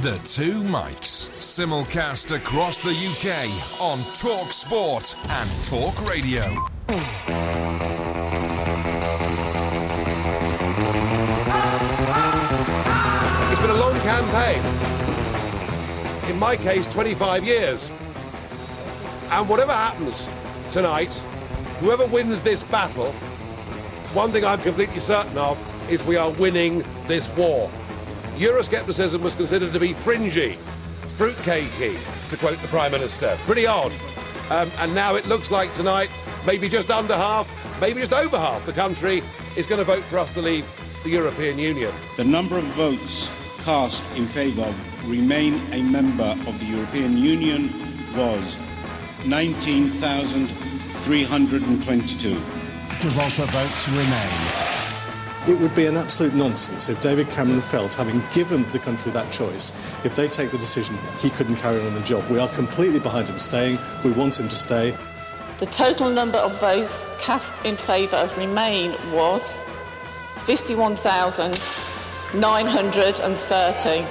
The Two Mics, simulcast across the UK on Talk Sport and Talk Radio. It's been a long campaign. In my case, 25 years. And whatever happens tonight, whoever wins this battle, one thing I'm completely certain of is we are winning this war. Euroscepticism was considered to be fringy, fruitcakey, to quote the Prime Minister. Pretty odd. And now it looks like tonight, maybe just under half, maybe just over half the country is going to vote for us to leave the European Union. The number of votes cast in favour of remain a member of the European Union was 19,322. Gibraltar votes remain. It would be an absolute nonsense if David Cameron felt, having given the country that choice, if they take the decision, he couldn't carry on the job. We are completely behind him staying. We want him to stay. The total number of votes cast in favour of Remain was 51,930.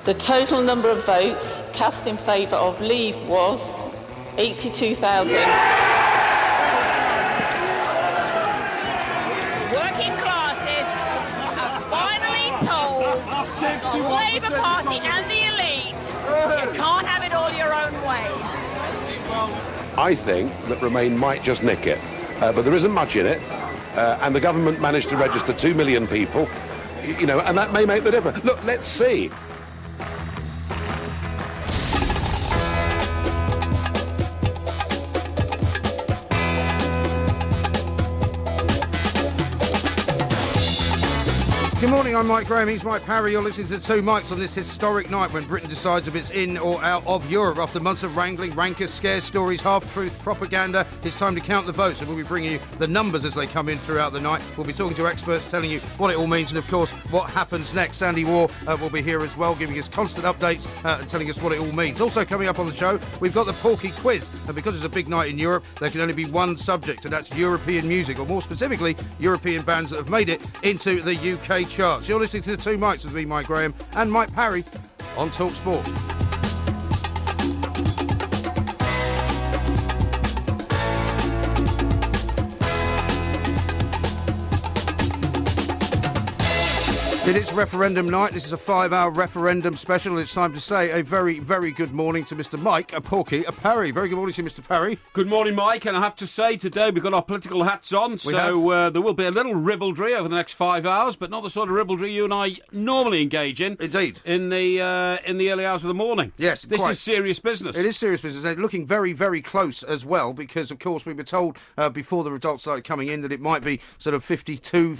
The total number of votes cast in favour of Leave was 82,000. The Labour Party and the elite, you can't have it all your own way. I think that Remain might just nick it, but there isn't much in it, and the government managed to register 2 million people, and that may make the difference. Look, let's see. Good morning, I'm Mike Graham, he's Mike Parry. You're listening to the Two Mics on this historic night when Britain decides if it's in or out of Europe. After months of wrangling, rancor, scare stories, half-truth, propaganda, it's time to count the votes, and we'll be bringing you the numbers as they come in throughout the night. We'll be talking to experts, telling you what it all means, and of course, what happens next. Sandy Waugh will be here as well, giving us constant updates and telling us what it all means. Also coming up on the show, we've got the Porky Quiz, and because it's a big night in Europe, there can only be one subject, and that's European music, or more specifically, European bands that have made it into the UK charts. You're listening to the Two Mics with me, Mike Graham, and Mike Parry on Talk Sport. It is referendum night. This is a 5-hour referendum special. It's time to say a very, very good morning to Mr. Mike, a Porky, a Parry. Very good morning to you, Mr. Parry. Good morning, Mike. And I have to say, today we've got our political hats on, so there will be a little ribaldry over the next 5 hours, but not the sort of ribaldry you and I normally engage in. Indeed. In the early hours of the morning. Yes, This is serious business. It is serious business. They're looking very, very close as well, because, of course, we were told before the results started coming in that it might be sort of 52,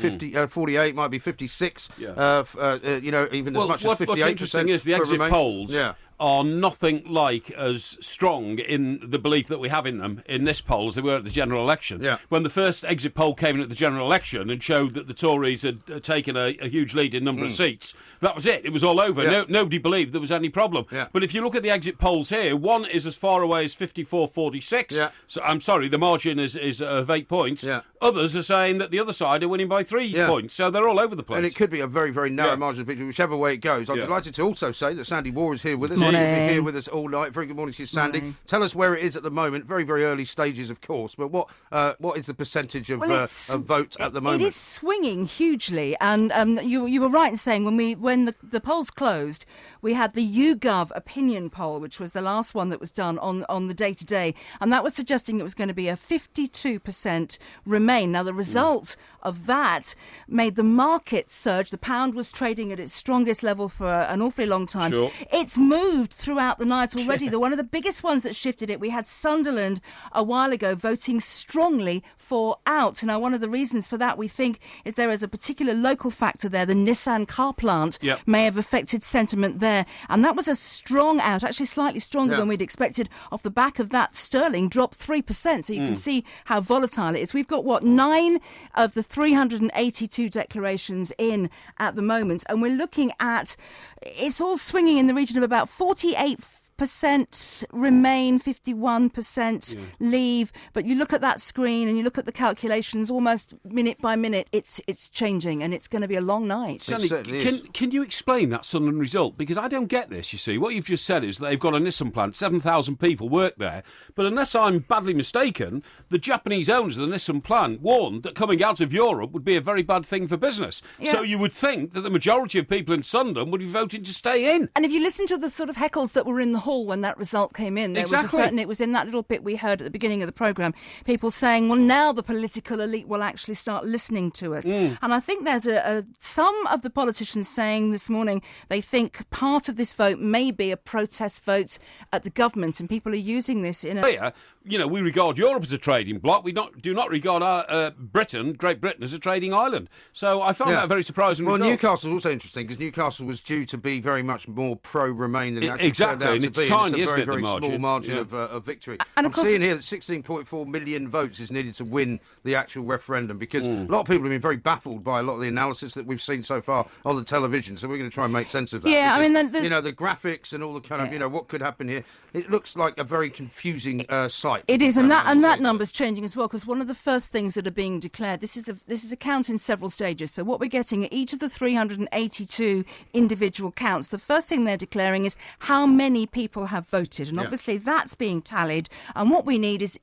48, might be 56. Yeah. Even as much as 58%. What's interesting is the exit polls are nothing like as strong in the belief that we have in them in this poll as they were at the general election. Yeah. When the first exit poll came in at the general election and showed that the Tories had taken a huge lead in number of seats, that was it. It was all over. Yeah. Nobody believed there was any problem. Yeah. But if you look at the exit polls here, one is as far away as 54-46. Yeah. So I'm sorry, the margin is of 8 points. Yeah. Others are saying that the other side are winning by 3 points. So they're all over the place. And it could be a very, very narrow margin of victory, whichever way it goes. I'm delighted to also say that Sandy Waugh is here with us. She'll be here with us all night. Very good morning to you, Sandy. Morning. Tell us where it is at the moment. Very, very early stages, of course. But what is the percentage of vote at the moment? It is swinging hugely. And you were right in saying when the polls closed, we had the YouGov opinion poll, which was the last one that was done on the day-to-day. And that was suggesting it was going to be a 52% Remain. Now, the result of that made the market surge. The pound was trading at its strongest level for an awfully long time. Sure. It's moved throughout the night already. One of the biggest ones that shifted it, we had Sunderland a while ago voting strongly for out. Now, one of the reasons for that, we think, is there is a particular local factor there. The Nissan car plant may have affected sentiment there. And that was a strong out, actually slightly stronger than we'd expected. Off the back of that, sterling dropped 3%. So you can see how volatile it is. We've got, 9 of the 382 declarations in at the moment. And we're looking at, it's all swinging in the region of about 48 48% Remain, 51% Leave. But you look at that screen and you look at the calculations, almost minute by minute, it's changing, and it's going to be a long night. Sandy, can you explain that Sunderland result? Because I don't get this, you see. What you've just said is that they've got a Nissan plant, 7,000 people work there, but unless I'm badly mistaken, the Japanese owners of the Nissan plant warned that coming out of Europe would be a very bad thing for business. Yeah. So you would think that the majority of people in Sunderland would be voting to stay in. And if you listen to the sort of heckles that were in the hall when that result came in, there was a certain, it was in that little bit we heard at the beginning of the programme, people saying, well, now the political elite will actually start listening to us. And I think there's some of the politicians saying this morning they think part of this vote may be a protest vote at the government, and people are using this in a... You know, we regard Europe as a trading bloc. We do not regard Great Britain, as a trading island. So I found that a very surprising result. Well, Newcastle's also interesting because Newcastle was due to be very much more pro-Remain than it actually turned out to be. It's tiny, it's a isn't very, it, very small margin of victory. And I'm seeing here that 16.4 million votes is needed to win the actual referendum, because a lot of people have been very baffled by a lot of the analysis that we've seen so far on the television. So we're going to try and make sense of that. Yeah, because, I mean, the graphics and all the kind of, what could happen here. It looks like a very confusing sight. It is, and that number's changing as well, because one of the first things that are being declared, this is a count in several stages. So what we're getting at each of the 382 individual counts, the first thing they're declaring is how many people have voted, and obviously that's being tallied. And what we need is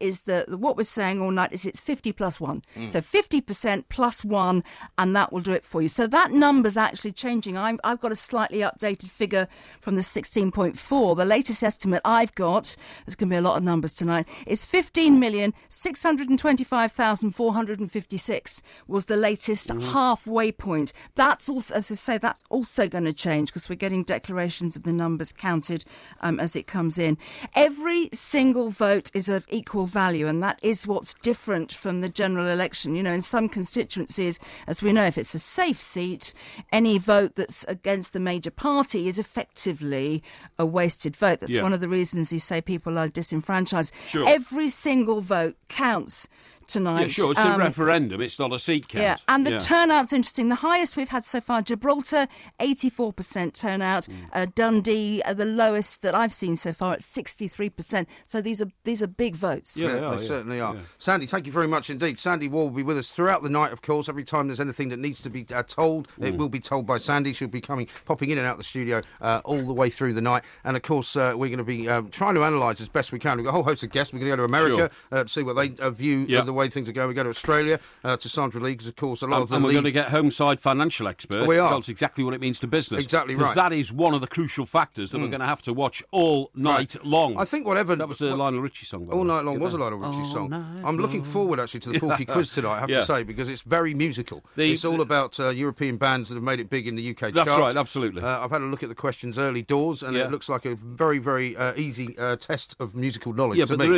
what we're saying all night is it's 50 plus 1. So 50% plus 1, and that will do it for you. So that number's actually changing. I've got a slightly updated figure from the 16.4. The latest estimate I've got, there's going to be a lot of numbers tonight, is 15,625,456 was the latest halfway point. That's also, as I say, that's also going to change because we're getting declarations of the numbers counted as it comes in. Every single vote is of equal value, and that is what's different from the general election. You know, in some constituencies, as we know, if it's a safe seat, any vote that's against the major party is effectively a wasted vote. That's one of the reasons you say people are disenfranchised. Sure. Every single vote counts tonight. Yeah, sure, it's a referendum, it's not a seat count. Yeah, and the turnout's interesting. The highest we've had so far, Gibraltar, 84% turnout. Dundee, the lowest that I've seen so far, at 63%. So these are big votes. Yeah, they certainly are. Yeah. Sandy, thank you very much indeed. Sandy Wall will be with us throughout the night, of course. Every time there's anything that needs to be told, it will be told by Sandy. She'll be popping in and out the studio all the way through the night. And, of course, we're going to be trying to analyse as best we can. We've got a whole host of guests. We're going to go to America to see what they view the way things are going. We go to Australia to Sandra Lee, because of course a lot of them. And we're going to get home-side financial experts. We are. Tell us exactly what it means to business. Exactly right. Because that is one of the crucial factors that we're going to have to watch all night long. I think whatever. That was a Lionel Richie song. All night long was a Lionel Richie song. I'm looking forward actually to the Porky Quiz tonight, I have to say, because it's very musical. It's all about European bands that have made it big in the UK charts. That's right, absolutely. I've had a look at the questions early doors, and it looks like a very, very easy test of musical knowledge. Yeah, but there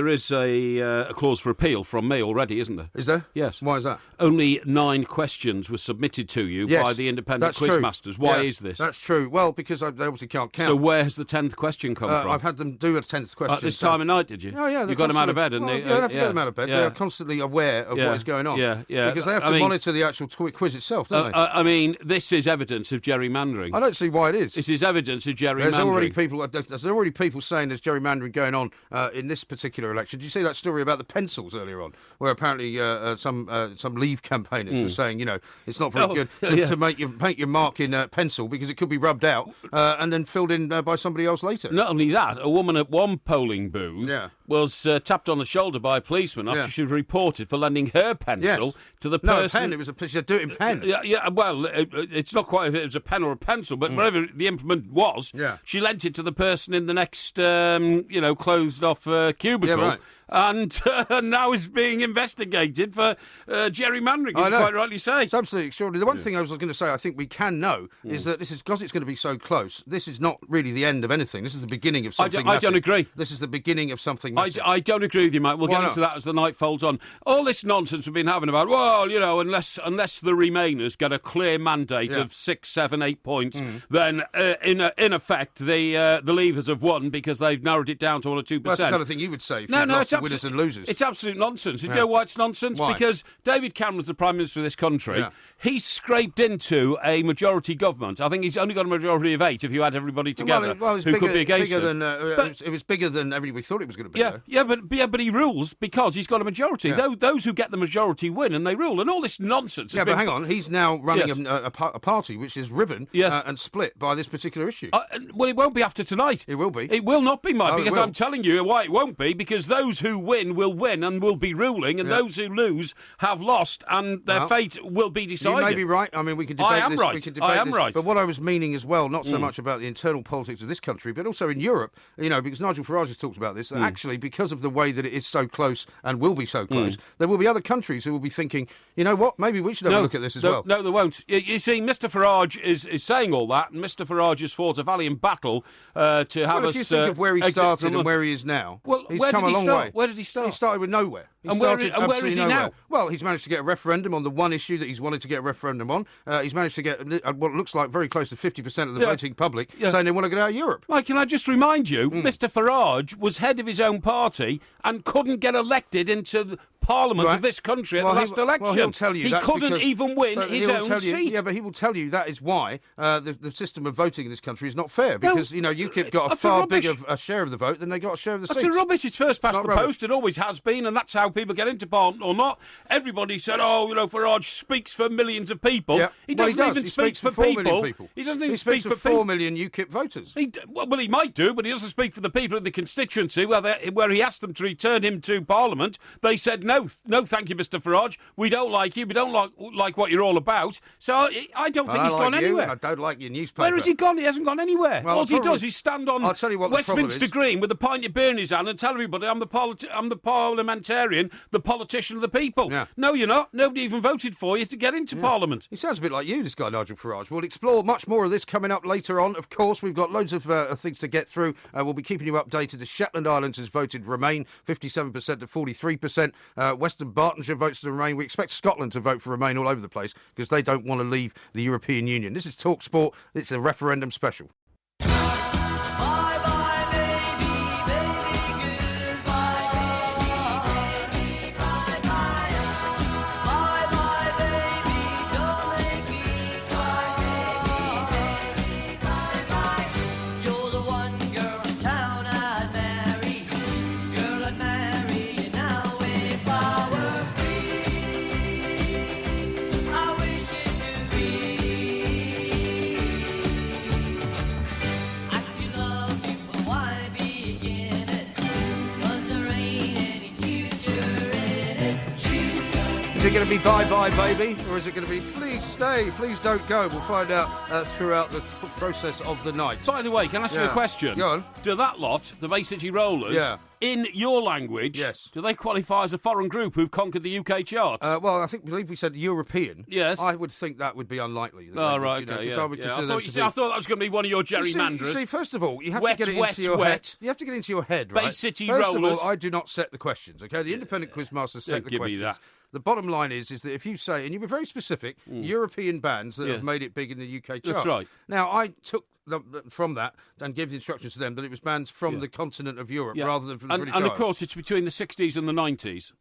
is a clause for appeal from me already, isn't there? Is there? Yes. Why is that? Only 9 questions were submitted to you by the independent quizmasters. Why is this? That's true. Well, because they obviously can't count. So where has the 10th question come from? I've had them do a 10th question. At this time of night, did you? Oh, yeah. You got them out of bed, and you don't have to get them out of bed. They are constantly aware of what is going on. Yeah. Because they have to monitor the actual quiz itself, don't they? I mean, this is evidence of gerrymandering. I don't see why it is. This is evidence of gerrymandering. There's already people saying there's gerrymandering going on in this particular election. Did you see that story about the pencils earlier on, where apparently some Leave campaigners were saying, it's not very good to paint your mark in pencil because it could be rubbed out and then filled in by somebody else later. Not only that, a woman at one polling booth was tapped on the shoulder by a policeman after she was reported for lending her pencil to the person. No, a pen. It was she had to do it in pen. Yeah. Well, it's not quite if it was a pen or a pencil, but whatever the implement was, she lent it to the person in the next, closed off cubicle. Yeah, right. And now is being investigated for gerrymandering, as you quite rightly say. It's absolutely extraordinary. The one thing I was going to say, I think we can know, is that this is, because it's going to be so close, this is not really the end of anything. This is the beginning of something I don't agree. This is the beginning of something massive. I don't agree with you, mate. We'll get into that as the night folds on. All this nonsense we've been having about, unless the Remainers get a clear mandate of 6, 7, 8 points, then in effect the Leavers have won because they've narrowed it down to 1 or 2%. Well, that's the kind of thing you would say. No, it's winners and losers. It's absolute nonsense. You know why it's nonsense? Why? Because David Cameron's the Prime Minister of this country. Yeah. He's scraped into a majority government. I think he's only got a majority of 8 if you add everybody together who could be against him. It was bigger than everybody thought it was going to be. But he rules because he's got a majority. Yeah. Those who get the majority win, and they rule. And all this nonsense. Yeah, but hang on. He's now running a party which is riven and split by this particular issue. Well, it won't be after tonight. It will be. It will not be, Mike, No, because I'm telling you why it won't be, because those who win and will be ruling, and those who lose have lost, and their fate will be decided. You may be right. I mean, we can debate this. I am right. We can debate I am this. right. But what I was meaning as well, not so much about the internal politics of this country, but also in Europe, because Nigel Farage has talked about this, that actually, because of the way that it is so close and will be so close, there will be other countries who will be thinking, you know what, maybe we should have a look at this as well. No, they won't. You see, Mr Farage is saying all that, and Mr Farage has fought a valiant battle to have us... if you think of where he started and where he is now, he's come a long way. Where did he start? He started with nowhere. Where is he now? Well, he's managed to get a referendum on the one issue that he's wanted to get a referendum on. He's managed to get what looks like very close to 50% of the voting public saying they want to get out of Europe. Mike, can I just remind you, Mr Farage was head of his own party and couldn't get elected into the Parliament of this country at the last election. Well, he'll tell you he couldn't even win his own seat. Yeah, but he will tell you that is why the system of voting in this country is not fair, because UKIP got a far bigger share of the vote than they got a share of the seats. That's a rubbish. It's first past the post. It always has been, and that's how people get into Parliament or not. Everybody said, Farage speaks for millions of people. Yeah. He doesn't even speak for 4 million people. He doesn't even speak for 4 million UKIP voters. Well, he might do, but he doesn't speak for the people in the constituency where he asked them to return him to Parliament. They said, no, thank you, Mr Farage. We don't like you. We don't like what you're all about. So I don't think he's gone anywhere. I don't like your newspaper. Where has he gone? He hasn't gone anywhere. Well, all he does is stand on Westminster Green with a pint of beer in his hand and tell everybody, I'm the parliamentarian, the politician of the people. Yeah. No, you're not. Nobody even voted for you to get into Parliament. He sounds a bit like you, this guy, Nigel Farage. We'll explore much more of this coming up later on. Of course, we've got loads of things to get through. We'll be keeping you updated. The Shetland Islands has voted Remain, 57% to 43%. Western Bartonshire votes to Remain. We expect Scotland to vote for Remain all over the place because they don't want to leave the European Union. This is Talk Sport. It's a referendum special. Is it going to be bye-bye, baby? Or is it going to be, please stay, please don't go? We'll find out throughout the process of the night. By the way, can I ask you a question? Go on. Do that lot, the Bay City Rollers, in your language, do they qualify as a foreign group who've conquered the UK charts? Well, I believe we said European. Yes. I would think that would be unlikely. Right, okay, I thought that was going to be one of your gerrymanderers. You see, first of all, you have to get it into your head. You have to get into your head, right? Bay City Rollers. First of all, I do not set the questions, okay? The independent quizmasters set the questions. Me that. The bottom line is that if you say, and you were very specific, European bands that have made it big in the UK charts. That's right. Now, I took from that and gave the instructions to them that it was bands from the continent of Europe rather than from the British Isles. And of course, it's between the 60s and the 90s.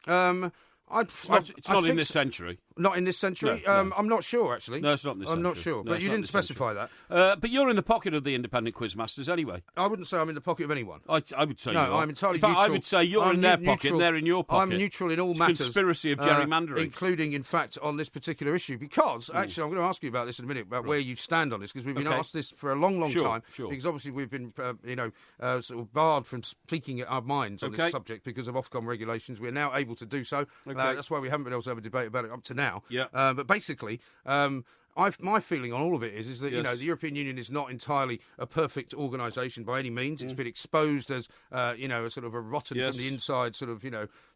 It's not in this century. Not in this century? No. I'm not sure, actually. No, it's not in this century. I'm not sure. But you didn't specify that. But you're in the pocket of the independent quizmasters anyway. I wouldn't say I'm in the pocket of anyone. I would say no, you are. I'm entirely in fact, neutral. I would say you're in their pocket and they're in your pocket. I'm neutral in all matters. Conspiracy of gerrymandering. Including, in fact, on this particular issue. Because, actually, I'm going to ask you about this in a minute, about where you stand on this, because we've been asked this for a long, long time. Sure. Because obviously we've been, sort of barred from speaking our minds on this subject because of Ofcom regulations. We're now able to do so. That's why we haven't been able to have a debate about it up to now. Yeah. But basically, my feeling on all of it is that the European Union is not entirely a perfect organisation by any means. It's been exposed as a sort of a rotten from the inside, sort of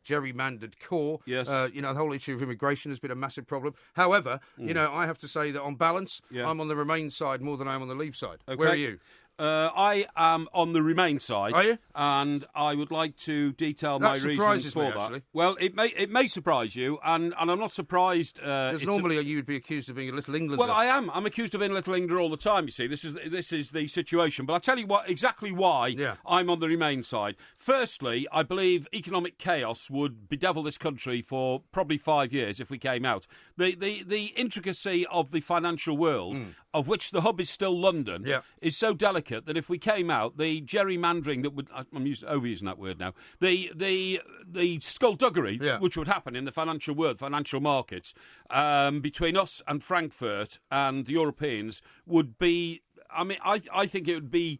gerrymandered core. Yes. The whole issue of immigration has been a massive problem. However, I have to say that on balance, I'm on the Remain side more than I am on the Leave side. Okay. Where are you? I am on the Remain side. Are you? And I would like to detail my reasons for that. Actually. Well, it may surprise you, and I'm not surprised. Because normally you would be accused of being a Little Englander. Well, I am. I'm accused of being a Little Englander all the time. You see, this is the situation. But I'll tell you exactly why I'm on the Remain side. Firstly, I believe economic chaos would bedevil this country for probably 5 years if we came out. The intricacy of the financial world, of which the hub is still London, is so delicate that if we came out, the gerrymandering that would, I'm overusing that word now, the skullduggery which would happen in the financial world, financial markets, between us and Frankfurt and the Europeans would be, I think it would be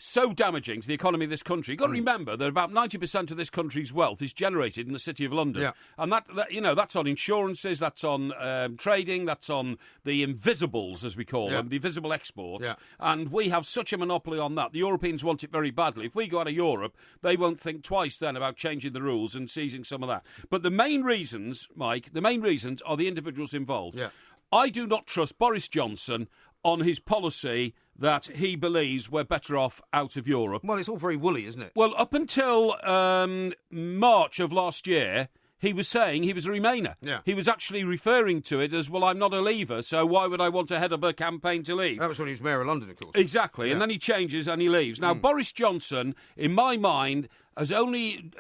so damaging to the economy of this country. You've got to remember that about 90% of this country's wealth is generated in the City of London. Yeah. And that that's on insurances, that's on trading, that's on the invisibles, as we call them, the visible exports. Yeah. And we have such a monopoly on that. The Europeans want it very badly. If we go out of Europe, they won't think twice then about changing the rules and seizing some of that. But the main reasons, Mike, are the individuals involved. Yeah. I do not trust Boris Johnson on his policy that he believes we're better off out of Europe. Well, it's all very woolly, isn't it? Well, up until March of last year, he was saying he was a Remainer. Yeah. He was actually referring to it as, well, I'm not a leaver, so why would I want to head up a campaign to leave? That was when he was Mayor of London, of course. Exactly, and then he changes and he leaves. Now, Boris Johnson, in my mind, has only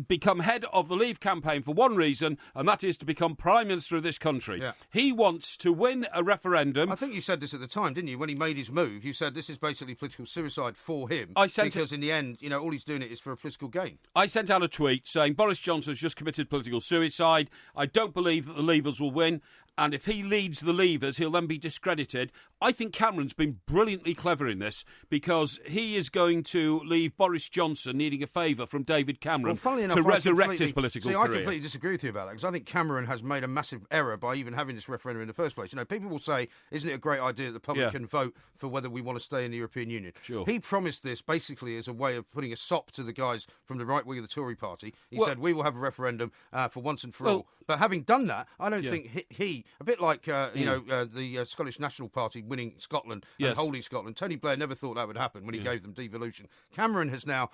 become head of the Leave campaign for one reason, and that is to become Prime Minister of this country. Yeah. He wants to win a referendum. I think you said this at the time, didn't you? When he made his move, you said this is basically political suicide for him. Because in the end, all he's doing it is for a political gain. I sent out a tweet saying Boris Johnson has just committed political suicide. I don't believe that the Leavers will win. And if he leads the Leavers, he'll then be discredited. I think Cameron's been brilliantly clever in this because he is going to leave Boris Johnson needing a favour from David Cameron to resurrect his political career. I completely disagree with you about that because I think Cameron has made a massive error by even having this referendum in the first place. People will say, isn't it a great idea that the public can vote for whether we want to stay in the European Union? Sure. He promised this basically as a way of putting a sop to the guys from the right wing of the Tory party. He said, we will have a referendum for once and for all. But having done that, I don't think he a bit like the Scottish National Party winning Scotland and holding Scotland. Tony Blair never thought that would happen when he gave them devolution. Cameron has now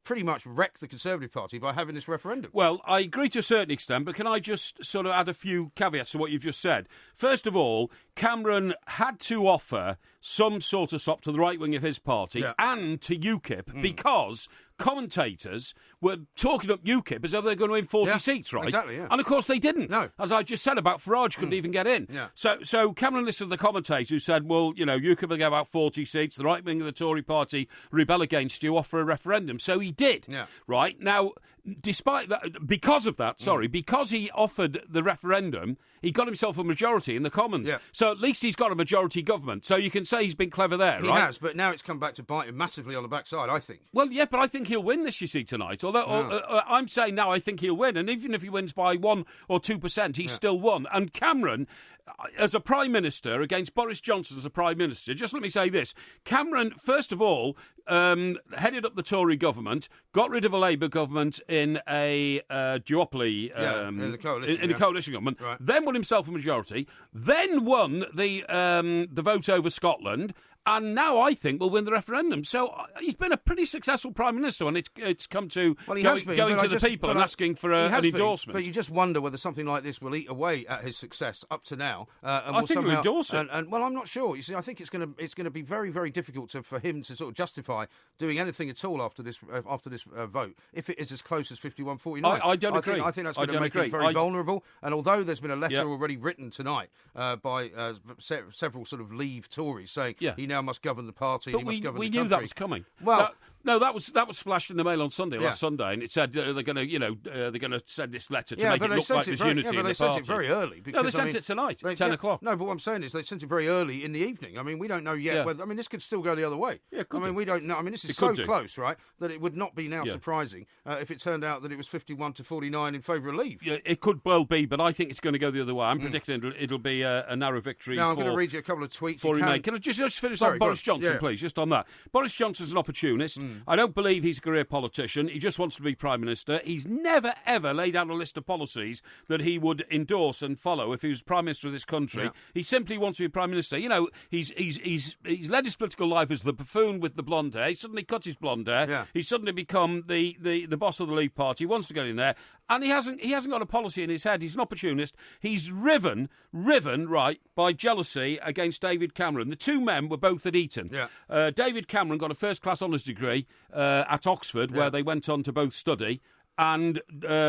pretty much wrecked the Conservative Party by having this referendum. Well, I agree to a certain extent, but can I just sort of add a few caveats to what you've just said? First of all, Cameron had to offer some sort of sop to the right wing of his party and to UKIP because commentators were talking up UKIP as though they're going to win 40 seats, right? Exactly, yeah. And of course they didn't. No. As I just said about Farage couldn't even get in. Yeah. So Cameron listened to the commentators who said, well, UKIP will get about 40 seats, the right wing of the Tory party rebel against you, offer a referendum. So he did. Yeah. Right? Now, despite that, because he offered the referendum, he got himself a majority in the Commons. Yeah. So at least he's got a majority government. So you can say he's been clever there, right? He has, but now it's come back to bite him massively on the backside, I think. Well, yeah, but I think he'll win this, you see, tonight. Although I'm saying now I think he'll win. And even if he wins by 1 or 2%, he's still won. And Cameron, as a Prime Minister, against Boris Johnson as a Prime Minister, just let me say this. Cameron, first of all, headed up the Tory government, got rid of a Labour government in a duopoly, in the coalition government, then won himself a majority, then won the vote over Scotland, and now I think will win the referendum. So he's been a pretty successful Prime Minister when it's come to going to the people and asking for an endorsement. But you just wonder whether something like this will eat away at his success up to now. I think he'll endorse it. Well, I'm not sure. You see, I think it's going to be very, very difficult for him to sort of justify doing anything at all after this vote, if it is as close as 51-49. I don't agree. I think that's going to make him very vulnerable. And although there's been a letter already written tonight by several sort of Leave Tories saying he now must govern the party. But he must govern the country. We knew that was coming. Well, no, that was flashed in the Mail on Sunday last Sunday, and it said they're going to send this letter to make it look like there's unity in the party. Yeah, but they sent it very early. Because, they sent it tonight, 10 o'clock. No, but what I'm saying is they sent it very early in the evening. I mean, we don't know yet whether. I mean, this could still go the other way. Yeah, we don't know. I mean, this is so close, right, that it would not be now surprising if it turned out that it was 51-49 in favour of Leave. Yeah, it could well be, but I think it's going to go the other way. I'm predicting it'll be a narrow victory. Now, I'm going to read you a couple of tweets. Can I just finish on Boris Johnson, please? Just on that. Boris Johnson's an opportunist. I don't believe he's a career politician. He just wants to be Prime Minister. He's never, ever laid out a list of policies that he would endorse and follow if he was Prime Minister of this country. Yeah. He simply wants to be Prime Minister. You know, he's led his political life as the buffoon with the blonde hair. He suddenly cut his blonde hair. Yeah. He's suddenly become the boss of the Leave Party. He wants to get in there. And he hasn't got a policy in his head. He's an opportunist. He's riven right by jealousy against David Cameron. The two men were both at Eton. Yeah. David Cameron got a first-class honours degree at Oxford, where they went on to both study. And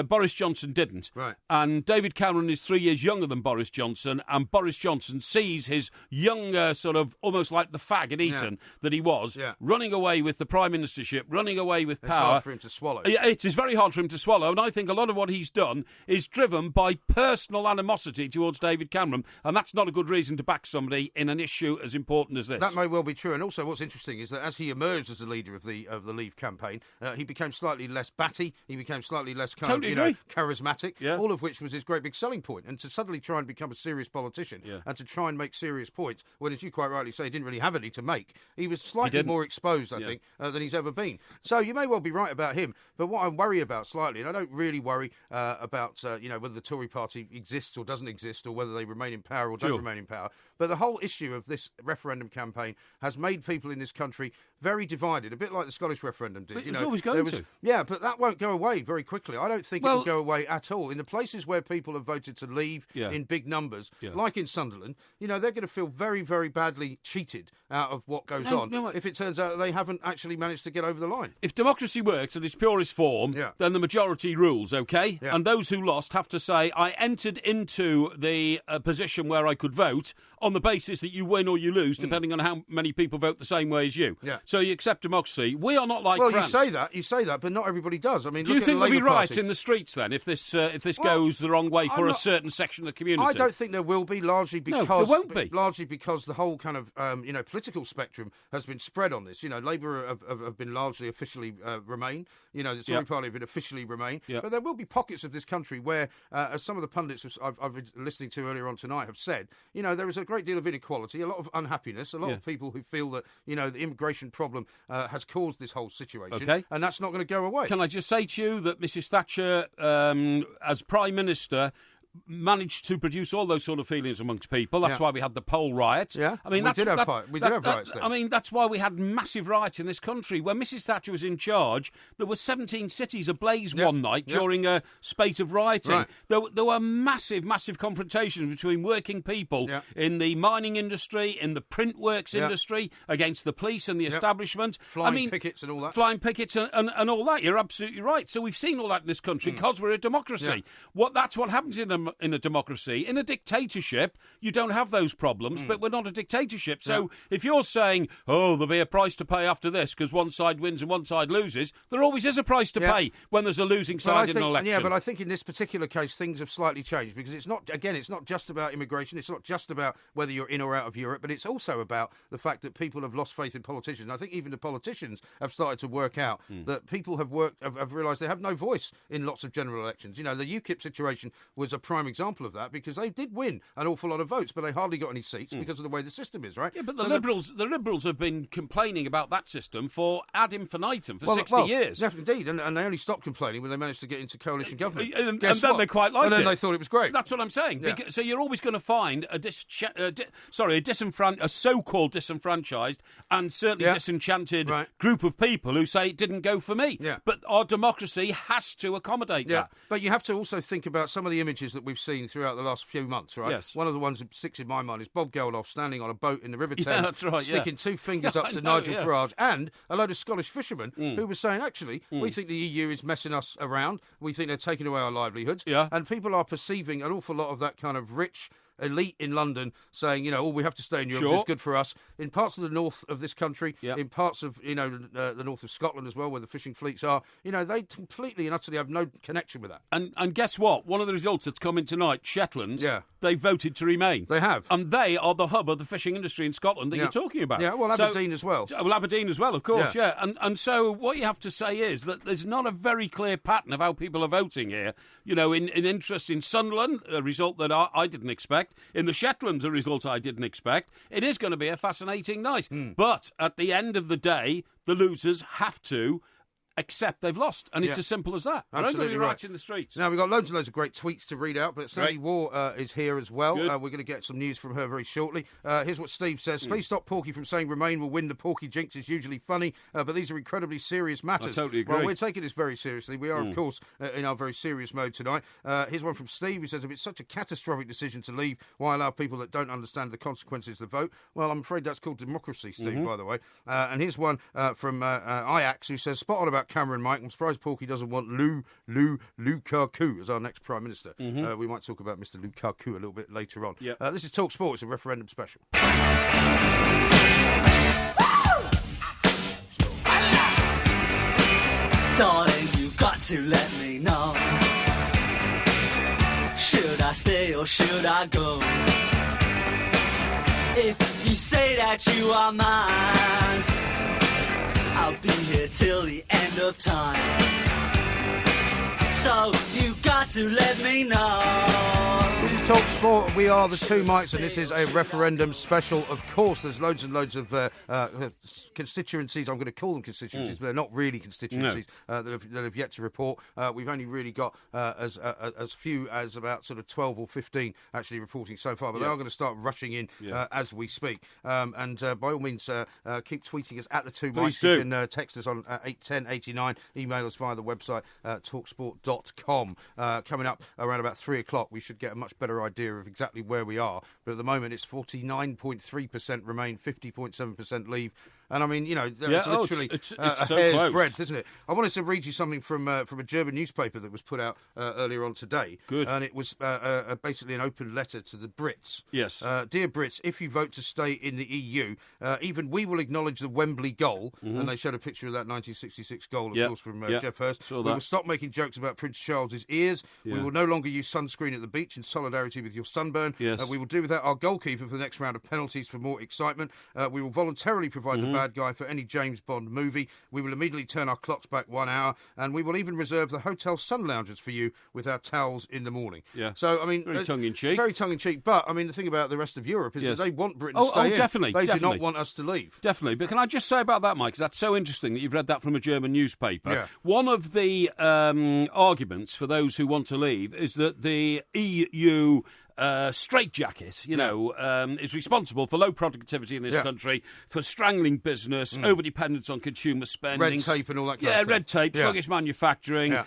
Boris Johnson didn't. Right. And David Cameron is 3 years younger than Boris Johnson, and Boris Johnson sees his younger, sort of almost like the fag at Eton that he was, running away with the Prime Ministership, running away with power. It's hard for him to swallow. It is very hard for him to swallow, and I think a lot of what he's done is driven by personal animosity towards David Cameron, and that's not a good reason to back somebody in an issue as important as this. That may well be true, and also what's interesting is that as he emerged as the leader of the Leave campaign, he became slightly less batty, he became slightly less charismatic, all of which was his great big selling point. And to suddenly try and become a serious politician and to try and make serious points, when, as you quite rightly say, he didn't really have any to make, he was slightly more exposed, I think, than he's ever been. So you may well be right about him, but what I worry about slightly, and I don't really worry about whether the Tory party exists or doesn't exist, or whether they remain in power or don't remain in power, but the whole issue of this referendum campaign has made people in this country very divided, a bit like the Scottish referendum did. But it's always going to. Yeah, but that won't go away very quickly. I don't think it will go away at all. In the places where people have voted to leave in big numbers, like in Sunderland, they're going to feel very, very badly cheated out of what goes on if it turns out that they haven't actually managed to get over the line. If democracy works at its purest form, then the majority rules, OK? Yeah. And those who lost have to say, I entered into the position where I could vote on the basis that you win or you lose, depending on how many people vote the same way as you. Yeah. So you accept democracy. We are not like France. Well, you say that, but not everybody does. I mean, do you think there'll be riots in the streets then if this goes the wrong way for a certain section of the community? I don't think there will be, largely because there won't be. Largely because the whole kind of political spectrum has been spread on this. Labour have been largely officially Remain. The Tory party have been officially Remain. Yep. But there will be pockets of this country where, as some of the pundits I've been listening to earlier on tonight have said, there is a great deal of inequality, a lot of unhappiness, a lot of people who feel that the immigration problem has caused this whole situation, and that's not going to go away. Can I just say to you that Mrs Thatcher, as Prime Minister, managed to produce all those sort of feelings amongst people. That's why we had the Pole riot. Yeah, I mean, we did have riots then. I mean, that's why we had massive riots in this country. When Mrs Thatcher was in charge, there were 17 cities ablaze one night during a spate of rioting. Right. There were massive confrontations between working people in the mining industry, in the print works industry, against the police and the establishment. Flying pickets and all that. Flying pickets and all that. You're absolutely right. So we've seen all that in this country because we're a democracy. That's what happens in a democracy. In a dictatorship, you don't have those problems, but we're not a dictatorship. So if you're saying, there'll be a price to pay after this because one side wins and one side loses, there always is a price to pay when there's a losing side in an election. Yeah, but I think in this particular case, things have slightly changed because it's not just about immigration, it's not just about whether you're in or out of Europe, but it's also about the fact that people have lost faith in politicians. And I think even the politicians have started to work out that people have realised they have no voice in lots of general elections. The UKIP situation was a prime example of that because they did win an awful lot of votes, but they hardly got any seats because of the way the system is, right? Yeah, but the Liberals have been complaining about that system ad infinitum for 60 years. Yes, indeed, and they only stopped complaining when they managed to get into coalition government. And then they quite liked it. And then they thought it was great. That's what I'm saying. Yeah. So you're always going to find a so-called disenfranchised and certainly disenchanted group of people who say it didn't go for me. Yeah. But our democracy has to accommodate that. But you have to also think about some of the images that we've seen throughout the last few months, right? Yes. One of the ones that sticks in my mind is Bob Geldof standing on a boat in the River Thames, sticking two fingers up to Nigel Farage and a load of Scottish fishermen who were saying, actually, we think the EU is messing us around. We think they're taking away our livelihoods. Yeah. And people are perceiving an awful lot of that kind of rich elite in London saying, we have to stay in Europe, it's good for us. In parts of the north of this country, in parts of, the north of Scotland as well, where the fishing fleets are, they completely and utterly have no connection with that. And guess what? One of the results that's coming tonight, Shetlands, they voted to remain. They have. And they are the hub of the fishing industry in Scotland that you're talking about. Yeah, well, Aberdeen as well. Well, Aberdeen as well, of course, And so what you have to say is that there's not a very clear pattern of how people are voting here. In interest in Sunderland, a result that I didn't expect. expect. In the Shetlands, a result I didn't expect. It is going to be a fascinating night. But at the end of the day, the losers have to accept they've lost, and it's as simple as that. Absolutely right. In the streets. Now, we've got loads and loads of great tweets to read out, but Sandy Waugh is here as well. We're going to get some news from her very shortly. Here's what Steve says. Please stop Porky from saying Remain will win. The Porky jinx is usually funny, but these are incredibly serious matters. I totally agree. Well, we're taking this very seriously. We are, of course, in our very serious mode tonight. Here's one from Steve, who says, if it's such a catastrophic decision to leave, why allow people that don't understand the consequences to vote? Well, I'm afraid that's called democracy, Steve, by the way. And here's one from Ajax, who says, spot on about Cameron, Mike. I'm surprised Porky doesn't want Lukaku as our next Prime Minister. We might talk about Mr. Lukaku a little bit later on. This is Talk Sport. It's a referendum special. Darling, you got to let me know. Should I stay or should I go? If you say that you are mine, I'll be here till the end of time. So you got to let me know. This is Talk Sport. We are the Two Mics, and this is a referendum special. Of course, there's loads and loads of constituencies. I'm going to call them constituencies, but they're not really constituencies that have yet to report. We've only really got as few as about sort of 12 or 15 actually reporting so far, but they are going to start rushing in as we speak. And by all means, keep tweeting us at the Two Mics. You can text us on 81089, email us via the website talksport.com. Coming up around about 3 o'clock, we should get a much better idea of exactly where we are. But at the moment, it's 49.3% Remain, 50.7% Leave. And I mean, you know, it's literally it's a so hair's close. breadth, isn't it? I wanted to read you something from a German newspaper that was put out earlier on today. Good. And it was basically an open letter to the Brits. Yes. Dear Brits, if you vote to stay in the EU, even we will acknowledge the Wembley goal. And they showed a picture of that 1966 goal, of course, from Jeff Hurst. We will stop making jokes about Prince Charles's ears. We will no longer use sunscreen at the beach in solidarity with your sunburn. Yes. We will do without our goalkeeper for the next round of penalties for more excitement. We will voluntarily provide the bad guy for any James Bond movie. We will immediately turn our clocks back 1 hour, and we will even reserve the hotel sun loungers for you with our towels in the morning. Yeah. So, I mean... Very tongue-in-cheek. Very tongue-in-cheek, but, I mean, the thing about the rest of Europe is that they want Britain to stay in. Definitely. They do not want us to leave. Definitely. But can I just say about that, Mike, because that's so interesting that you've read that from a German newspaper. Yeah. One of the arguments for those who want to leave is that the EU... straitjacket, is responsible for low productivity in this country, for strangling business, over-dependence on consumer spending. Red tape and all that kind of thing. Red tape, sluggish manufacturing,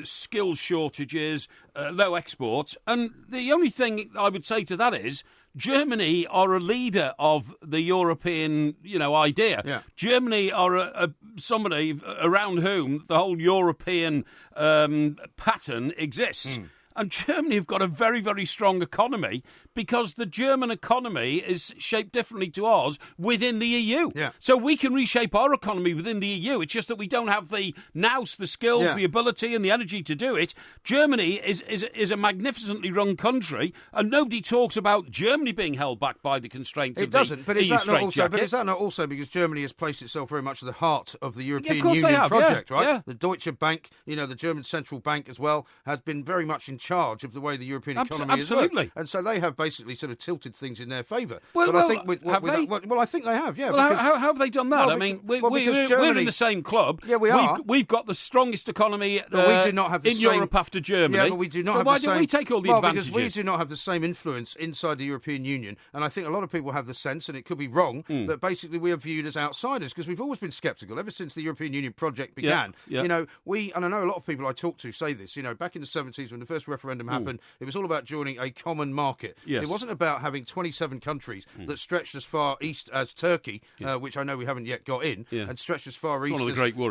skills shortages, low exports. And the only thing I would say to that is Germany are a leader of the European, idea. Yeah. Germany are somebody around whom the whole European pattern exists. And Germany have got a very, very strong economy because the German economy is shaped differently to ours within the EU. Yeah. So we can reshape our economy within the EU. It's just that we don't have the nous, the skills, the ability and the energy to do it. Germany is a magnificently run country, and nobody talks about Germany being held back by the constraints of the EU straitjacket. But is that not also because Germany has placed itself very much at the heart of the European Union project, right? Yeah. The Deutsche Bank, the German central bank as well, has been very much in charge of the way the European economy is working. And so they have basically sort of tilted things in their favour. Well, I think I think they have, Well, how have they done that? We're in the same club. Yeah, we are. We've got the strongest economy we do not have in Europe after Germany. Yeah, but we do not have why the same... don't we take all the advantages? Because we do not have the same influence inside the European Union. And I think a lot of people have the sense, and it could be wrong, that basically we are viewed as outsiders because we've always been sceptical ever since the European Union project began. And I know a lot of people I talk to say this, back in the 70s when the first referendum happened, it was all about joining a common market. Yes. It wasn't about having 27 countries that stretched as far east as Turkey, which I know we haven't yet got in, and stretched as far east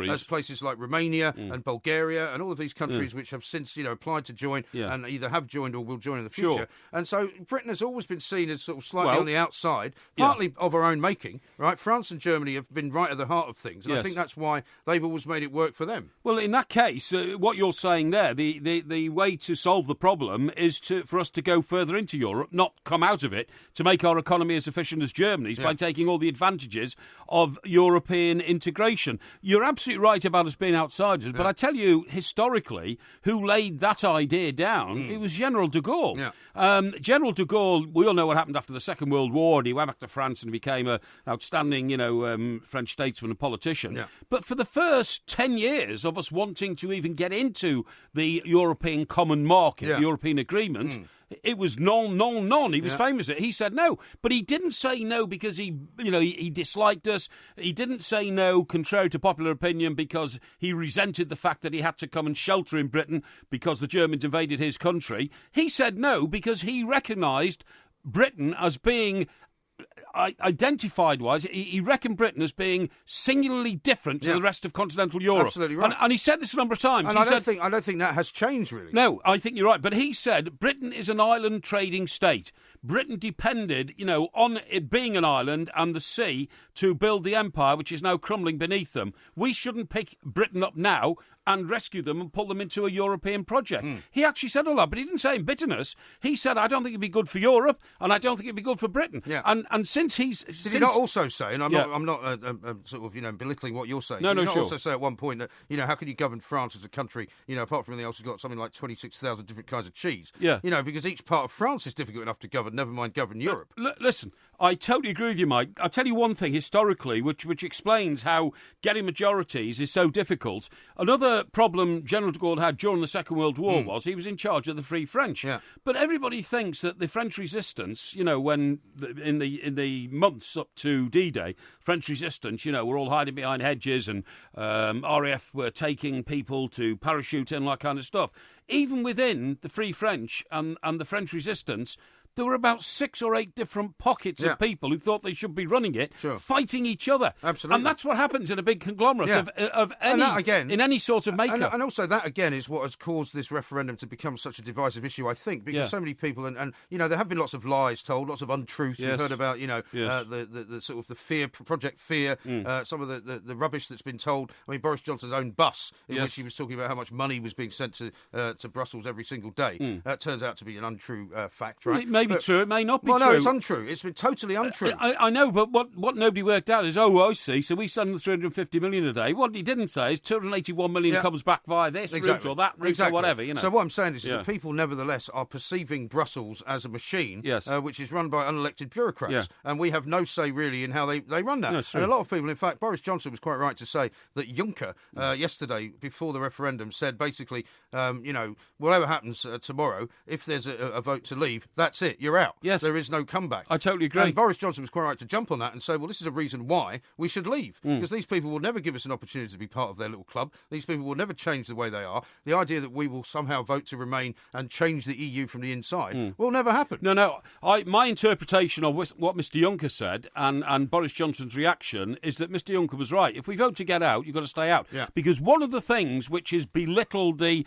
as places like Romania and Bulgaria and all of these countries which have since applied to join and either have joined or will join in the future. Sure. And so Britain has always been seen as sort of slightly on the outside, partly of our own making, right? France and Germany have been right at the heart of things, and I think that's why they've always made it work for them. Well, in that case, what you're saying there, the way to solve solve the problem is for us to go further into Europe, not come out of it, to make our economy as efficient as Germany's by taking all the advantages of European integration. You're absolutely right about us being outsiders, but I tell you, historically, who laid that idea down, it was General de Gaulle. General de Gaulle, we all know what happened after the Second World War, and he went back to France and became an outstanding, French statesman and politician. But for the first 10 years of us wanting to even get into the European common market, the European agreement, it was non. He was famous. He said no, but he didn't say no because he disliked us. He didn't say no, contrary to popular opinion, because he resented the fact that he had to come and shelter in Britain because the Germans invaded his country. He said no because he recognised Britain as being identified-wise, he reckoned Britain as being singularly different to the rest of continental Europe. Absolutely right. And he said this a number of times. And I don't think that has changed, really. No, I think you're right. But he said Britain is an island trading state. Britain depended, on it being an island and the sea to build the empire, which is now crumbling beneath them. We shouldn't pick Britain up now and rescue them and pull them into a European project. He actually said all that, but he didn't say in bitterness. He said, I don't think it'd be good for Europe, and I don't think it'd be good for Britain. And since he's... Did he not also say, and I'm not sort of, belittling what you're saying. No, did he not sure. also say at one point that, how can you govern France as a country, apart from everything else, has got something like 26,000 different kinds of cheese? Because each part of France is difficult enough to govern, never mind govern Europe. Listen, I totally agree with you, Mike. I'll tell you one thing historically, which explains how getting majorities is so difficult. Another problem General de Gaulle had during the Second World War was he was in charge of the Free French. But everybody thinks that the French resistance, when in the months up to D-Day, French resistance, were all hiding behind hedges and RAF were taking people to parachute and all that kind of stuff. Even within the Free French and the French resistance, there were about 6 or 8 different pockets of people who thought they should be running it, fighting each other. Absolutely. And that's what happens in a big conglomerate of any sort of makeup. And also that, again, is what has caused this referendum to become such a divisive issue, I think, because so many people, and there have been lots of lies told, lots of untruths. We've heard about, the sort of the fear, Project Fear, some of the rubbish that's been told. I mean, Boris Johnson's own bus, in which he was talking about how much money was being sent to Brussels every single day. That turns out to be an untrue fact, right? It may be true, it may not be true. Well, no, it's untrue. It's been totally untrue. I know, but what nobody worked out is, I see, so we send them 350 million a day. What he didn't say is 281 million comes back via this route or that route or whatever. So what I'm saying is that people, nevertheless, are perceiving Brussels as a machine, which is run by unelected bureaucrats, and we have no say, really, in how they run that. And a lot of people, in fact, Boris Johnson was quite right to say that Juncker, yesterday, before the referendum, said basically, whatever happens tomorrow, if there's a vote to leave, that's it, you're out. Yes. There is no comeback. I totally agree. And Boris Johnson was quite right to jump on that and say, well, this is a reason why we should leave. Because these people will never give us an opportunity to be part of their little club. These people will never change the way they are. The idea that we will somehow vote to remain and change the EU from the inside will never happen. No. My interpretation of what Mr Juncker said and Boris Johnson's reaction is that Mr Juncker was right. If we vote to get out, you've got to stay out. Because one of the things which has belittled the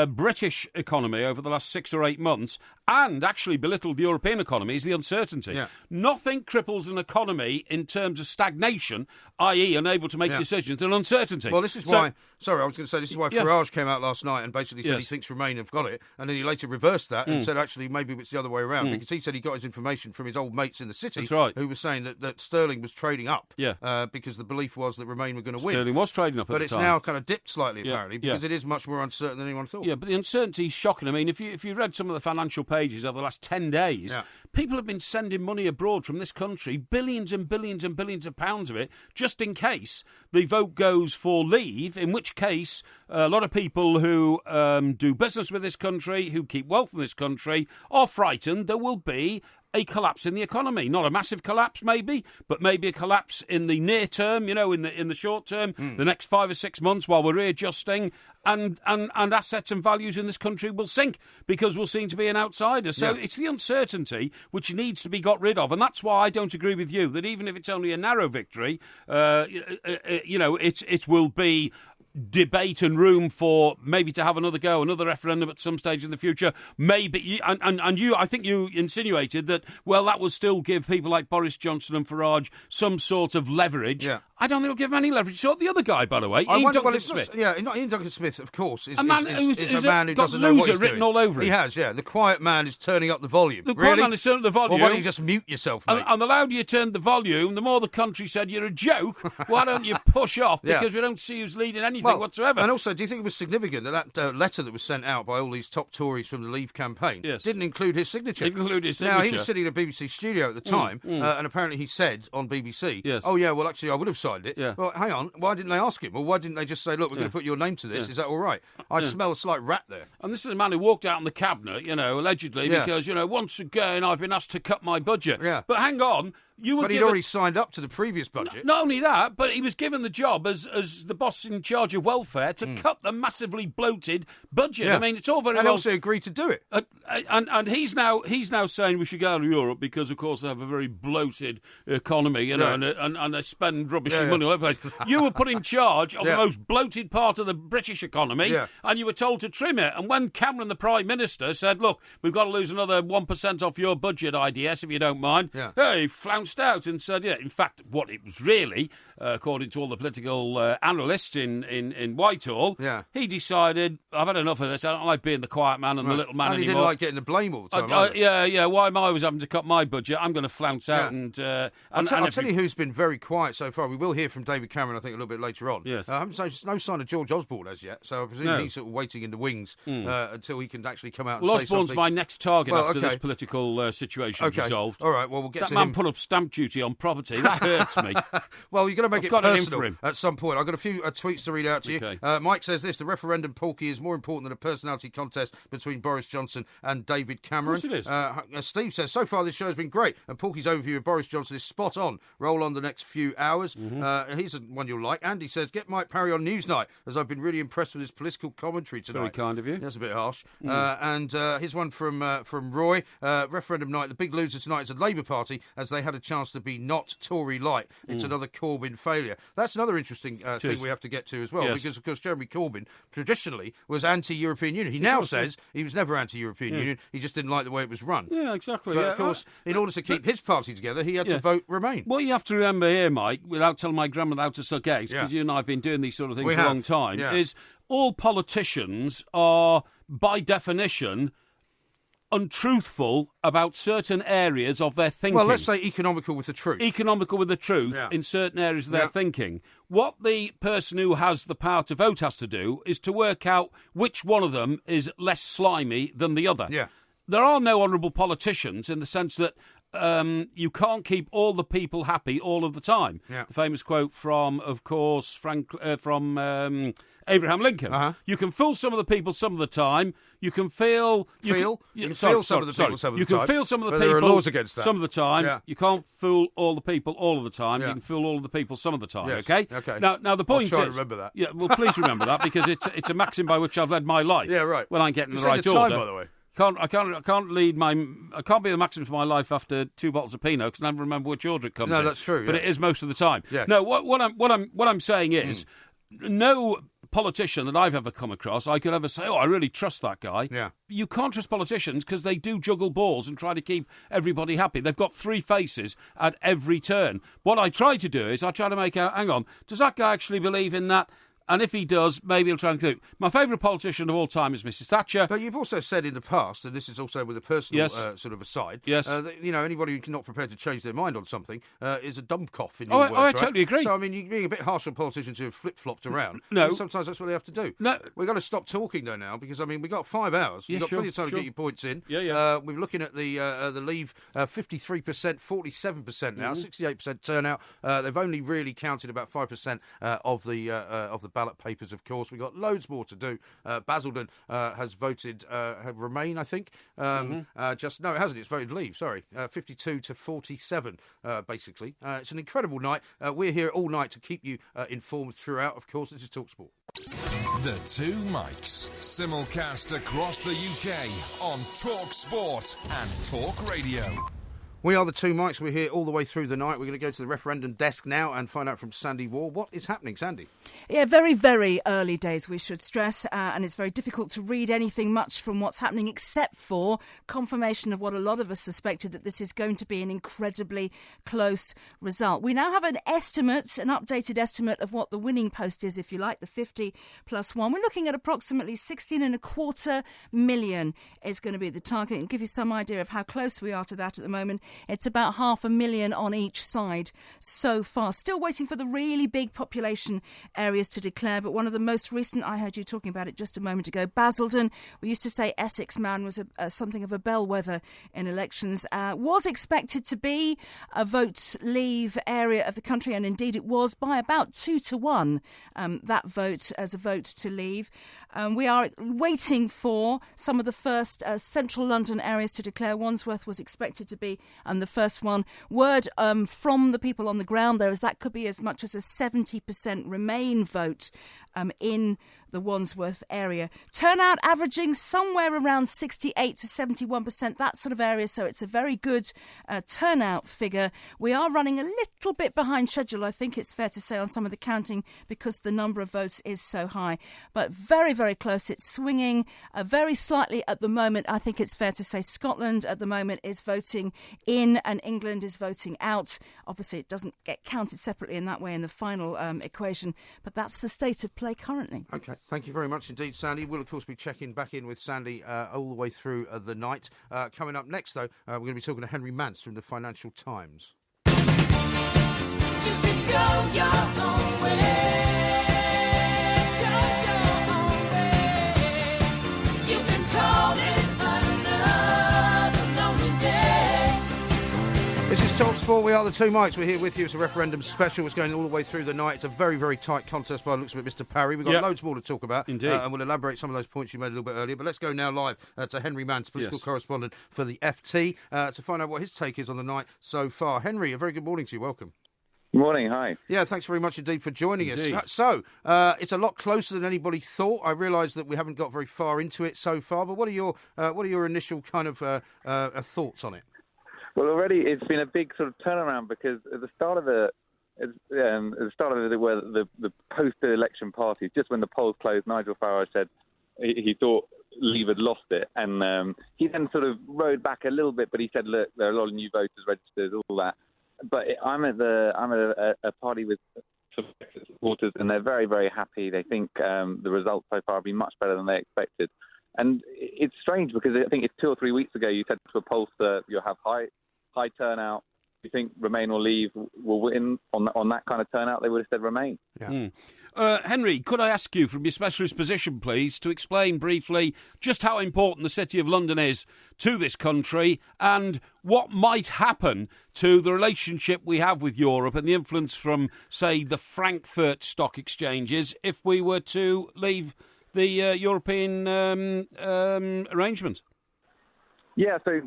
British economy over the last 6 or 8 months and actually belittled the European economy is the uncertainty. Nothing cripples an economy in terms of stagnation, i.e. unable to make decisions, than uncertainty. Well, this is why... Sorry, I was going to say, this is why Farage came out last night and basically said he thinks Remain have got it, and then he later reversed that and said, actually, maybe it's the other way around, because he said he got his information from his old mates in the city who were saying that Sterling was trading up because the belief was that Remain were going to win. Sterling was trading up at the time. But it's now kind of dipped slightly, apparently, because it is much more uncertain than anyone thought. Yeah, but the uncertainty is shocking. I mean, if you read some of the financial pages over the last 10 days, people have been sending money abroad from this country, billions and billions and billions of pounds of it, just in case the vote goes for leave, in which case a lot of people who do business with this country, who keep wealth in this country, are frightened there will be a collapse in the economy. Not a massive collapse, maybe, but maybe a collapse in the near term, in the short term, the next 5 or 6 months while we're readjusting, and assets and values in this country will sink because we'll seem to be an outsider. So it's the uncertainty which needs to be got rid of, and that's why I don't agree with you that even if it's only a narrow victory, it will be debate and room for maybe to have another referendum at some stage in the future. Maybe, and you, I think you insinuated that, well, that will still give people like Boris Johnson and Farage some sort of leverage. I don't think it'll give him any leverage. So the other guy, by the way, Ian Duncan Smith. Not Ian Duncan Smith, of course, is a man who got doesn't know what he's written doing. all over him. He has, yeah. The quiet man is turning up the volume. The quiet man is turning up the volume. Well, why don't you just mute yourself, mate? And the louder you turn the volume, the more the country said, you're a joke. Why don't you push off? Because we don't see who's leading anything whatsoever. And also, do you think it was significant that letter that was sent out by all these top Tories from the Leave campaign didn't include his signature? Didn't include his signature. Now, he was sitting in a BBC studio at the time, and apparently he said on BBC, oh, yeah, well, actually, I would have signed it. Yeah. Well, hang on, why didn't they ask him? Well, why didn't they just say, look, we're going to put your name to this? Is that all right? I smell a slight rat there. And this is a man who walked out on the cabinet, allegedly, because, once again, I've been asked to cut my budget. Yeah. But hang on. But he'd already signed up to the previous budget. Not only that, but he was given the job as the boss in charge of welfare to cut the massively bloated budget. Yeah. I mean, it's all very and well... also agreed to do it. And he's now saying we should go out of Europe because, of course, they have a very bloated economy, and they spend rubbishing money all over the place. You were put in charge of the most bloated part of the British economy, and you were told to trim it. And when Cameron, the Prime Minister, said, look, we've got to lose another 1% off your budget, IDS, if you don't mind, he flounced out and said, in fact, what it was really, according to all the political analysts in Whitehall, he decided, I've had enough of this, I don't like being the quiet man and the little man and anymore. He didn't like getting the blame all the time. Why am I always having to cut my budget? I'm going to flounce out I'll tell you who's been very quiet so far. We will hear from David Cameron, I think, a little bit later on. Yes. No sign of George Osborne as yet, so I presume he's sort of waiting in the wings until he can actually come out and say something. Osborne's my next target after this political situation is resolved. All right, well, we'll get that to man him. Put up stamp duty on property. That hurts me. Well, you're going to make I've it got personal for him. at some point. I've got a few tweets to read out to you. Okay. Mike says this: the referendum, Porky, is more important than a personality contest between Boris Johnson and David Cameron. Of course it is. Steve says, so far this show has been great, and Porky's overview of Boris Johnson is spot on. Roll on the next few hours. Here's one you'll like. Andy says, get Mike Parry on Newsnight, as I've been really impressed with his political commentary tonight. Very kind of you. That's a bit harsh. And here's one from Roy. Referendum night, the big loser tonight is the Labour Party, as they had a chance to be not Tory light. It's another Corbyn failure. That's another interesting thing we have to get to as well, because, of course, Jeremy Corbyn traditionally was anti-European Union. He now says he was never anti-European Union. He just didn't like the way it was run. Yeah, exactly. But, of course, in order to keep his party together, he had to vote Remain. What you have to remember here, Mike, without telling my grandmother how to suck eggs, because you and I have been doing these sort of things for a long time, is all politicians are, by definition, untruthful about certain areas of their thinking. Well, let's say economical with the truth. Economical with the truth in certain areas of their thinking. What the person who has the power to vote has to do is to work out which one of them is less slimy than the other. Yeah. There are no honourable politicians in the sense that you can't keep all the people happy all of the time. Yeah. The famous quote from, of course, Abraham Lincoln. You can fool some of the people some of the time. You can feel... You can feel some of the people some of the time. You can feel some of the but people... there are laws against that. Some of the time. Yeah. You can't fool all the people all of the time. Yeah. You can fool all of the people some of the time, yes. okay? Now, the point I'll try is... to remember that. Yeah, well, please remember that, because it's a maxim by which I've led my life. Yeah, right. When I'm getting you the right the order. time, by the way. I can't be the maximum for my life after 2 bottles of Pinot because I never remember which order it comes in. No, that's true. But it is most of the time. Yes. No, what I'm saying is, no politician that I've ever come across, I could ever say, I really trust that guy. Yeah. You can't trust politicians because they do juggle balls and try to keep everybody happy. They've got three faces at every turn. What I try to do is I try to make out, hang on, does that guy actually believe in that? And if he does, maybe he'll try and do it. My favourite politician of all time is Mrs. Thatcher. But you've also said in the past, and this is also with a personal sort of aside, that, anybody who's not prepared to change their mind on something is a dumbcough in your words, I totally agree. So, I mean, you're being a bit harsh on politicians who have flip-flopped around. No. Sometimes that's what they have to do. No. We've got to stop talking, though, now, because, I mean, we've got 5 hours. We've got plenty of time to get your points in. Yeah. We're looking at the Leave, 53%, 47% now, 68% turnout. They've only really counted about 5% of the ballot papers, of course. We've got loads more to do. Basildon has voted Remain, I think. No, it hasn't. It's voted Leave, sorry. 52 to 47, basically. It's an incredible night. We're here all night to keep you informed throughout. Of course, this is TalkSport. The Two Mikes, simulcast across the UK on TalkSport and Talk Radio. We are the two Mikes. We're here all the way through the night. We're going to go to the referendum desk now and find out from Sandy Wall what is happening. Sandy? Yeah, very, very early days, we should stress, and it's very difficult to read anything much from what's happening except for confirmation of what a lot of us suspected, that this is going to be an incredibly close result. We now have an estimate, an updated estimate of what the winning post is, if you like, the 50 plus 1. We're looking at approximately 16.25 million is going to be the target, and give you some idea of how close we are to that at the moment. It's about 500,000 on each side so far. Still waiting for the really big population areas to declare, but one of the most recent, I heard you talking about it just a moment ago, Basildon. We used to say Essex Man was something of a bellwether in elections. Was expected to be a vote leave area of the country, and indeed it was, by about 2-1, that vote as a vote to leave. We are waiting for some of the first central London areas to declare. Wandsworth was expected to be the first one. Word from the people on the ground there is that could be as much as a 70% Remain vote in the Wandsworth area. Turnout averaging somewhere around 68 to 71%, that sort of area, so it's a very good turnout figure. We are running a little bit behind schedule, I think it's fair to say, on some of the counting because the number of votes is so high. But very, very close. It's swinging very slightly at the moment. I think it's fair to say Scotland at the moment is voting in and England is voting out. Obviously, it doesn't get counted separately in that way in the final equation, but that's the state of play currently. OK, thank you very much indeed, Sandy. We'll, of course, be checking back in with Sandy all the way through the night. Coming up next, though, we're going to be talking to Henry Mance from the Financial Times. You can go your own way. You can call it another lonely day. This is Talk Sport. We are the two Mikes. We're here with you. It's a referendum special. It's going all the way through the night. It's a very, very tight contest by the looks of it, Mr. Parry. We've got loads more to talk about. Indeed. And we'll elaborate some of those points you made a little bit earlier. But let's go now live to Henry Mance, political correspondent for the FT, to find out what his take is on the night so far. Henry, a very good morning to you. Welcome. Good morning, hi. Yeah, thanks very much indeed for joining us. So, it's a lot closer than anybody thought. I realise that we haven't got very far into it so far, but what are your initial kind of thoughts on it? Well, already it's been a big sort of turnaround because at the start of the post-election parties, just when the polls closed, Nigel Farage said he thought Leave had lost it, and he then sort of rode back a little bit, but he said, "Look, there are a lot of new voters registered, all that." But I'm at a party with supporters, and they're very, very happy. They think the results so far have been much better than they expected. And it's strange because I think it's 2 or 3 weeks ago you said to a pollster you'll have high turnout. You think Remain or Leave will win on that kind of turnout? They would have said Remain. Yeah. Henry, could I ask you, from your specialist position, please, to explain briefly just how important the City of London is to this country and what might happen to the relationship we have with Europe and the influence from, say, the Frankfurt stock exchanges if we were to leave the European arrangement? Yeah, so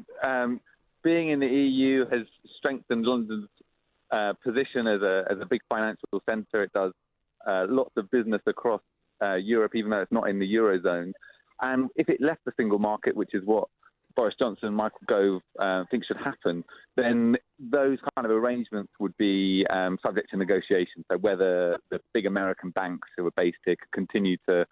being in the EU has strengthened London's position as a big financial centre. It does lots of business across Europe, even though it's not in the Eurozone. And if it left the single market, which is what Boris Johnson and Michael Gove think should happen, then those kind of arrangements would be subject to negotiation. So whether the big American banks who are based here could continue to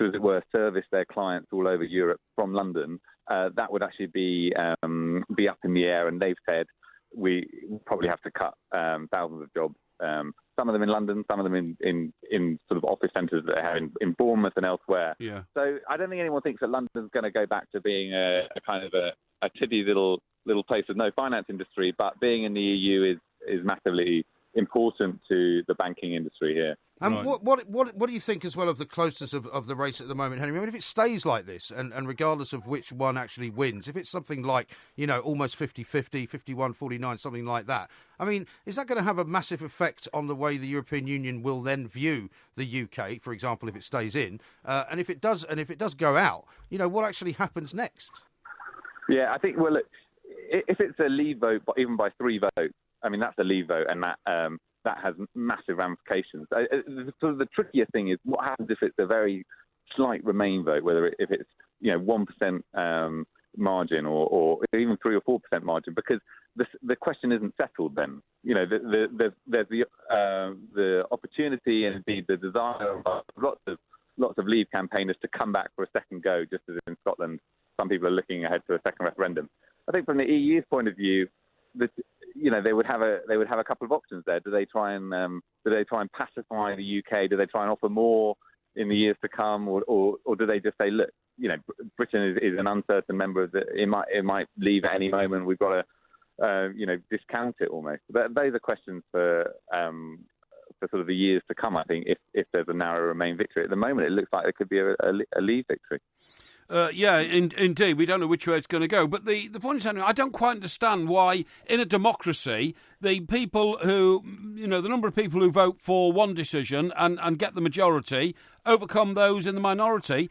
as it were, service their clients all over Europe from London, that would actually be up in the air. And they've said we probably have to cut thousands of jobs. Some of them in London, some of them in sort of office centres that they have in Bournemouth and elsewhere. Yeah. So I don't think anyone thinks that London's going to go back to being a kind of a tiddy little place with no finance industry. But being in the EU is massively important to the banking industry here. And what do you think as well of the closeness of the race at the moment, Henry? I mean, if it stays like this, and regardless of which one actually wins, if it's something like, almost 50-50, 51-49, something like that, I mean, is that going to have a massive effect on the way the European Union will then view the UK, for example, if it stays in? And if it does go out, what actually happens next? Yeah, I think, well, look, if it's a leave vote, even by 3 votes, I mean, that's a leave vote, and that has massive ramifications. Sort of the trickiest thing is what happens if it's a very slight Remain vote, if it's 1% margin or even 3 or 4% margin, because the question isn't settled then. You know, there's the opportunity and indeed the desire of lots of Leave campaigners to come back for a second go, just as in Scotland, some people are looking ahead to a second referendum. I think from the EU's point of view, they would have a couple of options there. Do they try and pacify the UK? Do they try and offer more in the years to come, or do they just say, look, you know, Britain is an uncertain member of it might leave at any moment. We've got to discount it almost. But those are questions for sort of the years to come, I think, if there's a narrow Remain victory. At the moment, it looks like there could be a Leave victory. Indeed. We don't know which way it's going to go. But the point is, Henry, I don't quite understand why, in a democracy, the people who, the number of people who vote for one decision and get the majority overcome those in the minority.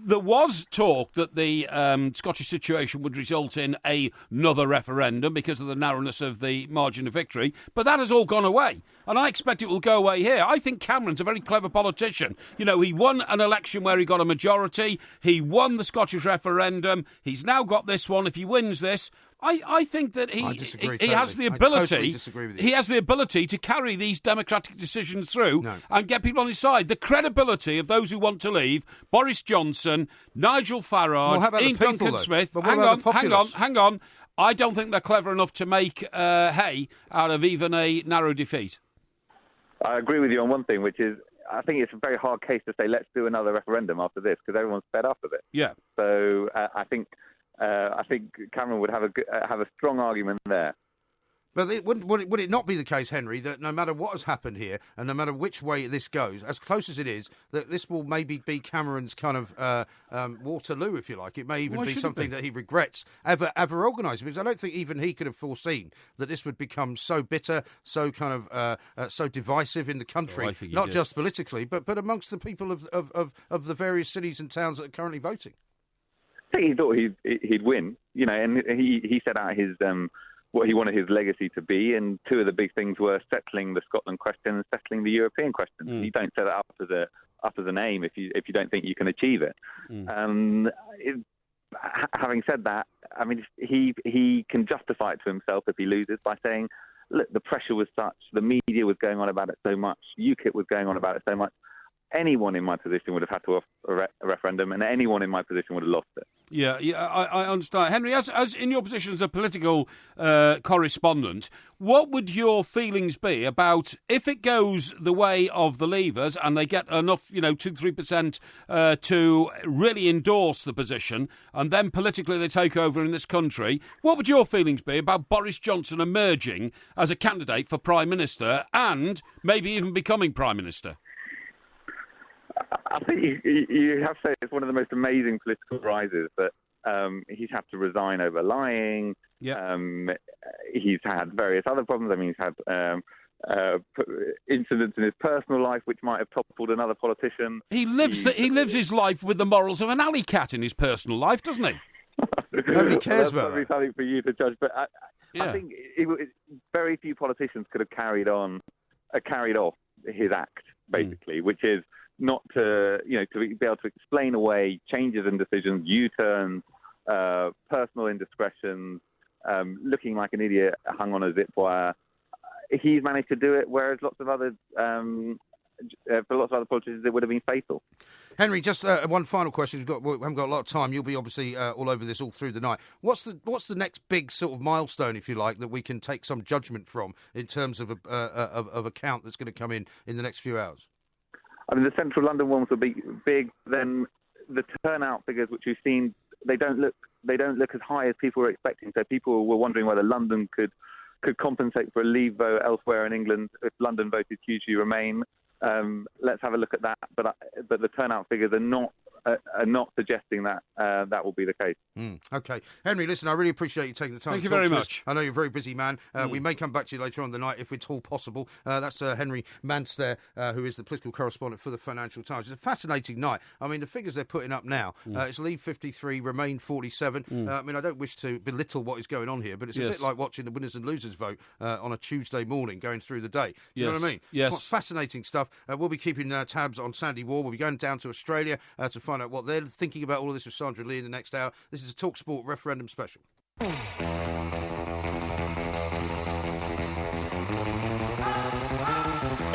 There was talk that the Scottish situation would result in another referendum because of the narrowness of the margin of victory, but that has all gone away, and I expect it will go away here. I think Cameron's a very clever politician. You know, he won an election where he got a majority, he won the Scottish referendum, he's now got this one. If he wins this, I think that he has the ability. I totally disagree with you. He has the ability to carry these democratic decisions through and get people on his side. The credibility of those who want to leave: Boris Johnson, Nigel Farage, Ian Duncan-Smith. Hang on. I don't think they're clever enough to make hay out of even a narrow defeat. I agree with you on one thing, which is I think it's a very hard case to say let's do another referendum after this, because everyone's fed up of it. Yeah. So I think Cameron would have a strong argument there. But would it not be the case, Henry, that no matter what has happened here and no matter which way this goes, as close as it is, that this will maybe be Cameron's kind of Waterloo, if you like? It may even be something that he regrets ever organising, because I don't think even he could have foreseen that this would become so bitter, so kind of so divisive in the country, not just politically, but amongst the people of the various cities and towns that are currently voting. I think he thought he'd win, and he set out his what he wanted his legacy to be, and two of the big things were settling the Scotland question and settling the European question. You don't set it up as an aim if you don't think you can achieve it. Having said that, I mean, he can justify it to himself if he loses by saying, look, the pressure was such, the media was going on about it so much, UKIP was going on about it so much. Anyone in my position would have had to offer a referendum, and anyone in my position would have lost it. Yeah, I understand. Henry, as in your position as a political correspondent, what would your feelings be about if it goes the way of the Leavers and they get enough, 2-3% to really endorse the position, and then politically they take over in this country? What would your feelings be about Boris Johnson emerging as a candidate for Prime Minister and maybe even becoming Prime Minister? I think you have to say it's one of the most amazing political rises that he's had to resign over lying. Yeah. He's had various other problems. I mean, he's had incidents in his personal life which might have toppled another politician. He lives his life with the morals of an alley cat in his personal life, doesn't he? Nobody cares about that. That's something for you to judge. But I think very few politicians could have carried off his act, basically, which is not to be able to explain away changes in decisions, U-turns, personal indiscretions, looking like an idiot hung on a zip wire. He's managed to do it, whereas for lots of other politicians it would have been fatal. Henry, just one final question. We haven't got a lot of time. You'll be obviously all over this all through the night. What's the next big sort of milestone, if you like, that we can take some judgment from in terms of a count that's going to come in the next few hours? I mean, the central London ones will be big. Then the turnout figures, which we've seen, they don't look as high as people were expecting. So people were wondering whether London could compensate for a Leave vote elsewhere in England if London voted hugely Remain. Let's have a look at that. But the turnout figures are not suggesting that that will be the case. Okay. Henry, listen, I really appreciate you taking the time. Thank you very much. I know you're a very busy man. We may come back to you later on the night if it's all possible. That's Henry Mance there, who is the political correspondent for the Financial Times. It's a fascinating night. I mean, the figures they're putting up now, it's Leave 53, Remain 47. I mean, I don't wish to belittle what is going on here, but it's a bit like watching the winners and losers vote on a Tuesday morning going through the day. Do you know what I mean? Yes. Fascinating stuff. We'll be keeping tabs on Sandy Wall. We'll be going down to Australia to find find out what they're thinking about all of this with Sandra Lee in the next hour. This is a TalkSport referendum special.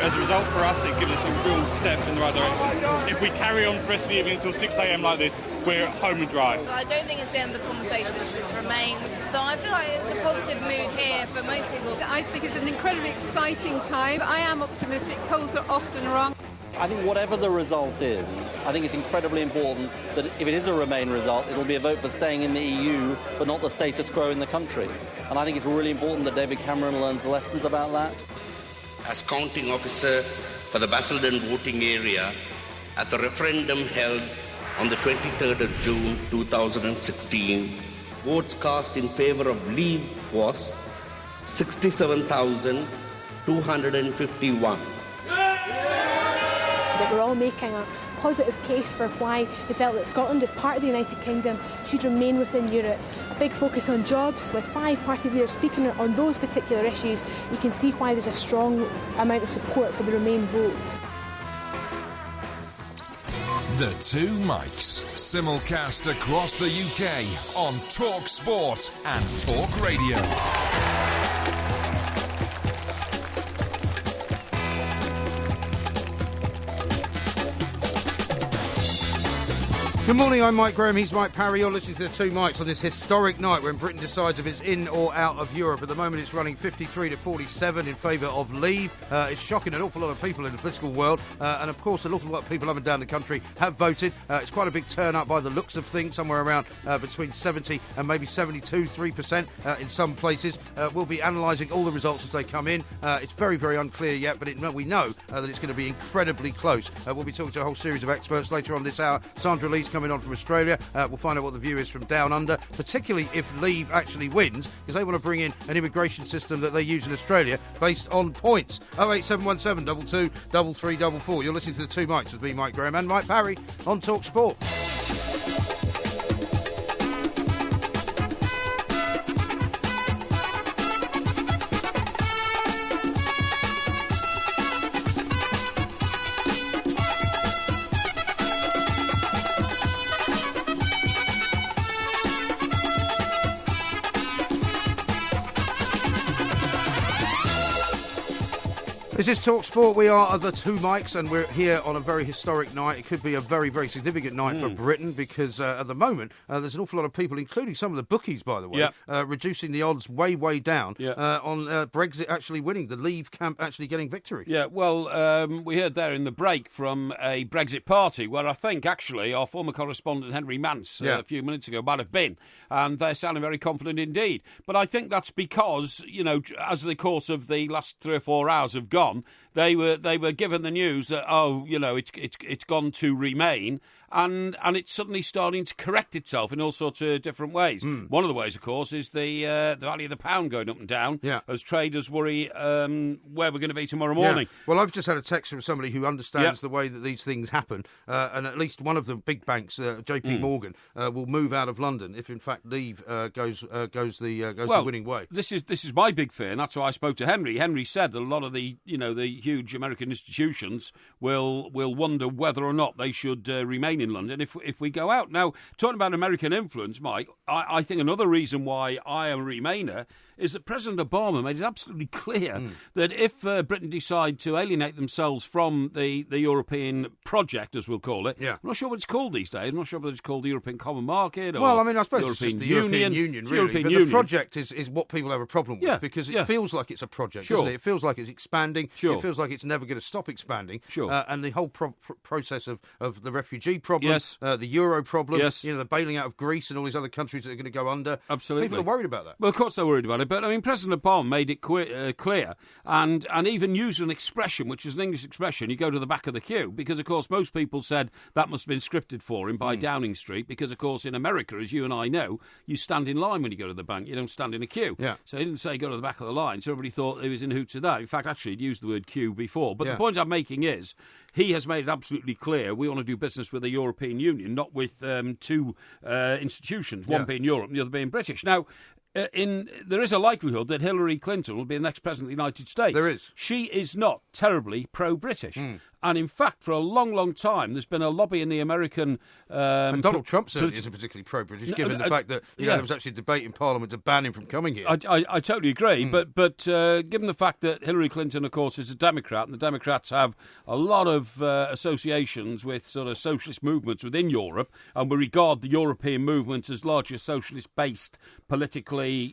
As a result, for us, it gives us a real step in the right direction. If we carry on for the rest of the evening until 6 a.m. like this, we're home and dry. I don't think it's the end of the conversation, it's Remain. So I feel like it's a positive mood here for most people. I think it's an incredibly exciting time. I am optimistic. Polls are often wrong. I think whatever the result is, I think it's incredibly important that if it is a Remain result, it'll be a vote for staying in the EU, but not the status quo in the country. And I think it's really important that David Cameron learns lessons about that. As counting officer for the Basildon voting area at the referendum held on the 23rd of June 2016, votes cast in favour of Leave was 67,251. That we're all making a positive case for why they felt that Scotland, as part of the United Kingdom, should remain within Europe. A big focus on jobs, with 5 party leaders speaking on those particular issues. You can see why there's a strong amount of support for the Remain vote. The Two Mics, simulcast across the UK on Talk Sport and Talk Radio. Good morning, I'm Mike Graham, he's Mike Parry. You're listening to the Two Mics on this historic night when Britain decides if it's in or out of Europe. At the moment it's running 53 to 47 in favour of Leave. It's shocking an awful lot of people in the political world, and of course an awful lot of people up and down the country have voted. It's quite a big turnout by the looks of things, somewhere around between 70 and maybe 3% in some places. We'll be analysing all the results as they come in. It's very, very unclear yet, but we know that it's going to be incredibly close. We'll be talking to a whole series of experts later on this hour. Sandra Lee's coming on from Australia. We'll find out what the view is from down under, particularly if Leave actually wins, because they want to bring in an immigration system that they use in Australia based on points. 08717 22 3344. You're listening to the Two Mics with me, Mike Graham, and Mike Parry on Talk Sport. This is Talk Sport. We are the Two Mics, and we're here on a very historic night. It could be a very, very significant night for Britain, because at the moment there's an awful lot of people, including some of the bookies, by the way, reducing the odds way, way down on Brexit actually winning, the Leave camp actually getting victory. Yeah, well, we heard there in the break from a Brexit party, where I think actually our former correspondent Henry Mance a few minutes ago might have been, and they're sounding very confident indeed. But I think that's because, you know, as the course of the last 3 or 4 hours have gone, they were given the news that it's gone to Remain, and it's suddenly starting to correct itself in all sorts of different ways. One of the ways, of course, is the value of the pound going up and down as traders worry where we're going to be tomorrow morning. Yeah. Well, I've just had a text from somebody who understands the way that these things happen, and at least one of the big banks, JP Morgan, will move out of London if, in fact, Leave goes the winning way. This is my big fear, and that's why I spoke to Henry. Henry said that a lot of the huge American institutions will wonder whether or not they should remain in London if we go out. Now, talking about American influence, Mike, I think another reason why I am a Remainer is that President Obama made it absolutely clear that if Britain decide to alienate themselves from the European project, as we'll call it, I'm not sure what it's called these days. I'm not sure whether it's called the European Common Market or I suppose it's just the European Union, really. But the project is what people have a problem with, because it feels like it's a project, doesn't it? It feels like it's expanding. It feels like it's never going to stop expanding. And the whole process of the refugee problem, the Euro problem, the bailing out of Greece and all these other countries that are going to go under. Absolutely. People are worried about that. Well, of course they're worried about it. But, I mean, President Obama made it clear and even used an expression, which is an English expression, you go to the back of the queue, because, of course, most people said that must have been scripted for him by Downing Street, because, of course, in America, as you and I know, you stand in line when you go to the bank. You don't stand in a queue. So he didn't say go to the back of the line, so everybody thought he was in hoots with that. In fact, actually, he'd used the word queue before. But the point I'm making is he has made it absolutely clear we want to do business with the European Union, not with two institutions, one being Europe and the other being British. Now, there is a likelihood that Hillary Clinton will be the next president of the United States. There is. She is not terribly pro-British. And in fact, for a long, long time, there's been a lobby in the American... and Donald Trump certainly isn't particularly pro-British, given the fact that there was actually a debate in Parliament to ban him from coming here. I totally agree, but given the fact that Hillary Clinton, of course, is a Democrat, and the Democrats have a lot of associations with sort of socialist movements within Europe, and we regard the European movement as largely a socialist-based, politically,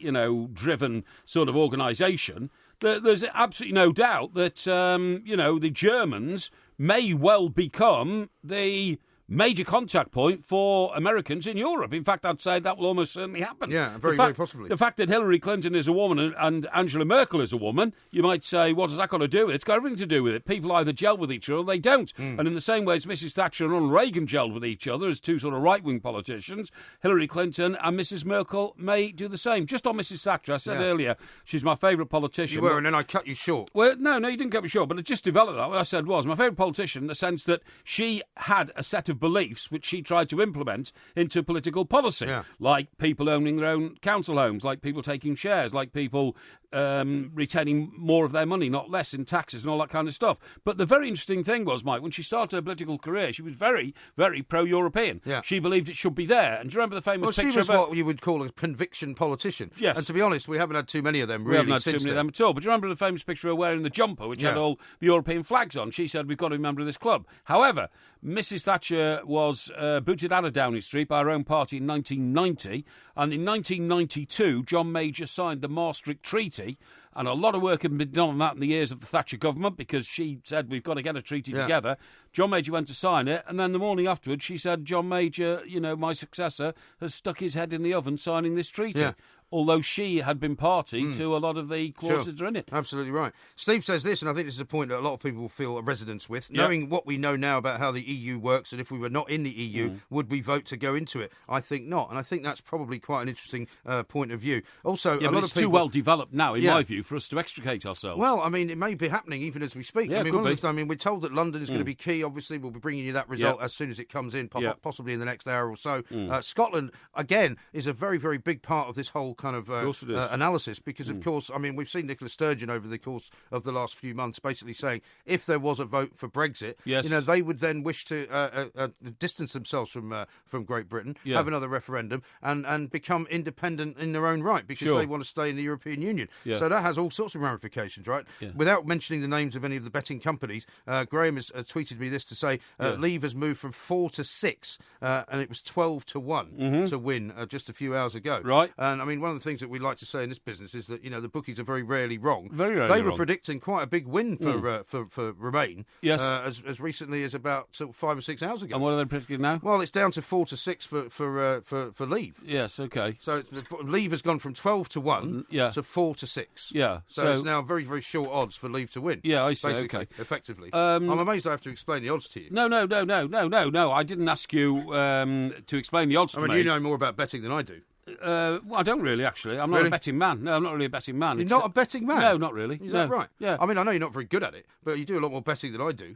driven sort of organisation, there's absolutely no doubt that, the Germans may well become the major contact point for Americans in Europe. In fact, I'd say that will almost certainly happen. Yeah, very possibly. The fact that Hillary Clinton is a woman and Angela Merkel is a woman, you might say, what has that got to do with it? It's got everything to do with it. People either gel with each other or they don't. And in the same way as Mrs. Thatcher and Ronald Reagan gelled with each other as two sort of right-wing politicians, Hillary Clinton and Mrs. Merkel may do the same. Just on Mrs. Thatcher, I said earlier, she's my favourite politician. You were, and then I cut you short. Well, no, you didn't cut me short, but it just developed that. What I said was my favourite politician in the sense that she had a set of beliefs which she tried to implement into political policy, like people owning their own council homes, like people taking shares, like people retaining more of their money, not less, in taxes and all that kind of stuff. But the very interesting thing was, Mike, when she started her political career, she was very, very pro-European. Yeah. She believed it should be there. And do you remember the famous picture? She was what you would call a conviction politician. Yes. And to be honest, we haven't had too many of them, really. We haven't had too many of them at all. But do you remember the famous picture of her wearing the jumper, which had all the European flags on? She said, we've got to be a member of this club. However, Mrs. Thatcher was booted out of Downing Street by her own party in 1990. And in 1992, John Major signed the Maastricht Treaty. And a lot of work had been done on that in the years of the Thatcher government because she said, we've got to get a treaty together. John Major went to sign it. And then the morning afterwards, she said, John Major, my successor, has stuck his head in the oven signing this treaty. Yeah. Although she had been party to a lot of the clauses that are in it. Absolutely right. Steve says this, and I think this is a point that a lot of people will feel a resonance with. Knowing what we know now about how the EU works, and if we were not in the EU, would we vote to go into it? I think not. And I think that's probably quite an interesting point of view. Also, a lot of people... too well developed now, in my view, for us to extricate ourselves. Well, I mean, it may be happening even as we speak. Yeah, we're told that London is going to be key. Obviously, we'll be bringing you that result as soon as it comes in, possibly in the next hour or so. Scotland, again, is a very, very big part of this whole kind of analysis because, of course, I mean, we've seen Nicola Sturgeon over the course of the last few months basically saying if there was a vote for Brexit, they would then wish to distance themselves from Great Britain, have another referendum and become independent in their own right because they want to stay in the European Union. So that has all sorts of ramifications, right? Without mentioning the names of any of the betting companies, Graham has tweeted me this to say Leave has moved from 4 to 6 and it was 12 to 1 to win just a few hours ago. Right. And I mean, one of the things that we like to say in this business is that the bookies are very rarely wrong. Very rarely They were wrong. predicting quite a big win for Remain. Yes. As recently as about 5 or 6 hours ago. And what are they predicting now? Well, it's down to 4 to 6 for Leave. Yes. Okay. So Leave has gone from 12 to 1 to 4 to 6. Yeah. So it's now very, very short odds for Leave to win. Yeah, I see. Okay. Effectively. I'm amazed I have to explain the odds to you. No. I didn't ask you to explain the odds to me. I mean, you know more about betting than I do. Well, I don't really, actually. I'm not a betting man. No, I'm not really a betting man. You're not a betting man? No, not really. Is that right? Yeah. I mean, I know you're not very good at it, but you do a lot more betting than I do.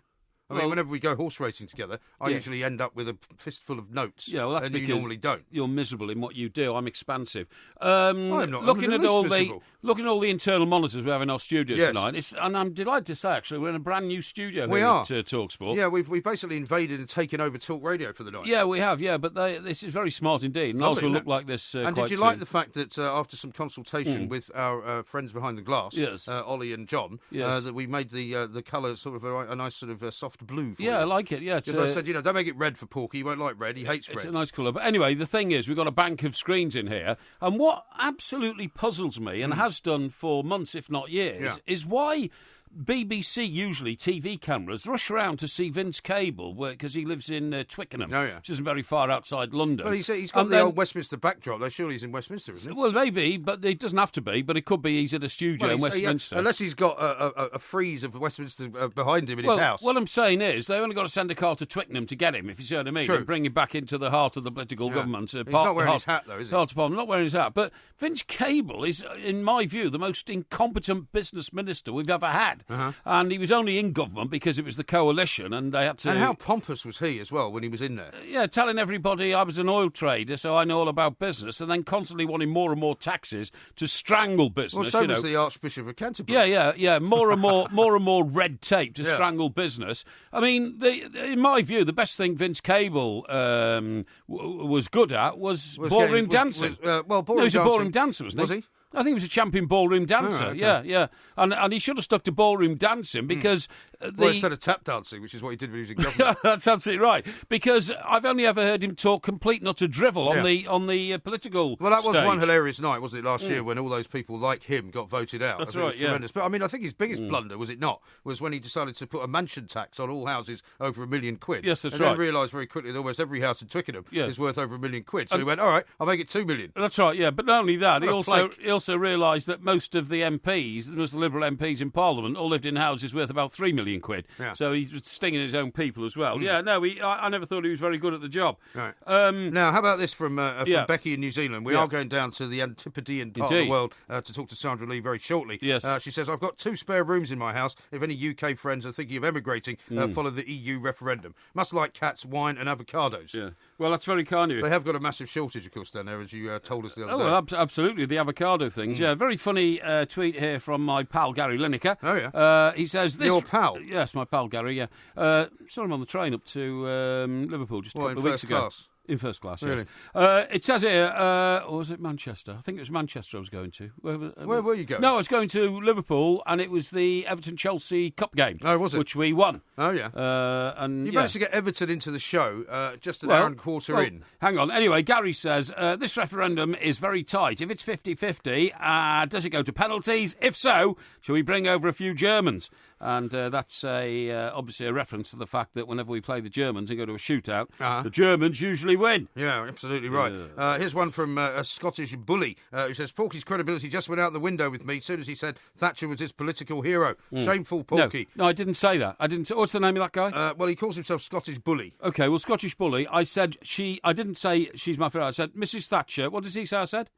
I mean, whenever we go horse racing together, I usually end up with a fistful of notes. Yeah, well, that's and because you normally don't. You're miserable in what you do. I'm expansive. I'm not. Looking at all the internal monitors we have in our studio tonight, and I'm delighted to say, actually, we're in a brand new studio here at TalkSport. Yeah, we've basically invaded and taken over Talk Radio for the night. Yeah, we have. Yeah, but this is very smart indeed. And ours will look like this. And did you like the fact that after some consultation with our friends behind the glass, Ollie and John, that we made the colour sort of a nice sort of soft blue? For I like it. Yeah, because I said, don't make it red for Porky. He won't like red. He hates red. It's a nice colour. But anyway, the thing is, we've got a bank of screens in here, and what absolutely puzzles me, and has done for months, if not years, is why BBC, usually TV cameras, rush around to see Vince Cable because he lives in Twickenham, which isn't very far outside London. Well, he's got the old Westminster backdrop, though. Surely he's in Westminster, isn't he? Well, maybe, but it doesn't have to be. But it could be he's at a studio in Westminster. Unless he's got a frieze of Westminster behind him in his house. What I'm saying is they've only got to send a car to Twickenham to get him, if you see what I mean. True. And bring him back into the heart of the political government. He's not wearing his hat, though, is he? Not wearing his hat. But Vince Cable is, in my view, the most incompetent business minister we've ever had. had. And he was only in government because it was the coalition and they had to... And how pompous was he as well when he was in there? Yeah, telling everybody I was an oil trader, so I know all about business, and then constantly wanting more and more taxes to strangle business. Well, so was the Archbishop of Canterbury. Yeah. More and more red tape to strangle business. I mean, in my view, the best thing Vince Cable was good at was ballroom dancing. He was a ballroom dancer, wasn't he? Was he? I think he was a champion ballroom dancer. Oh, okay. Yeah. And he should have stuck to ballroom dancing because... instead of tap dancing, which is what he did when he was in government. That's absolutely right. Because I've only ever heard him talk complete nutter drivel on the political Well, that was stage. one hilarious night, wasn't it, last year, when all those people like him got voted out. That's I think right, it was tremendous. But, I mean, I think his biggest blunder, was it not, was when he decided to put a mansion tax on all houses over £1 million. Yes, that's and right. And then realised very quickly that almost every house in Twickenham is worth over £1 million. So he went, all right, I'll make it £2 million. That's right, yeah. But not only that, he What a also realised that most of the MPs, most of the Liberal MPs in Parliament, all lived in houses worth about £3 million. Yeah. So he was stinging his own people as well. Yeah, no, I never thought he was very good at the job. Right. Now, how about this from Becky in New Zealand? We are going down to the Antipodean part of the world to talk to Sandra Lee very shortly. Yes. She says, I've got 2 spare rooms in my house. If any UK friends are thinking of emigrating, follow the EU referendum. Must like cats, wine and avocados. Yeah. Well, that's very kind of you. They have got a massive shortage, of course, down there, as you told us the other day. Well, absolutely, the avocado things. Yeah, very funny tweet here from my pal Gary Lineker. Oh, yeah. He says... Your pal? Yes, my pal Gary, yeah. Saw him on the train up to Liverpool just a couple of weeks ago. Class? In first class, really? Yes. It says here, or was it Manchester? I think it was Manchester I was going to. Where were you going? No, I was going to Liverpool, and it was the Everton-Chelsea Cup game. Oh, was it? Which we won. Oh, yeah. And you managed to get Everton into the show just an hour and a quarter in. Hang on. Anyway, Gary says, this referendum is very tight. If it's 50-50, does it go to penalties? If so, shall we bring over a few Germans? And that's obviously a reference to the fact that whenever we play the Germans and go to a shootout, the Germans usually win. Yeah, absolutely right. Here's one from a Scottish bully who says, Porky's credibility just went out the window with me as soon as he said Thatcher was his political hero. Shameful, Porky. No, I didn't say that. What's the name of that guy? Well, he calls himself Scottish bully. OK, well, Scottish bully. I said I didn't say she's my favourite. I said Mrs Thatcher. What does he say I said?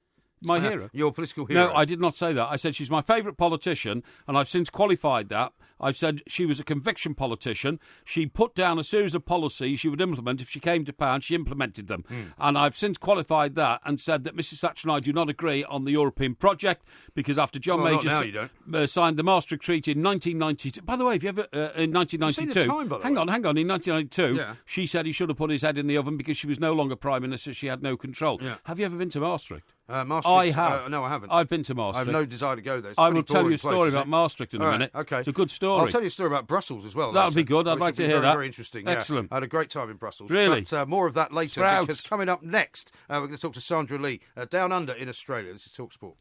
My hero. Your political hero. No, I did not say that. I said she's my favourite politician, and I've since qualified that. I've said she was a conviction politician. She put down a series of policies she would implement if she came to power, and she implemented them. And I've since qualified that and said that Mrs Thatcher and I do not agree on the European project because after John Major signed the Maastricht Treaty in 1992... By the way, have you ever... in 1992... Hang on. In 1992, she said he should have put his head in the oven because she was no longer Prime Minister. She had no control. Yeah. Have you ever been to Maastricht? Maastricht? I have. No, I haven't. I've been to Maastricht. I have no desire to go there. I will tell you a story about Maastricht in a minute. Okay. It's a good story. I'll tell you a story about Brussels as well. That'll be good. I'd like to hear that. Very interesting. Excellent. I had a great time in Brussels. Really? But more of that later Sprouts. because coming up next, we're going to talk to Sandra Lee down under in Australia. This is Talk Sport.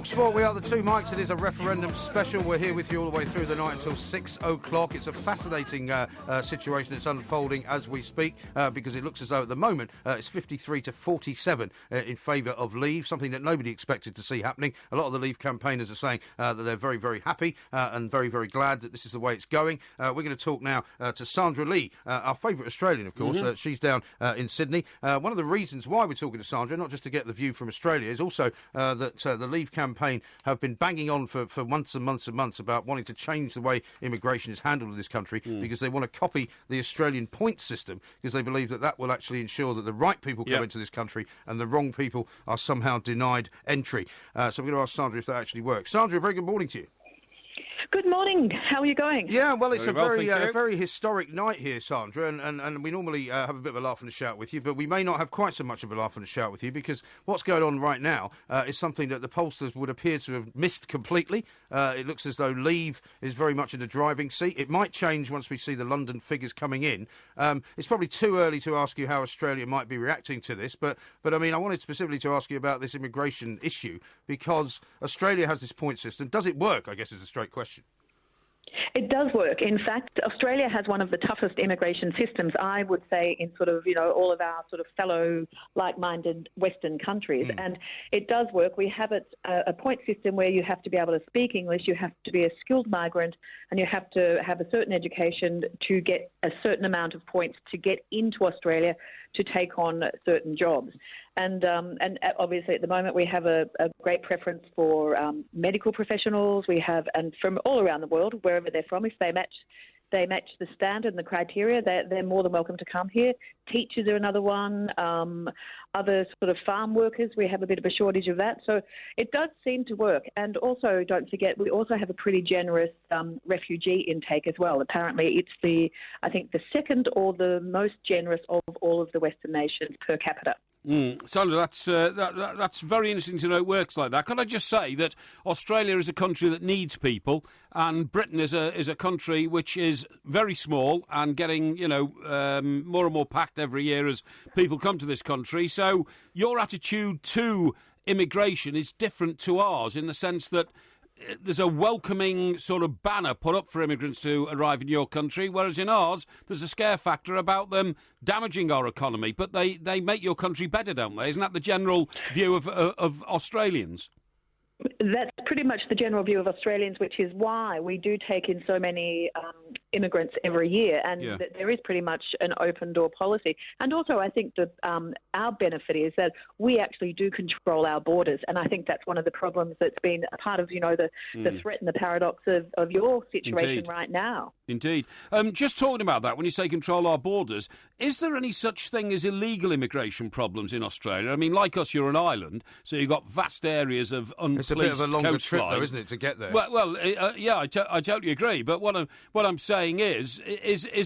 Sport, we are the Two Mikes. It is a referendum special. We're here with you all the way through the night until 6 o'clock. It's a fascinating situation that's unfolding as we speak because it looks as though at the moment it's 53 to 47 in favour of Leave, something that nobody expected to see happening. A lot of the Leave campaigners are saying that they're very, very happy and very, very glad that this is the way it's going. We're going to talk now to Sandra Lee, our favourite Australian, of course. She's down in Sydney. One of the reasons why we're talking to Sandra, not just to get the view from Australia, is also that the Leave campaign have been banging on for months and months and months about wanting to change the way immigration is handled in this country because they want to copy the Australian points system because they believe that will actually ensure that the right people come into this country and the wrong people are somehow denied entry. So we're going to ask Sandra if that actually works. Sandra, very good morning to you. Good morning. How are you going? Yeah, well, it's a very historic night here, Sandra, and we normally have a bit of a laugh and a shout with you, but we may not have quite so much of a laugh and a shout with you because what's going on right now is something that the pollsters would appear to have missed completely. It looks as though Leave is very much in the driving seat. It might change once we see the London figures coming in. It's probably too early to ask you how Australia might be reacting to this, but I mean, I wanted specifically to ask you about this immigration issue because Australia has this point system. Does it work, I guess, is a straight question. It does work. In fact, Australia has one of the toughest immigration systems, I would say, in sort of, all of our sort of fellow like-minded Western countries. And it does work. We have a point system where you have to be able to speak English, you have to be a skilled migrant, and you have to have a certain education to get a certain amount of points to get into Australia to take on certain jobs. And obviously at the moment we have a great preference for medical professionals. We have, and from all around the world, wherever they're from, if they match the standard and the criteria, they're more than welcome to come here. Teachers are another one. Other sort of farm workers, we have a bit of a shortage of that. So it does seem to work. And also, don't forget, we also have a pretty generous refugee intake as well. Apparently, it's I think the second or the most generous of all of the Western nations per capita. Sandra, that's very interesting to know it works like that. Could I just say that Australia is a country that needs people, and Britain is a country which is very small and getting more and more packed every year as people come to this country. So your attitude to immigration is different to ours in the sense that there's a welcoming sort of banner put up for immigrants to arrive in your country, whereas in ours, there's a scare factor about them damaging our economy. But they make your country better, don't they? Isn't that the general view of Australians? That's pretty much the general view of Australians, which is why we do take in so many immigrants every year, and there is pretty much an open door policy. And also, I think that our benefit is that we actually do control our borders, and I think that's one of the problems that's been a part of, the threat and the paradox of your situation right now. Indeed. Just talking about that, when you say control our borders, is there any such thing as illegal immigration problems in Australia? I mean, like us, you're an island, so you've got vast areas of unpoliced It's a bit of a longer trip, coastline. though, isn't it, to get there? Well, yeah, I totally agree. But what I'm saying is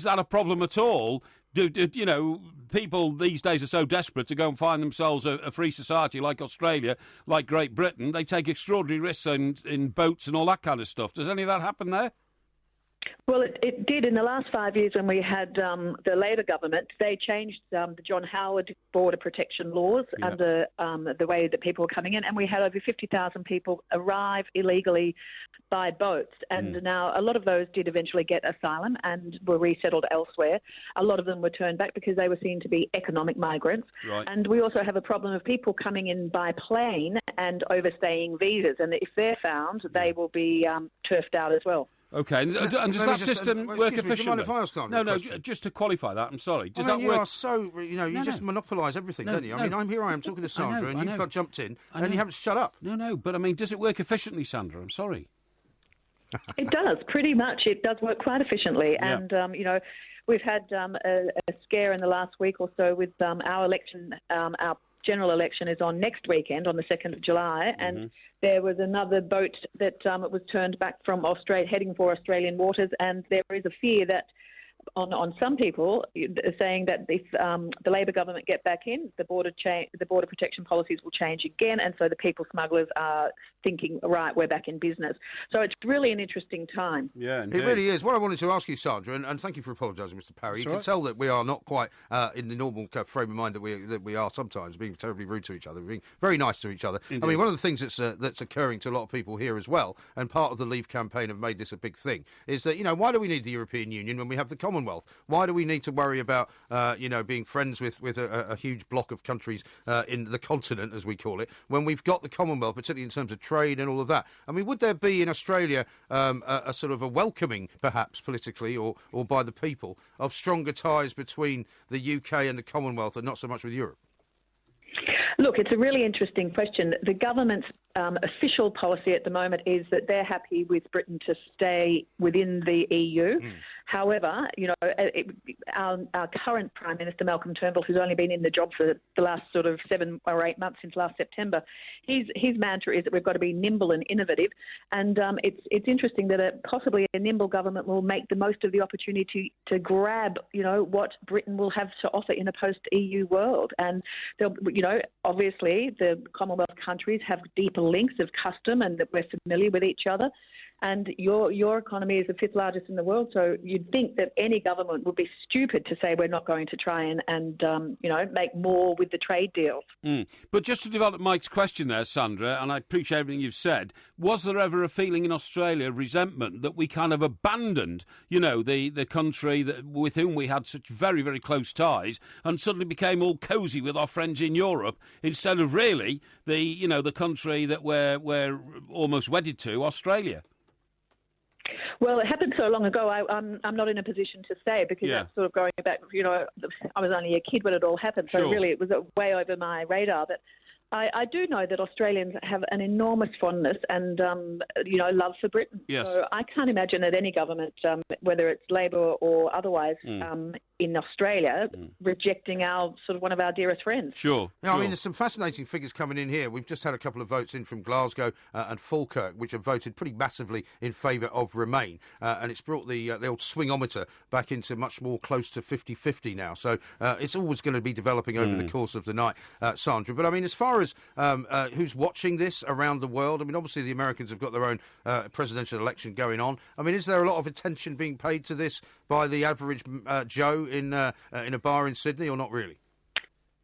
that a problem at all? Do people these days are so desperate to go and find themselves a free society like Australia, like Great Britain, they take extraordinary risks in boats and all that kind of stuff. Does any of that happen there? Well, it did in the last 5 years when we had the Labor government. They changed the John Howard border protection laws under the way that people were coming in, and we had over 50,000 people arrive illegally by boats. And now a lot of those did eventually get asylum and were resettled elsewhere. A lot of them were turned back because they were seen to be economic migrants. Right. And we also have a problem of people coming in by plane and overstaying visas. And if they're found, they will be turfed out as well. Okay, and does that system work efficiently? Do you mind if I ask No, just to qualify that, I'm sorry. Does that you work? are so, you just monopolise everything, don't you? I mean, I am talking to Sandra, and you've got jumped in, and you haven't shut up. No, but I mean, does it work efficiently, Sandra? I'm sorry. It does, pretty much. It does work quite efficiently, and, we've had a scare in the last week or so with our election. Our general election is on next weekend, on the 2nd of July, and there was another boat that was turned back from Australia, heading for Australian waters, and there is a fear that on some people saying that if the Labor government get back in, the border protection policies will change again, and so the people smugglers are thinking, right, we're back in business. So it's really an interesting time. Yeah, indeed. It really is. What I wanted to ask you, Sandra, and thank you for apologising, Mr. Parry. You can tell that we are not quite in the normal frame of mind that we are sometimes, being terribly rude to each other, being very nice to each other. Indeed. I mean, one of the things that's occurring to a lot of people here as well, and part of the Leave campaign have made this a big thing, is that, why do we need the European Union when we have the Commonwealth? Why do we need to worry about, being friends with a huge block of countries in the continent, as we call it, when we've got the Commonwealth, particularly in terms of trade and all of that? I mean, would there be in Australia a sort of a welcoming, perhaps politically or by the people, of stronger ties between the UK and the Commonwealth and not so much with Europe? Look, it's a really interesting question. The government's official policy at the moment is that they're happy with Britain to stay within the EU. However, our current Prime Minister, Malcolm Turnbull, who's only been in the job for the last sort of 7 or 8 months since last September, his mantra is that we've got to be nimble and innovative. And it's interesting that possibly a nimble government will make the most of the opportunity to grab, what Britain will have to offer in a post-EU world. And obviously the Commonwealth countries have deeper links of custom and that we're familiar with each other. And your economy is the 5th largest in the world, so you'd think that any government would be stupid to say we're not going to try and make more with the trade deals. But just to develop Mike's question there, Sandra, and I appreciate everything you've said, was there ever a feeling in Australia of resentment that we kind of abandoned, the country with whom we had such very, very close ties and suddenly became all cosy with our friends in Europe instead of really the country that we're almost wedded to, Australia? Well, it happened so long ago, I'm not in a position to say, because that's sort of going back, I was only a kid when it all happened, so really it was way over my radar. But I do know that Australians have an enormous fondness and, love for Britain. Yes. So I can't imagine that any government, whether it's Labor or otherwise, in Australia, rejecting one of our dearest friends. Sure. Yeah, I mean, there's some fascinating figures coming in here. We've just had a couple of votes in from Glasgow and Falkirk, which have voted pretty massively in favour of Remain. And it's brought the old swingometer back into much more close to 50-50 now. So it's always going to be developing over the course of the night, Sandra. But I mean, as far as who's watching this around the world, I mean, obviously the Americans have got their own presidential election going on. I mean, is there a lot of attention being paid to this by the average Joe in a bar in Sydney, or not really?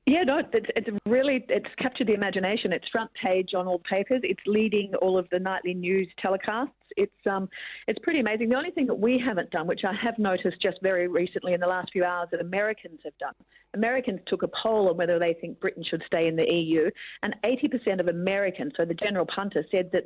Yeah, no, it's captured the imagination. It's front page on all papers. It's leading all of the nightly news telecasts. It's pretty amazing. The only thing that we haven't done, which I have noticed just very recently in the last few hours, that Americans have done. Americans took a poll on whether they think Britain should stay in the EU, and 80% of Americans, so the general punter, said that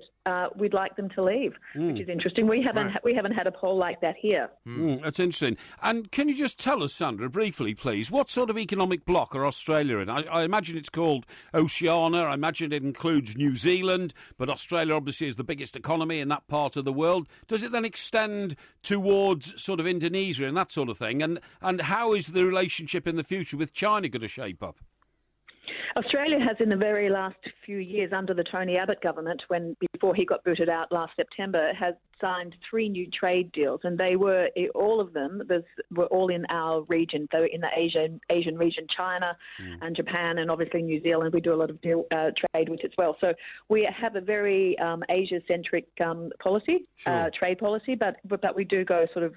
we'd like them to leave, which is interesting. We haven't had a poll like that here. That's interesting. And can you just tell us, Sandra, briefly, please, what sort of economic bloc are Australia in? I imagine it's called Oceania. I imagine it includes New Zealand, but Australia obviously is the biggest economy in that part of the world. Does it then extend towards sort of Indonesia and that sort of thing? And how is the relationship in the future with China going to shape up? Australia has, in the very last few years under the Tony Abbott government, before he got booted out last September, has signed 3 new trade deals, and all of them were all in our region. They were in the Asian region, China and Japan, and obviously New Zealand. We do a lot of trade with as well. So we have a very Asia-centric policy, trade policy, but we do go sort of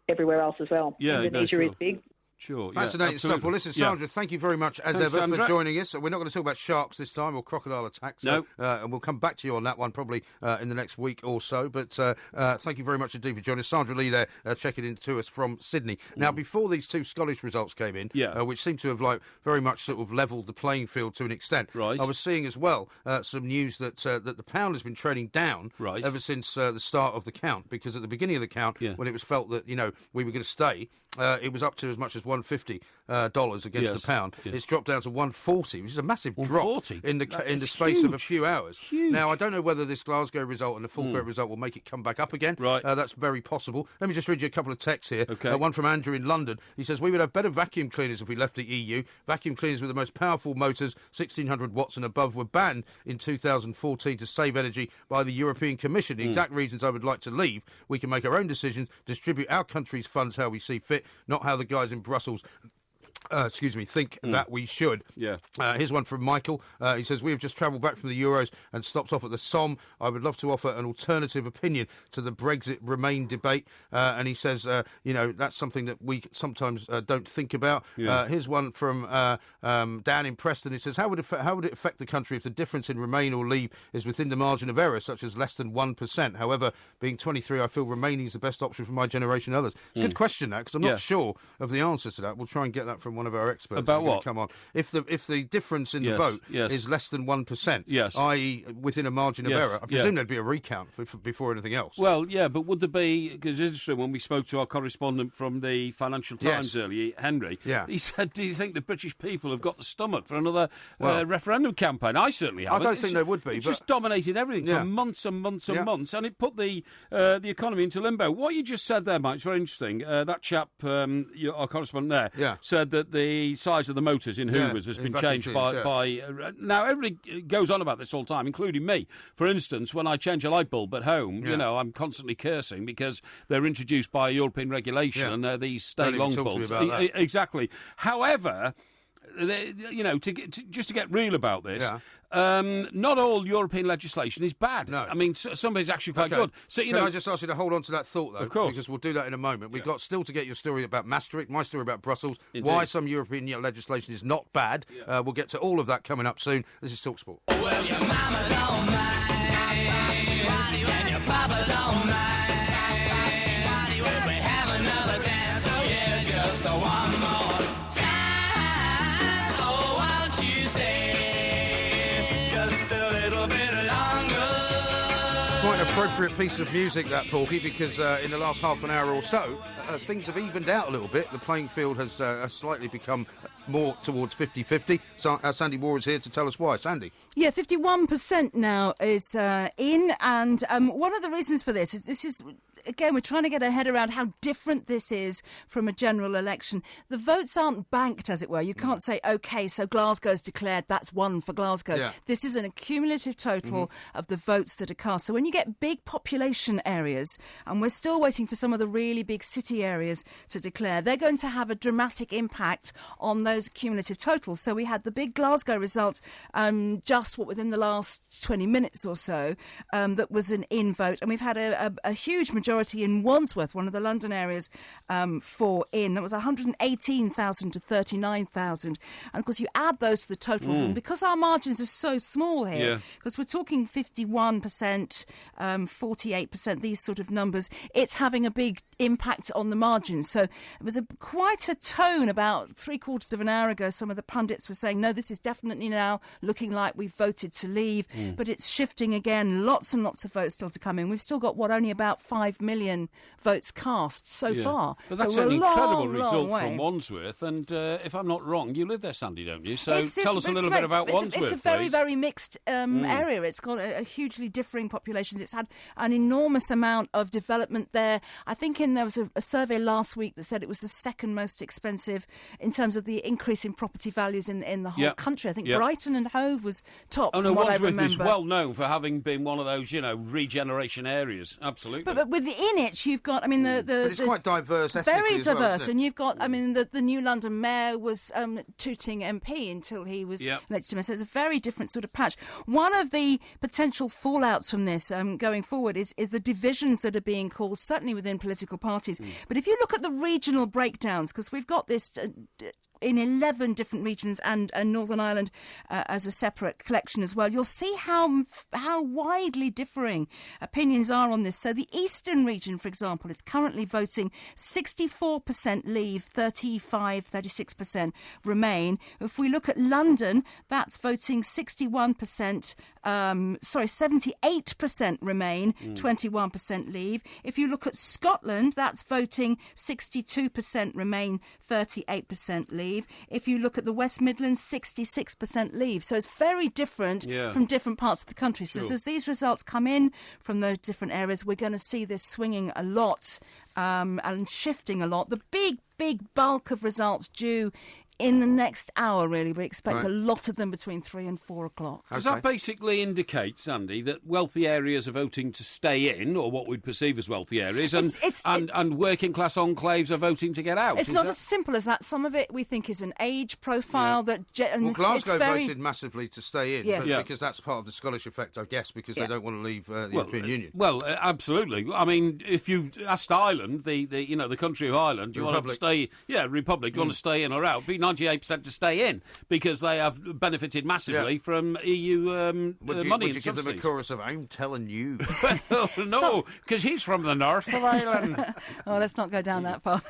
everywhere else as well. Yeah, Indonesia is big. Sure, fascinating stuff. Well, listen, Sandra, thank you very much as ever for joining us. We're not going to talk about sharks this time or crocodile attacks. No. And we'll come back to you on that one probably in the next week or so. But thank you very much indeed for joining us. Sandra Lee there checking in to us from Sydney. Now, before these 2 Scottish results came in, which seem to have very much sort of levelled the playing field to an extent, right. I was seeing as well some news that the pound has been trading down ever since the start of the count, because at the beginning of the count, when it was felt that we were going to stay, it was up to as much as $150 against the pound. It's dropped down to 140, which is a massive drop in the space of a few hours. Huge. Now, I don't know whether this Glasgow result and the Falkirk result will make it come back up again. Right. That's very possible. Let me just read you a couple of texts here. Okay. One from Andrew in London. He says, we would have better vacuum cleaners if we left the EU. Vacuum cleaners with the most powerful motors, 1600 watts and above, were banned in 2014 to save energy by the European Commission. The exact reasons I would like to leave. We can make our own decisions, distribute our country's funds how we see fit, not how the guys in Brussels think that we should. Yeah. Here's one from Michael. He says, we have just travelled back from the Euros and stopped off at the Somme. I would love to offer an alternative opinion to the Brexit-Remain debate. And he says, that's something that we sometimes don't think about. Yeah. Here's one from Dan in Preston. He says, how would it affect the country if the difference in Remain or Leave is within the margin of error, such as less than 1%? However, being 23, I feel remaining is the best option for my generation and others. It's a good question, that, because I'm not sure of the answer to that. We'll try and get that from one of our experts. About what? Come on. If the difference in the vote is less than 1%, i.e. within a margin of error, I presume there'd be a recount before anything else. Well, yeah, but would there be, because it's interesting, when we spoke to our correspondent from the Financial Times earlier, Henry, he said, do you think the British people have got the stomach for another referendum campaign? I certainly haven't. I don't think there would be. It just dominated everything for months and months and months, and it put the economy into limbo. What you just said there, Mike, is very interesting. That chap, our correspondent there, said that the size of the motors in Hoovers has been changed by now everybody goes on about this all the time, including me. For instance, when I change a light bulb at home, I'm constantly cursing because they're introduced by European regulation and they're these stay long bulbs. Exactly. However, just to get real about this, Not all European legislation is bad. No. I mean, some of it's actually quite good. So, Can I just ask you to hold on to that thought, though? Of course. Because we'll do that in a moment. We've got still to get your story about Maastricht, my story about Brussels, Indeed. why some European legislation is not bad. We'll get to all of that coming up soon. This is TalkSport. Well, your mama don't mind, and your papa don't mind. Will we have another dance? Oh yeah, just one more time. Oh, won't you stay just a little bit longer? Quite an appropriate piece of music, that, Porky, because in the last half an hour or so, things have evened out a little bit. The playing field has slightly become more towards 50-50. So, Sandy Moore is here to tell us why. Sandy? Yeah, 51% now is in, and one of the reasons for this is, again, we're trying to get our head around how different this is from a general election. The votes aren't banked, as it were. You can't say, OK, so Glasgow's declared, that's one for Glasgow. Yeah. This is an accumulative total of the votes that are cast. So when you get big population areas, and we're still waiting for some of the really big city areas to declare, they're going to have a dramatic impact on those cumulative totals. So we had the big Glasgow result just within the last 20 minutes or so that was an in vote, and we've had a huge majority in Wandsworth, one of the London areas, for in. That was 118,000 to 39,000, and of course you add those to the totals, and because our margins are so small here, because we're talking 51%, 48%, these sort of numbers, it's having a big impact on the margins. So it was quite a tone about 3/4 of an hour ago. Some of the pundits were saying, no, this is definitely now looking like we've voted to leave, but it's shifting again. Lots and lots of votes still to come in. We've still got, only about 5 million votes cast so far. But that's so an incredible result way from Wandsworth, and if I'm not wrong, you live there, Sandy, don't you? So tell us a little bit about Wandsworth, It's a very, please. very mixed area. It's got a hugely differing populations. It's had an enormous amount of development there. I think there was a survey last week that said it was the second most expensive in terms of the increase in property values in the whole country. I think Brighton and Hove was top. Oh no, Wandsworth is well known for having been one of those, regeneration areas. Absolutely. But within it, you've got, but it's quite diverse, very as well, diverse, isn't it? and you've got, the new London mayor was Tooting MP until he was elected to mayor. So it's a very different sort of patch. One of the potential fallouts from this going forward is the divisions that are being caused, certainly within political parties. But if you look at the regional breakdowns, because we've got this in 11 different regions and Northern Ireland as a separate collection as well, you'll see how widely differing opinions are on this. So the Eastern region, for example, is currently voting 64% Leave, 36% Remain. If we look at London, that's voting 78% Remain, 21% Leave. If you look at Scotland, that's voting 62% Remain, 38% Leave. If you look at the West Midlands, 66% Leave. So it's very different from different parts of the country. So as these results come in from those different areas, we're going to see this swinging a lot and shifting a lot. The big bulk of results due in the next hour, really. We expect a lot of them between 3 and 4 o'clock. Does that basically indicate, Sandy, that wealthy areas are voting to stay in, or what we'd perceive as wealthy areas, and working class enclaves are voting to get out? It's not as simple as that. Some of it we think is an age profile Glasgow voted massively to stay in, because that's part of the Scottish effect, I guess, because they don't want to leave the European Union. Well, absolutely. I mean, if you asked Ireland, the country of Ireland, you want to stay, Republic, you want to stay in or out, be 98% to stay in, because they have benefited massively from EU money would and you subsidies. give them a chorus of "I'm telling you"? Well, no, because he's from the north of Ireland. Let's not go down that far.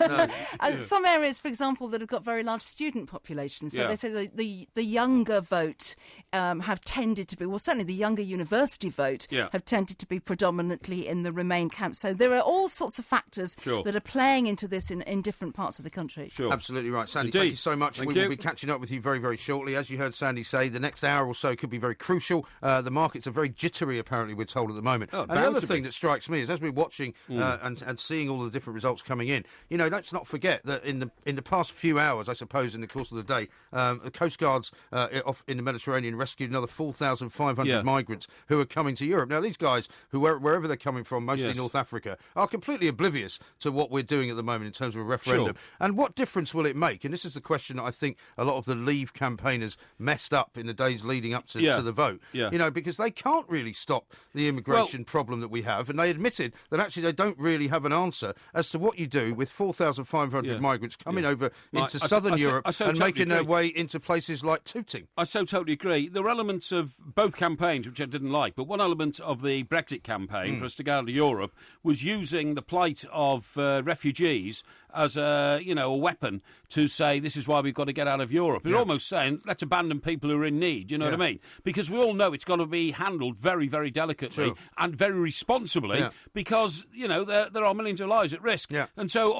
Some areas, for example, that have got very large student populations. So they say the younger vote have tended to be, certainly the younger university vote have tended to be predominantly in the Remain camp. So there are all sorts of factors that are playing into this in different parts of the country. Absolutely right. Sandy, thank you so much. We will be catching up with you very, very shortly. As you heard Sandy say, the next hour or so could be very crucial. The markets are very jittery, apparently, we're told at the moment. And the other thing that strikes me is, as we're watching and seeing all the different results coming in, let's not forget that in the past few hours, I suppose, in the course of the day, the Coast Guards off in the Mediterranean rescued another 4,500 migrants who are coming to Europe. Now, these guys, wherever they're coming from, mostly North Africa, are completely oblivious to what we're doing at the moment in terms of a referendum. And what difference will it make? And this is the question question that I think a lot of the Leave campaigners messed up in the days leading up to the vote. Yeah. You know, because they can't really stop the immigration problem that we have, and they admitted that actually they don't really have an answer as to what you do with 4,500 migrants coming over into southern Europe and making their way into places like Tooting. I so totally agree. There were elements of both campaigns which I didn't like, but one element of the Brexit campaign for us to get out of Europe was using the plight of refugees as a weapon to say this is why we've got to get out of Europe. They're almost saying let's abandon people who are in need. You know what I mean? Because we all know it's got to be handled very, very delicately and very responsibly because there are millions of lives at risk. Yeah. And so,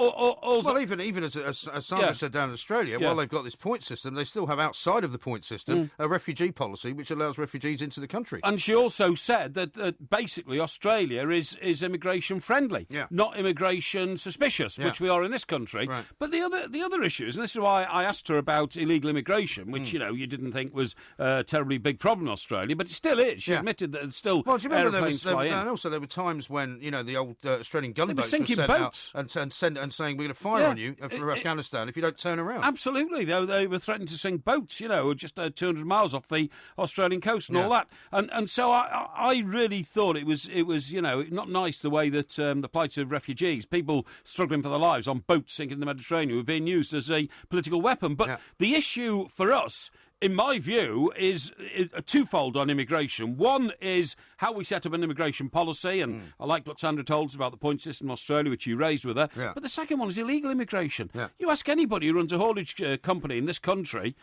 even as Sandra said down in Australia, while they've got this point system, they still have outside of the point system a refugee policy which allows refugees into the country. And she also said that basically Australia is immigration friendly, not immigration suspicious, which we are in this country. Right. But the other issues, and this is why I asked her about illegal immigration, which you didn't think was a terribly big problem in Australia, but it still is. She admitted that it's still aeroplanes fly in. And also there were times when the old Australian gunboats were sent boats out and saying we're going to fire on you for Afghanistan if you don't turn around. Absolutely, they were threatening to sink boats, just 200 miles off the Australian coast and all that. And so I really thought it was not nice the way that the plight of refugees, people struggling for their lives on boats sinking in the Mediterranean, were being used as a political weapon. But the issue for us, in my view, is twofold on immigration. One is how we set up an immigration policy, and I liked what Sandra told us about the point system in Australia, which you raised with her. Yeah. But the second one is illegal immigration. Yeah. You ask anybody who runs a haulage company in this country,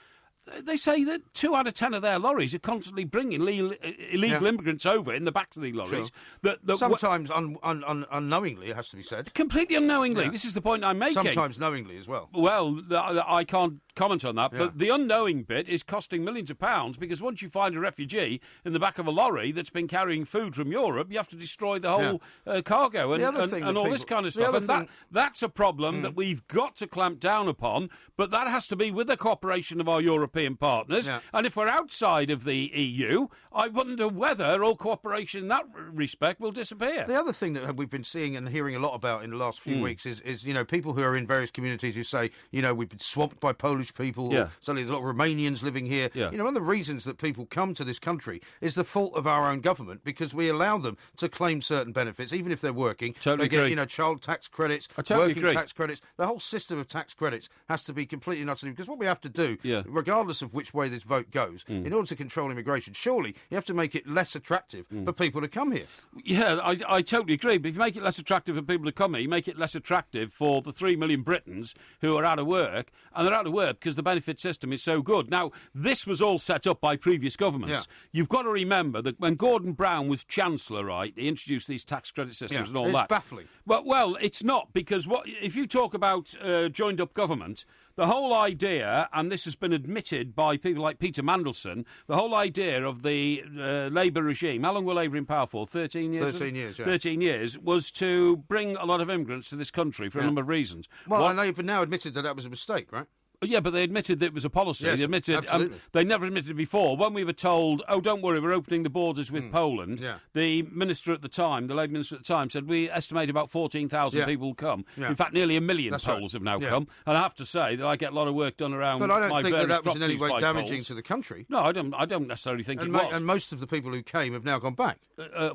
they say that 2 out of 10 of their lorries are constantly bringing illegal immigrants over in the backs of the lorries. Sure. Sometimes unknowingly, it has to be said. Completely unknowingly. Yeah. This is the point I'm making. Sometimes knowingly as well. Well, I can't comment on that, but the unknowing bit is costing millions of pounds, because once you find a refugee in the back of a lorry that's been carrying food from Europe, you have to destroy the whole cargo and all this kind of stuff. And that's a problem that we've got to clamp down upon, but that has to be with the cooperation of our European partners. Yeah. And if we're outside of the EU, I wonder whether all cooperation in that respect will disappear. The other thing that we've been seeing and hearing a lot about in the last few weeks is people who are in various communities who say, we've been swamped by Polish people. Yeah. Suddenly there's a lot of Romanians living here. Yeah. One of the reasons that people come to this country is the fault of our own government, because we allow them to claim certain benefits, even if they're working. Totally they agree. get, child tax credits, working tax credits. The whole system of tax credits has to be completely and utterly, because what we have to do, regardless of which way this vote goes, in order to control immigration, surely you have to make it less attractive for people to come here. Yeah, I totally agree. But if you make it less attractive for people to come here, you make it less attractive for the 3 million Britons who are out of work, and they're out of work because the benefit system is so good. Now, this was all set up by previous governments. Yeah. You've got to remember that when Gordon Brown was Chancellor, right, he introduced these tax credit systems and all that. It's baffling. Well, it's not, because if you talk about joined-up government, the whole idea, and this has been admitted by people like Peter Mandelson, the whole idea of the Labour regime, how long were Labour in power for? 13 years? 13 years, yeah. 13 years, was to bring a lot of immigrants to this country for a number of reasons. Well, and they've now admitted that was a mistake, right? Yeah, but they admitted that it was a policy. Yes, they admitted, absolutely. They never admitted it before. When we were told, don't worry, we're opening the borders with Poland, the minister at the time, the Labour minister at the time, said we estimate about 14,000 people will come. Yeah. In fact, nearly 1 million Poles have now come. And I have to say that I get a lot of work done around my various properties. But I don't think that was in any way damaging to the country. No, I don't necessarily think it was. And most of the people who came have now gone back.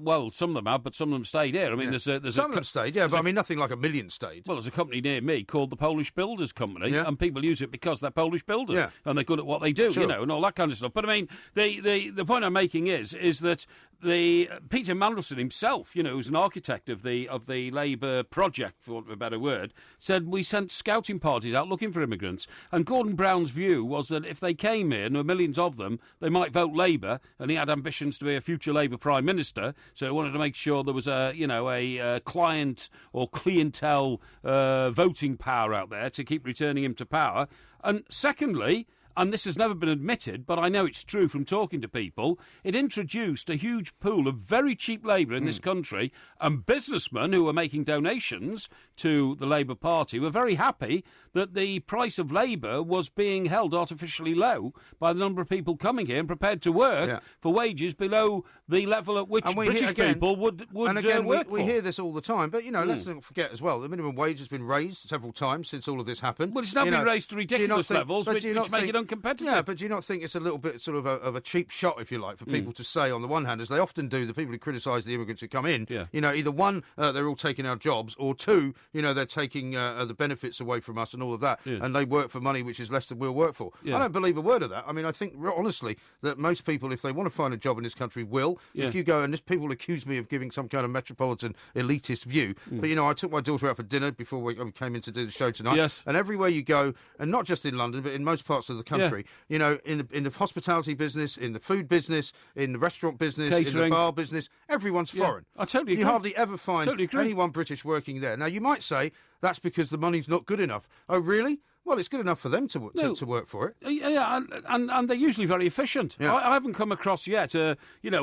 Well, some of them have, but some of them stayed here. I mean, there's some of them stayed, but I mean, nothing like 1 million stayed. Well, there's a company near me called the Polish Builders Company, and people use it because they're Polish builders, and they're good at what they do, and all that kind of stuff. But I mean, the point I'm making is that Peter Mandelson himself, who's an architect of the Labour project, for want of a better word, said we sent scouting parties out looking for immigrants, and Gordon Brown's view was that if they came here, and there were millions of them, they might vote Labour, and he had ambitions to be a future Labour Prime Minister, so he wanted to make sure there was a client or clientele voting power out there to keep returning him to power. And secondly, and this has never been admitted, but I know it's true from talking to people, it introduced a huge pool of very cheap labour in this country, and businessmen who were making donations to the Labour Party were very happy that the price of labour was being held artificially low by the number of people coming here and prepared to work for wages below the level at which British people would and again, work we for. hear this all the time, but, let's not forget as well, the minimum wage has been raised several times since all of this happened. Well, it's now been raised to ridiculous levels, which make it uncompetitive. Yeah, but do you not think it's a little bit sort of a cheap shot, if you like, for people to say, on the one hand, as they often do, the people who criticise the immigrants who come in, either one, they're all taking our jobs, or two, they're taking the benefits away from us and all of that, and they work for money which is less than we'll work for. I don't believe a word of that. I mean, I think, honestly, that most people, if they want to find a job in this country, will. If you go, and people accuse me of giving some kind of metropolitan elitist view, but, I took my daughter out for dinner before we came in to do the show tonight, and everywhere you go, and not just in London, but in most parts of the country, in the hospitality business, in the food business, in the restaurant business, catering, in the bar business, everyone's foreign. I totally agree. You hardly ever find anyone British working there. Now, you might say that's because the money's not good enough. Oh, really? Well, it's good enough for them to work for it. Yeah, and they're usually very efficient. Yeah. I haven't come across yet a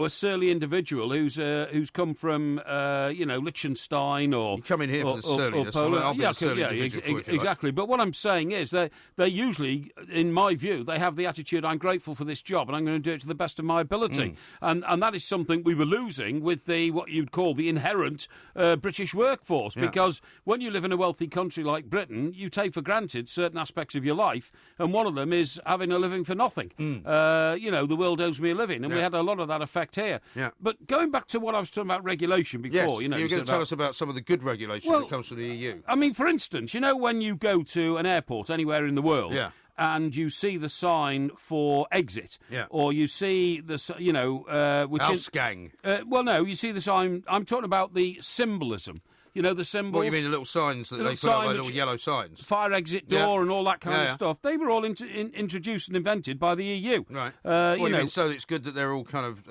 surly individual who's come from Liechtenstein or you come in here for the surliness. Or I'll be a surly individual for you, exactly. But what I'm saying is they usually, in my view, they have the attitude, I'm grateful for this job and I'm going to do it to the best of my ability. And that is something we were losing with what you'd call the inherent British workforce, because when you live in a wealthy country like Britain, you take for granted certain aspects of your life, and one of them is having a living for nothing. The world owes me a living, and we had a lot of that effect here. But going back to what I was talking about regulation before, you're going to tell us about some of the good regulation that comes from the EU. I mean, for instance, when you go to an airport anywhere in the world, and you see the sign for exit, or you see the, which Ausgang. You see the sign. I'm talking about the symbolism. The symbols. What, you mean the little signs that they put up, like little yellow signs? Fire exit door and all that kind of stuff. They were all introduced and invented by the EU. Right. So it's good that they're all kind of,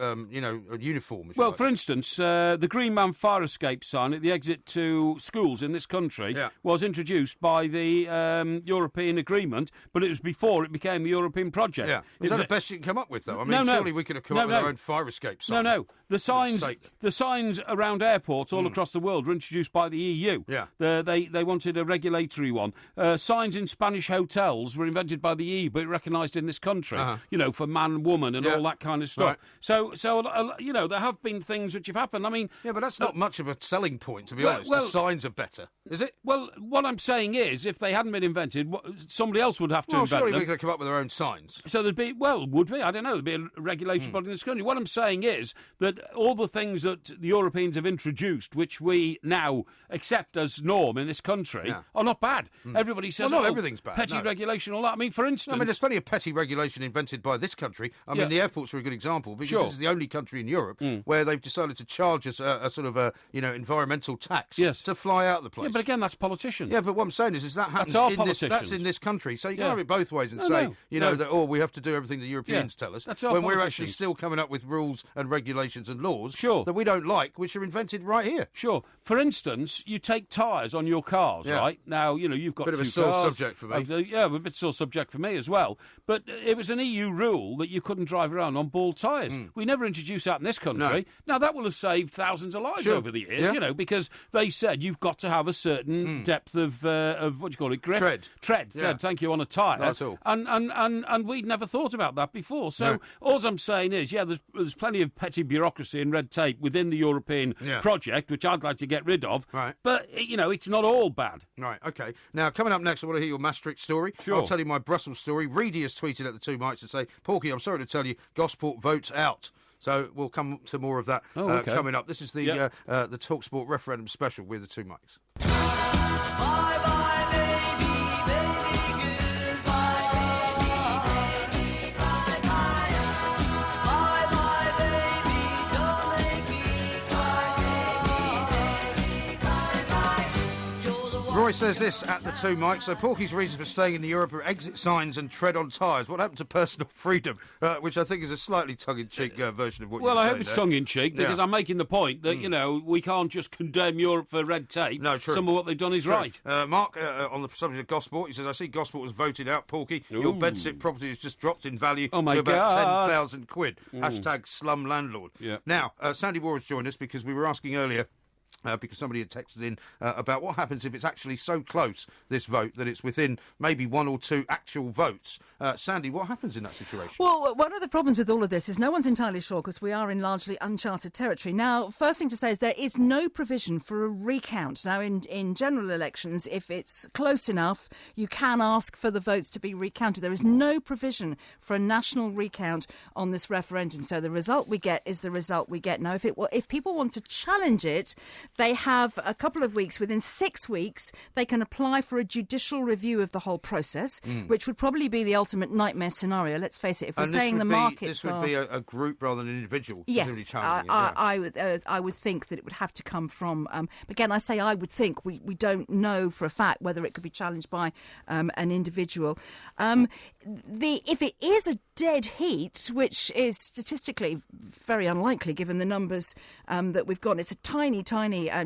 uniform. Well, for instance, the Green Man fire escape sign at the exit to schools in this country was introduced by the European agreement, but it was before it became the European project. Yeah. Is that the best you can come up with, though? I mean, surely we could have come up with our own fire escape sign. No. The signs around airports all across the world were introduced by the EU. They wanted a regulatory one. Signs in Spanish hotels were invented by the EU, but recognised in this country, for man, woman, and all that kind of stuff. Right. So there have been things which have happened. I mean... Yeah, but that's not much of a selling point, to be honest. The signs are better, is it? Well, what I'm saying is, if they hadn't been invented, somebody else would have to invent them. Surely we could have come up with our own signs. So would be? I don't know. There'd be a regulation body in this country. What I'm saying is that all the things that the Europeans have introduced, which we now accept as norm in this country, are not bad. Everybody says, not everything's bad. Petty regulation, all that. I mean, for instance... there's plenty of petty regulation invented by this country. I mean, the airports are a good example, because this is the only country in Europe where they've decided to charge us a sort of environmental tax to fly out of the place. Yeah, but again, that's politicians. Yeah, but what I'm saying is that happens that's in this country. So you can have it both ways and say, that, we have to do everything the Europeans tell us, when we're actually still coming up with rules and regulations and laws that we don't like, which are invented right here. Sure. For instance, you take tyres on your cars, right? Now, you've got bit two of a sore cars. subject for me. A bit sore subject for me as well. But it was an EU rule that you couldn't drive around on bald tyres. We never introduced that in this country. Now, that will have saved thousands of lives over the years, because they said you've got to have a certain depth of what do you call it? Grip? Tread. Thank you, on a tyre. That's all. And we'd never thought about that before. So all I'm saying is, there's plenty of petty bureaucracy and red tape within the European project, which I'd like to get rid of. Right. But, it's not all bad. Right, OK. Now, coming up next, I want to hear your Maastricht story. Sure. I'll tell you my Brussels story. Reedy has tweeted at the Two Mics and say, Porky, I'm sorry to tell you, Gosport votes out. So we'll come to more of that coming up. This is the TalkSport referendum special with the Two Mics. Bye-bye, baby, goodbye, baby, bye-bye. Bye-bye, baby, don't make me cry, baby, bye-bye. Roy says this at the two mics. So Porky's reasons for staying in Europe are exit signs and tread on tyres. What happened to personal freedom? Which I think is a slightly tongue-in-cheek version of what you're saying. Well, I hope it's tongue-in-cheek because I'm making the point that, you know, we can't just condemn Europe for red tape. No, true. Some of what they've done is right. Mark, on the subject of Gosport, he says, I see Gosport was voted out, Porky. Your bedsit property has just dropped in value to about 10,000 quid. Hashtag slum landlord. Yeah. Now, Sandy Moore has joined us because we were asking earlier, because somebody had texted in about what happens if it's actually so close, this vote, that it's within maybe one or two actual votes. Sandy, what happens in that situation? Well, one of the problems with all of this is no one's entirely sure because we are in largely uncharted territory. Now, first thing to say is there is no provision for a recount. Now, in general elections, if it's close enough, you can ask for the votes to be recounted. There is no provision for a national recount on this referendum. So the result we get is the result we get. Now, if people want to challenge it, they have a couple of weeks. Within 6 weeks, they can apply for a judicial review of the whole process, which would probably be the ultimate nightmare scenario. Let's face it. If we're saying the markets this would be a group rather than an individual. Yes, I would think that it would have to come from. Again, I say I would think. We don't know for a fact whether it could be challenged by an individual. If it is a dead heat, which is statistically very unlikely given the numbers that we've got, it's a tiny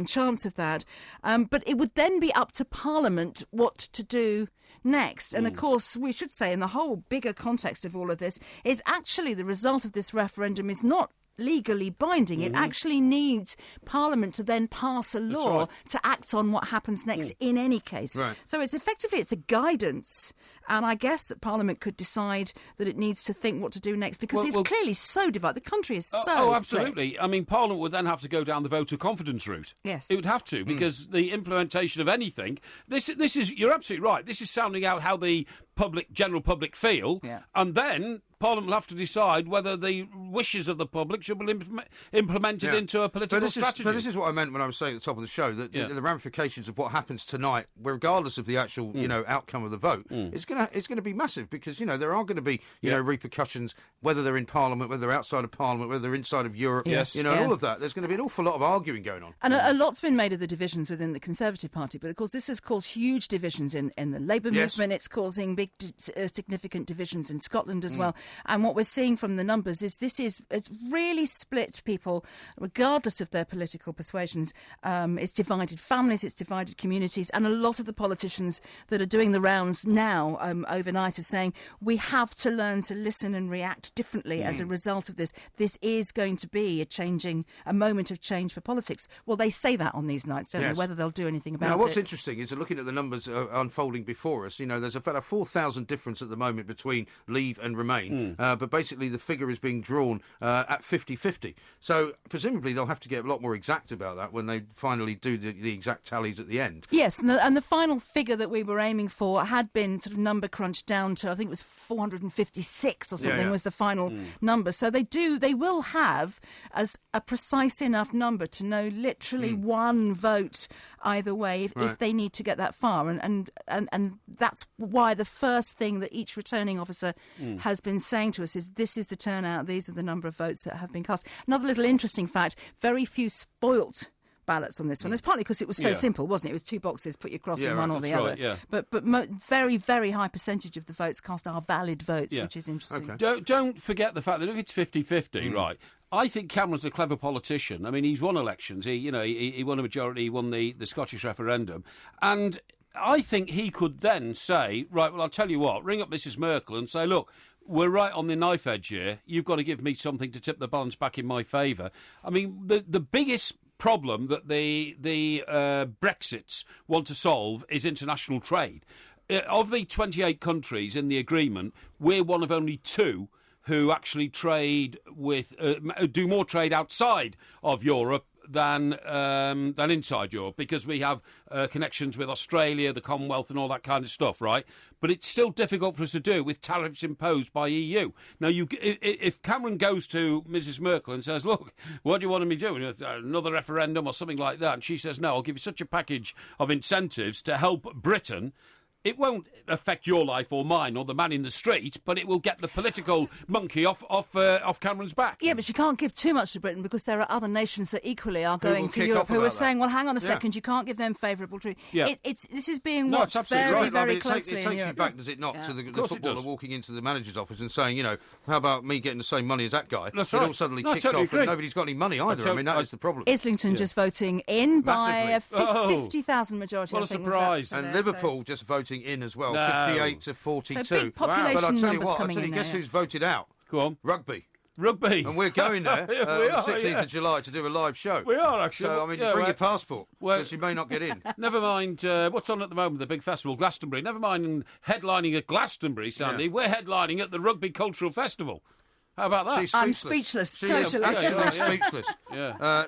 chance of that. But it would then be up to Parliament what to do next. And of course, we should say in the whole bigger context of all of this is actually the result of this referendum is not legally binding. It actually needs Parliament to then pass a law to act on what happens next in any case. Right. So it's a guidance, and I guess that Parliament could decide that it needs to think what to do next because it's clearly so divided. The country is so absolutely. split. I mean, Parliament would then have to go down the vote of confidence route. Yes. It would have to because the implementation of anything, this is, you're absolutely right, this is sounding out how the general public feel, and then Parliament will have to decide whether the wishes of the public should be implemented into a political strategy. But this is what I meant when I was saying at the top of the show, that the ramifications of what happens tonight, regardless of the actual outcome of the vote, it's going to be massive because, there are going to be, repercussions, whether they're in Parliament, whether they're outside of Parliament, whether they're inside of Europe, all of that. There's going to be an awful lot of arguing going on. And a lot's been made of the divisions within the Conservative Party, but of course this has caused huge divisions in the Labour movement. It's causing big, significant divisions in Scotland as well. And what we're seeing from the numbers is it's really split people, regardless of their political persuasions. It's divided families, it's divided communities, and a lot of the politicians that are doing the rounds now overnight are saying we have to learn to listen and react differently as a result of this. This is going to be a moment of change for politics. Well, they say that on these nights, don't they? Whether they'll do anything about it. Now, what's interesting is that looking at the numbers unfolding before us, there's about a 4,000 difference at the moment between Leave and Remain. But basically the figure is being drawn at 50-50. So presumably they'll have to get a lot more exact about that when they finally do the exact tallies at the end. Yes, and the final figure that we were aiming for had been sort of number crunched down to, I think it was 456 or something was the final number. So they will have as a precise enough number to know literally one vote either way if they need to get that far. And that's why the first thing that each returning officer has been saying to us is this is the turnout, these are the number of votes that have been cast. Another little interesting fact, very few spoilt ballots on this one. It's partly because it was so simple, wasn't it? It was 2 boxes, put your cross in one or the other. But very, very high percentage of the votes cast are valid votes, which is interesting. Okay. Don't forget the fact that if it's 50-50, right, I think Cameron's a clever politician. I mean, he's won elections. He won a majority, he won the Scottish referendum. And I think he could then say, right, well, I'll tell you what, ring up Mrs Merkel and say, look, we're right on the knife edge here. You've got to give me something to tip the balance back in my favour. I mean, the biggest problem that the Brexits want to solve is international trade. Of the 28 countries in the agreement, we're one of only 2 who actually trade with do more trade outside of Europe than inside Europe, because we have connections with Australia, the Commonwealth and all that kind of stuff, right? But it's still difficult for us to do with tariffs imposed by EU. Now, if Cameron goes to Mrs Merkel and says, look, what do you want me to do? Another referendum or something like that, and she says, no, I'll give you such a package of incentives to help Britain, It won't affect your life or mine or the man in the street, but it will get the political monkey off Cameron's back. Yeah, but you can't give too much to Britain because there are other nations that equally are going to Europe who are saying, well, hang on a second, you can't give them favourable treatment. Yeah. This is being watched very, very closely It takes you back, does it not, to the footballer walking into the manager's office and saying, you know, how about me getting the same money as that guy? That's it right. all suddenly kicks off and nobody's got any money either. I mean, that is the problem. Islington just voting in by a 50,000 majority. What a surprise. And Liverpool just voting in as well, 58 to 42. So big population But I'll tell you numbers what, coming in guess there, who's voted out? Go on. Rugby. And we're going there on the 16th of July to do a live show. We are, actually. So, I mean, bring your passport, because you may not get in. Never mind what's on at the moment, the big festival, Glastonbury. Never mind headlining at Glastonbury, Sandy. We're headlining at the Rugby Cultural Festival. How about that? I'm speechless, totally. Absolutely speechless.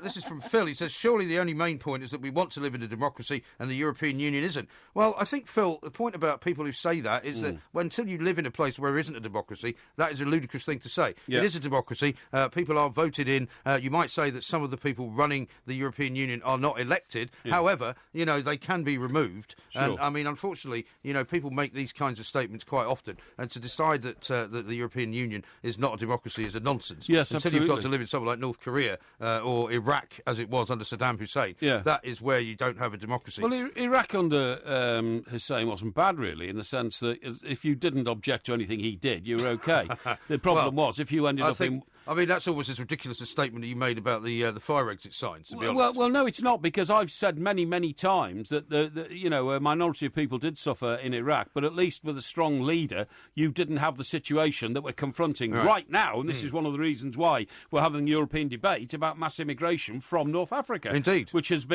This is from Phil. He says, surely the only main point is that we want to live in a democracy and the European Union isn't. Well, I think, Phil, the point about people who say that is that until you live in a place where there isn't a democracy, that is a ludicrous thing to say. Yeah. It is a democracy. People are voted in. You might say that some of the people running the European Union are not elected. Yeah. However, you know, they can be removed. Sure. And, I mean, unfortunately, you know, people make these kinds of statements quite often. And to decide that the European Union is not a democracy is a nonsense. Yes, until absolutely. you've got to live in somewhere like North Korea or Iraq, as it was under Saddam Hussein. Yeah. That is where you don't have a democracy. Well, Iraq under Hussein wasn't bad, really, in the sense that if you didn't object to anything he did, you were OK. The problem was if you ended up in... I mean, that's always as ridiculous a statement that you made about the fire exit signs, to be honest. Well, no, it's not, because I've said many, many times that, a minority of people did suffer in Iraq, but at least with a strong leader, you didn't have the situation that we're confronting right now, and this is one of the reasons why we're having a European debate about mass immigration from North Africa. Indeed. Which isn't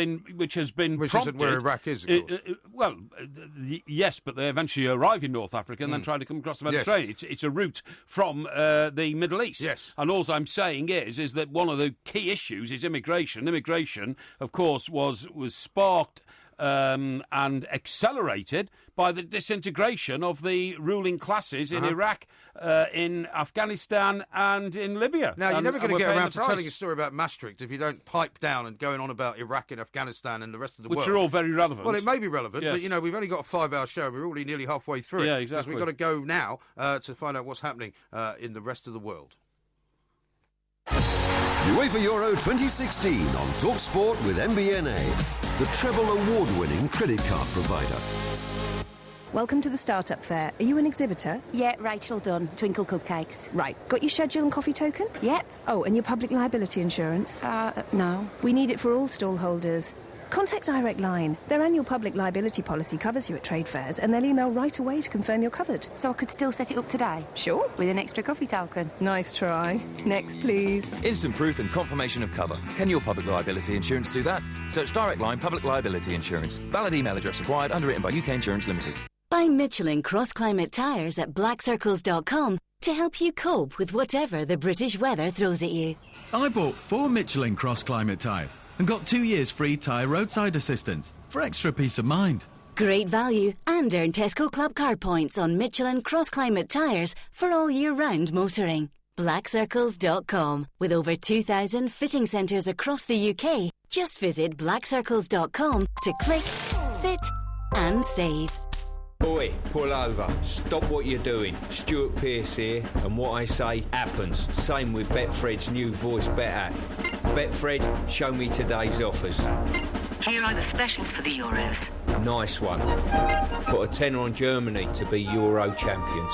where Iraq is, of course. Yes, but they eventually arrive in North Africa and then try to come across the Mediterranean. Yes. It's a route from the Middle East. Yes. And all I'm saying is that one of the key issues is immigration. Immigration, of course, was sparked and accelerated by the disintegration of the ruling classes in Iraq, in Afghanistan and in Libya. Now, you're never going to get around to telling a story about Maastricht if you don't pipe down and going on about Iraq and Afghanistan and the rest of the world. Which are all very relevant. Well, it may be relevant, yes. but, you know, we've only got a 5-hour show and we're already nearly halfway through it. Yeah, exactly. Because we've got to go now to find out what's happening in the rest of the world. UEFA Euro 2016 on TalkSport with MBNA, the treble award-winning credit card provider. Welcome to the Startup Fair. Are you an exhibitor? Yeah, Rachel Dunn, Twinkle Cupcakes. Right. Got your schedule and coffee token? Yep. Oh, and your public liability insurance? No. We need it for all stall holders. Contact Direct Line. Their annual public liability policy covers you at trade fairs, and they'll email right away to confirm you're covered. So I could still set it up today? Sure. With an extra coffee token? Nice try. Next, please. Instant proof and confirmation of cover. Can your public liability insurance do that? Search Direct Line Public Liability Insurance. Valid email address required. Underwritten by UK Insurance Limited. Buy Michelin Cross-Climate Tyres at blackcircles.com to help you cope with whatever the British weather throws at you. I bought 4 Michelin Cross-Climate tyres and got 2 years free tyre roadside assistance for extra peace of mind. Great value, and earn Tesco Club card points on Michelin Cross-Climate Tyres for all year-round motoring. blackcircles.com. With over 2,000 fitting centres across the UK, just visit blackcircles.com to click, fit and save. Oi, pull over. Stop what you're doing. Stuart Pearce here, and what I say happens. Same with Betfred's new voice bet app. Betfred, show me today's offers. Here are the specials for the Euros. Nice one. Put a tenner on Germany to be Euro champions.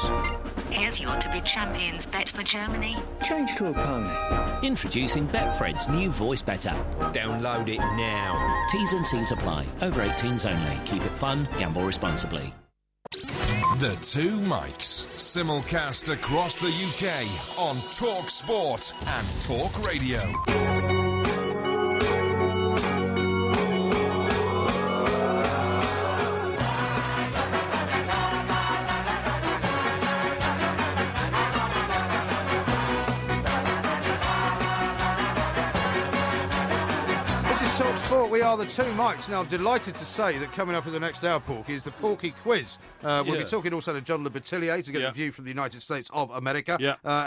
Here's your to be champions bet for Germany. Change to a pony. Introducing Betfred's new voice bet app. Download it now. T's and C's apply. Over 18s only. Keep it fun. Gamble responsibly. The Two Mics, simulcast across the UK on Talk Sport and Talk Radio. Sport, we are the two Mikes. Now, I'm delighted to say that coming up in the next hour, Porky, is the Porky Quiz. We'll be talking also to John Le Batelier to get the view from the United States of America.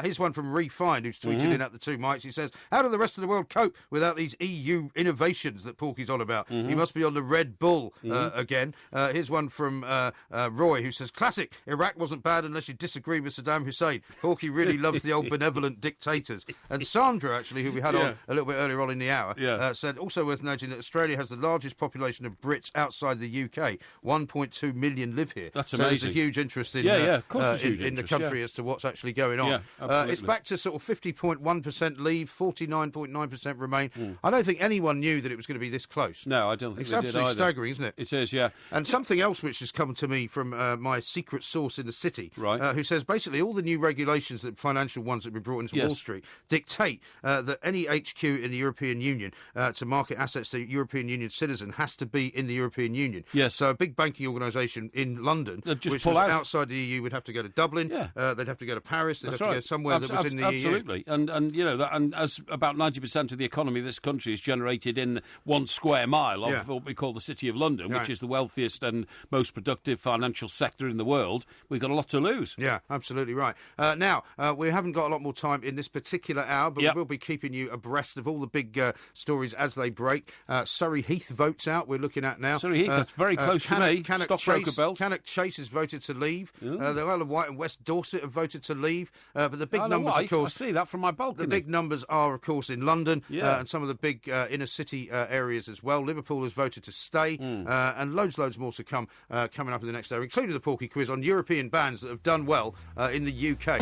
Here's one from Refined, who's tweeted in at the two Mikes. He says, how do the rest of the world cope without these EU innovations that Porky's on about? He must be on the Red Bull again. Here's one from Roy, who says, classic, Iraq wasn't bad unless you disagree with Saddam Hussein. Porky really loves the old benevolent dictators. And Sandra, actually, who we had on a little bit earlier on in the hour, said, also worth noting that Australia has the largest population of Brits outside the UK. 1.2 million live here. That's so amazing. there's a huge interest in, in the country as to what's actually going on. It's back to sort of 50.1% leave, 49.9% remain. I don't think anyone knew that it was going to be this close. No, I don't think it's they did absolutely either. staggering, isn't it? It is, yeah. And something else which has come to me from my secret source in the city, who says basically all the new regulations, that financial ones that have been brought into Wall Street, dictate that any HQ in the European Union to market assets to European Union citizen has to be in the European Union. Yes. So a big banking organisation in London, which was outside the EU, would have to go to Dublin. They'd have to go to Paris. They'd have to go somewhere that was in the EU. Absolutely. And you know, and as about 90% of the economy of this country is generated in 1 square mile of what we call the City of London, which is the wealthiest and most productive financial sector in the world, we've got a lot to lose. Yeah, absolutely right. Now, we haven't got a lot more time in this particular hour, but we will be keeping you abreast of all the big stories as they break. Surrey Heath votes out, we're looking at now. Surrey Heath, that's very close to me. Cannock Chase has voted to leave. The Isle of Wight and West Dorset have voted to leave. But the big numbers, of course... I see that from my balcony. The big numbers are, of course, in London and some of the big inner-city areas as well. Liverpool has voted to stay, and loads more to come coming up in the next hour, including the Porky Quiz on European bands that have done well in the UK.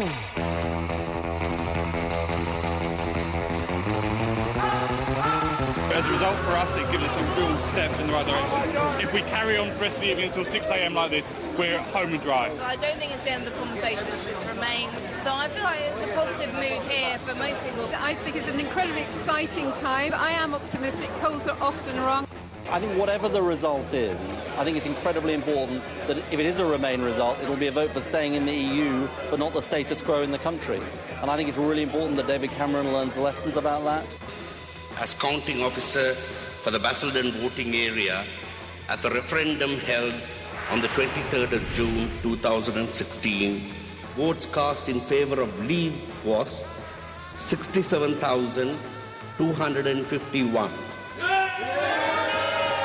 As a result, for us, it gives us a real step in the right direction. If we carry on for the rest of the evening until 6 a.m. like this, we're home and dry. I don't think it's the end of the conversation, it's Remain. So I feel like it's a positive mood here for most people. I think it's an incredibly exciting time. I am optimistic. Polls are often wrong. I think whatever the result is, I think it's incredibly important that if it is a Remain result, it'll be a vote for staying in the EU, but not the status quo in the country. And I think it's really important that David Cameron learns lessons about that. As counting officer for the Basildon voting area at the referendum held on the 23rd of June 2016, votes cast in favour of leave was 67,251.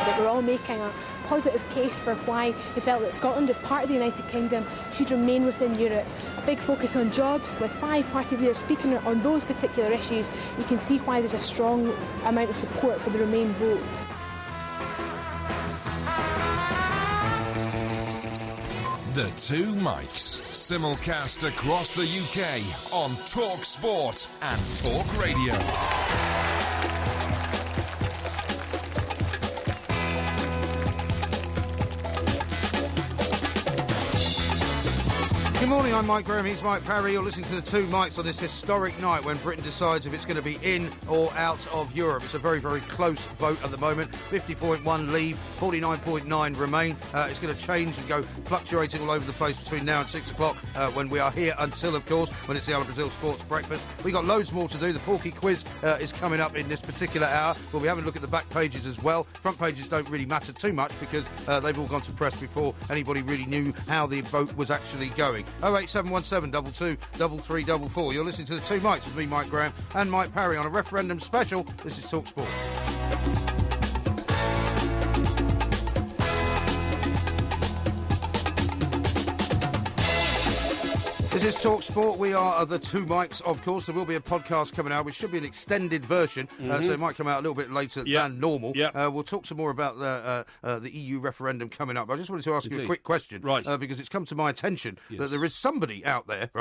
That we're all making a positive case for why they felt that Scotland, as part of the United Kingdom, should remain within Europe. A big focus on jobs, with 5 party leaders speaking on those particular issues. You can see why there's a strong amount of support for the Remain vote. The Two Mikes, simulcast across the UK on Talk Sport and Talk Radio. Good morning, I'm Mike Graham, he's Mike Parry. You're listening to the two Mikes on this historic night when Britain decides if it's going to be in or out of Europe. It's a very, very close vote at the moment. 50.1 leave, 49.9 remain. It's going to change and go fluctuating all over the place between now and 6 o'clock when we are here until, of course, when it's the Alan Brazil Sports Breakfast. We've got loads more to do. The Porky Quiz is coming up in this particular hour. We'll be having a look at the back pages as well. Front pages don't really matter too much because they've all gone to press before anybody really knew how the vote was actually going. 08717 22 3344. You're listening to the two Mikes with me, Mike Graham, and Mike Parry on a referendum special. This is Talk Sport. This is Talk Sport. We are the two Mikes, of course. There will be a podcast coming out, which should be an extended version, so it might come out a little bit later than normal. We'll talk some more about the EU referendum coming up. I just wanted to ask you a quick question, because it's come to my attention that there is somebody out there,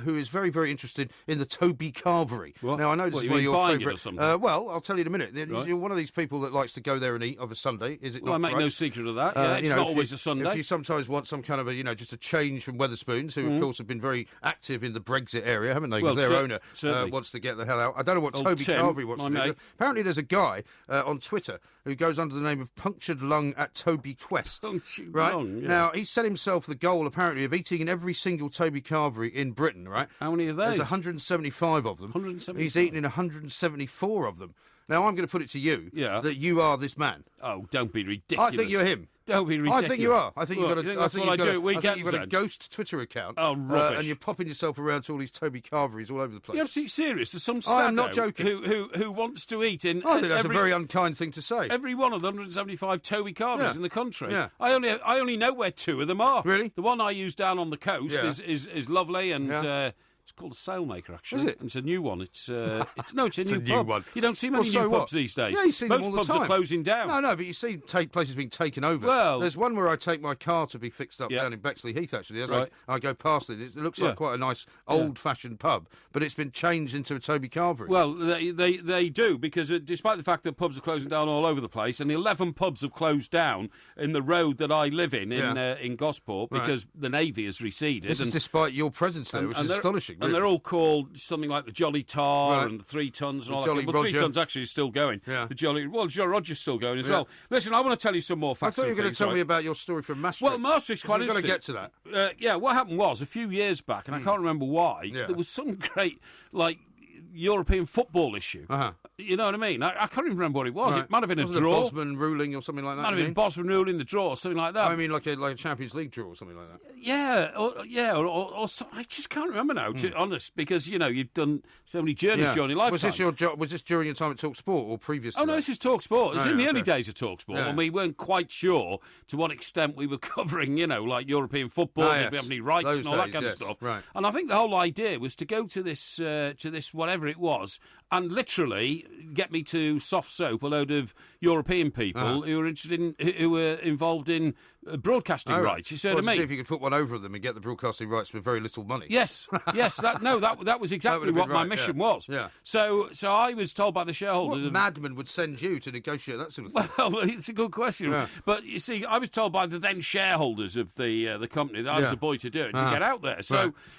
who is very, very interested in the Toby Carvery. Now, I know this is one of your favourite. Well, I'll tell you in a minute. You're one of these people that likes to go there and eat of a Sunday, is it not? I make no secret of that. It's not always a Sunday. If you sometimes want some kind of just a change from Wetherspoons, who of course have been very active in the Brexit area, haven't they? Because their owner wants to get the hell out. I don't know what Toby Carvery wants to do. Apparently there's a guy on Twitter who goes under the name of Punctured Lung at Toby Quest. Lung, Now, he's set himself the goal, apparently, of eating in every single Toby Carvery in Britain, right? How many of those? There's 175 of them. 175? He's eaten in 174 of them. Now, I'm going to put it to you that you are this man. Oh, don't be ridiculous. I think you're him. Don't be ridiculous. I think you are. I think you've got a. I think you've got a ghost Twitter account. Oh, rubbish! And you're popping yourself around to all these Toby Carveries all over the place. You're absolutely serious. There's some I'm not joking. Who wants to eat in. I think that's a very unkind thing to say. Every one of the 175 Toby Carveries in the country. Yeah. I only know where 2 of them are. Really? The one I use down on the coast is lovely and. It's called a Sailmaker, actually. Is it? And it's a new one. It's a new pub. One. You don't see many new pubs these days. Yeah, you see them all the Most time. pubs are closing down. No, but you see places being taken over. Well, there's one where I take my car to be fixed up down in Bexley Heath, actually. As I go past it, it looks like quite a nice old-fashioned pub, but it's been changed into a Toby Carvery. Well, they do, because despite the fact that pubs are closing down all over the place, and 11 pubs have closed down in the road that I live in Gosport, because the Navy has receded. This is despite your presence there, which is astonishing. And they're all called something like the Jolly Tar and the 3 Tons and all that. Well, 3 Tons actually is still going. Yeah. The Jolly Roger's still going as well. Listen, I want to tell you some more facts. I thought you were going to tell me about your story from Maastricht. Well, Maastricht's quite interesting. We've got to get to that. What happened was, a few years back, and I can't remember why, there was some great, European football issue. You know what I mean? I can't even remember what it was. Right. It might have been a draw. Bosman ruling or something like that. Might have been Bosman ruling the draw or something like that. I mean, like a Champions League draw or something like that. Yeah, or I just can't remember now, to be honest, because you've done so many journeys during your lifetime. Was this your job? Was this during your time at Talk Sport or previous? Oh no, this is Talk Sport. It was in the early days of Talk Sport, and we weren't quite sure to what extent we were covering, like European football, did we have any rights and all that kind of stuff. Right. And I think the whole idea was to go to this whatever it was, and literally get me to soft soap a load of European people who were interested who were involved in broadcasting rights. You see what I mean? See if you could put one over them and get the broadcasting rights for very little money. Yes. That was exactly what my mission was. Yeah. So I was told by the shareholders. What madman would send you to negotiate that sort of thing? Well, it's a good question. Yeah. But you see, I was told by the then shareholders of the company that I was the boy to do it, to get out there.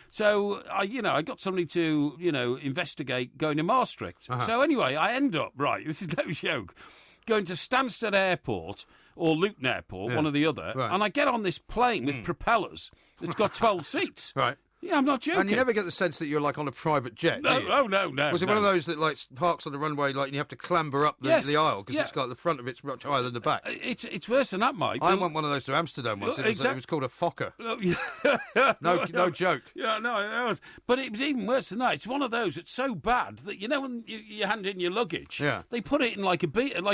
So I got somebody to investigate going to Maastricht. So anyway, I end up this is no joke, going to Stansted Airport or Luton Airport, one or the other, and I get on this plane with propellers that's got 12 seats. Right. Yeah, I'm not joking. And you never get the sense that you're on a private jet. No. Was it one of those that parks on the runway, and you have to clamber up the aisle because it's got the front of it's much higher than the back? It's worse than that, Mike. I went one of those to Amsterdam once. It was called a Fokker. No joke. Yeah, no, it was. But it was even worse than that. It's one of those that's so bad that when you hand in your luggage, they put it in like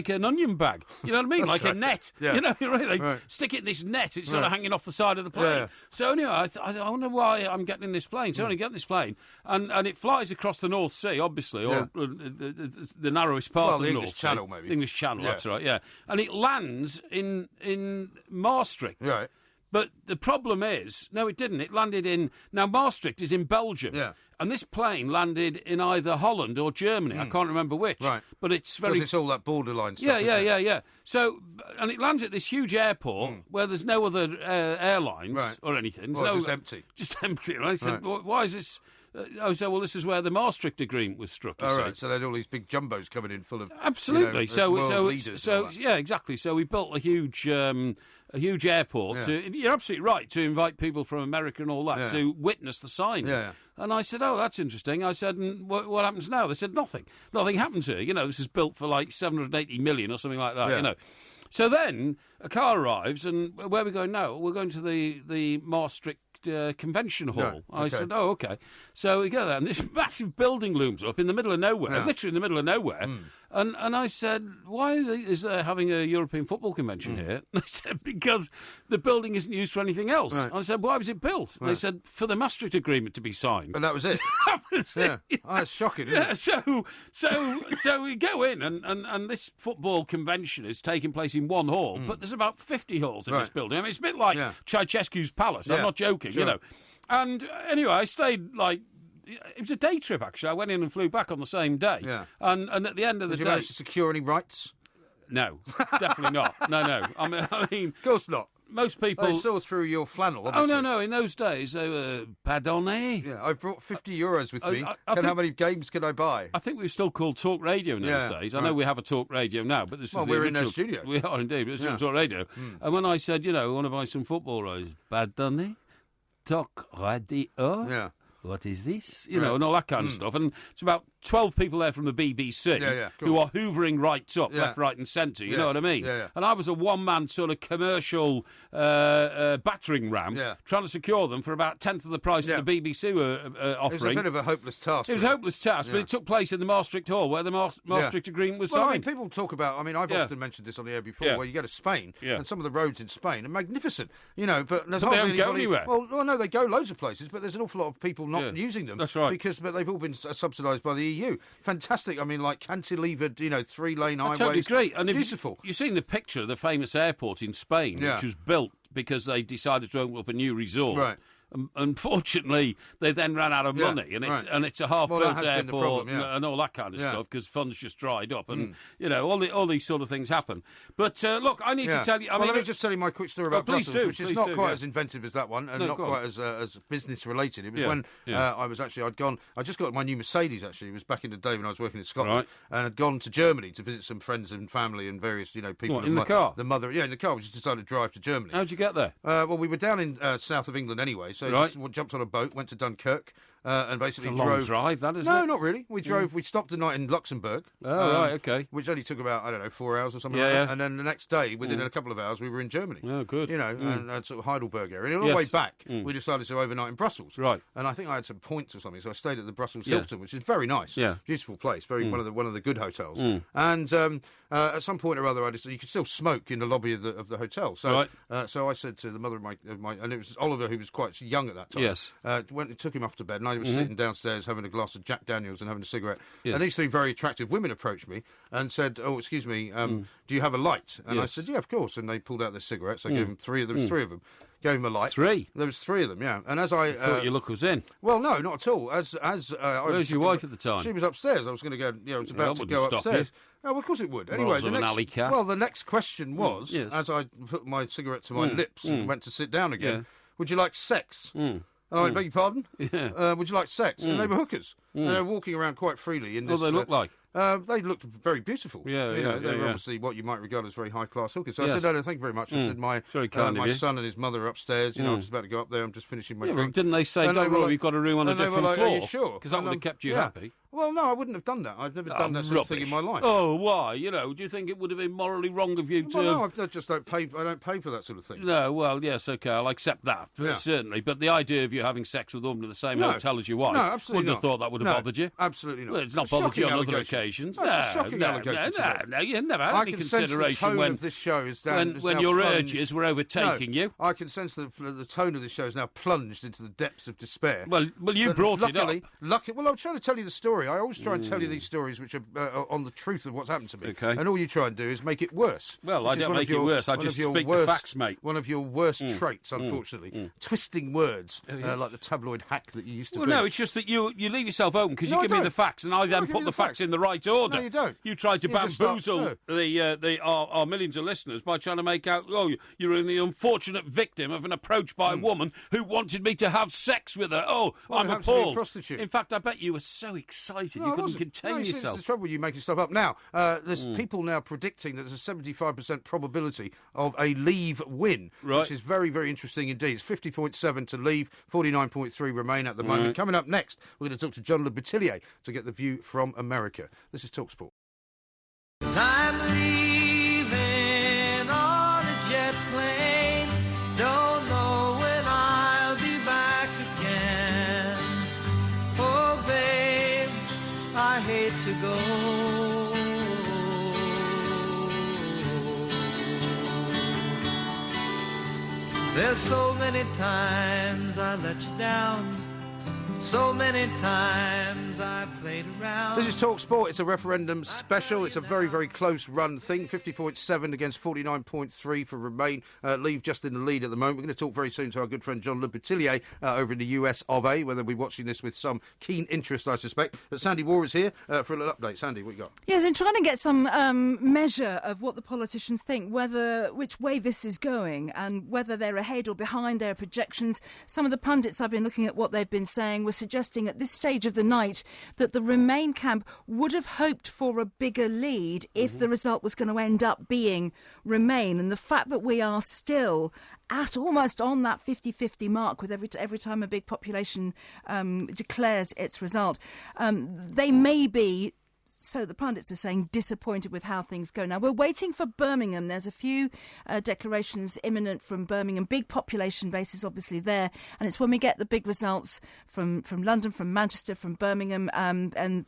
an onion bag. You know what I mean? Like a net. Yeah. They stick it in this net. It's sort of hanging off the side of the plane. Yeah. So anyway, I wonder why I'm getting in this plane. So I only get in this plane, and it flies across the North Sea, obviously, or the narrowest part of the North Sea. Channel, maybe. English Channel, that's right, yeah. And it lands in Maastricht. Right. But the problem is, no, it didn't. It landed in... Now, Maastricht is in Belgium. Yeah. And this plane landed in either Holland or Germany. I can't remember which. Right. But it's very... Because it's all that borderline stuff. Yeah. So, and it lands at this huge airport where there's no other airlines or anything. Well, it's just empty. Just empty. And I said, why is this... this is where the Maastricht Agreement was struck. Right. So they had all these big jumbos coming in full of... Absolutely. World leaders. Yeah, exactly. So we built a huge airport. You're absolutely right, to invite people from America and all that to witness the signing. Yeah. And I said, oh, that's interesting. I said, and what happens now? They said, nothing. Nothing happens here. This is built for 780 million or something like that, So then a car arrives, and where are we going now? We're going to the Maastricht convention hall. I said, oh, okay. So we go there, and this massive building looms up in the middle of nowhere, literally in the middle of nowhere. And I said, why is there having a European football convention here? And they said, because the building isn't used for anything else. Right. I said, why was it built? Right. They said, for the Maastricht Agreement to be signed. And that was it? That was it. Oh, that's shocking, isn't it? So we go in, and this football convention is taking place in one hall, but there's about 50 halls in this building. I mean, it's a bit like Ceausescu's palace. I'm not joking, sure. And anyway, I stayed, it was a day trip, actually. I went in and flew back on the same day. Yeah. And at the end of the day... Did you manage to secure any rights? No, definitely not. No. I mean... Of course not. Most people... They saw through your flannel, obviously. Oh, no. In those days, they were pardonnez. Yeah, I brought 50 euros with me. How many games can I buy? I think we were still called Talk Radio in those days. I know we have a Talk Radio now, but this is the we're original... in their studio. We are indeed, but this is Talk Radio. And when I said, I want to buy some football rights, pardonnez, Talk Radio. Yeah. What is this? And all that kind of stuff. And it's about 12 people there from the BBC who are hoovering rights up, left, right and centre, you know what I mean? And I was a one-man sort of commercial battering ram trying to secure them for about 10th of the price that the BBC were offering. It was a bit of a hopeless task. It was a hopeless task, but it took place in the Maastricht Hall where the Maastricht Agreement was signed. I mean, people talk about, I've often mentioned this on the air before, where you go to Spain, and some of the roads in Spain are magnificent, you know, but there's hardly they don't go anywhere. Well, no, they go loads of places, but there's an awful lot of people not using them. That's right. But they've all been subsidised by the EU. Fantastic. I mean, like cantilevered, 3-lane highways. Totally great. And beautiful. You've seen the picture of the famous airport in Spain, which was built because they decided to open up a new resort. Right. Unfortunately, they then ran out of money, and it's a half-built airport and all that kind of stuff because funds just dried up, and all these sort of things happen. But look, I need to tell you. Let me just tell you my quick story about Brussels, which is not quite as inventive as that one, and not quite as business related. It was when I just got my new Mercedes. Actually, it was back in the day when I was working in Scotland, and I'd gone to Germany to visit some friends and family and various people. What, in the car? The mother, in the car. We just decided to drive to Germany. How'd you get there? Well, we were down in south of England anyway. So just jumped on a boat, went to Dunkirk, and basically drove. It's a long drive, that, isn't it? No, not really. We drove. We stopped a night in Luxembourg. Right, okay. Which only took about 4 hours or something like that. And then the next day, within a couple of hours, we were in Germany. Oh, good. And sort of Heidelberg area. And on the way back, we decided to overnight in Brussels. Right. And I think I had some points or something, so I stayed at the Brussels Hilton, which is very nice. Yeah. Beautiful place. One of the good hotels. And at some point or other, I decided you could still smoke in the lobby of the hotel. So so I said to the mother of my and it was Oliver, who was quite young at that time. Yes. Took him off to bed, and I was sitting downstairs having a glass of Jack Daniels and having a cigarette. Yes. And these three very attractive women approached me and said, "Oh, excuse me, do you have a light?" And I said, "Yeah, of course." And they pulled out their cigarettes. I gave them three. There was three of them. Gave him a light. Three? There was three of them, yeah. And as I thought your look was in. Well, no, not at all. Where was your wife at the time? She was upstairs. I was going to go. I was about to go upstairs. Oh, well, of course it would. Anyway, the next question was, as I put my cigarette to my lips and went to sit down again, would you like sex? And I beg your pardon? Yeah. Would you like sex? And they were hookers. And they were walking around quite freely in this. What do they look like? They looked very beautiful. They were obviously what you might regard as very high-class hookers. So I said, no, thank you very much. I said, my son and his mother are upstairs. I'm just about to go up there. I'm just finishing my drink. Didn't they say, don't worry, we've got a room on a different floor? Are you sure? Because that would have kept you happy. Well, no, I wouldn't have done that. I've never done that sort of thing in my life. Oh, why? Do you think it would have been morally wrong of you to... Well, no, I just don't pay. I don't pay for that sort of thing. No, well, yes, OK, I'll accept that, certainly. But the idea of you having sex with a woman in the same hotel as your wife, wouldn't have thought that would have bothered you. Absolutely not. Well, it's not bothered you on other occasions. That's a shocking allegation. No, you never had any consideration when this show is down, when your urges were overtaking you. I can sense the tone of this show is now plunged into the depths of despair. Well, you brought it up. Well, I'm trying to tell you the story. I always try and tell you these stories which are on the truth of what's happened to me. Okay. And all you try and do is make it worse. Well, I don't make it worse. I just speak the facts, mate. One of your worst traits, unfortunately. Twisting words, like the tabloid hack that you used to be. Well, no, it's just that you leave yourself open because you give me the facts and I then put the facts in the right order. No, you don't. You try to bamboozle our millions of listeners by trying to make out, you're the unfortunate victim of an approach by a woman who wanted me to have sex with her. I'm appalled. In fact, I bet you were so excited you couldn't contain yourself. It's the trouble, you making stuff up. Now, there's people now predicting that there's a 75% probability of a Leave win, which is very, very interesting indeed. It's 50.7 to Leave, 49.3 Remain at the moment. Coming up next, we're going to talk to John Le Boutillier to get the view from America. This is TalkSport. I'm leaving on a jet plane. Don't know when I'll be back again. Oh, babe, I hate to go. There's so many times I let you down. So many times I played around. This is TalkSport. It's a referendum special. It's a very, very close run thing. 50.7 against 49.3 for Remain. Leave just in the lead at the moment. We're going to talk very soon to our good friend John Le Boutillier over in the US of A, where they'll be watching this with some keen interest, I suspect. But Sandy Waugh is here for a little update. Sandy, what you got? Yes, I'm trying to get some measure of what the politicians think, which way this is going, and whether they're ahead or behind their projections. Some of the pundits I've been looking at what they've been saying were suggesting at this stage of the night that the Remain camp would have hoped for a bigger lead if the result was going to end up being Remain. And the fact that we are still at almost on that 50-50 mark with every time a big population declares its result, they may be, so the pundits are saying, disappointed with how things go. Now, we're waiting for Birmingham. There's a few declarations imminent from Birmingham. Big population bases, obviously, there. And it's when we get the big results from London, from Manchester, from Birmingham. And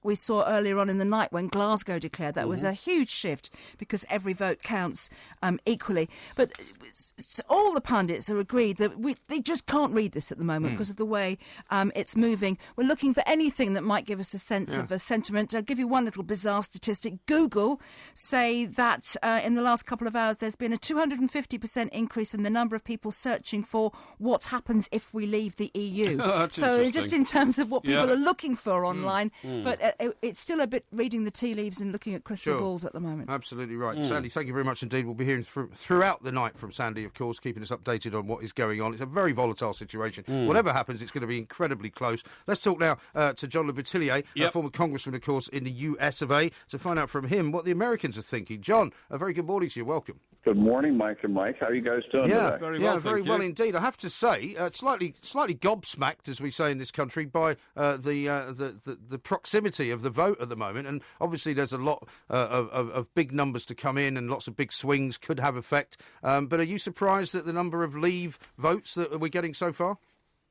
we saw earlier on in the night when Glasgow declared that was a huge shift because every vote counts equally. But all the pundits are agreed that they just can't read this at the moment because of the way it's moving. We're looking for anything that might give us a sense of a sentiment. I'll give you one little bizarre statistic. Google say that in the last couple of hours there's been a 250% increase in the number of people searching for what happens if we leave the EU. So just in terms of what people are looking for online, but it's still a bit reading the tea leaves and looking at crystal balls at the moment. Absolutely right. Sandy, thank you very much indeed. We'll be hearing throughout the night from Sandy, of course, keeping us updated on what is going on. It's a very volatile situation. Whatever happens, it's going to be incredibly close. Let's talk now to John Le Boutillier, a former congressman, of course, in the US of A, to find out from him what the Americans are thinking. John, a very good morning to you. Welcome. Good morning, Mike and Mike. How are you guys doing today? Very well indeed. I have to say, slightly gobsmacked, as we say in this country, by the proximity of the vote at the moment. And obviously, there's a lot of big numbers to come in, and lots of big swings could have effect. But are you surprised at the number of Leave votes that we're getting so far?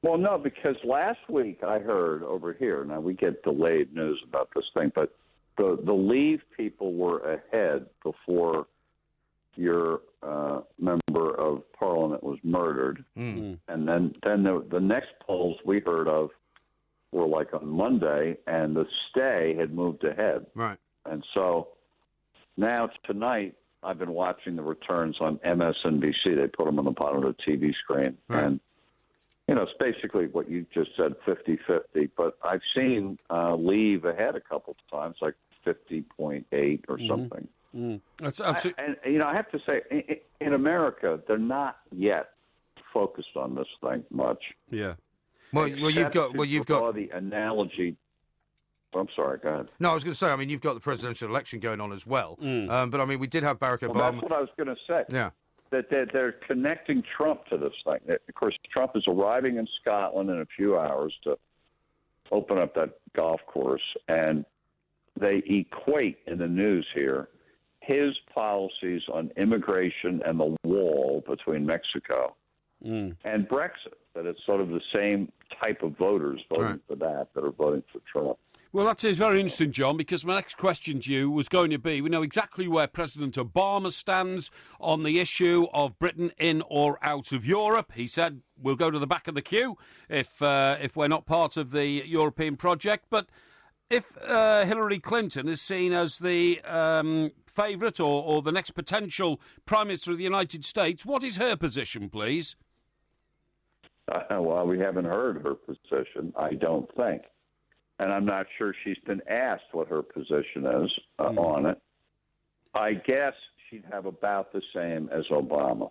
Well, no, because last week I heard over here. Now we get delayed news about this thing, but the Leave people were ahead before your member of Parliament was murdered, and then the next polls we heard of were like on Monday, and the stay had moved ahead. Right, and so now tonight I've been watching the returns on MSNBC. They put them on the bottom of the TV screen, and it's basically what you just said, 50-50. But I've seen Leave ahead a couple of times, like 50.8 or something. That's absolutely. And I have to say, in America, they're not yet focused on this thing much. Yeah. Well, you've got the analogy. I'm sorry. Go ahead. No, I was going to say. I mean, you've got the presidential election going on as well. But I mean, we did have Barack Obama. Well, that's what I was going to say. Yeah. That they're connecting Trump to this thing. Of course, Trump is arriving in Scotland in a few hours to open up that golf course, and they equate in the news here his policies on immigration and the wall between Mexico and Brexit, that it's sort of the same type of voters voting for that are voting for Trump. Well, that is very interesting, John, because my next question to you was going to be, we know exactly where President Obama stands on the issue of Britain in or out of Europe. He said we'll go to the back of the queue if we're not part of the European project. But if Hillary Clinton is seen as the favourite or the next potential Prime Minister of the United States, what is her position, please? Well, we haven't heard her position, I don't think. And I'm not sure she's been asked what her position is on it. I guess she'd have about the same as Obama.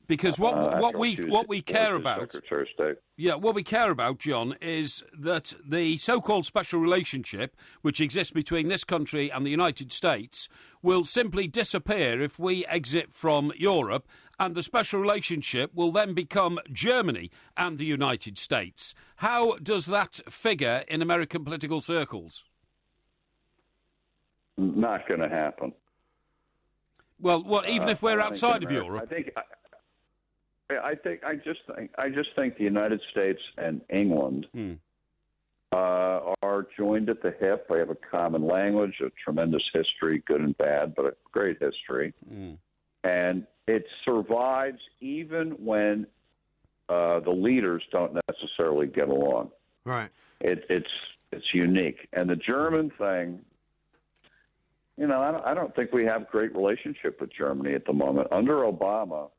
Because what we care about, Secretary of State. Yeah, what we care about, John, is that the so-called special relationship which exists between this country and the United States will simply disappear if we exit from Europe, and the special relationship will then become Germany and the United States. How does that figure in American political circles? Not going to happen. Well, even if we're outside of Europe? I just think the United States and England are joined at the hip. They have a common language, a tremendous history, good and bad, but a great history. And it survives even when the leaders don't necessarily get along. Right. It's unique. And the German thing, I don't think we have a great relationship with Germany at the moment. Under Obama,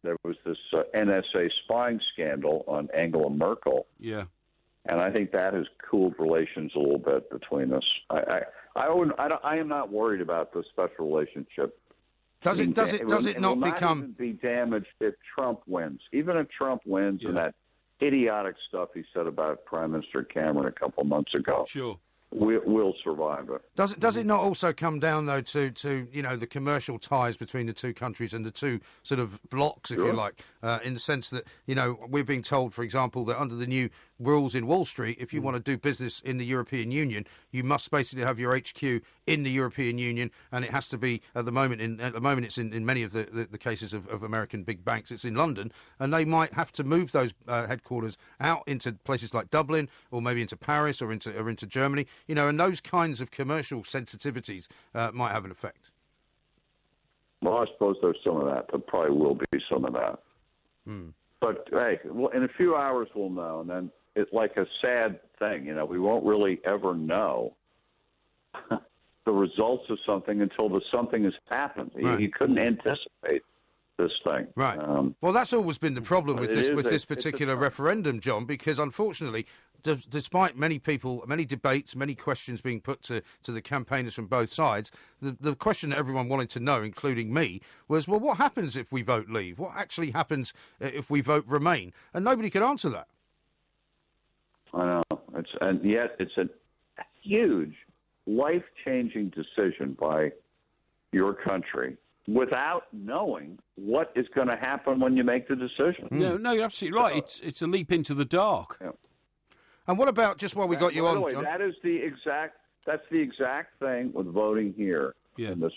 there was this NSA spying scandal on Angela Merkel. Yeah. And I think that has cooled relations a little bit between us. I am not worried about the special relationship. Does it not become be damaged if Trump wins? Even if Trump wins and that idiotic stuff he said about Prime Minister Cameron a couple months ago. Sure. We'll survive it. Does it not also come down, though, to the commercial ties between the two countries and the two sort of blocks, if you like, in the sense that, we're being told, for example, that under the new rules in Wall Street, if you want to do business in the European Union, you must basically have your HQ in the European Union, and it has to be, at the moment it's in many of the cases of American big banks, it's in London, and they might have to move those headquarters out into places like Dublin, or maybe into Paris, or into Germany. And those kinds of commercial sensitivities might have an effect. Well, I suppose there's some of that. There probably will be some of that. But, hey, well, in a few hours we'll know, and then it's like a sad thing. We won't really ever know the results of something until something has happened. Right. You couldn't anticipate this thing. Right. Well, that's always been the problem with this particular referendum, John, because unfortunately, despite many debates, many questions being put to the campaigners from both sides, the question that everyone wanted to know, including me, was, well, what happens if we vote leave? What actually happens if we vote remain? And nobody could answer that. I know. And yet it's a huge, life-changing decision by your country without knowing what is going to happen when you make the decision. No, you're absolutely right. It's a leap into the dark. Yeah. And what about, just while we got you on, by the way, John? That's the exact thing with voting here in this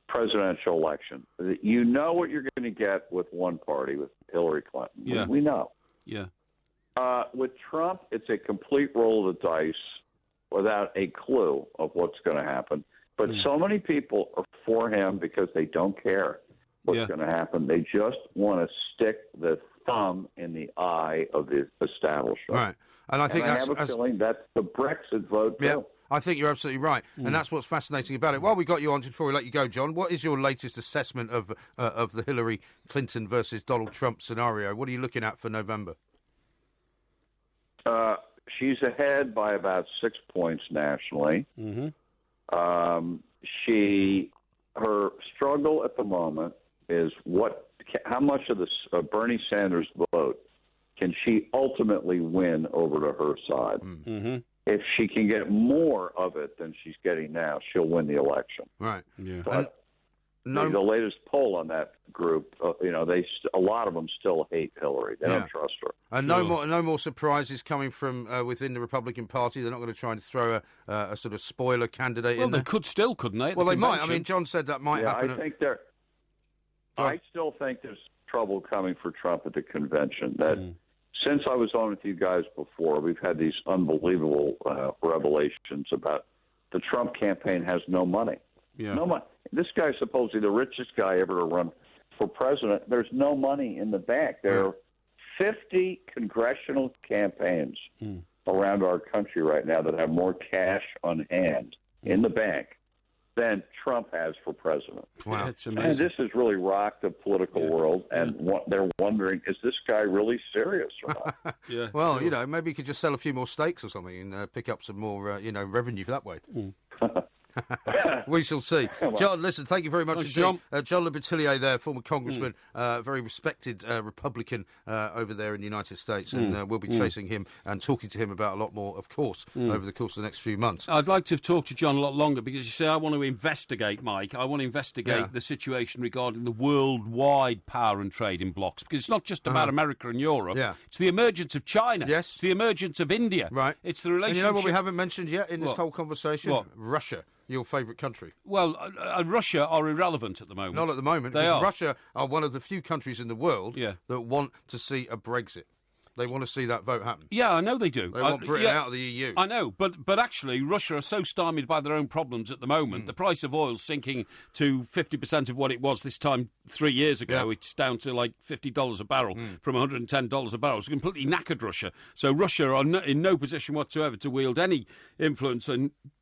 presidential election. You know what you're going to get with one party, with Hillary Clinton. Yeah. We know. Yeah. With Trump, it's a complete roll of the dice without a clue of what's going to happen. But so many people are for him because they don't care what's going to happen. They just want to stick the thumb in the eye of the establishment. Right. And I think I have a feeling that's the Brexit vote, too. Yeah, I think you're absolutely right. And that's what's fascinating about it. While we got you on, just before we let you go, John, what is your latest assessment of the Hillary Clinton versus Donald Trump scenario? What are you looking at for November? She's ahead by about 6 points nationally. Mm-hmm. Her struggle at the moment is how much of the Bernie Sanders vote can she ultimately win over to her side? Mm-hmm. If she can get more of it than she's getting now, she'll win the election. Right. Yeah. But the latest poll on that group, a lot of them still hate Hillary. They don't trust her. And no more surprises coming from within the Republican Party. They're not going to try and throw a sort of spoiler candidate in there. Well, they could still, couldn't they? Well, they might. I mean, John said that might happen. I still think there's trouble coming for Trump at the convention. Since I was on with you guys before, we've had these unbelievable revelations about the Trump campaign has no money. Yeah. No money. This guy's supposedly the richest guy ever to run for president. There's no money in the bank. There are 50 congressional campaigns around our country right now that have more cash on hand in the bank than Trump has for president. Wow. That's amazing. And this has really rocked the political world, and they're wondering, is this guy really serious or not? Well, maybe you could just sell a few more steaks or something and pick up some more, revenue for that way. We shall see. John, listen, thank you very much indeed. John Le Boutillier there, former congressman, very respected Republican over there in the United States, and we'll be chasing him and talking to him about a lot more, of course, over the course of the next few months. I'd like to talk to John a lot longer because, you see, I want to investigate, Mike. I want to investigate the situation regarding the worldwide power and trading blocks, because it's not just about America and Europe. Yeah. It's the emergence of China. Yes. It's the emergence of India. Right. It's the relationship... And you know what we haven't mentioned yet in this whole conversation? What? Russia. Your favourite country? Well, Russia are irrelevant at the moment. Not at the moment. They are. Russia are one of the few countries in the world that want to see a Brexit. They want to see that vote happen. Yeah, I know they do. They want Britain out of the EU. I know, but actually, Russia are so stymied by their own problems at the moment. The price of oil sinking to 50% of what it was this time 3 years ago. Yeah. It's down to like $50 a barrel from $110 a barrel. It's completely knackered Russia. So Russia are in no position whatsoever to wield any influence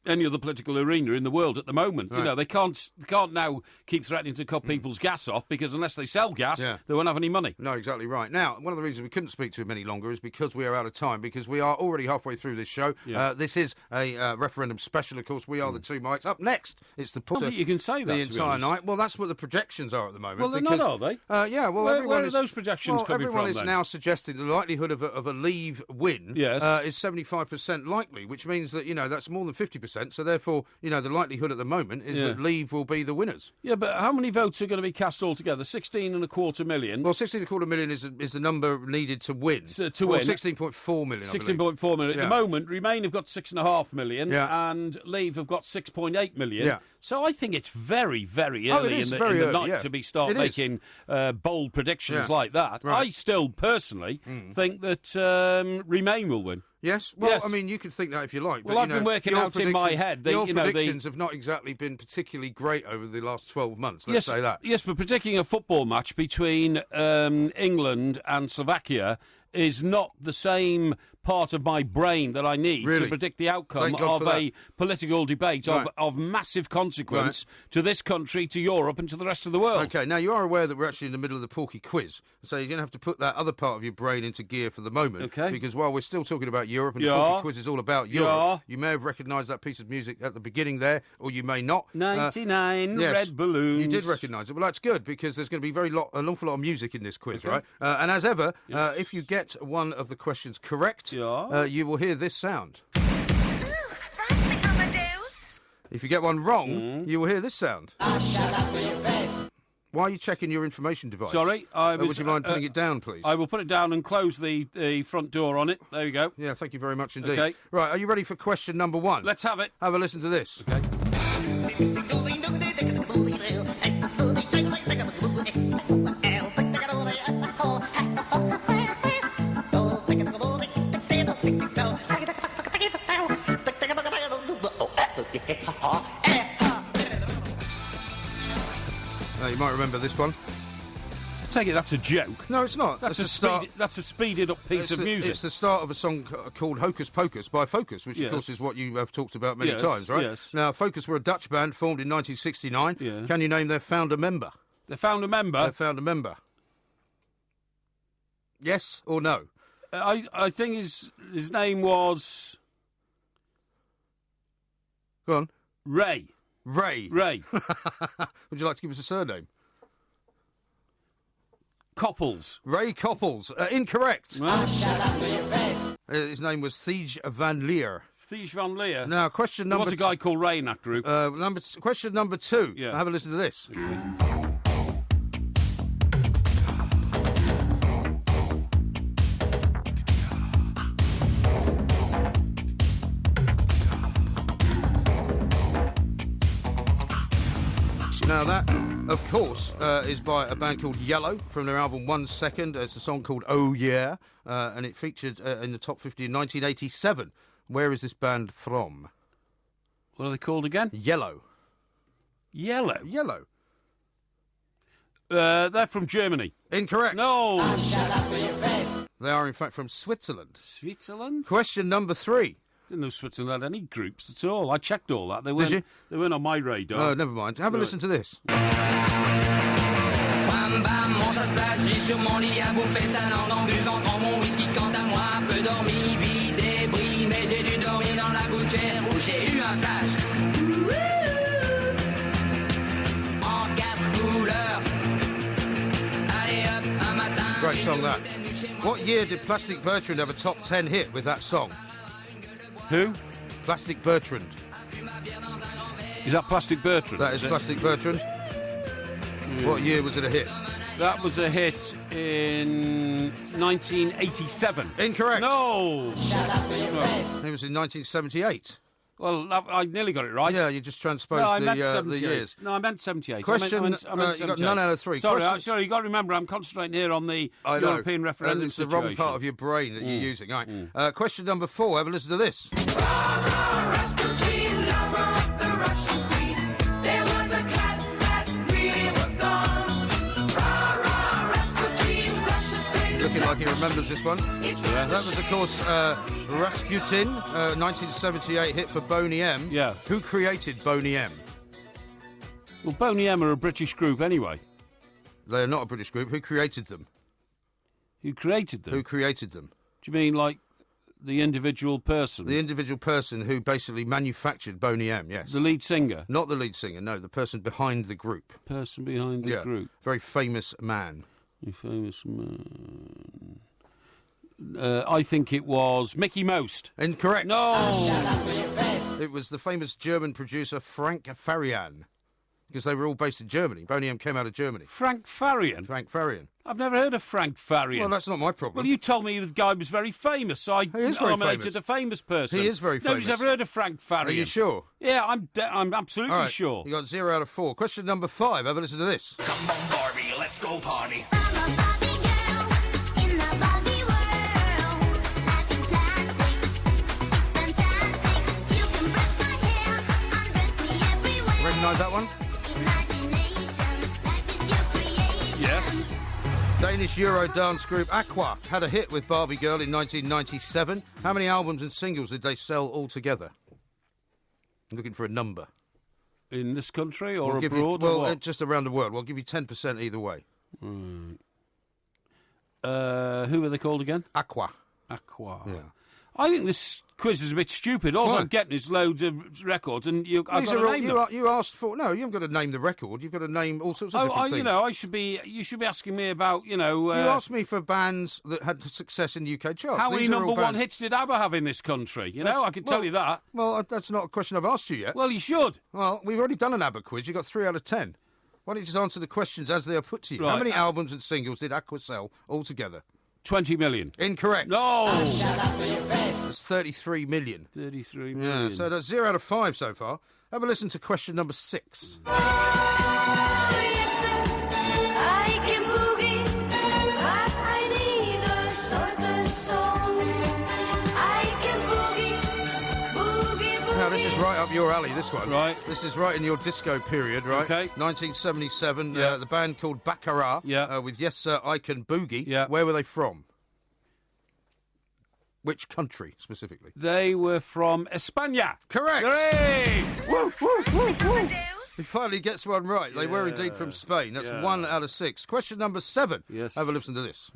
any other political arena in the world at the moment. Right. You know, they can't now keep threatening to cut people's gas off, because unless they sell gas, they won't have any money. No, exactly right. Now, one of the reasons we couldn't speak to him any longer is because we are out of time, because we are already halfway through this show. Yeah. This is a referendum special, of course. We are the two mics. Up next, it's the... I don't think you can say that, the to be entire honest. night. Well, that's what the projections are at the moment. Well, they're not, are they? Yeah, well, where are those projections coming everyone from, is then? now suggesting the likelihood of a Leave win Yes. is 75% likely, which means that, that's more than 50%. So, therefore, the likelihood at the moment is that Leave will be the winners. Yeah, but how many votes are going to be cast altogether? 16.25 million. Well, 16.25 million is the number needed to win. To win. 16.4 million, 16.4 million. Yeah. At the moment, Remain have got 6.5 million, Yeah. and Leave have got 6.8 million. Yeah. So I think it's very, very early in the night to be making bold predictions like that. Right. I still personally think that Remain will win. Yes? Well, Yes. I mean, you can think that if you like. Well, but, I've been working your out in my head. Your predictions have not exactly been particularly great over the last 12 months, let's say that. Yes, but predicting a football match between England and Slovakia is not the same part of my brain that I need to predict the outcome of a political debate of massive consequence to this country, to Europe and to the rest of the world. OK, now you are aware that we're actually in the middle of the Porky Quiz, so you're going to have to put that other part of your brain into gear for the moment. OK. Because while we're still talking about Europe and the Porky Quiz is all about Europe, you may have recognised that piece of music at the beginning there, or you may not. 99 red balloons. You did recognise it. Well, that's good, because there's going to be an awful lot of music in this quiz, right? And as ever, if you get one of the questions correct, you will hear this sound. If you get one wrong, you will hear this sound. Why are you checking your information device? Sorry, would you mind putting it down, please? I will put it down and close the front door on it. There you go. Yeah, thank you very much indeed. Okay. Right, are you ready for question number one? Let's have it. Have a listen to this. Okay. You might remember this one. I take it that's a joke. No, it's not. That's a speeded up piece of music. It's the start of a song called Hocus Pocus by Focus, which of course is what you have talked about many times, right? Yes. Now, Focus were a Dutch band formed in 1969. Yeah. Can you name their founder member? They found a member? They found a member. Yes or no? I think his name was... Go on. Ray. Ray. Would you like to give us a surname? Copples. Ray Copples. Incorrect. Well. Shut up with your face. His name was Thij van Leer. Thij van Leer. Now, question number... There was a guy called Ray in that group. Question number two. Yeah. Have a listen to this. Now that, of course, is by a band called Yellow from their album 1 Second. It's a song called Oh Yeah, and it featured in the top 50 in 1987. Where is this band from? What are they called again? Yellow. Yellow? Yellow. They're from Germany. Incorrect. No. Shut up with your face. They are, in fact, from Switzerland. Switzerland? Question number three. Didn't know Switzerland had any groups at all. I checked all that. They weren't on my radar. Oh, never mind. Have a listen to this. Bam bam, mon ça se place, j'ai sur mon lit à bouffer sa langue en buvant grand mon whisky. Quant à moi, peu dormi, vie débris, mais j'ai dû dormir dans la gouttière où j'ai eu un flash. En 4 couleurs. Allez hop, un matin. Great song that. What year did Plastic Bertrand have a top 10 hit with that song? Who? Plastic Bertrand. Is that Plastic Bertrand? That is Plastic Bertrand. What year was it a hit? That was a hit in 1987. Incorrect. No. Shut up with your face. It was in 1978. Well, I nearly got it right. Yeah, you just transposed the years. No, I meant 78. Question, I meant you 78. got none out of three. Sorry, sorry, you got to remember, I'm concentrating here on the European referendum It's the situation. wrong part of your brain that you're using. All right. Question number 4. Have a listen to this. Looking like like he remembers this one. That was, of course, Rasputin, 1978 hit for Boney M. Yeah. Who created Boney M? Well, Boney M are a British group anyway. They are not a British group. Who created them? Who created them? Who created them? Do you mean like the individual person? The individual person who basically manufactured Boney M, yes. The lead singer? Not the lead singer, no. The person behind the group. Person behind the group. Very famous man. A famous man. I think it was Mickey Most. Incorrect. No! It was the famous German producer Frank Farian. Because they were all based in Germany. Boney M came out of Germany. Frank Farian? Frank Farian. I've never heard of Frank Farian. Well, that's not my problem. Well, you told me the guy was very famous, so I nominated a famous person. He is very famous. Nobody's ever heard of Frank Farian. Are you sure? Yeah, I'm absolutely sure. You got 0 out of 4. Question number 5. Have a listen to this. Come on, Barbie, let's go party. Recognise that one? Yes. Danish Euro dance group Aqua had a hit with Barbie Girl in 1997. How many albums and singles did they sell altogether? I'm looking for a number. In this country or abroad? Just around the world. We'll give you 10% either way. Right. Who are they called again? Aqua. Aqua. Yeah. I think this quiz is a bit stupid. All I'm getting is loads of records, and I've got to name them. You asked for... No, you haven't got to name the record. You've got to name all sorts of different things. You should be asking me about, you asked me for bands that had success in UK charts. How many number one hits did ABBA have in this country? I can tell you that. Well, that's not a question I've asked you yet. Well, you should. Well, we've already done an ABBA quiz. You got 3 out of 10. Why don't you just answer the questions as they are put to you? Right. How many albums and singles did Aqua sell altogether? 20 million. Incorrect. No! That's 33 million. 33 million. Yeah, so that's 0 out of 5 so far. Have a listen to question number 6. Now, this is right up your alley, this one. Right. This is right in your disco period, right? Okay. 1977, the band called Baccarat, with Yes Sir, I Can Boogie. Yeah. Where were they from? Which country, specifically? They were from España. Correct. Hooray! Woo, woo, woo, woo. He finally gets one right. They were indeed from Spain. That's 1 out of 6. Question number 7. Yes. Have a listen to this.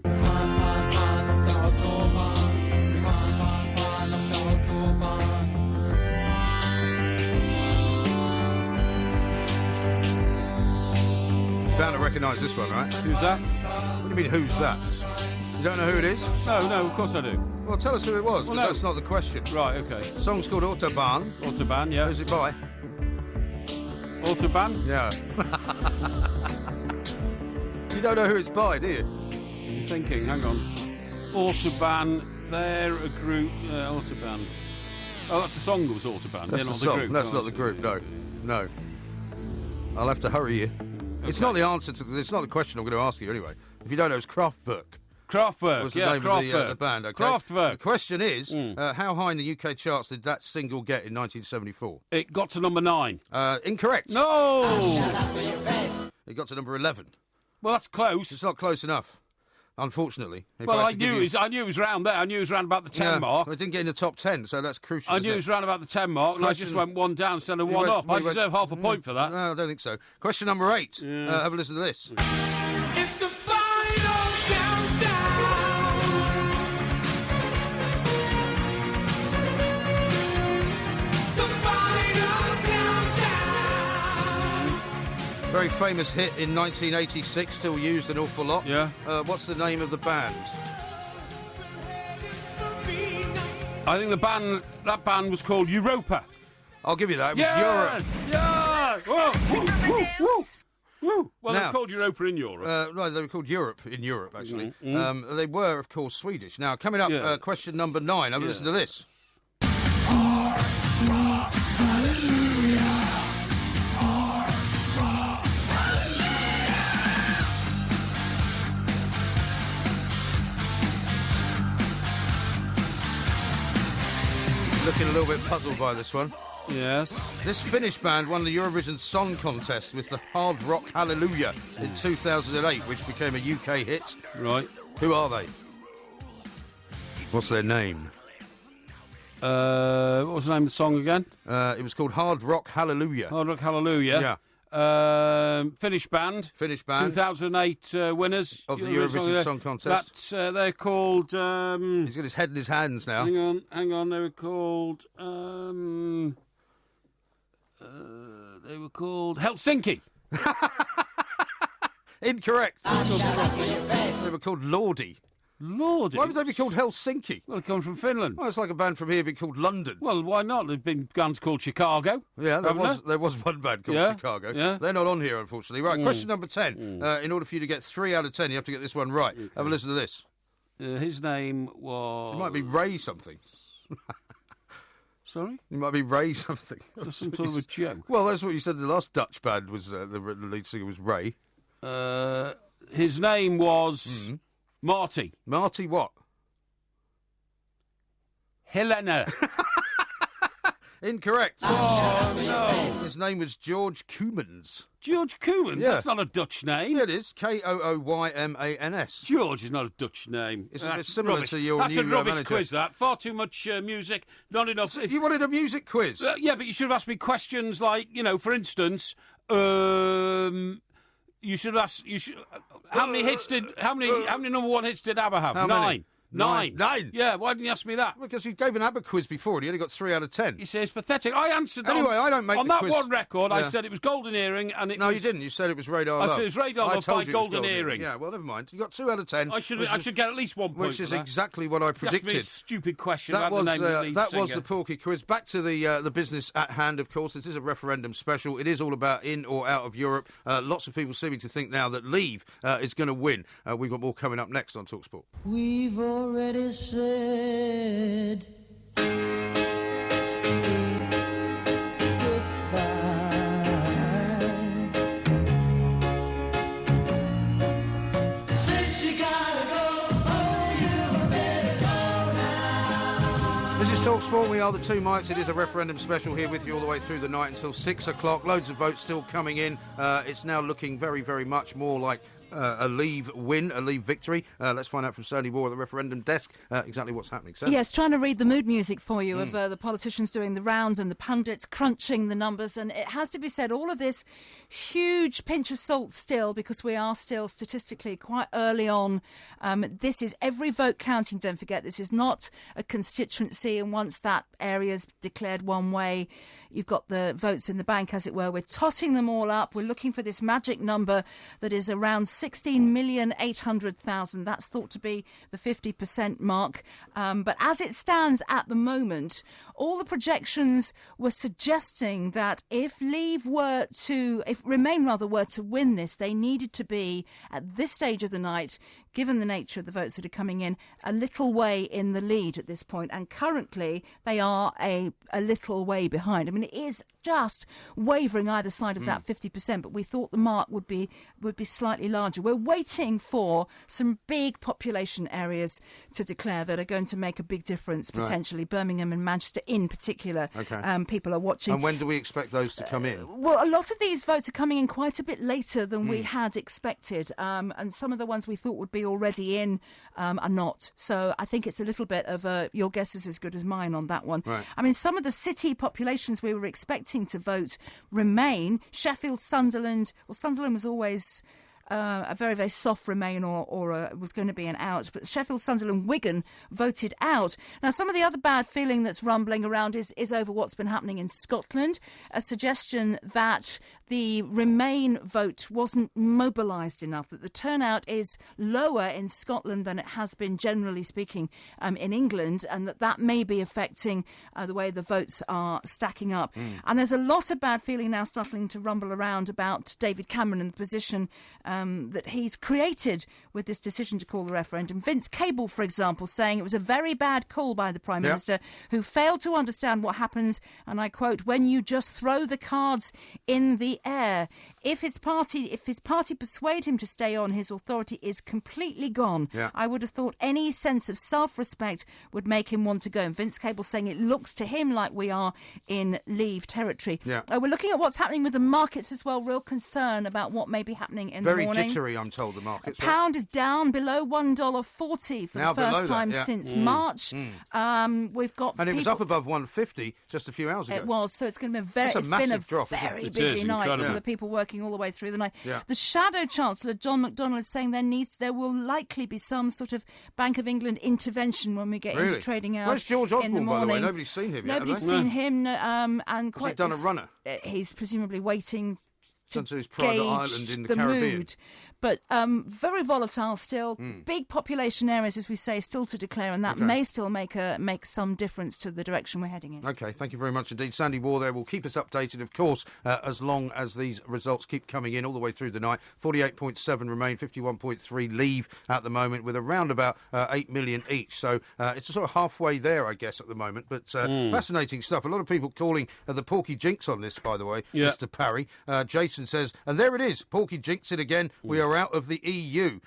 Bound to recognise this one, right? Who's that? What do you mean, who's that? You don't know who it is? No, of course I do. Well, tell us who it was, because no. that's not the question. Right, okay. The song's called Autobahn. Autobahn, yeah. Who's it by? Autobahn? Yeah. You don't know who it's by, do you? I'm thinking, hang on. Autobahn, they're a group. Autobahn. Oh, that's the song that was Autobahn. That's the song. Group. That's not the group, no. I'll have to hurry you. Okay. It's not the answer to... It's not the question I'm going to ask you, anyway. If you don't know, it's Kraftwerk. Kraftwerk, was the name of the band, okay? Kraftwerk. The question is, how high in the UK charts did that single get in 1974? It got to number 9. Incorrect. No! It got to number 11. Well, that's close. It's not close enough, unfortunately. I knew it was round there. I knew it was round about the 10 mark. Well, it didn't get in the top 10, so that's crucial. I knew it was round about the 10 mark, and I just went one down instead of one up. I deserve half a point for that. No, I don't think so. Question number 8. Yes. Have a listen to this. It's the final countdown. The final countdown. Very famous hit in 1986, still used an awful lot. Yeah. What's the name of the band? I think that band was called Europa. I'll give you that. It was Europe. Yes! Whoa! Woo! Woo! Woo! Woo! Well, they're called Europa in Europe. No, they were called Europe in Europe, actually. They were, of course, Swedish. Now, coming up, question number 9. Have a listen to this. Looking a little bit puzzled by this one. Yes. This Finnish band won the Eurovision Song Contest with the hard rock Hallelujah in 2008, which became a UK hit. Right. Who are they? What's their name? What was the name of the song again? It was called Hard Rock Hallelujah. Hard Rock Hallelujah. Yeah. Finnish band. 2008 winners of the Eurovision Song Contest. They're called. He's got his head in his hands now. Hang on. They were called. Helsinki. Incorrect. They were called Lordi. Lordi? Why would they be called Helsinki? Well, they come from Finland. Well, it's like a band from here being called London. Well, why not? There've been bands called Chicago. Yeah, there was one band called Chicago. Yeah. They're not on here, unfortunately. Right, question number 10. In order for you to get 3 out of 10, you have to get this one right. Okay. Have a listen to this. His name was... It might be Ray something. Sorry? It might be Ray something. That's some sort of a joke. Well, that's what you said. The last Dutch band was, the lead singer was Ray. His name was Marty. Marty what? Helena. Incorrect. Oh, no. His name was George Koomans. George Koomans? Yeah. That's not a Dutch name. Yeah, it is. KoOymans. George is not a Dutch name. It's similar rubbish. to your That's new a rubbish manager. quiz, that. Far too much music, not enough... You wanted a music quiz? Yeah, but you should have asked me questions like, for instance... You should have asked... how many number one hits did ABBA have? How many? Nine. 9? Yeah, why didn't you ask me that? Because you gave an ABBA quiz before and you only got 3 out of 10. You say it's pathetic. I answered that. Anyway, I don't make on the that quiz. one record, I Yeah. said it was Golden Earring and it No, was... you didn't. You said it was Radar Love. I said it was Radar Love by Golden Earring. Yeah, well, never mind. You got 2 out of 10. I should get at least 1 point Which is for that. exactly what I predicted. Just me a stupid question That about the name of the lead that singer. was the Porky Quiz. Back to the business at hand, of course. This is a referendum special. It is all about in or out of Europe. Lots of people seeming to think now that Leave is going to win. We've got more coming up next on TalkSport. We've already said This is TalkSport. We are the Two Mikes. It is a referendum special here with you all the way through the night until 6 o'clock. Loads of votes still coming in. It's now looking very, very much more like a Leave win, a Leave victory. Let's find out from Sony Moore at the referendum desk exactly what's happening. Sally? Yes, trying to read the mood music for you of the politicians doing the rounds and the pundits crunching the numbers. And it has to be said, all of this huge pinch of salt still, because we are still statistically quite early on. This is every vote counting, don't forget. This is not a constituency, and once that area's declared one way, you've got the votes in the bank, as it were. We're totting them all up. We're looking for this magic number that is around 16,800,000. That's thought to be the 50% mark. But as it stands at the moment, all the projections were suggesting that if Remain were to win this, they needed to be, at this stage of the night, given the nature of the votes that are coming in, a little way in the lead at this point. And currently, they are a little way behind. I mean, it is just wavering either side of that 50%, but we thought the mark would be slightly larger. We're waiting for some big population areas to declare that are going to make a big difference, potentially. Right. Birmingham and Manchester in particular. Okay. People are watching. And when do we expect those to come in? Well, a lot of these votes are coming in quite a bit later than we had expected. And some of the ones we thought would be already in are not. So I think it's a little bit of your guess is as good as mine on that one. Right. I mean, some of the city populations we were expecting to vote Remain. Sheffield, Sunderland. Well, Sunderland was always a very, very soft Remain or was going to be an out. But Sheffield, Sunderland, Wigan voted out. Now, some of the other bad feeling that's rumbling around is over what's been happening in Scotland. A suggestion that the Remain vote wasn't mobilised enough, that the turnout is lower in Scotland than it has been, generally speaking, in England, and that may be affecting the way the votes are stacking up. And there's a lot of bad feeling now starting to rumble around about David Cameron and the position that he's created with this decision to call the referendum. Vince Cable, for example, saying it was a very bad call by the Prime Minister, who failed to understand what happens, and I quote, when you just throw the cards in the air. If his party persuade him to stay on, his authority is completely gone. Yeah. I would have thought any sense of self-respect would make him want to go. And Vince Cable saying it looks to him like we are in Leave territory. Yeah. We're looking at what's happening with the markets as well. Real concern about what may be happening in the morning. Very jittery, I'm told, the markets. The pound is down below $1.40 for now the first time since March. We've got and it was up above 150 just a few hours ago. It was, so it's going to be very busy night for the people working all the way through the night. Yeah. The Shadow Chancellor, John McDonnell, is saying there will likely be some sort of Bank of England intervention when we get into trading hours. Where's George Osborne, in the morning? by the way? Nobody's seen him yet. Nobody's seen him, and has he done a runner? He's presumably waiting to his private island in the Caribbean. Mood. But very volatile still. Big population areas, as we say, still to declare, and that may still make some difference to the direction we're heading in. OK, thank you very much indeed. Sandy War there will keep us updated, of course, as long as these results keep coming in all the way through the night. 48.7 remain, 51.3 leave at the moment, with around about 8 million each. So it's sort of halfway there, I guess, at the moment. But fascinating stuff. A lot of people calling the Porky jinx on this, by the way, Mr. Parry. Jason says, and there it is, Porky jinx it again. We are out of the EU.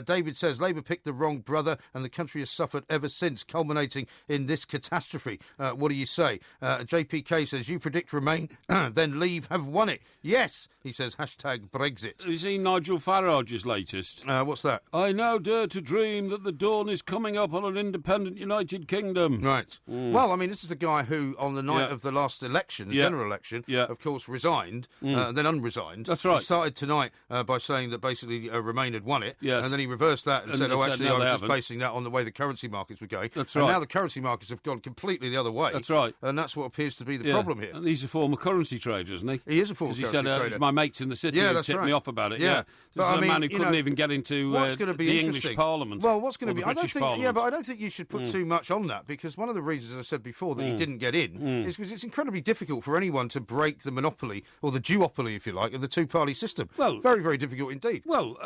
David says Labour picked the wrong brother and the country has suffered ever since, culminating in this catastrophe. What do you say? JPK says, you predict Remain, then Leave have won it. Yes, he says, hashtag Brexit. Have you seen Nigel Farage's latest? What's that? I now dare to dream that the dawn is coming up on an independent United Kingdom. Right. Well, I mean, this is a guy who, on the night of the last election, the general election, of course, resigned, then unresigned. That's right. He started tonight by saying that basically Remain had won it, yes. and then he reversed that and said, actually, I was just basing that on the way the currency markets were going. That's right. And now the currency markets have gone completely the other way. That's right. And that's what appears to be the problem here. And he's a former currency trader, isn't he? He is a former currency trader. Because he said, it's my mates in the city who tipped me off about it. Yeah. This is a man who couldn't even get into the English Parliament. Well, what's going to be... I don't think, but I don't think you should put too much on that, because one of the reasons, as I said before, that he didn't get in is because it's incredibly difficult for anyone to break the monopoly, or the duopoly, if you like, of the two-party system. Well, very, very difficult indeed. Well,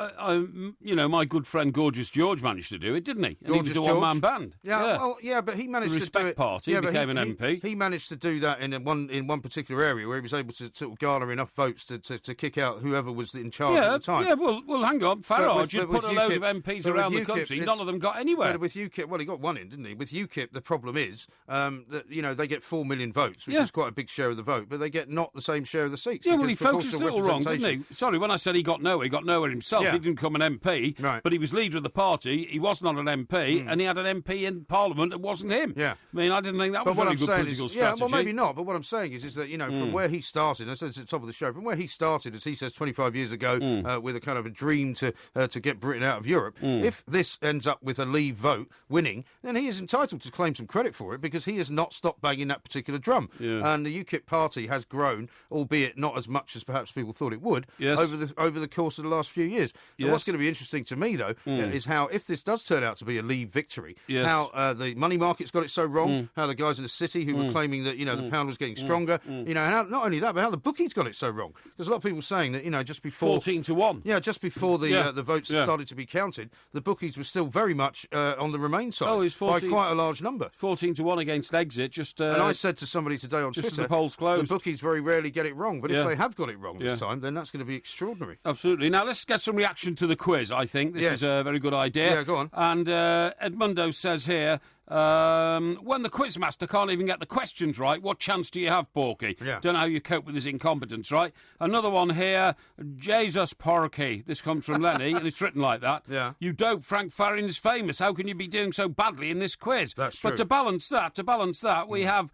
my good friend Gorgeous George managed to do it, didn't he? And he was a one-man band. But he managed to do it. The Respect Party became an MP. He managed to do that in one particular area where he was able to sort of garner enough votes to kick out whoever was in charge at the time. Yeah, well, hang on. Farage had put a load of MPs around the country. None of them got anywhere. But with UKIP, well, he got one in, didn't he? With UKIP, the problem is that, they get 4 million votes, which is quite a big share of the vote, but they get not the same share of the seats. Yeah, well, he focused it all wrong, didn't he? Sorry, when I said he got nowhere himself. He didn't become an MP, but he was leader of the party. He was not an MP, and he had an MP in Parliament that wasn't him. Yeah. I mean, I didn't think that was a very good political strategy. Yeah, well, maybe not, but what I'm saying is that, from where he started, I said at the top of the show, from where he started, as he says, 25 years ago, with a kind of a dream to get Britain out of Europe, if this ends up with a Leave vote winning, then he is entitled to claim some credit for it, because he has not stopped banging that particular drum. Yeah. And the UKIP party has grown, albeit not as much as perhaps people thought it would, over the course of the last few years. And what's going to be interesting to me, though, is how, if this does turn out to be a Leave victory, how the money markets got it so wrong, how the guys in the city who were claiming that, the pound was getting stronger, how, not only that, but how the bookies got it so wrong. Because a lot of people saying that, just before... 14-1. Yeah, just before the votes started to be counted, the bookies were still very much on the Remain side. Oh, it's 14, by quite a large number. 14-1 against Exit, and I said to somebody today on Twitter, as the polls closed, the bookies very rarely get it wrong, but if they have got it wrong this time, then that's going to be extraordinary. Absolutely. Now, let's get some reaction to the quiz, I think. This is a very good idea. Yeah, go on. And Edmundo says here, when the quizmaster can't even get the questions right, what chance do you have, Porky? Yeah. Don't know how you cope with his incompetence, right? Another one here, Jesus Porky. This comes from Lenny, and it's written like that. Yeah. You dope, Frank Farron is famous. How can you be doing so badly in this quiz? That's true. But to balance that, we have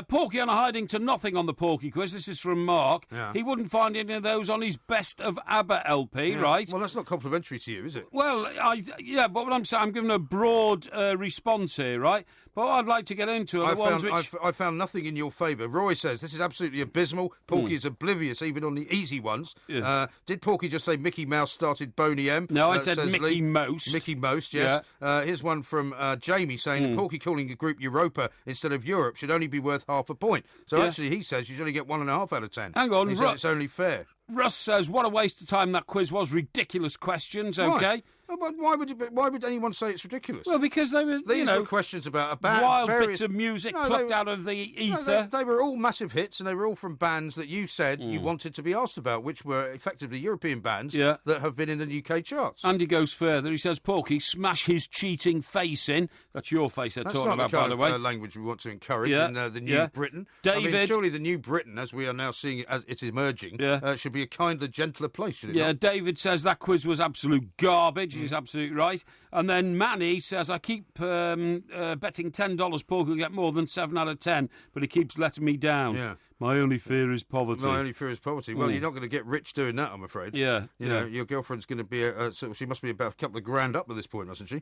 Porky on a hiding to nothing on the Porky quiz. This is from Mark. Yeah. He wouldn't find any of those on his Best of ABBA LP, right? Well, that's not complimentary to you, is it? Well, but what I'm saying, I'm giving a broad response here, right? But what I'd like to get into are the ones which... I found nothing in your favour. Roy says, this is absolutely abysmal. Porky is oblivious, even on the easy ones. Yeah. Did Porky just say Mickey Mouse started Boney M? No, I said Mickey Most. Mickey Most, yes. Yeah. Here's one from Jamie saying that Porky calling a group Europa instead of Europe should only be worth half a point. So actually, he says you should only get 1.5 out of 10. Hang on, he says it's only fair. Russ says, what a waste of time that quiz was. Ridiculous questions, OK? Right. Why would anyone say it's ridiculous? Well, because they were, these were questions about a band, wild bits of music plucked out of the ether. No, they were all massive hits, and they were all from bands that you said you wanted to be asked about, which were effectively European bands that have been in the UK charts. Andy goes further. He says, Porky, smash his cheating face in. That's your face they're talking about, by the way. That's not the language we want to encourage in the New Britain. David, I mean, surely the New Britain, as we are now seeing it as it's emerging, should be a kinder, gentler place, should it not? David says that quiz was absolute garbage. He's absolutely right. And then Manny says, I keep betting $10 Porky will get more than 7 out of 10, but he keeps letting me down. Yeah. My only fear is poverty. My only fear is poverty. Well, you're not going to get rich doing that, I'm afraid. Yeah. You know, your girlfriend's going to be she must be about a couple of grand up at this point, mustn't she?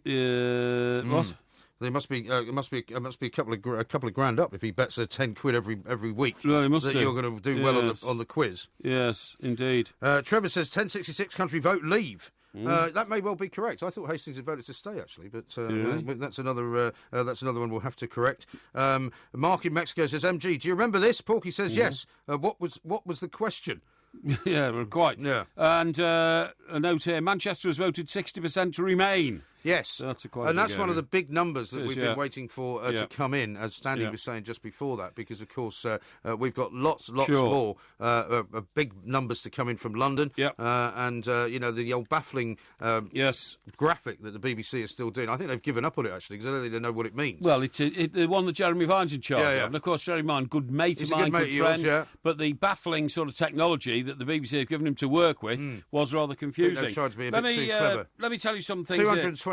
What? There must be a couple of grand up if he bets her £10 every week. Well, he must that do. You're going to do well on the quiz. Yes, indeed. Trevor says 1066 country vote leave. That may well be correct. I thought Hastings had voted to stay, actually, but that's another one we'll have to correct. Mark in Mexico says, MG, do you remember this? Porky says yes. What was the question? Yeah, well, quite. Yeah. And a note here, Manchester has voted 60% to remain. Yes, so that's one of the big numbers that we've been waiting for to come in, as Stanley was saying just before that, because of course we've got lots more big numbers to come in from London. And the old baffling graphic that the BBC is still doing. I think they've given up on it actually because I don't think they know what it means. Well, it's the one that Jeremy Vine's in charge of, and of course Jeremy Vine, good mate of mine, good friend. But the baffling sort of technology that the BBC have given him to work with was rather confusing. They've tried to be a bit too clever. Let me tell you some things.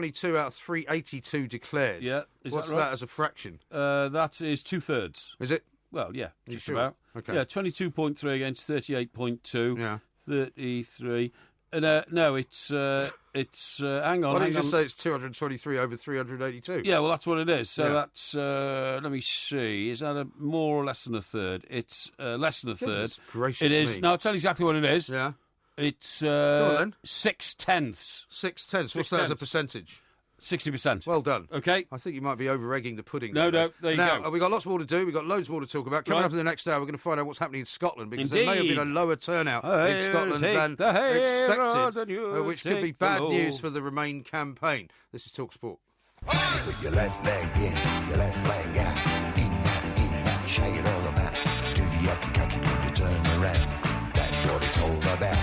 222 out of 382 declared. Yeah. What's that as a fraction? That is 2/3. Is it? Well, yeah. You just sure? about. Okay. Yeah, 22.3 against 38.2. Yeah. 33. No, it's hang on. Why don't you just say it's 223 over 382? Yeah, well, that's what it is. So that's, let me see, is that more or less than a third? It's less than a third. Gracious it is. me. No, I'll tell you exactly what it is. Yeah. It's Go on, then. 6/10. 6/10. What's that as a percentage? 60%. Well done. Okay. I think you might be over-egging the pudding. No, there you go. Now, we've got lots more to do. We've got loads more to talk about. Coming up in the next hour, we're going to find out what's happening in Scotland, because there may have been a lower turnout in Scotland than expected, which could be bad news for the Remain campaign. This is TalkSport. Put your left leg in, your left leg out. In that, shake it all about. Do the yucky when you turn around. That's what it's all about.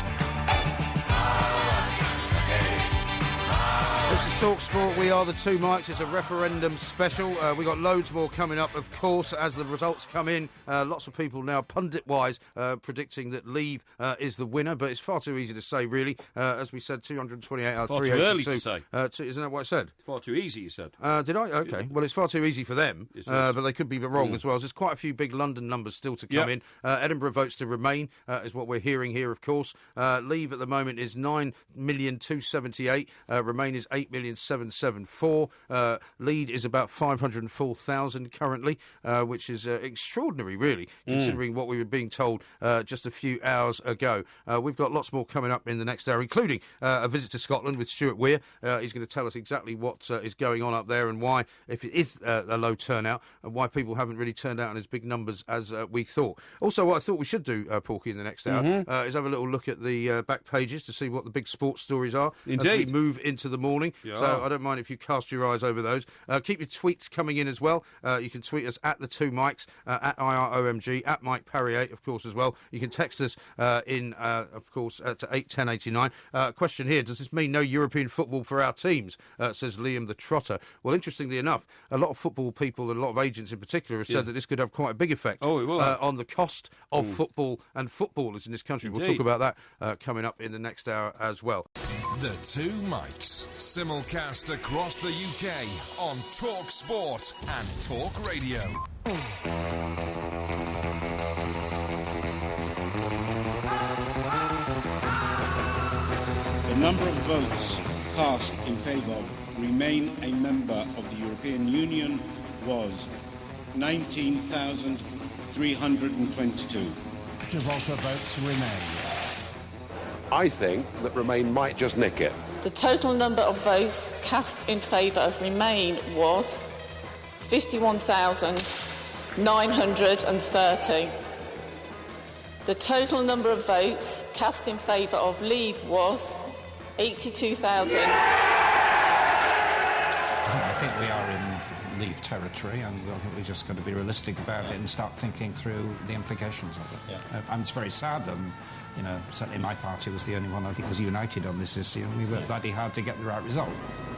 This is TalkSport. We are the Two Mikes. It's a referendum special. We've got loads more coming up, of course, as the results come in. Lots of people now, pundit-wise, predicting that Leave is the winner, but it's far too easy to say, really. As we said, 228 out of 382. Far too early to say. Isn't that what I said? Far too easy, you said. Did I? Okay. Well, it's far too easy for them, but they could be wrong as well. There's quite a few big London numbers still to come in. Edinburgh votes to Remain, is what we're hearing here, of course. Leave at the moment is 9,278,000. Remain is 8,774,000. Lead is about 504,000 currently, which is extraordinary, really, considering what we were being told just a few hours ago. We've got lots more coming up in the next hour, including a visit to Scotland with Stuart Weir. He's going to tell us exactly what is going on up there and why, if it is a low turnout, and why people haven't really turned out in as big numbers as we thought. Also, what I thought we should do, Porky, in the next hour is have a little look at the back pages to see what the big sports stories are as we move into the morning. So I don't mind if you cast your eyes over those. Keep your tweets coming in as well. You can tweet us at the Two Mikes, at IROMG, at Mike Parry 8, of course, as well. You can text us of course, to 81089. Question here, does this mean no European football for our teams? Says Liam the Trotter. Well, interestingly enough, a lot of football people and a lot of agents in particular have said that this could have quite a big effect on the cost of football and footballers in this country. Indeed. We'll talk about that coming up in the next hour as well. The Two Mikes, simulcast across the UK on Talk Sport and Talk Radio. The number of votes cast in favour of Remain a member of the European Union was 19,322. Gibraltar votes Remain. I think that Remain might just nick it. The total number of votes cast in favour of Remain was 51,930. The total number of votes cast in favour of Leave was 82,000. think we are in Leave territory, and I think we're just going to be realistic about it and start thinking through the implications of it. Yeah. And it's very sad. Certainly my party was the only one I think was united on this issue, and we worked bloody hard to get the right result.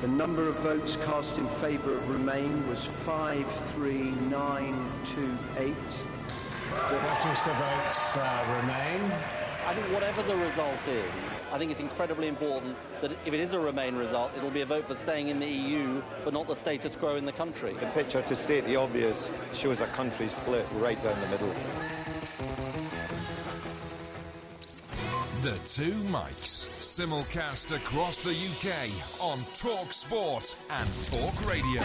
The number of votes cast in favour of Remain was 53928. Westminster votes Remain. I think whatever the result is, I think it's incredibly important that if it is a Remain result, it'll be a vote for staying in the EU, but not the status quo in the country. The picture, to state the obvious, shows a country split right down the middle. The Two Mics, simulcast across the UK on Talk Sport and Talk Radio.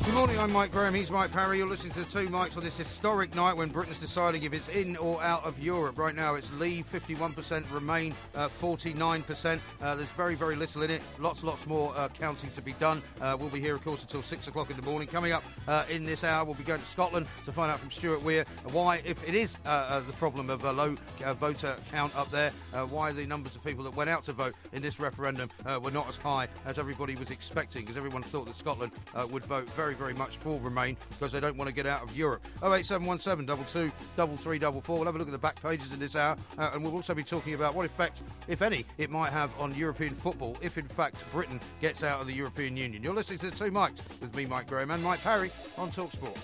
Good morning, I'm Mike Graham, he's Mike Parry. You're listening to the Two Mics on this historic night when Britain's deciding if it's in or out of Europe. Right now it's Leave 51%, Remain 49%. There's very, very little in it. Lots more counting to be done. We'll be here, of course, until 6 o'clock in the morning. Coming up in this hour, we'll be going to Scotland to find out from Stuart Weir why, if it is the problem of a low voter count up there, why the numbers of people that went out to vote in this referendum were not as high as everybody was expecting, because everyone thought that Scotland would vote very, very much for Remain because they don't want to get out of Europe. 08717 22 3344. We'll have a look at the back pages in this hour, and we'll also be talking about what effect, if any, it might have on European football if in fact Britain gets out of the European Union. You're listening to the Two Mics with me, Mike Graham, and Mike Parry on Talk Sport.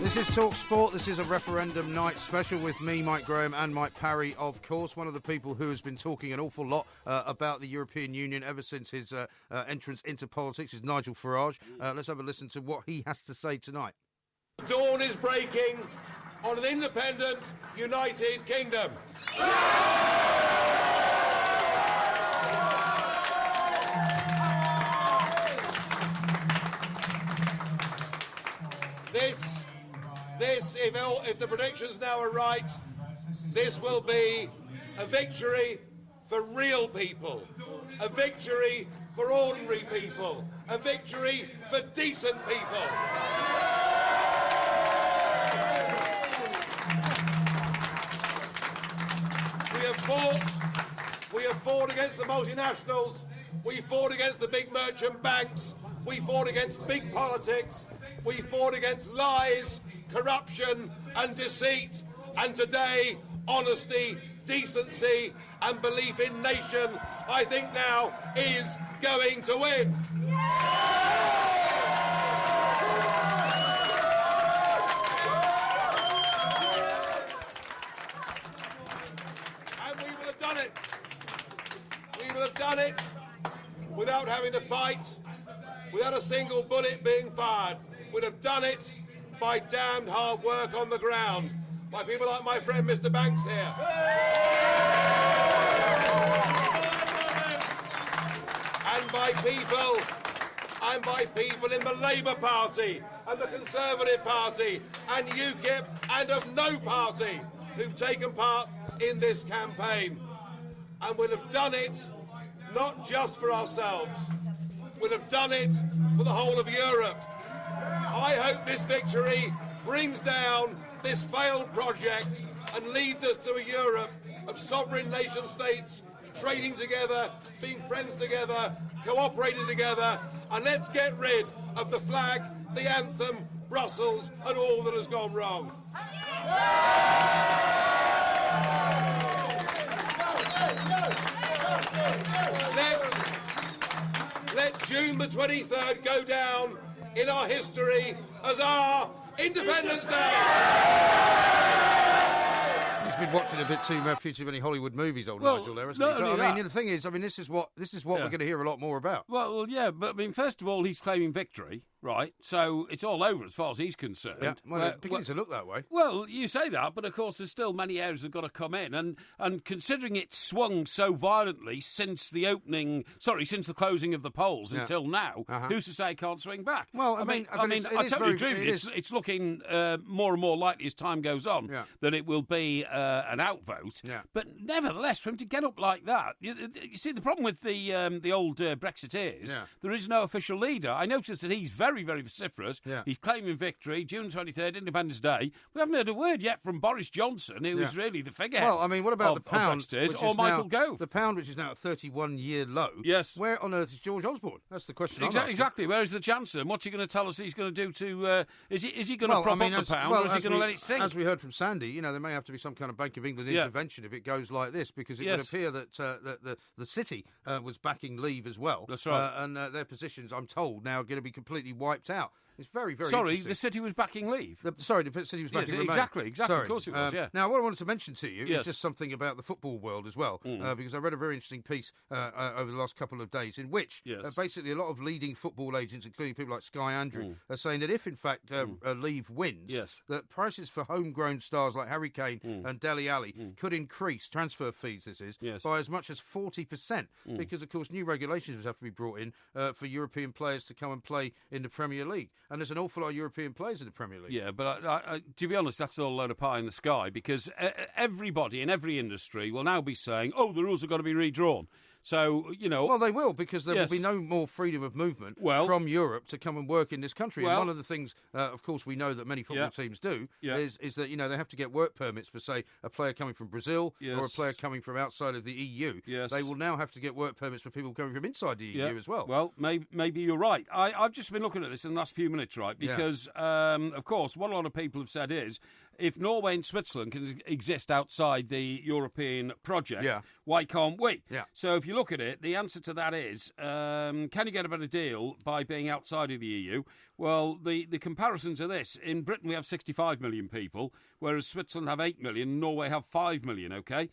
This is Talk Sport. This is a referendum night special with me, Mike Graham, and Mike Parry, of course. One of the people who has been talking an awful lot about the European Union ever since his entrance into politics is Nigel Farage. Let's have a listen to what he has to say tonight. Dawn is breaking on an independent, united kingdom. If the predictions now are right, this will be a victory for real people, a victory for ordinary people, a victory for decent people. We have fought against the multinationals, we fought against the big merchant banks, we fought against big politics, we fought against lies, corruption and deceit, and today honesty, decency and belief in nation, I think now is going to win. And we will have done it. We will have done it without having to fight, without a single bullet being fired. We'd have done it by damned hard work on the ground, by people like my friend Mr. Banks here. And by people in the Labour Party and the Conservative Party and UKIP and of no party who've taken part in this campaign. And we'll have done it not just for ourselves, we'll have done it for the whole of Europe. I hope this victory brings down this failed project and leads us to a Europe of sovereign nation states trading together, being friends together, cooperating together, and let's get rid of the flag, the anthem, Brussels and all that has gone wrong. Let June the 23rd go down in our history as our Independence Day. He's been watching a bit too many Hollywood movies, Nigel, there, hasn't he? But, the thing is, this is what we're going to hear a lot more about. Well, yeah, but I mean, first of all, he's claiming victory. right? So it's all over as far as he's concerned. Yeah, well, it's beginning to look that way. Well, you say that, but of course there's still many areas that have got to come in, and considering it swung so violently since the closing of the polls until now, who's to say it can't swing back? Well, I mean, I totally agree with you. It's looking more and more likely as time goes on that it will be an outvote. Yeah. But nevertheless, for him to get up like that, you see, the problem with the old Brexiteers, there is no official leader. I noticed that he's very, very vociferous. Yeah. He's claiming victory, June 23rd, Independence Day. We haven't heard a word yet from Boris Johnson, who is really the figurehead. Well, I mean, what about the pound, or Michael Gove? The pound, which is now at 31-year low. Yes. Where on earth is George Osborne? That's the question. Exactly. Where is the Chancellor? And what's he going to tell us he's going to do to? Is he going to prop up the pound, or is he going to let it sink? As we heard from Sandy, there may have to be some kind of Bank of England intervention if it goes like this, because it would appear that the city was backing Leave as well. That's right. And their positions, I'm told, now are going to be completely wiped out. It's very, very Sorry, interesting. the city was backing Leave? The city was backing Remain. Exactly. Sorry. Of course it was, Now, what I wanted to mention to you is just something about the football world as well, because I read a very interesting piece over the last couple of days in which basically a lot of leading football agents, including people like Sky Andrew, are saying that if, in fact, Leave wins, that prices for homegrown stars like Harry Kane and Dele Alli could increase, transfer fees by as much as 40%, because, of course, new regulations would have to be brought in for European players to come and play in the Premier League. And there's an awful lot of European players in the Premier League. Yeah, but to be honest, that's all a load of pie in the sky, because everybody in every industry will now be saying, the rules have got to be redrawn. So, Well, they will, because there will be no more freedom of movement from Europe to come and work in this country. And one of the things, of course, we know that many football teams do is that, they have to get work permits for, say, a player coming from Brazil or a player coming from outside of the EU. Yes. They will now have to get work permits for people coming from inside the EU as well. Well, maybe you're right. I've just been looking at this in the last few minutes, right? Because, of course, what a lot of people have said is, if Norway and Switzerland can exist outside the European project, why can't we? Yeah. So if you look at it, the answer to that is, can you get a better deal by being outside of the EU? Well, the comparisons are this. In Britain, we have 65 million people, whereas Switzerland have 8 million and Norway have 5 million, OK?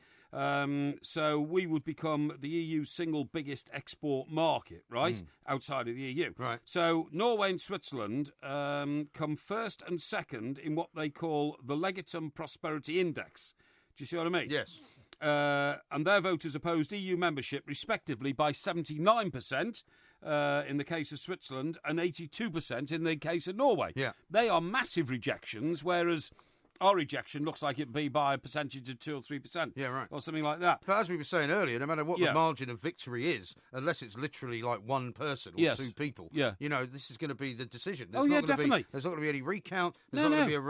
So we would become the EU's single biggest export market, right, outside of the EU. Right. So Norway and Switzerland come first and second in what they call the Legitim Prosperity Index. Do you see what I mean? Yes. And their voters opposed EU membership, respectively, by 79% in the case of Switzerland and 82% in the case of Norway. Yeah. They are massive rejections, whereas our rejection looks like it'd be by a percentage of 2 or 3%. Yeah, right. Or something like that. But as we were saying earlier, no matter what the margin of victory is, unless it's literally like one person or two people, this is going to be the decision. Definitely. There's not going to be any recount. There's not going to be a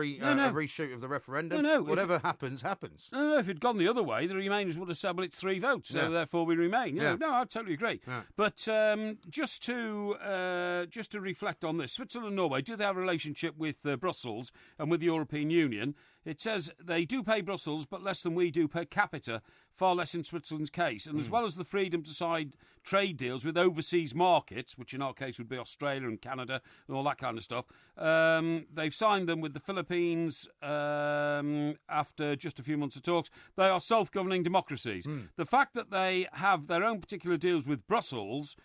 reshoot of the referendum. Whatever happens, happens. No, if it'd gone the other way, the Remainers would have said, well, it's 3 votes, so therefore we remain. No, I totally agree. Yeah. But just to reflect on this, Switzerland and Norway, do they have a relationship with Brussels and with the European Union? It says they do pay Brussels, but less than we do per capita, far less in Switzerland's case. And as well as the freedom to sign trade deals with overseas markets, which in our case would be Australia and Canada and all that kind of stuff, they've signed them with the Philippines after just a few months of talks. They are self-governing democracies. The fact that they have their own particular deals with Brussels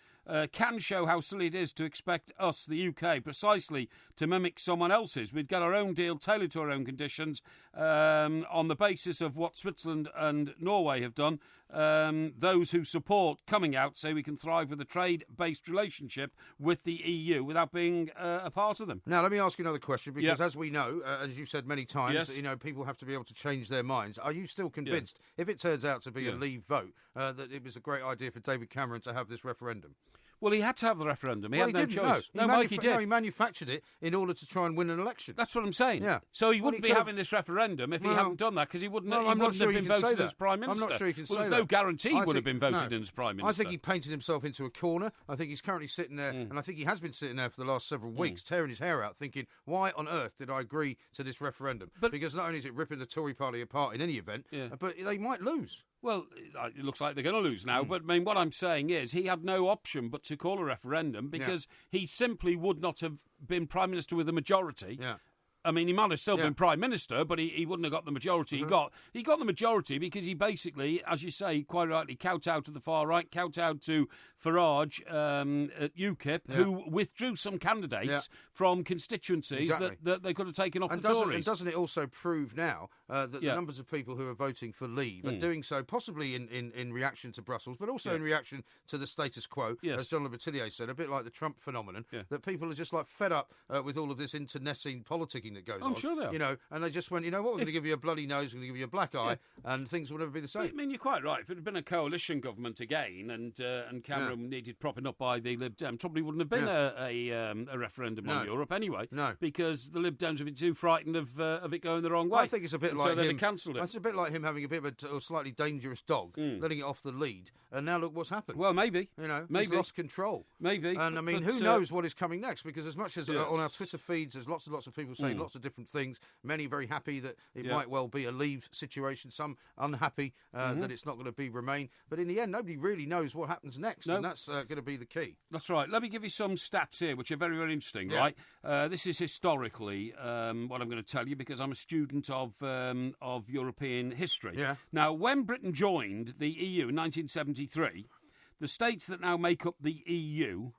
can show how silly it is to expect us, the UK, precisely to mimic someone else's. We'd get our own deal tailored to our own conditions on the basis of what Switzerland and Norway have done. Those who support coming out say we can thrive with a trade-based relationship with the EU without being a part of them. Now, let me ask you another question, because as we know, as you've said many times, people have to be able to change their minds. Are you still convinced, if it turns out to be a Leave vote, that it was a great idea for David Cameron to have this referendum? Well, he had to have the referendum. He had no choice. No, Mikey did. No, he manufactured it in order to try and win an election. That's what I'm saying. Yeah. So he wouldn't be having this referendum if he hadn't done that, because he wouldn't have been voted as Prime Minister. I'm not sure he can say that. There's no guarantee he would have been voted in as Prime Minister. I think he painted himself into a corner. I think he's currently sitting there, and I think he has been sitting there for the last several weeks, tearing his hair out, thinking, why on earth did I agree to this referendum? Because not only is it ripping the Tory party apart in any event, but they might lose. Well, it looks like they're going to lose now. But, I mean, what I'm saying is he had no option but to call a referendum, because he simply would not have been Prime Minister with a majority. Yeah. And, of course, what a lot of people have said is, if Norway and Switzerland can exist outside the EU, why can't we? Well, I mean, he might have still been Prime Minister, but he wouldn't have got the majority he got. He got the majority because he basically, as you say, quite rightly, kowtowed to the far right, kowtowed to Farage at UKIP, who withdrew some candidates from constituencies that they could have taken off the Tories. And doesn't it also prove now that the numbers of people who are voting for Leave are doing so possibly in reaction to Brussels, but also in reaction to the status quo, as John Le Batellier said, a bit like the Trump phenomenon, that people are just like fed up with all of this internecine politicking that goes on. I'm sure they are. You know, and they just went, you know what, we're going to give you a bloody nose, we're going to give you a black eye, and things will never be the same. I mean, you're quite right. If it had been a coalition government again and Cameron needed propping up by the Lib Dems, probably wouldn't have been a referendum on Europe anyway. No. Because the Lib Dems have been too frightened of it going the wrong way. I think it's a bit like so him. Cancelled it. It's a bit like him having a bit of a slightly dangerous dog, letting it off the lead, and now look what's happened. Well, maybe. You know, maybe. He's lost control. Maybe. And I mean, who knows what is coming next? Because as much as on our Twitter feeds, there's lots and lots of people saying lots of different things. Many very happy that it might well be a Leave situation. Some unhappy that it's not going to be Remain. But in the end, nobody really knows what happens next, and that's going to be the key. That's right. Let me give you some stats here, which are very, very interesting. Right. This is historically what I'm going to tell you because I'm a student of European history. Yeah. Now, when Britain joined the EU in 1973. The states that now make up the EU,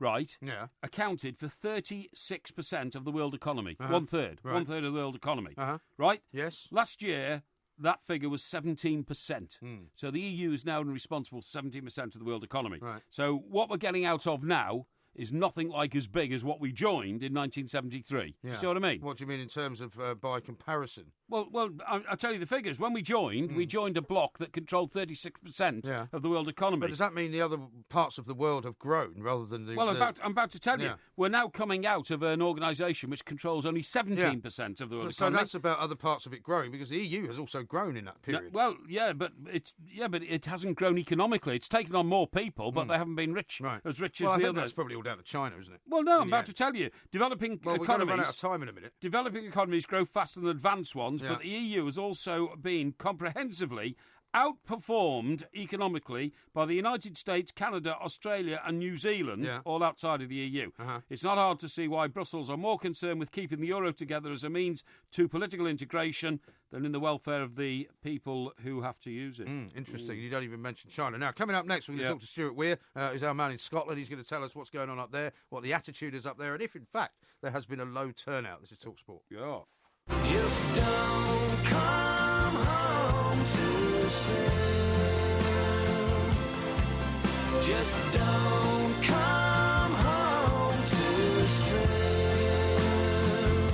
accounted for 36% of the world economy. One-third. Right. One-third of the world economy. Right? Yes. Last year, that figure was 17%. So the EU is now responsible for 17% of the world economy. Right. So what we're getting out of now is nothing like as big as what we joined in 1973. Yeah. You see what I mean? What do you mean in terms of by comparison? Well, I'll tell you the figures. When we joined a bloc that controlled 36% of the world economy. But does that mean the other parts of the world have grown rather than the... Well, I'm about to tell you. We're now coming out of an organisation which controls only 17% of the world economy. So that's about other parts of it growing, because the EU has also grown in that period. No, well, but it hasn't grown economically. It's taken on more people, but they haven't been rich as rich as the others. That's probably all down to China, isn't it? Well, no, I'm about to tell you. Developing economies... we're going to run out of time in a minute. Developing economies grow faster than advanced ones, but the EU has also been comprehensively outperformed economically by the United States, Canada, Australia and New Zealand, all outside of the EU. It's not hard to see why Brussels are more concerned with keeping the euro together as a means to political integration than in the welfare of the people who have to use it. Interesting. You don't even mention China. Now, coming up next, we're going to talk to Stuart Weir, who's our man in Scotland. He's going to tell us what's going on up there, what the attitude is up there, and if, in fact, there has been a low turnout. This is TalkSport. Yeah. Just don't come home too soon. Just don't come home too soon.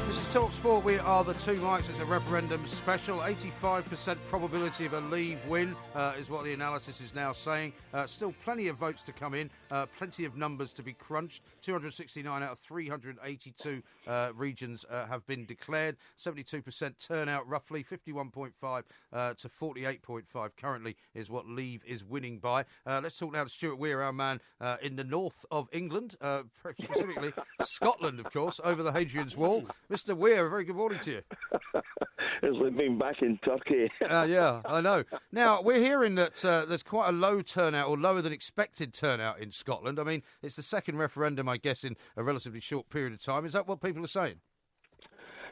This is TalkSport. We are the Two Mikes. It's a referendum special. 85% probability of a Leave win is what the analysis is now saying. Still plenty of votes to come in. Plenty of numbers to be crunched. 269 out of 382 regions have been declared. 72% turnout, roughly 51.5 to 48.5 currently is what Leave is winning by. Let's talk now to Stuart Weir, our man in the north of England, specifically Scotland, of course, over the Hadrian's Wall. Mr. Weir, a very good morning to you. It's like being back in Turkey. Yeah, I know. Now, we're hearing that there's quite a low turnout, or lower than expected turnout in Scotland. I mean, it's the second referendum, I guess, in a relatively short period of time. Is that what people are saying?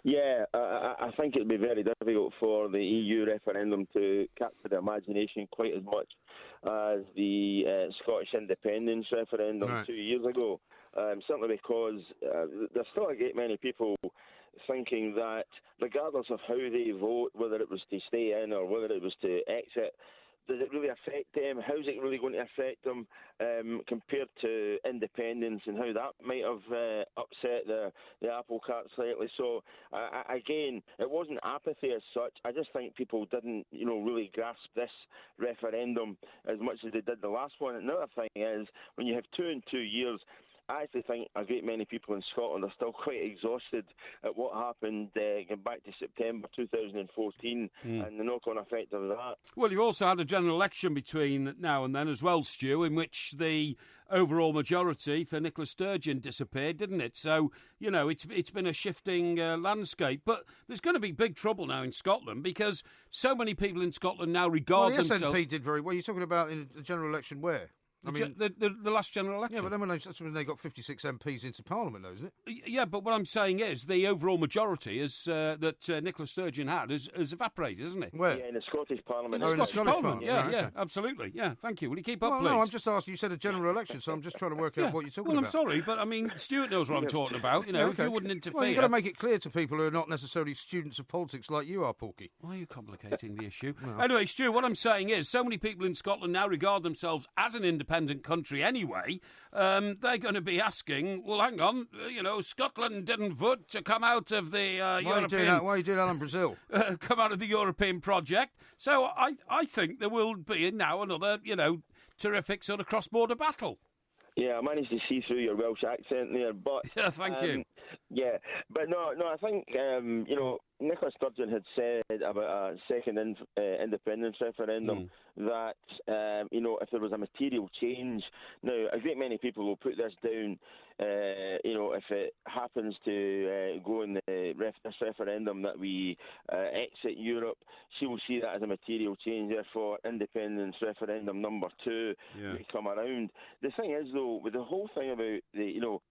Yeah, I think it'll be very difficult for the EU referendum to capture the imagination quite as much as the Scottish independence referendum 2 years ago. Certainly because there's still a great many people thinking that regardless of how they vote, whether it was to stay in or whether it was to exit, does it really affect them? How's it really going to affect them compared to independence, and how that might have upset the apple cart slightly? So, again, it wasn't apathy as such. I just think people didn't, really grasp this referendum as much as they did the last one. Another thing is, when you have 2 in 2 years, I actually think a great many people in Scotland are still quite exhausted at what happened going back to September 2014 and the knock-on effect of that. Well, you've also had a general election between now and then as well, Stu, in which the overall majority for Nicola Sturgeon disappeared, didn't it? So, it's been a shifting landscape. But there's going to be big trouble now in Scotland because so many people in Scotland now regard themselves... Well, the SNP did very well. You're talking about in the general election where? The last general election. Yeah, but then that's when they got 56 MPs into Parliament, though, isn't it? Yeah, but what I'm saying is the overall majority is that Nicola Sturgeon had has evaporated, isn't it? Where? Yeah, in the Scottish Parliament. In the Scottish Parliament. Yeah, right, okay. absolutely. Yeah, thank you. Will you keep up, please? No, I'm just asking. You said a general election, so I'm just trying to work out what you're talking about. Well, I'm sorry, but I mean, Stuart knows what I'm talking about. You know, if you wouldn't interfere. Well, you've got to make it clear to people who are not necessarily students of politics like you are, Porky. Why are you complicating the issue? No. Anyway, Stu, what I'm saying is so many people in Scotland now regard themselves as an independent country anyway. They're going to be asking, well, hang on, Scotland didn't vote to come out of the European... Why are you doing that in Brazil? Come out of the European project. So I think there will be now another, terrific sort of cross-border battle. Yeah, I managed to see through your Welsh accent there, but... Yeah, thank you. Yeah, but no, I think, Nicola Sturgeon had said about a second independence referendum that, if there was a material change... Now, a great many people will put this down, if it happens to go in this referendum that we exit Europe, she will see that as a material change. Therefore, independence referendum number 2 may come around. The thing is, though, with the whole thing about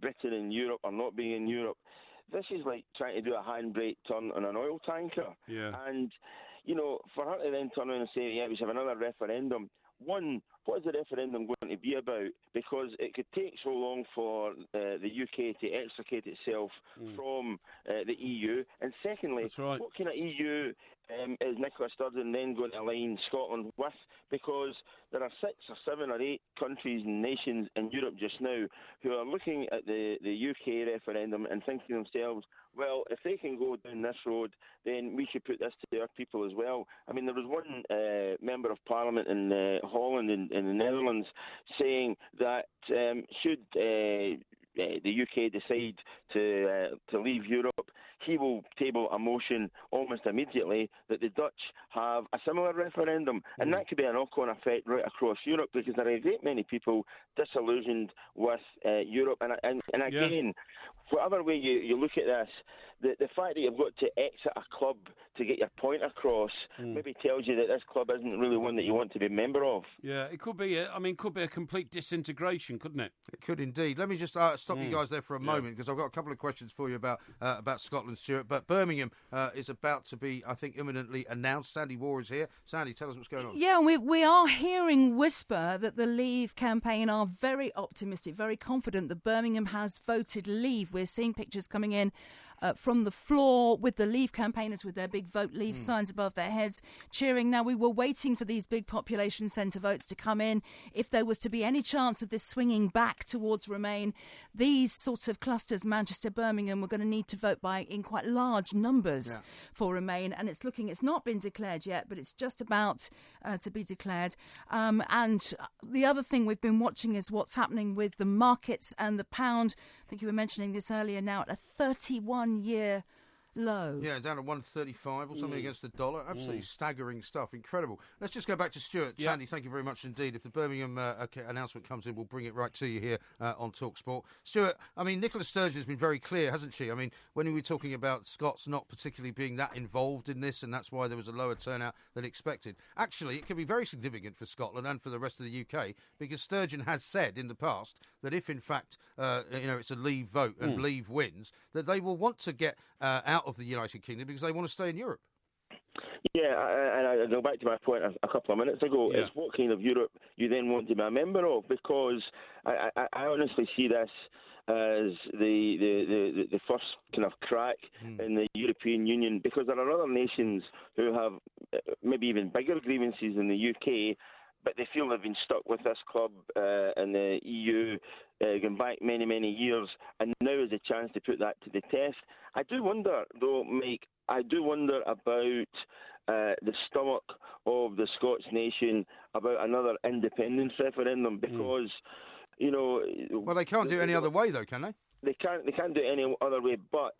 Britain in Europe or not being in Europe, this is like trying to do a handbrake turn on an oil tanker. Yeah. And, for her to then turn around and say, yeah, we should have another referendum. One, what is the referendum going to be about? Because it could take so long for the UK to extricate itself from the EU. And secondly, what kind of EU is Nicola Sturgeon then going to align Scotland with? Because there are 6 or 7 or 8 countries and nations in Europe just now who are looking at the UK referendum and thinking to themselves, well, if they can go down this road, then we should put this to our people as well. I mean, there was one member of Parliament in Holland in the Netherlands saying that should the UK decide to leave Europe, he will table a motion almost immediately that the Dutch have a similar referendum, and that could be a knock-on effect right across Europe, because there are a great many people disillusioned with Europe, and again, whatever way you look at this, the fact that you've got to exit a club to get your point across maybe tells you that this club isn't really one that you want to be a member of. Yeah, it could be. Could be a complete disintegration, couldn't it? It could indeed. Let me just stop you guys there for a moment, because I've got a couple of questions for you about Scotland, Stuart. But Birmingham is about to be, I think, imminently announced. Sandy Waugh is here. Sandy, tell us what's going on. Yeah, we are hearing whisper that the Leave campaign are very optimistic, very confident that Birmingham has voted Leave. We're seeing pictures coming in from the floor with the Leave campaigners with their big Vote Leave signs above their heads, cheering. Now, we were waiting for these big population centre votes to come in. If there was to be any chance of this swinging back towards Remain, these sorts of clusters, Manchester, Birmingham, were going to need to vote in quite large numbers for Remain. And it's not been declared yet, but it's just about to be declared. And the other thing we've been watching is what's happening with the markets and the pound. I think you were mentioning this earlier, now at a 31-year low. Yeah, down to 135 or something against the dollar. Absolutely staggering stuff. Incredible. Let's just go back to Stuart. Yeah. Sandy, thank you very much indeed. If the Birmingham announcement comes in, we'll bring it right to you here on TalkSport. Stuart, I mean, Nicola Sturgeon has been very clear, hasn't she? I mean, when we were talking about Scots not particularly being that involved in this, and that's why there was a lower turnout than expected. Actually, it can be very significant for Scotland and for the rest of the UK, because Sturgeon has said in the past that if, in fact, it's a Leave vote and Leave wins, that they will want to get out of the United Kingdom because they want to stay in Europe. Yeah, and I go back to my point a couple of minutes ago. It's what kind of Europe you then want to be a member of, because I honestly see this as the first kind of crack in the European Union, because there are other nations who have maybe even bigger grievances than the UK, but they feel they've been stuck with this club and the EU going back many, many years, and now is a chance to put that to the test. I do wonder, though, Mike, about the stomach of the Scots nation about another independence referendum, because, Well, they can't do it any other way, though, can they? They can't do it any other way, but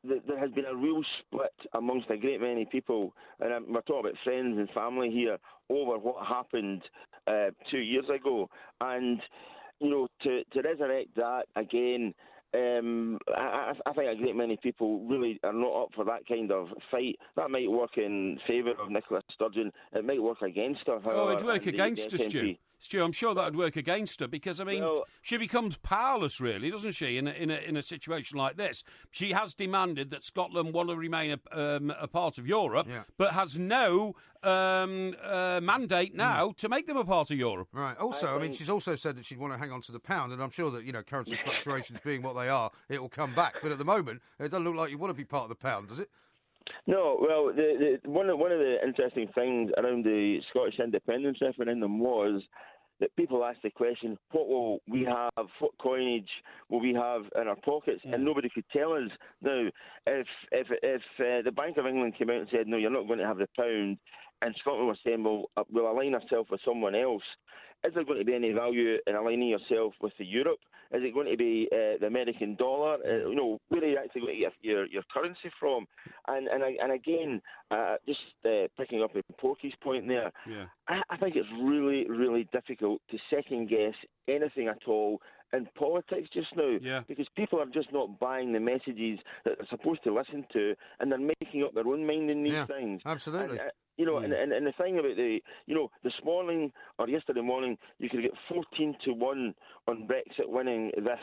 there has been a real split amongst a great many people, and we're talking about friends and family here, over what happened 2 years ago. And, to resurrect that again, I think a great many people really are not up for that kind of fight. That might work in favour of Nicola Sturgeon. It might work against her. Oh, it'd work against her, Stu. Stu, I'm sure that would work against her because, I mean, she becomes powerless, really, doesn't she, in a situation like this? She has demanded that Scotland want to remain a part of Europe, but has no mandate now to make them a part of Europe. Right. Also, I mean, she's also said that she'd want to hang on to the pound, and I'm sure that, currency fluctuations being what they are, it will come back. But at the moment, it doesn't look like you want to be part of the pound, does it? No, well, one of the interesting things around the Scottish independence referendum was that people asked the question, what will we have, what coinage will we have in our pockets? And nobody could tell us. Now, if the Bank of England came out and said, no, you're not going to have the pound, and Scotland was saying, well, we'll align ourselves with someone else, is there going to be any value in aligning yourself with the Europe? Is it going to be the American dollar? Where are you actually going to get your currency from? And again, just picking up on Porky's point there, I think it's really, really difficult to second guess anything at all in politics just now, because people are just not buying the messages that they're supposed to listen to, and they're making up their own mind in these things. Absolutely. And the thing about this morning or yesterday morning, you could get 14-1 on Brexit winning this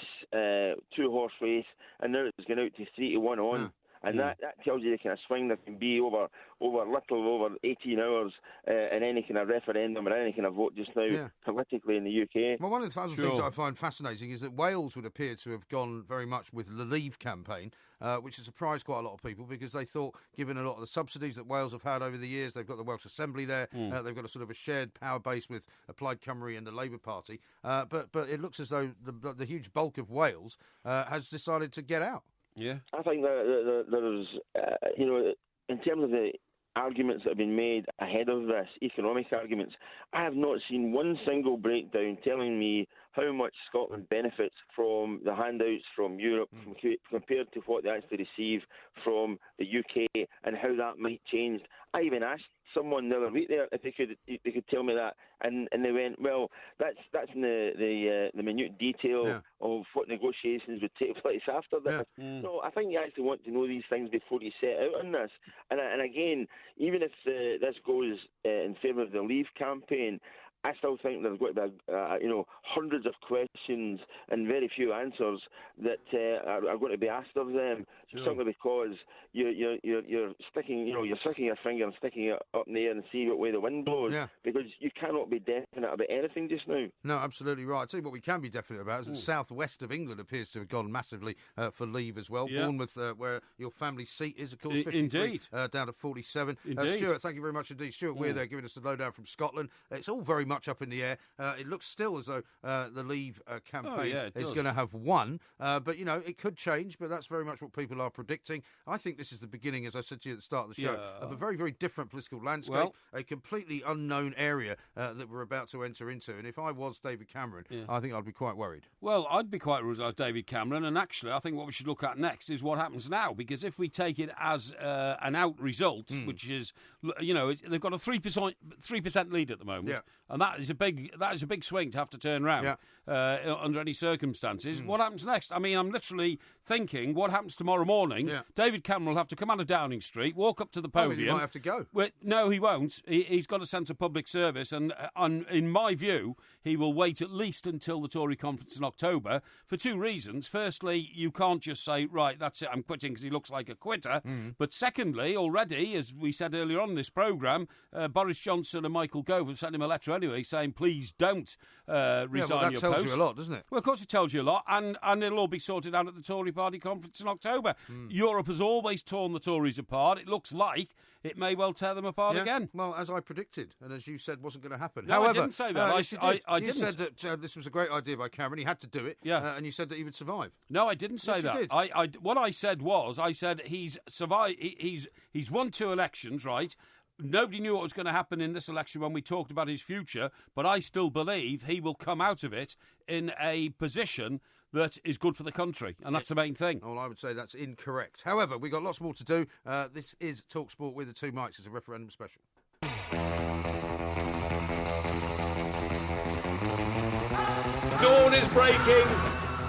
two-horse race, and now it's going out to 3-1 on. And that tells you the kind of swing that can be over 18 hours in any kind of referendum or any kind of vote just now politically in the UK. Well, one of the other things that I find fascinating is that Wales would appear to have gone very much with the Leave campaign, which has surprised quite a lot of people because they thought, given a lot of the subsidies that Wales have had over the years, they've got the Welsh Assembly there, they've got a sort of a shared power base with Plaid Cymru and the Labour Party, but it looks as though the huge bulk of Wales has decided to get out. Yeah, I think that there's, in terms of the arguments that have been made ahead of this, economic arguments, I have not seen one single breakdown telling me how much Scotland benefits from the handouts from Europe compared to what they actually receive from the UK and how that might change. I even asked someone the other week there if they could tell me that, and they went, well, that's in the minute detail of what negotiations would take place after that. So I think you actually want to know these things before you set out on this. And again, even if this goes in favour of the Leave campaign, I still think there's going to be, hundreds of questions and very few answers that are going to be asked of them. Simply because you're sticking your finger and sticking it up in the air and see what way the wind blows. Because you cannot be definite about anything just now. No, absolutely right. I tell you what we can be definite about is that southwest of England appears to have gone massively for Leave as well. Bournemouth, where your family seat is, of course, 53 down to 47. Stuart, thank you very much indeed. Stuart Weir there giving us the lowdown from Scotland. It's all very much up in the air. It looks still as though the Leave campaign is going to have won. But, it could change, but that's very much what people are predicting. I think this is the beginning, as I said to you at the start of the show, of a very, very different political landscape, a completely unknown area that we're about to enter into. And if I was David Cameron, I think I'd be quite worried. Well, I'd be quite worried about David Cameron, and actually I think what we should look at next is what happens now, because if we take it as an out result, which is, they've got a 3% lead at the moment, and that is a big swing to have to turn around under any circumstances. What happens next? I mean, I'm literally thinking, what happens tomorrow morning? David Cameron will have to come out of Downing Street, walk up to the podium. He might have to go. No, he won't. He's got a sense of public service, and in my view, he will wait at least until the Tory conference in October for two reasons. Firstly, you can't just say, right, that's it, I'm quitting, because he looks like a quitter. But secondly, already, as we said earlier on in this programme, Boris Johnson and Michael Gove have sent him a letter anyway saying, please don't resign your post. That tells you a lot, doesn't it? Well, of course it tells you a lot, and it'll all be sorted out at the Tory party conference in October. Europe has always torn the Tories apart. It looks like it may well tear them apart again. Well, as I predicted, and as you said, wasn't going to happen. No, However, I didn't say that. I didn't. You said that this was a great idea by Cameron. He had to do it, and you said that he would survive. No, I didn't say that. What I said was, he's survived. He's won 2 elections, right? Nobody knew what was going to happen in this election when we talked about his future, but I still believe he will come out of it in a position that is good for the country, and that's the main thing. Well, I would say that's incorrect. However, we've got lots more to do. This is TalkSport with the Two Mics. It's a referendum special. Dawn is breaking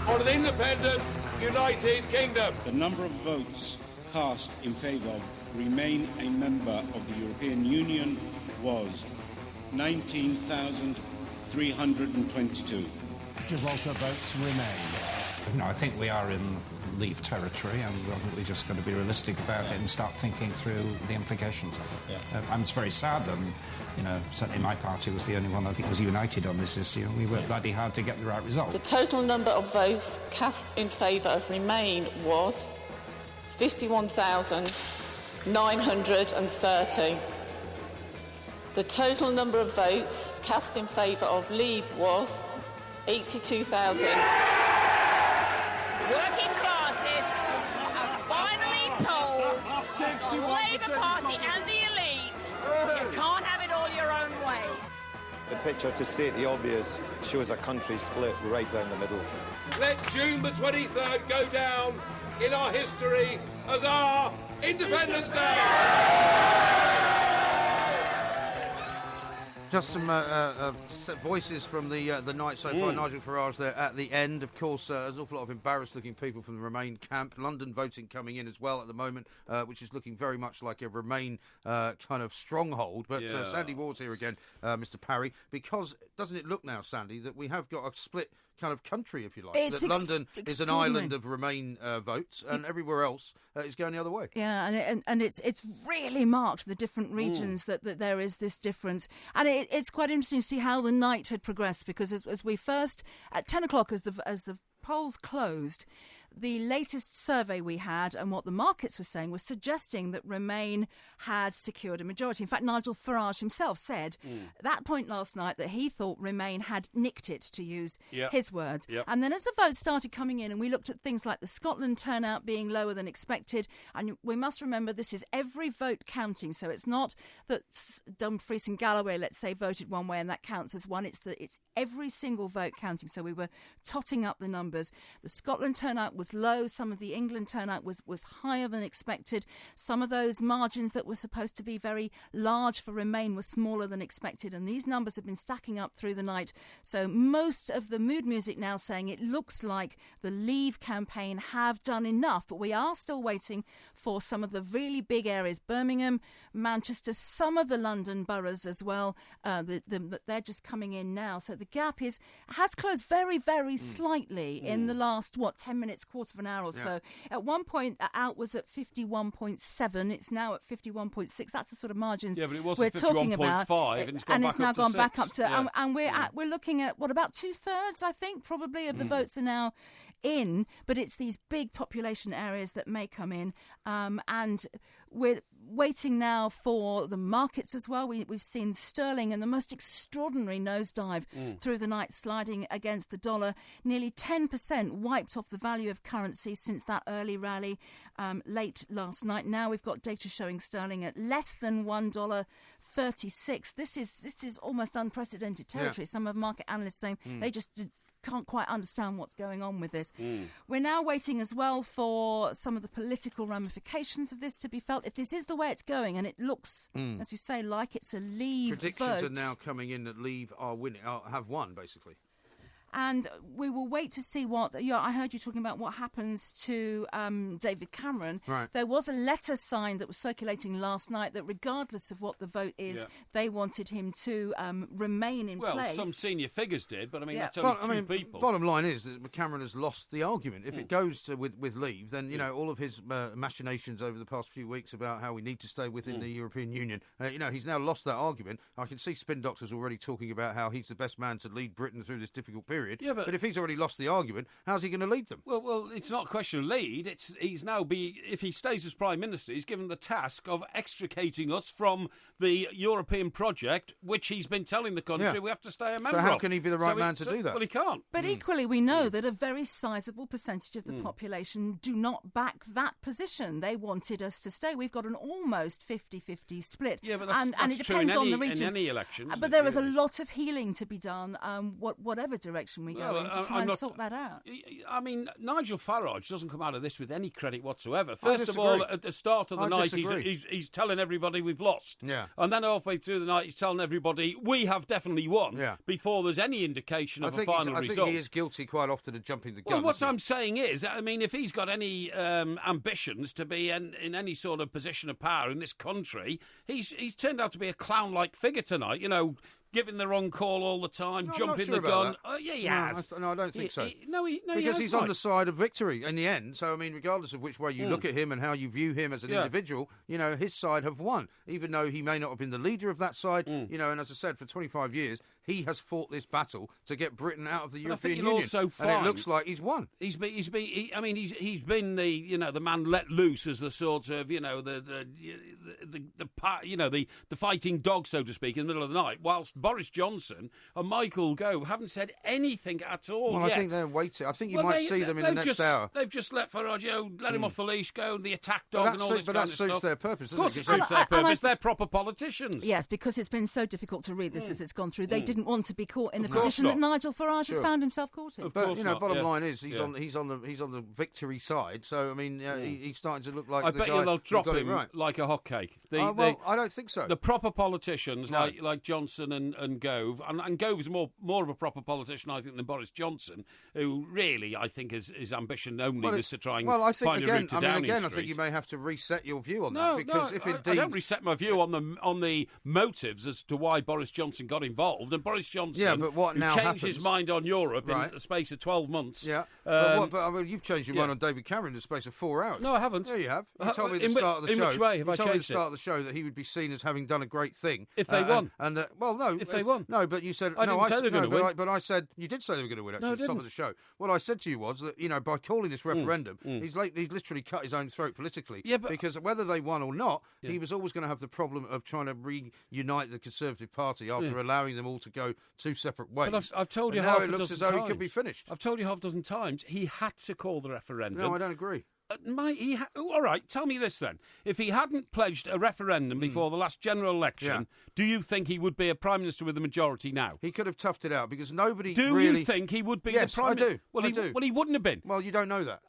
on an independent United Kingdom. The number of votes cast in favour of remain a member of the European Union was 19,322. Gibraltar votes remain. No, I think we are in leave territory, and I think we're just going to be realistic about it and start thinking through the implications of it. And it's very sad, and certainly my party was the only one I think was united on this issue. We worked bloody hard to get the right result. The total number of votes cast in favour of Remain was 51,930. The total number of votes cast in favour of Leave was 82,000. Working classes are finally told, the Labour Party and the elite, you can't have it all your own way. The picture, to state the obvious, shows a country split right down the middle. Let June the 23rd go down in our history as our Independence Day. Just some voices from the night so far. Nigel Farage there at the end. Of course, there's an awful lot of embarrassed-looking people from the Remain camp. London voting coming in as well at the moment, which is looking very much like a Remain kind of stronghold. But Sandy Ward's here again, Mr. Parry, because doesn't it look now, Sandy, that we have got a split kind of country, if you like, that London is an island of Remain votes, and everywhere else is going the other way. Yeah, and it's really marked, the different regions that there is this difference, and it's quite interesting to see how the night had progressed, because as we first at 10 o'clock as the polls closed, the latest survey we had and what the markets were saying was suggesting that Remain had secured a majority. In fact, Nigel Farage himself said at that point last night that he thought Remain had nicked it, to use his words. And then as the votes started coming in and we looked at things like the Scotland turnout being lower than expected, and we must remember this is every vote counting, so it's not that Dumfries and Galloway, let's say, voted one way and that counts as one. It's every single vote counting, so we were totting up the numbers. The Scotland turnout was low. Some of the England turnout was higher than expected. Some of those margins that were supposed to be very large for Remain were smaller than expected, and these numbers have been stacking up through the night. So most of the mood music now saying it looks like the Leave campaign have done enough, but we are still waiting for some of the really big areas, Birmingham, Manchester, some of the London boroughs as well. They're just coming in now. So the gap has closed very, very slightly in the last, 10 minutes, quarter of an hour or so. At one point, Out was at 51.7. It's now at 51.6. That's the sort of margins we're talking about. And it's now gone back up to... And we're looking at, about two-thirds, I think, probably, of the votes are now in. But it's these big population areas that may come in. And we're waiting now for the markets as well. We've seen sterling in the most extraordinary nosedive through the night, sliding against the dollar. Nearly 10% wiped off the value of currency since that early rally late last night. Now we've got data showing sterling at less than $1.36. This is almost unprecedented territory. Some of market analysts saying they just can't quite understand what's going on with this. We're now waiting as well for some of the political ramifications of this to be felt. If this is the way it's going, and it looks, as we say, like it's a Leave predictions vote, are now coming in that Leave are winning, have won, basically. And we will wait to see what... I heard you talking about what happens to David Cameron. Right. There was a letter signed that was circulating last night that regardless of what the vote is, they wanted him to remain in place. Well, some senior figures did, but that's only two people. Bottom line is that Cameron has lost the argument. If it goes with Leave, then, all of his machinations over the past few weeks about how we need to stay within the European Union, he's now lost that argument. I can see spin doctors already talking about how he's the best man to lead Britain through this difficult period. Yeah, but if he's already lost the argument, how's he going to lead them? Well, it's not a question of lead. He's now if he stays as Prime Minister, he's given the task of extricating us from the European project, which he's been telling the country we have to stay a member of. So how can he be the right man to do that? Well, he can't. But equally, we know that a very sizable percentage of the population do not back that position. They wanted us to stay. We've got an almost 50-50 split. Yeah, but that's and it depends on the region. in any election. But there is a lot of healing to be done, whatever direction direction we go in to try and sort that out. I mean, Nigel Farage doesn't come out of this with any credit whatsoever. First of all, at the start of the night, he's telling everybody we've lost. Yeah. And then halfway through the night, he's telling everybody we have definitely won before there's any indication of a final result. I think he is guilty quite often of jumping the gun. Well, what I'm saying is, I mean, if he's got any ambitions to be in any sort of position of power in this country, he's turned out to be a clown-like figure tonight, you know, giving the wrong call all the time, jumping the gun. Yeah, he has. No, I don't think so. Because he's on the side of victory in the end. So, I mean, regardless of which way you look at him and how you view him as an individual, you know, his side have won. Even though he may not have been the leader of that side, you know, and as I said, for 25 years, he has fought this battle to get Britain out of the European Union. Also and it looks like he's won. He's been the the man let loose as the sort of the fighting dog, so to speak, in the middle of the night, whilst Boris Johnson and Michael Gove haven't said anything at all yet. Yet. I think they're waiting. I think you might see them in the next hour. They've just let Farage, let him off the leash, go the attack dog and all this kind of stuff. But that suits their purpose, doesn't it? Of course it suits their purpose. They're proper politicians. Yes, because it's been so difficult to read this as it's gone through. They didn't want to be caught in the position that Nigel Farage has found himself caught in. But bottom line is he's on the victory side. So I mean, he's starting to look like I the bet guy they'll drop him right. like a hotcake. Well, I don't think so. The proper politicians like Johnson and Gove, and Gove's more of a proper politician, I think, than Boris Johnson, who really, I think, his ambition only was to try and find a route to Downing Street. I think you may have to reset your view on that, because if indeed... I don't reset my view on the motives as to why Boris Johnson got involved, and Boris Johnson changed his mind on Europe in the space of 12 months. Yeah, but I mean, you've changed your mind on David Cameron in the space of 4 hours. No, I haven't. Yeah, you have. You told me at the start of the show. In which way have I changed it? You told me at the start of the show that he would be seen as having done a great thing. If they won. If they won. No, but you said... I didn't say they were going to win. But I said... You did say they were going to win, actually, at the top of the show. What I said to you was that, by calling this referendum, he's literally cut his own throat politically. Yeah, but... Because whether they won or not, he was always going to have the problem of trying to reunite the Conservative Party after allowing them all to go two separate ways. But I've told you half a dozen times. Now it looks as though he could be finished. I've told you half a dozen times. He had to call the referendum. No, I don't agree. All right, tell me this then. If he hadn't pledged a referendum before the last general election, do you think he would be a Prime Minister with a majority now? He could have toughed it out because nobody Do you think he would be the Prime Minister? Yes, I do. Well, he wouldn't have been. Well, you don't know that.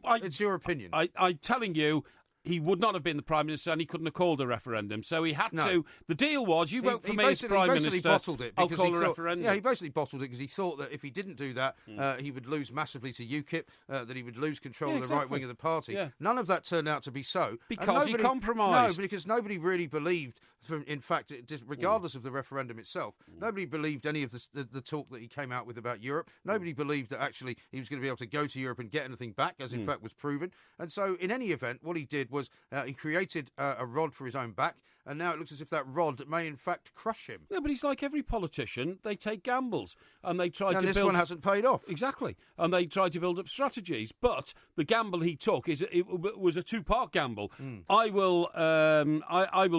It's your opinion. I'm telling you, he would not have been the Prime Minister and he couldn't have called a referendum. So he had to... The deal was, you vote for me as Prime Minister, bottled it I'll call a referendum. Yeah, he basically bottled it because he thought that if he didn't do that, he would lose massively to UKIP, that he would lose control of the right wing of the party. Yeah. None of that turned out to be so. Because he compromised. No, because nobody really believed... In fact, regardless of the referendum itself, nobody believed any of the talk that he came out with about Europe. Nobody believed that actually he was going to be able to go to Europe and get anything back, as in fact was proven. And so, in any event, what he did was he created a rod for his own back, and now it looks as if that rod may in fact crush him. Yeah, but he's like every politician. They take gambles, and they try to build... And this one hasn't paid off. Exactly. And they try to build up strategies. But the gamble he took was a two-part gamble. I will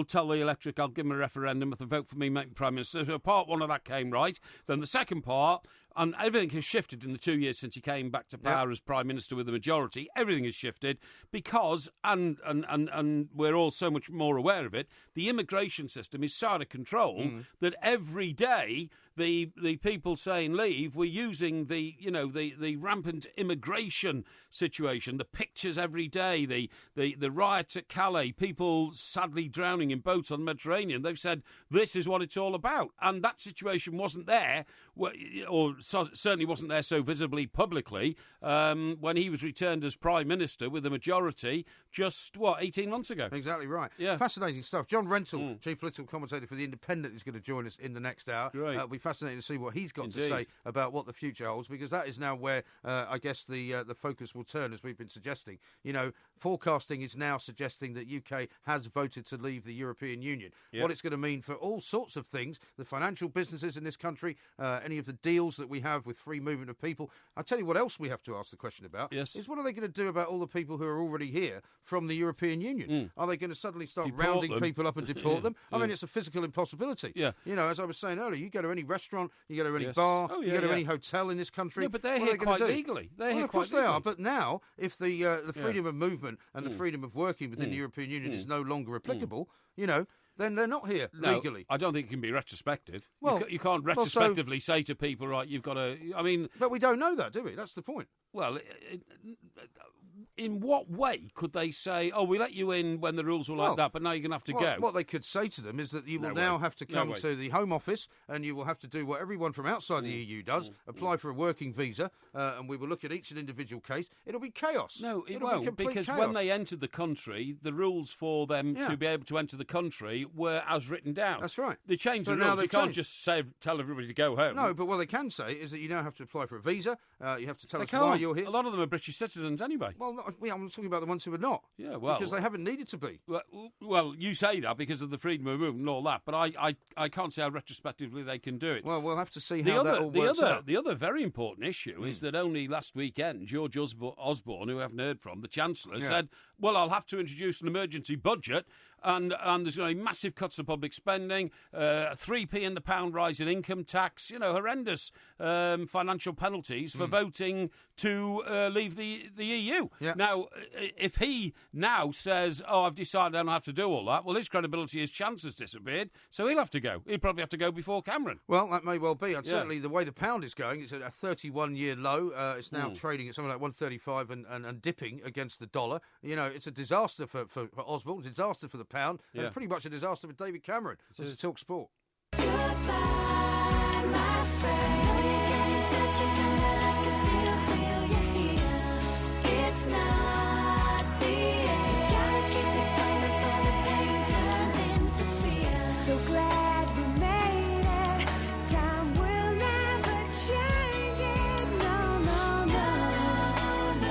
tell the electorate I'll give them a referendum if they vote for me, make me Prime Minister. So part one of that came right. Then the second part... And everything has shifted in the 2 years since he came back to power as Prime Minister with a majority. Everything has shifted because, and we're all so much more aware of it, the immigration system is so out of control that every day the people saying leave, we're using the rampant immigration situation, the pictures every day, the riots at Calais, people sadly drowning in boats on the Mediterranean. They've said this is what it's all about. And that situation wasn't there, or certainly wasn't there so visibly publicly when he was returned as Prime Minister with a majority just, 18 months ago? Exactly right. Yeah. Fascinating stuff. John Rentoul, chief political commentator for The Independent, is going to join us in the next hour. Great. It'll be fascinating to see what he's got to say about what the future holds, because that is now where I guess the focus will turn, as we've been suggesting. Forecasting is now suggesting that UK has voted to leave the European Union. What it's going to mean for all sorts of things, the financial businesses in this country, any of the deals that we have with free movement of people. I'll tell you what else we have to ask the question about, is what are they going to do about all the people who are already here from the European Union? Are they going to suddenly start rounding people up and deport them? I mean, it's a physical impossibility. Yeah. As I was saying earlier, you go to any restaurant, you go to any bar, you go to any hotel in this country. Yeah, but they're here quite legally. Of course they are, but now, if the freedom of movement and the freedom of working within the European Union is no longer applicable, then they're not here legally. I don't think it can be retrospective. Well, you can't retrospectively say to people, right, you've got to... I mean... But we don't know that, do we? That's the point. Well, in what way could they say, oh, we let you in when the rules were like that, but now you're going to have to go? What they could say to them is that you will now have to come to the Home Office and you will have to do what everyone from outside the EU does, apply for a working visa, and we will look at each individual case. It'll be chaos. No, it won't, because chaos. When they entered the country, the rules for them to be able to enter the country were as written down. That's right. They changed the rules. You can't just tell everybody to go home. No, but what they can say is that you now have to apply for a visa. You have to tell us why you're here. A lot of them are British citizens anyway. Well, I'm talking about the ones who are not. Yeah, well... Because they haven't needed to be. Well, you say that because of the freedom of movement and all that, but I can't say how retrospectively they can do it. Well, we'll have to see how that all works out. The other very important issue is that only last weekend, George Osborne, who I haven't heard from, the Chancellor, said, well, I'll have to introduce an emergency budget, and there's going to be massive cuts to public spending, 3p in the pound rise in income tax, horrendous financial penalties for voting to leave the EU. Yeah. Now, if he now says, oh, I've decided I don't have to do all that, well, his credibility as Chancellor's disappeared, so he'll have to go. He'll probably have to go before Cameron. Well, that may well be. And certainly the way the pound is going, it's at a 31-year low. It's now trading at something like 135 and dipping against the dollar. It's a disaster for Osborne, a disaster for the pound, and pretty much a disaster for David Cameron. This is Talk Sport. Goodbye, my friend. Such a kind that I can still feel you here. It's not the end. Gotta keep it strong before the pain turns into fear. So glad we made it. Time will never change it. No.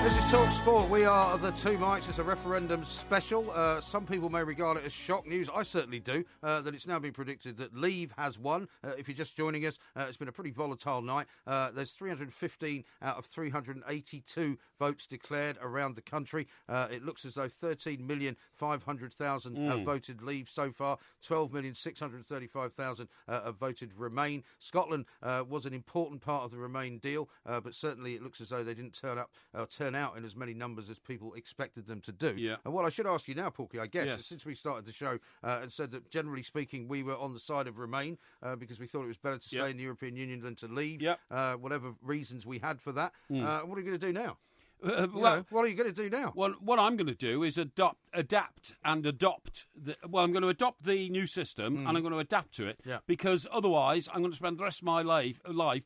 This is Talk Sport. We are the Two Mics. It's a referendum special. Some people may regard it as shock news. I certainly do. That it's now been predicted that Leave has won. If you're just joining us, it's been a pretty volatile night. There's 315 out of 382 votes declared around the country. It looks as though 13,500,000 have voted Leave so far. 12,635,000 have voted Remain. Scotland was an important part of the Remain deal, but certainly it looks as though they didn't turn out in as many numbers as people expected them to do. Yeah. And what I should ask you now, Porky, I guess, is since we started the show and said that generally speaking we were on the side of Remain because we thought it was better to stay in the European Union than to leave, whatever reasons we had for that. What are you going to do now? What are you going to do now? Well, what I'm going to do is adapt and adopt. I'm going to adopt the new system and I'm going to adapt to it because otherwise I'm going to spend the rest of my life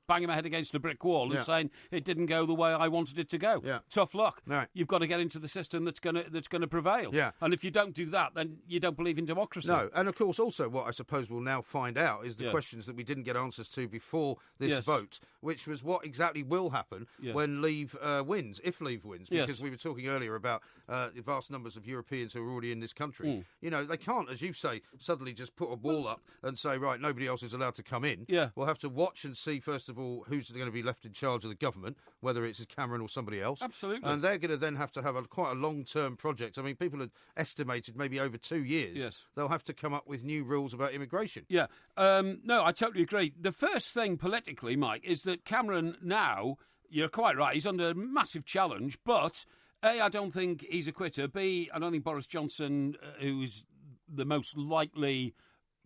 banging my head against a brick wall and saying it didn't go the way I wanted it to go. Yeah. Tough luck. Right. You've got to get into the system that's going to prevail. Yeah. And if you don't do that, then you don't believe in democracy. No. And of course, also what I suppose we'll now find out is the questions that we didn't get answers to before this vote, which was what exactly will happen when Leave wins, if Leave wins, because we were talking earlier about the vast numbers of Europeans who are already in this country. They can't, as you say, suddenly just put a ball up and say, right, nobody else is allowed to come in. Yeah. We'll have to watch and see, first of all, who's going to be left in charge of the government, whether it's Cameron or somebody else. Absolutely. And they're going to then have to have quite a long-term project. I mean, people had estimated maybe over 2 years they'll have to come up with new rules about immigration. Yeah. No, I totally agree. The first thing politically, Mike, is that Cameron now... You're quite right. He's under massive challenge, but A, I don't think he's a quitter. B, I don't think Boris Johnson, who is the most likely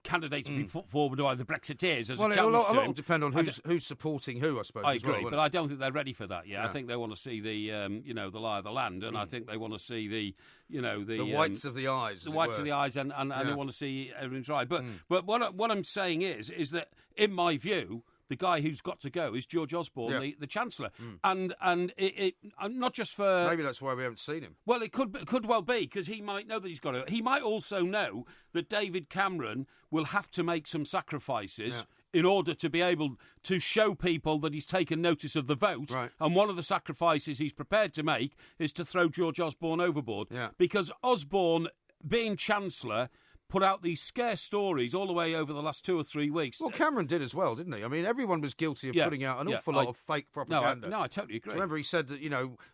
candidate to be put forward by the Brexiteers as a challenge to him. Well, a lot will depend on who's supporting who, I suppose. I agree, but I don't think they're ready for that yet. I think they want to see the the lie of the land, and I think they want to see the whites of the eyes, and they want to see everything right. But what I'm saying is that in my view, the guy who's got to go is George Osborne, the Chancellor, and it not just for maybe that's why we haven't seen him. Well, it could well be because he might know that he's got to. He might also know that David Cameron will have to make some sacrifices in order to be able to show people that he's taken notice of the vote. Right. And one of the sacrifices he's prepared to make is to throw George Osborne overboard, because Osborne, being Chancellor, put out these scare stories all the way over the last 2 or 3 weeks. Well, Cameron did as well, didn't he? I mean, everyone was guilty of putting out an awful lot of fake propaganda. No, I totally agree. So remember, he said that,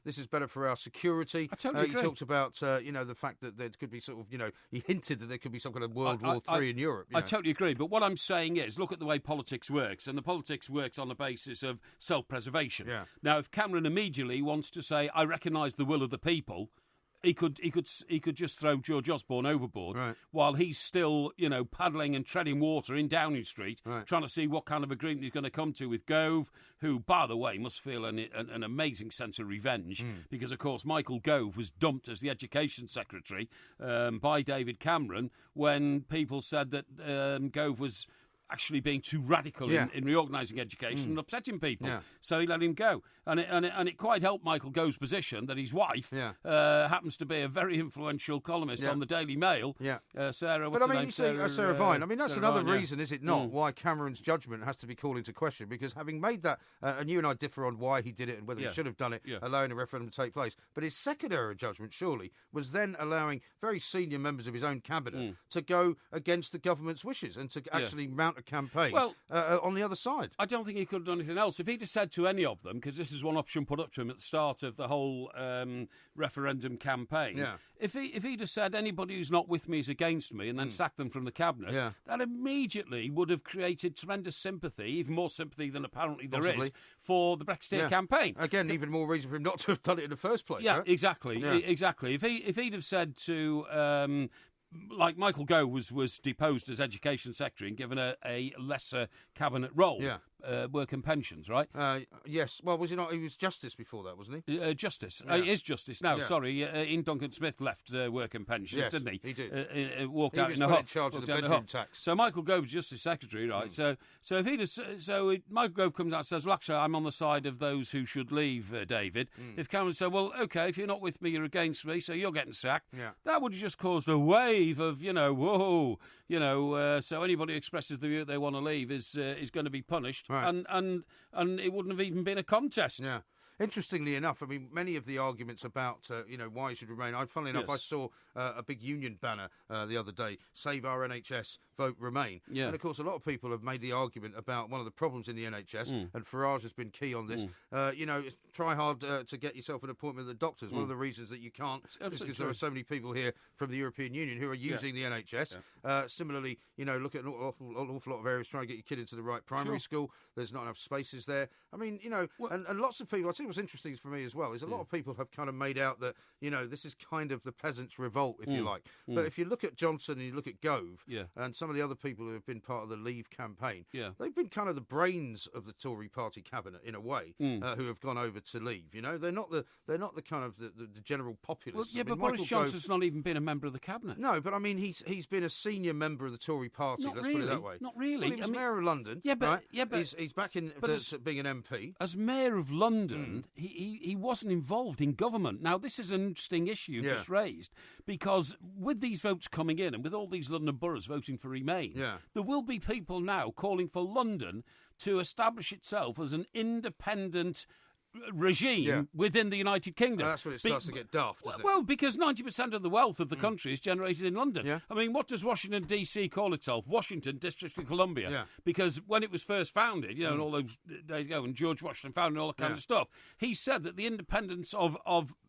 this is better for our security. I totally agree. He talked about, the fact that there could be sort of, he hinted that there could be some kind of World War III in Europe. I totally agree. But what I'm saying is, look at the way politics works. And the politics works on the basis of self-preservation. Yeah. Now, if Cameron immediately wants to say, I recognise the will of the people, he could just throw George Osborne overboard while he's still, paddling and treading water in Downing Street, trying to see what kind of agreement he's going to come to with Gove, who, by the way, must feel an amazing sense of revenge because, of course, Michael Gove was dumped as the Education Secretary by David Cameron when people said that Gove was actually being too radical in reorganising education and upsetting people. Yeah. So he let him go. And it quite helped Michael Gove's position that his wife happens to be a very influential columnist on the Daily Mail. Yeah. Sarah, what's her name? Sarah Vine. I mean, that's another reason, is it not, why Cameron's judgment has to be called into question, because having made that, and you and I differ on why he did it and whether he should have done it, allowing a referendum to take place, but his second error of judgment, surely, was then allowing very senior members of his own cabinet to go against the government's wishes and to actually mount a campaign on the other side. I don't think he could have done anything else. If he'd have said to any of them, because this is one option put up to him at the start of the whole referendum campaign, if he'd have said anybody who's not with me is against me and then sacked them from the cabinet, that immediately would have created tremendous sympathy, even more sympathy than apparently there is, for the Brexiteer campaign. Again, even more reason for him not to have done it in the first place. Yeah, right? Exactly. If he'd have said to... like Michael Gove was deposed as Education Secretary and given a lesser cabinet role. Work and pensions, right? Yes. Well, was he not? He was Justice before that, wasn't he? Justice. He is Justice now. Sorry, Ian Duncan Smith left work and pensions, didn't he? He did. Walked out in a huff. He was in charge of the bedroom tax. So Michael Gove was Justice Secretary, right? So if Michael Gove comes out and says, "Well, actually, I'm on the side of those who should leave," David. If Cameron said, "Well, okay, if you're not with me, you're against me, so you're getting sacked," that would have just caused a wave of whoa, so anybody who expresses the view that they want to leave is going to be punished. Right. And it wouldn't have even been a contest. Yeah. Interestingly enough, I mean, many of the arguments about, why he should remain... Funnily enough, I saw a big union banner the other day, Save Our NHS, Vote Remain. Yeah. And, of course, a lot of people have made the argument about one of the problems in the NHS, and Farage has been key on this. Try hard to get yourself an appointment with the doctors. One of the reasons that you can't is because there are so many people here from the European Union who are using the NHS. Yeah. Similarly, look at an awful lot of areas trying to get your kid into the right primary school. There's not enough spaces there. I mean, and lots of people... I think what's interesting for me as well is a lot of people have kind of made out that, this is kind of the peasants' revolt, if you like. But if you look at Johnson and you look at Gove and some of the other people who have been part of the Leave campaign, they've been kind of the brains of the Tory party cabinet in a way, who have gone over to Leave. They're not the kind of the general populace. Well, but Boris Johnson's not even been a member of the cabinet. No, but I mean he's been a senior member of the Tory party. Let's put it that way. Not really. Well, he was mayor of London. Yeah, but he's back in being an MP as mayor of London. He wasn't involved in government. Now, this is an interesting issue just raised, because with these votes coming in and with all these London boroughs voting for Remain, there will be people now calling for London to establish itself as an independent regime within the United Kingdom. Well, that's when it starts to get daft, isn't it? Well, because 90% of the wealth of the country is generated in London. Yeah. I mean, what does Washington, D.C. call itself? Washington, District of Columbia. Yeah. Because when it was first founded, and all those days ago, and George Washington founded all that kind of stuff, he said that the independence of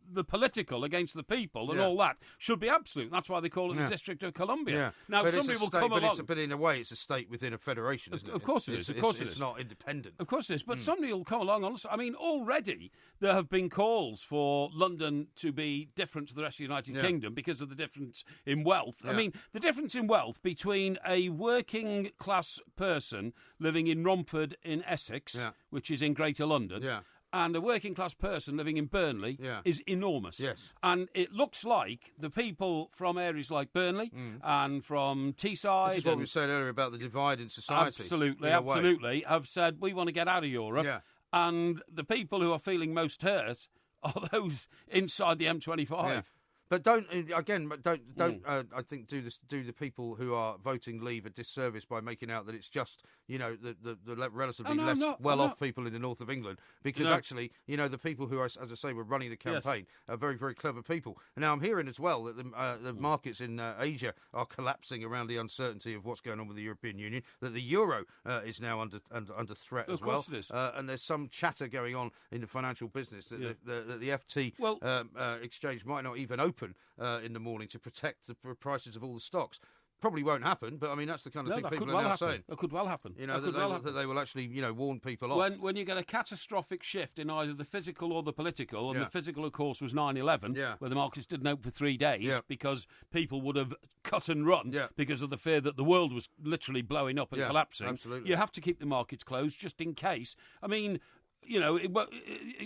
the political against the people and all that should be absolute. That's why they call it the District of Columbia. Yeah. Now, but somebody will come along... But in a way, it's a state within a federation, isn't it? Of course it is. Of course it is. It's not independent. Of course it is. But somebody will come along... I mean, already there have been calls for London to be different to the rest of the United Kingdom because of the difference in wealth. Yeah. I mean, the difference in wealth between a working class person living in Romford in Essex, which is in Greater London, and a working class person living in Burnley is enormous. Yes. And it looks like the people from areas like Burnley and from Teesside... This is what we were saying earlier about the divide in society. Absolutely, have said, we want to get out of Europe. Yeah. And the people who are feeling most hurt are those inside the M25. Yeah. But I think do the people who are voting Leave a disservice by making out that it's just the relatively less well-off people in the north of England, because actually the people who are, as I say, were running the campaign are very, very clever people. And now I'm hearing as well that the markets in Asia are collapsing around the uncertainty of what's going on with the European Union. That the euro is now under threat as well. Of course it is. And there's some chatter going on in the financial business that the FT exchange might not even open in the morning to protect the prices of all the stocks. Probably won't happen, but I mean that's the kind of thing people are now saying. That could well happen. That they will actually, warn people off. When you get a catastrophic shift in either the physical or the political, and the physical, of course, was 9/11, where the markets didn't open for 3 days because people would have cut and run because of the fear that the world was literally blowing up and collapsing. Absolutely. You have to keep the markets closed just in case. I mean,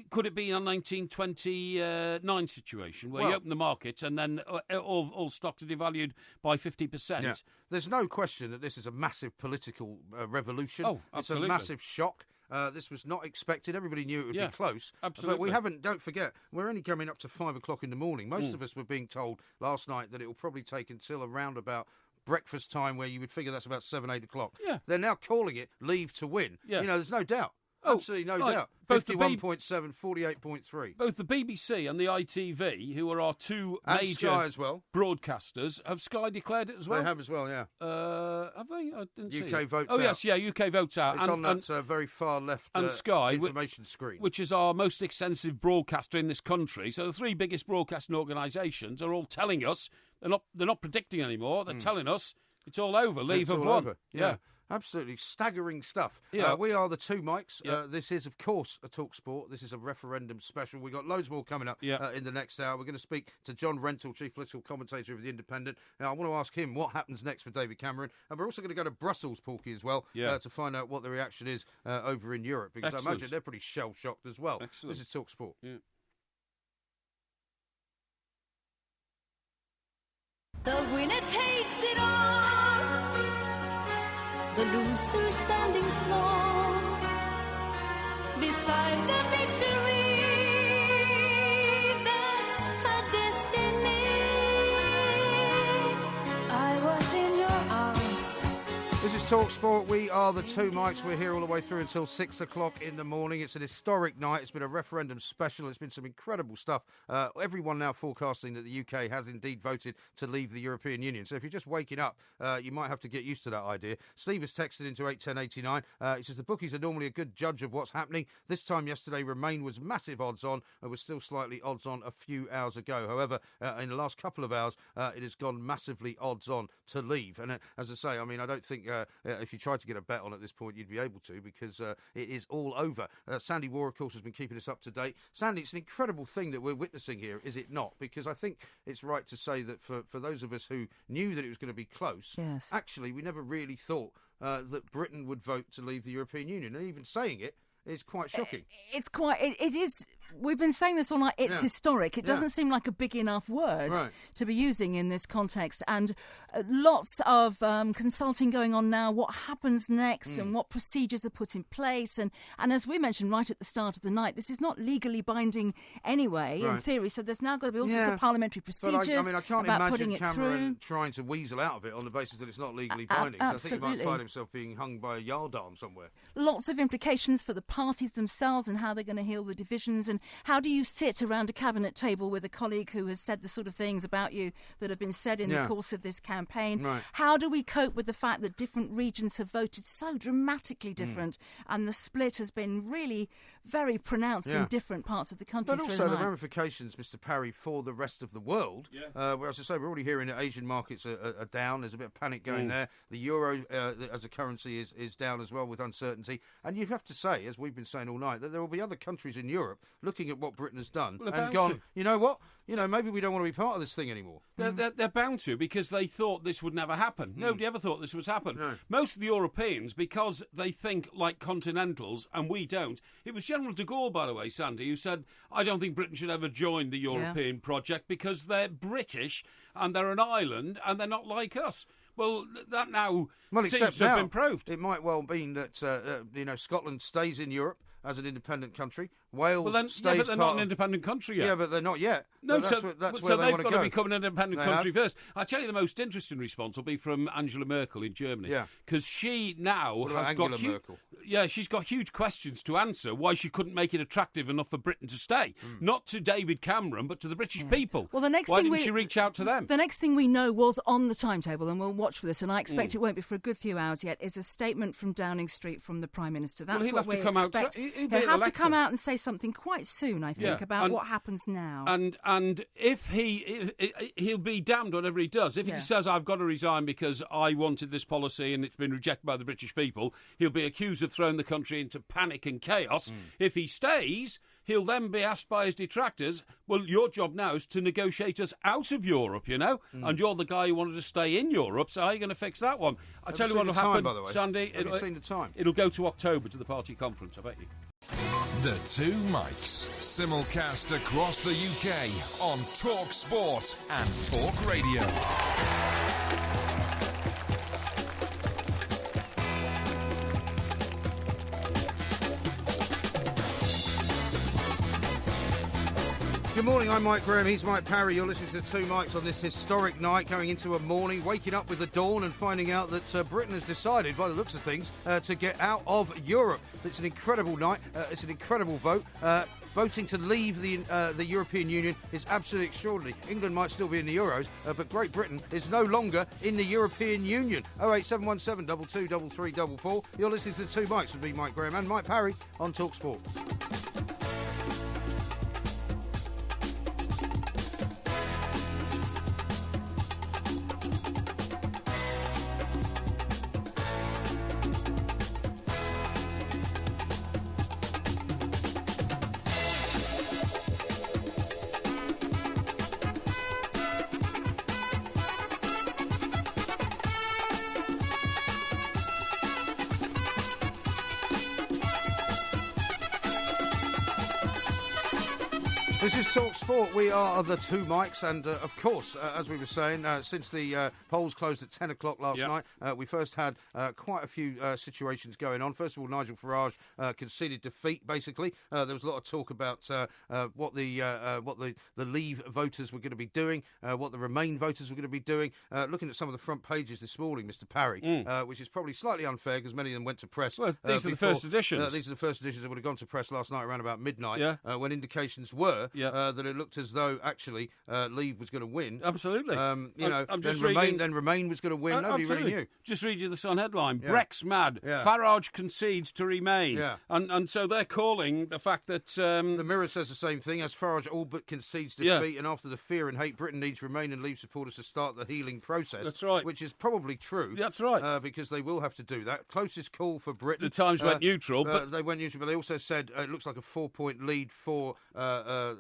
could it be a 1929 situation where you open the markets and then all stocks are devalued by 50%? Yeah. There's no question that this is a massive political revolution. Oh, absolutely. It's a massive shock. This was not expected. Everybody knew it would be close. Absolutely. But we haven't, don't forget, we're only coming up to 5 o'clock in the morning. Most of us were being told last night that it will probably take until around about breakfast time, where you would figure that's about 7, 8 o'clock. Yeah. They're now calling it leave to win. Yeah. There's no doubt. Absolutely no doubt. 51.7, 48.3. Both the BBC and the ITV, who are our two and major Sky as well. broadcasters, have Sky declared it as well? They have as well, yeah. Have they? I didn't see UK it. votes out. Oh, yes, UK votes out. It's on that very far left and Sky, information screen. Which is our most extensive broadcaster in this country. So the three biggest broadcasting organisations are all telling us, they're not predicting anymore, they're telling us it's all over, leave of one. Over. Yeah. Absolutely staggering stuff. Yeah. We are the Two Mikes. This is, of course, a Talk Sport. This is a referendum special. We've got loads more coming up in the next hour. We're going to speak to John Rentoul, Chief Political Commentator of The Independent. Now, I want to ask him what happens next for David Cameron. And we're also going to go to Brussels, Porky, as well, to find out what the reaction is over in Europe. Because I imagine they're pretty shell-shocked as well. Excellent. This is Talk Sport. Yeah. The winner takes it all. The loser standing small beside the victory. That's her destiny. I was in your arms. This is Talk Sport. We are the Two Mikes. We're here all the way through until 6 o'clock in the morning. It's an historic night. It's been a referendum special. It's been some incredible stuff. Everyone now forecasting that the UK has indeed voted to leave the European Union. So if you're just waking up, you might have to get used to that idea. Steve has texted into 81089. He says the bookies are normally a good judge of what's happening. This time yesterday, Remain was massive odds on and was still slightly odds on a few hours ago. However, in the last couple of hours, it has gone massively odds on to leave. And as I say, I mean, I don't think if you tried to get a bet on at this point, you'd be able to, because it is all over. Sandy Waugh, of course, has been keeping us up to date. Sandy, it's an incredible thing that we're witnessing here, is it not? Because I think it's right to say that for those of us who knew that it was going to be close, actually, we never really thought that Britain would vote to leave the European Union. And even saying it is quite shocking. It is. We've been saying this all night. It's historic. It doesn't seem like a big enough word to be using in this context. And lots of consulting going on now. What happens next and what procedures are put in place. And as we mentioned right at the start of the night, this is not legally binding anyway, in theory. So there's now got to be all sorts of parliamentary procedures. But I can't about imagine Cameron through. trying to weasel out of it on the basis that it's not legally binding. So I think he might find himself being hung by a yardarm somewhere. Lots of implications for the parties themselves and how they're going to heal the divisions. And how do you sit around a cabinet table with a colleague who has said the sort of things about you that have been said in the course of this campaign? How do we cope with the fact that different regions have voted so dramatically different and the split has been really very pronounced in different parts of the country? But also the ramifications, Mr. Parry, for the rest of the world. Where, as I say, we're already hearing that Asian markets are down. There's a bit of panic going there. The euro as a currency is down as well, with uncertainty. And you have to say, as we've been saying all night, that there will be other countries in Europe looking at what Britain has done and gone, you know what? Maybe we don't want to be part of this thing anymore. They're bound to, because they thought this would never happen. Nobody ever thought this would happen. No. Most of the Europeans, because they think like continentals and we don't. It was General de Gaulle, by the way, Sandy, who said, I don't think Britain should ever join the European project because they're British and they're an island and they're not like us. Well, that now seems to have been proved. It might well mean that Scotland stays in Europe as an independent country. Wales stays but they're not an independent country yet. Yeah, but they're not yet. No, that's so where they want to they've go. got to become an independent country first. I'll tell you the most interesting response will be from Angela Merkel in Germany. Yeah. Because she now has got she's got huge questions to answer why she couldn't make it attractive enough for Britain to stay. Not to David Cameron, but to the British people. Well, why didn't she reach out to them? The next thing we know was on the timetable, and we'll watch for this, and I expect it won't be for a good few hours yet, is a statement from Downing Street from the Prime Minister. That's he'll what have to we come expect. out. He'll have to come out and say something quite soon, I think, about what happens now. And if he'll be damned whatever he does. If he says, I've got to resign because I wanted this policy and it's been rejected by the British people, he'll be accused of throwing the country into panic and chaos. If he stays, he'll then be asked by his detractors, well, your job now is to negotiate us out of Europe, and you're the guy who wanted to stay in Europe, so how are you going to fix that one? I'll tell you what will happen, by the way? Sandy. Have you seen the time? It'll go to October to the party conference, I bet you. The Two Mikes, simulcast across the UK on Talk Sport and Talk Radio. Good morning, I'm Mike Graham, he's Mike Parry. You're listening to the Two Mikes on this historic night, going into a morning, waking up with the dawn and finding out that Britain has decided, by the looks of things, to get out of Europe. It's an incredible night, it's an incredible vote. Voting to leave the European Union is absolutely extraordinary. England might still be in the Euros, but Great Britain is no longer in the European Union. 08717 223344. You're listening to the Two Mikes with me, Mike Graham, and Mike Parry on Talk Sport. This is Talk Sport. We are the Two Mikes, and of course, as we were saying, since the polls closed at 10 o'clock last night, we first had quite a few situations going on. First of all, Nigel Farage conceded defeat. Basically, there was a lot of talk about what the Leave voters were going to be doing, what the Remain voters were going to be doing. Looking at some of the front pages this morning, Mr. Parry, which is probably slightly unfair because many of them went to press. Well, these are the first editions. These are the first editions that would have gone to press last night around about midnight, when indications were that it looked as though actually Leave was going to win. Absolutely. Then Remain was going to win. Nobody really knew. Just read you the Sun headline. Breck's mad. Farage concedes to Remain. And so they're calling the fact that... the Mirror says the same thing, as Farage all but concedes defeat, and after the fear and hate, Britain needs Remain and Leave supporters to start the healing process. That's right. Which is probably true. That's right. Because they will have to do that. Closest call for Britain. The Times went neutral. But they went neutral, but they also said it looks like a 4-point lead for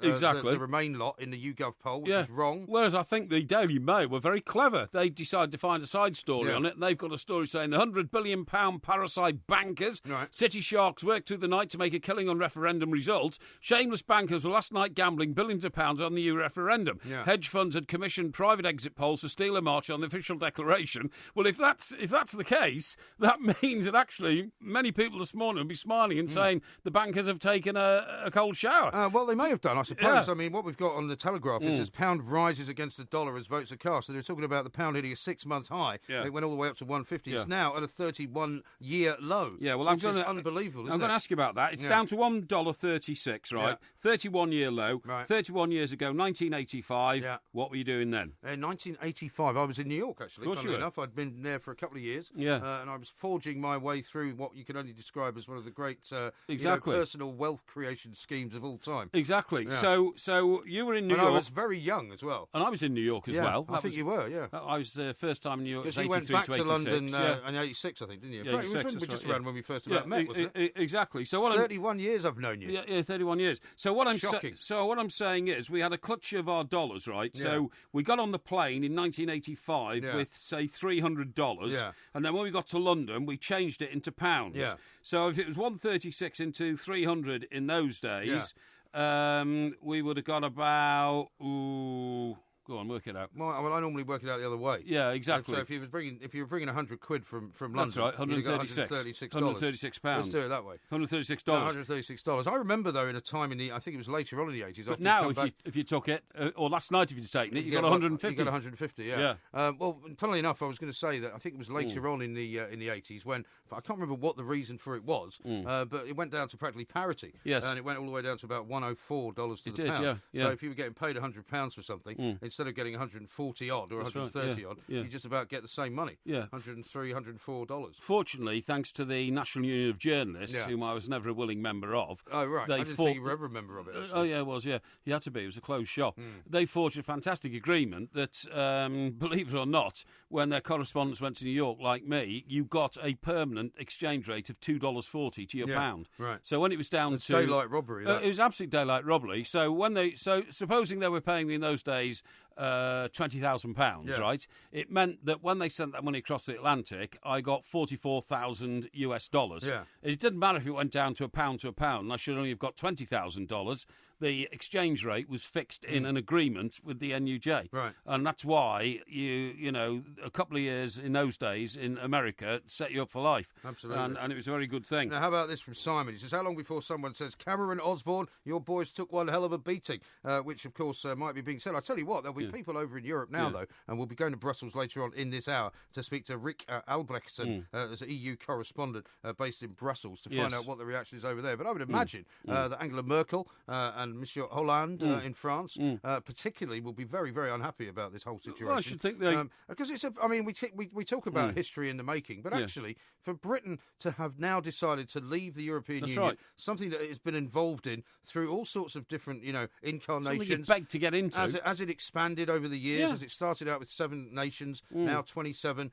exactly. the Remain lot in the YouGov poll, which is wrong. Whereas I think the Daily Mail were very clever. They decided to find a side story on it, and they've got a story saying the £100 billion parasite bankers, City Sharks, worked through the night to make a killing on referendum results. Shameless bankers were last night gambling billions of pounds on the EU referendum. Hedge funds had commissioned private exit polls to steal a march on the official declaration. Well, if that's the case, that means that actually many people this morning will be smiling and saying the bankers have taken a cold shower. Well, they may have done, I suppose. I mean, what we've got on the Telegraph is pound rises against the dollar as votes are cast. So they're talking about the pound hitting a 6-month high. It went all the way up to 150. It's now at a 31-year low. Yeah, well, which is unbelievable. I'm going to ask you about that. It's down to $1.36, right? 31-year low. 31 years ago, 1985. What were you doing then? In 1985, I was in New York, actually. Of course you were. Enough, I'd been there for a couple of years. And I was forging my way through what you can only describe as one of the great personal wealth creation schemes of all time. Exactly. So you were in New York. I was very young as well. And I was in New York as well. I think you were, I was first time in New York. Because you went back to London in 86, I think, didn't you? Yeah, 86, it was just around when we first met, wasn't it? Exactly. So 31 years I've known you. Yeah, 31 years. So what Shocking. what I'm saying is we had a clutch of our dollars, right? So we got on the plane in 1985 with, say, $300. And then when we got to London, we changed it into pounds. So if it was 136 into 300 in those days, we would have got about... Go on, work it out. Well, I normally work it out the other way. Yeah, exactly. So if you were bringing 100 quid from London, that's right, $136. £136. Let's do it that way. $136. No, $136. I remember though, in a time I think it was later on in the 80s. But now, if you took it, or last night if you'd taken it, you got 150. You got 150. Yeah. Well, funnily enough, I was going to say that I think it was later on in the 80s when I can't remember what the reason for it was, but it went down to practically parity. Yes. And it went all the way down to about $104 to the pound. Yeah. So if you were getting paid £100 for something, instead instead of getting 140 odd or 130 odd, you just about get the same money. Yeah. $103, $104. Fortunately, thanks to the National Union of Journalists, whom I was never a willing member of. Oh, right. I didn't think you were ever a member of it. Actually. Oh, yeah, it was, yeah. You had to be. It was a closed shop. They forged a fantastic agreement that, believe it or not, when their correspondents went to New York, like me, you got a permanent exchange rate of $2.40 to your pound. Right. So when it was down to daylight robbery, it was absolute daylight robbery. So supposing they were paying me in those days £20,000, right? It meant that when they sent that money across the Atlantic, I got $44,000. Yeah. It didn't matter if it went down to a pound. I should only have got $20,000. The exchange rate was fixed in an agreement with the NUJ. Right. And that's why you know, a couple of years in those days in America set you up for life. Absolutely. And it was a very good thing. Now, how about this from Simon? He says, how long before someone says, Cameron Osborne, your boys took one hell of a beating, which, of course, might be being said. I'll tell you what, there'll be people over in Europe now, though, and we'll be going to Brussels later on in this hour to speak to Rick Albrechtsen, as an EU correspondent based in Brussels, to find out what the reaction is over there. But I would imagine that Angela Merkel and Monsieur Hollande in France, particularly, will be very, very unhappy about this whole situation. Well, I should think they... because it's I mean, we talk about history in the making, but actually, for Britain to have now decided to leave the European Union, something that it's been involved in through all sorts of different, incarnations. Something it begged to get into. As it expanded over the years, as it started out with 7 nations, now 27,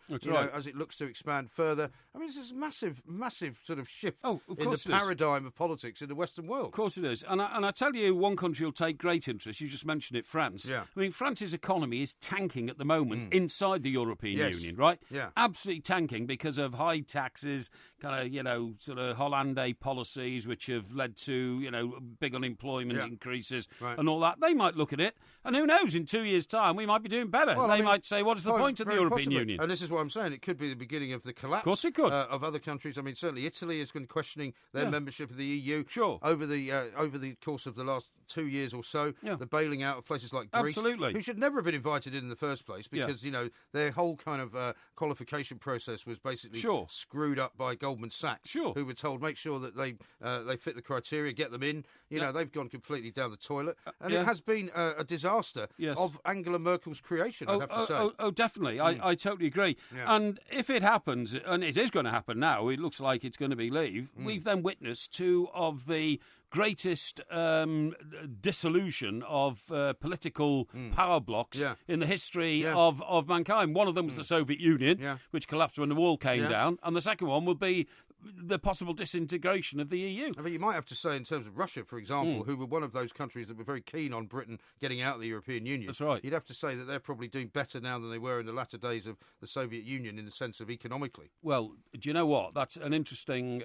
as it looks to expand further. I mean, this is a massive, massive sort of shift in the paradigm of politics in the Western world. Of course it is. And I tell you, one country will take great interest. You just mentioned it, France. Yeah. I mean, France's economy is tanking at the moment inside the European Union, right? Yeah. Absolutely tanking because of high taxes, kind of, sort of Hollande policies, which have led to, big unemployment increases and all that. They might look at it, and who knows, in 2 years' time, we might be doing better. Well, they might say, what is the point of the European Union? And this is what I'm saying. It could be the beginning of the collapse of course it could. Of other countries. I mean, certainly Italy is questioning their membership of the EU. Sure. Over the course of the last 2 years or so, the bailing out of places like Greece, who should never have been invited in the first place because, their whole kind of qualification process was basically screwed up by Goldman Sachs, who were told, make sure that they fit the criteria, get them in. They've gone completely down the toilet. And it has been a disaster of Angela Merkel's creation, I'd have to say. Oh, definitely. I totally agree. Yeah. And if it happens, and it is going to happen now, it looks like it's going to be leave, we've then witnessed 2 of the greatest dissolution of political power blocks in the history of mankind. One of them was the Soviet Union, which collapsed when the wall came down, and the second one will be the possible disintegration of the EU. I mean, you might have to say, in terms of Russia, for example, who were one of those countries that were very keen on Britain getting out of the European Union. That's right. You'd have to say that they're probably doing better now than they were in the latter days of the Soviet Union in the sense of economically. Well, do you know what? That's an interesting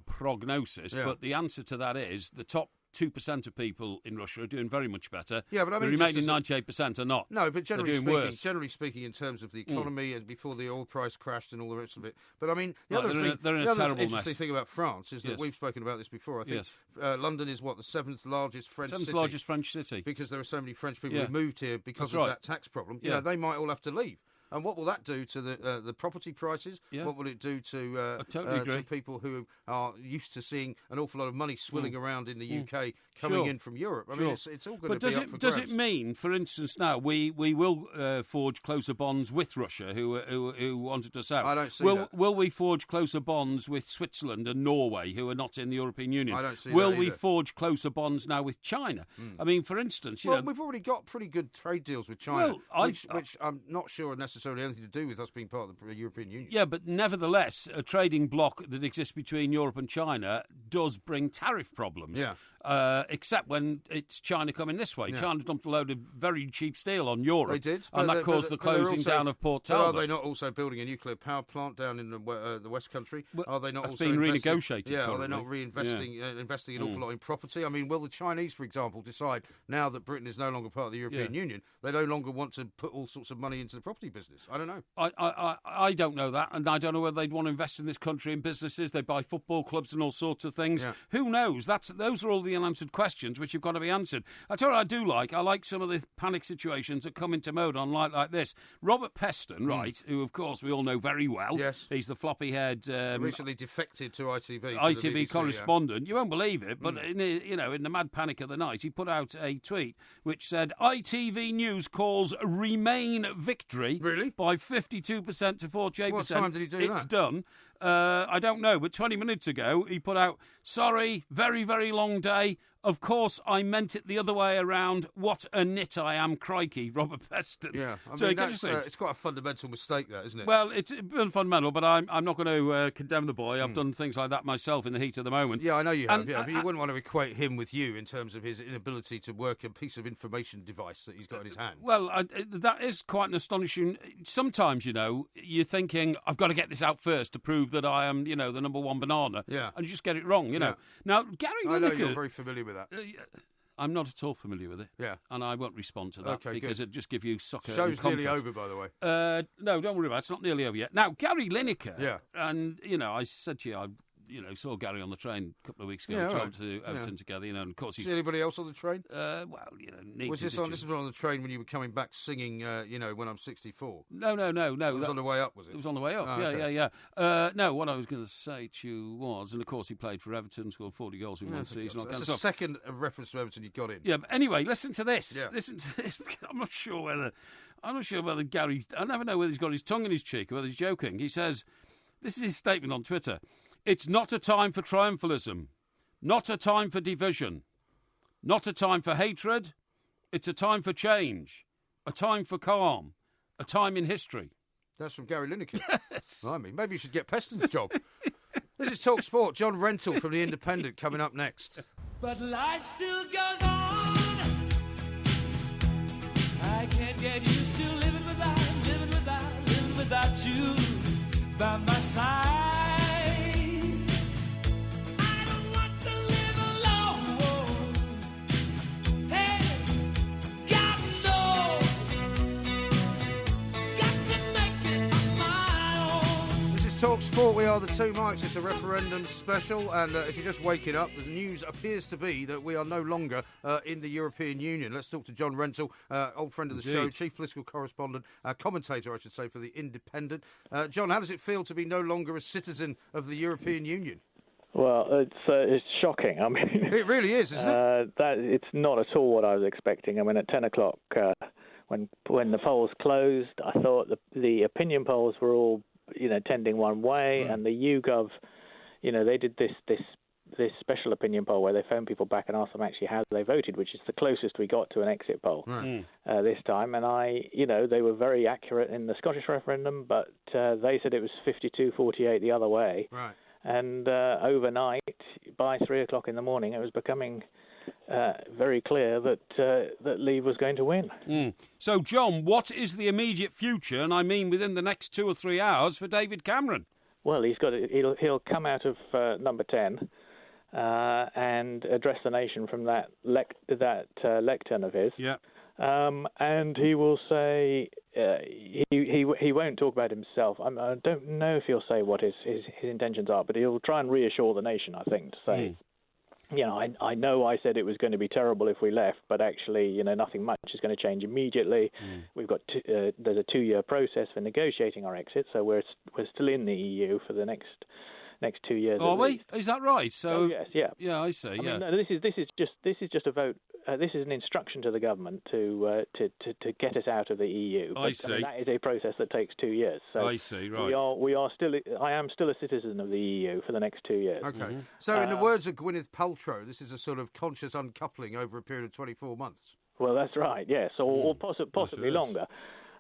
prognosis, but the answer to that is the top 2% of people in Russia are doing very much better. Yeah, but I mean, the remaining 98% are not. No, but generally speaking, in terms of the economy and before the oil price crashed and all the rest of it. But I mean, the they're in a terrible interesting mess. thing about France is that we've spoken about this before. I think London is the 7th largest French city. 7th largest French city. Because there are so many French people who moved here because That's of that tax problem. They might all have to leave. And what will that do to the property prices? Yeah. What will it do to people who are used to seeing an awful lot of money swilling around in the UK coming in from Europe? I mean, it's all going to be up for grabs. Does it mean, for instance, now we will forge closer bonds with Russia, who wanted us out? I don't see that. Will we forge closer bonds with Switzerland and Norway, who are not in the European Union? I don't see Will that we either. forge closer bonds now with China? I mean, for instance, we've already got pretty good trade deals with China, which I'm not sure necessarily anything to do with us being part of the European Union. Yeah, but nevertheless, a trading bloc that exists between Europe and China does bring tariff problems. Yeah. Except when it's China coming this way. Yeah. China dumped a load of very cheap steel on Europe. They did. And that caused the closing down of Port Talbot. Are they not also building a nuclear power plant down in the West Country? Are they not also being renegotiated? Yeah, are they not investing an awful lot in property? I mean, will the Chinese, for example, decide now that Britain is no longer part of the European Union, they no longer want to put all sorts of money into the property business? business. I don't know. I don't know that, and I don't know whether they'd want to invest in this country in businesses. They buy football clubs and all sorts of things. Yeah. Who knows? Those are all the unanswered questions which have got to be answered. I tell you what I do like. I like some of the panic situations that come into mode on like this. Robert Peston, right, who of course we all know very well. Yes. He's the floppy-haired... recently defected to ITV. ITV BBC, correspondent. You won't believe it, but in the mad panic of the night, he put out a tweet which said, ITV News calls Remain victory by 52% to 48%. What time did he do that? It's done. I don't know, but 20 minutes ago, he put out, sorry, very, very long day. Of course, I meant it the other way around. What a nit I am, crikey, Robert Peston. Yeah, I mean, it's quite a fundamental mistake, that, isn't it? Well, it's fundamental, but I'm not going to condemn the boy. I've done things like that myself in the heat of the moment. Yeah, I know you have, but you wouldn't want to equate him with you in terms of his inability to work a piece of information device that he's got in his hand. Well, that is quite an astonishing... Sometimes, you're thinking, I've got to get this out first to prove that I am, the number one banana. Yeah. And you just get it wrong, Now, Gary Lineker... I know you're very familiar with that. I'm not at all familiar with it. Yeah. And I won't respond to that because it'd just give you sucker. Show's nearly over, by the way. No, don't worry about it. It's not nearly over yet. Now, Gary Lineker. Yeah. And, I said to you, I saw Gary on the train a couple of weeks ago. We travelled to Everton together, and of course he's... See anybody else on the train? Was this on the train when you were coming back singing, When I'm 64? No. It was on the way up, was it? It was on the way up, yeah. No, what I was going to say to you was, and of course he played for Everton, scored 40 goals in one season. That's the second reference to Everton you got in. Yeah, but anyway, listen to this. Yeah. Listen to this. I'm not sure whether Gary... I never know whether he's got his tongue in his cheek or whether he's joking. He says, this is his statement on Twitter... It's not a time for triumphalism, not a time for division, not a time for hatred. It's a time for change, a time for calm, a time in history. That's from Gary Lineker. Yes. I mean, maybe you should get Peston's job. This is Talk Sport. John Rentoul from The Independent coming up next. But life still goes on. I can't get used to living without you by my side. Talk Sport, we are the two mics. It's a referendum special, and if you're just waking up, the news appears to be that we are no longer in the European Union. Let's talk to John Rentoul, old friend of the show, chief political correspondent, commentator, I should say, for The Independent. John, how does it feel to be no longer a citizen of the European Union? Well, it's shocking. I mean, it really is, isn't it? It's not at all what I was expecting. I mean, at 10 o'clock, when the polls closed, I thought the opinion polls were all tending one way, and the YouGov, they did this special opinion poll where they phoned people back and asked them actually how they voted, which is the closest we got to an exit poll this time. And they were very accurate in the Scottish referendum, but they said it was 52-48 the other way. Right. And overnight, by 3 o'clock in the morning, it was becoming very clear that Leave was going to win. So, John, what is the immediate future, and I mean within the next 2 or 3 hours, for David Cameron? Well, he'll come out of number 10 and address the nation from that lectern of his. Yeah. And he will say he won't talk about himself. I don't know if he'll say what his intentions are, but he'll try and reassure the nation, I think, to say, I know I said it was going to be terrible if we left, but actually, nothing much is going to change immediately. We've got there's a 2-year process for negotiating our exit, so we're still in the EU for the next 2 years. Are we? Is that right? So yes, yeah. Yeah, I see. I mean, no, this is just a vote. This is an instruction to the government to get us out of the EU. I see. That is a process that takes 2 years. So I see. Right. I am still a citizen of the EU for the next 2 years. Okay. So, in the words of Gwyneth Paltrow, this is a sort of conscious uncoupling over a period of 24 months. Well, that's right. Yes, or possibly longer.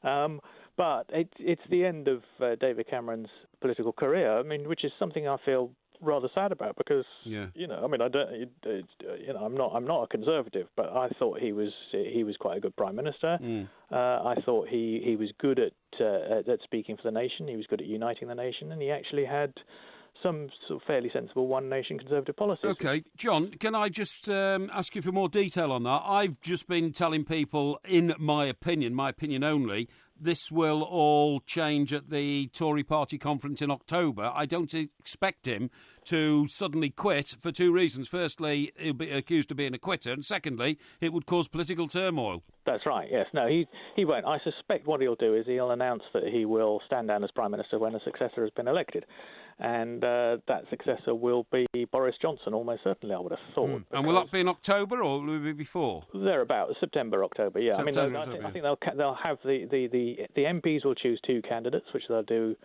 But it's the end of David Cameron's political career. I mean, which is something I feel rather sad about because I mean, I'm not a conservative, but I thought he was quite a good prime minister. I thought he was good at speaking for the nation. He was good at uniting the nation, and he actually had some sort of fairly sensible one-nation conservative policies. Okay, John, can I just ask you for more detail on that? I've just been telling people, in my opinion only, this will all change at the Tory party conference in October, I don't expect him to suddenly quit for two reasons. Firstly, he'll be accused of being a quitter, and secondly, it would cause political turmoil. That's right, yes. No, he won't. I suspect what he'll do is he'll announce that he will stand down as Prime Minister when a successor has been elected. And that successor will be Boris Johnson, almost certainly, I would have thought. And will that be in October, or will it be before? Thereabouts, September, October, yeah. September, I think they'll have the MPs will choose two candidates, which they'll do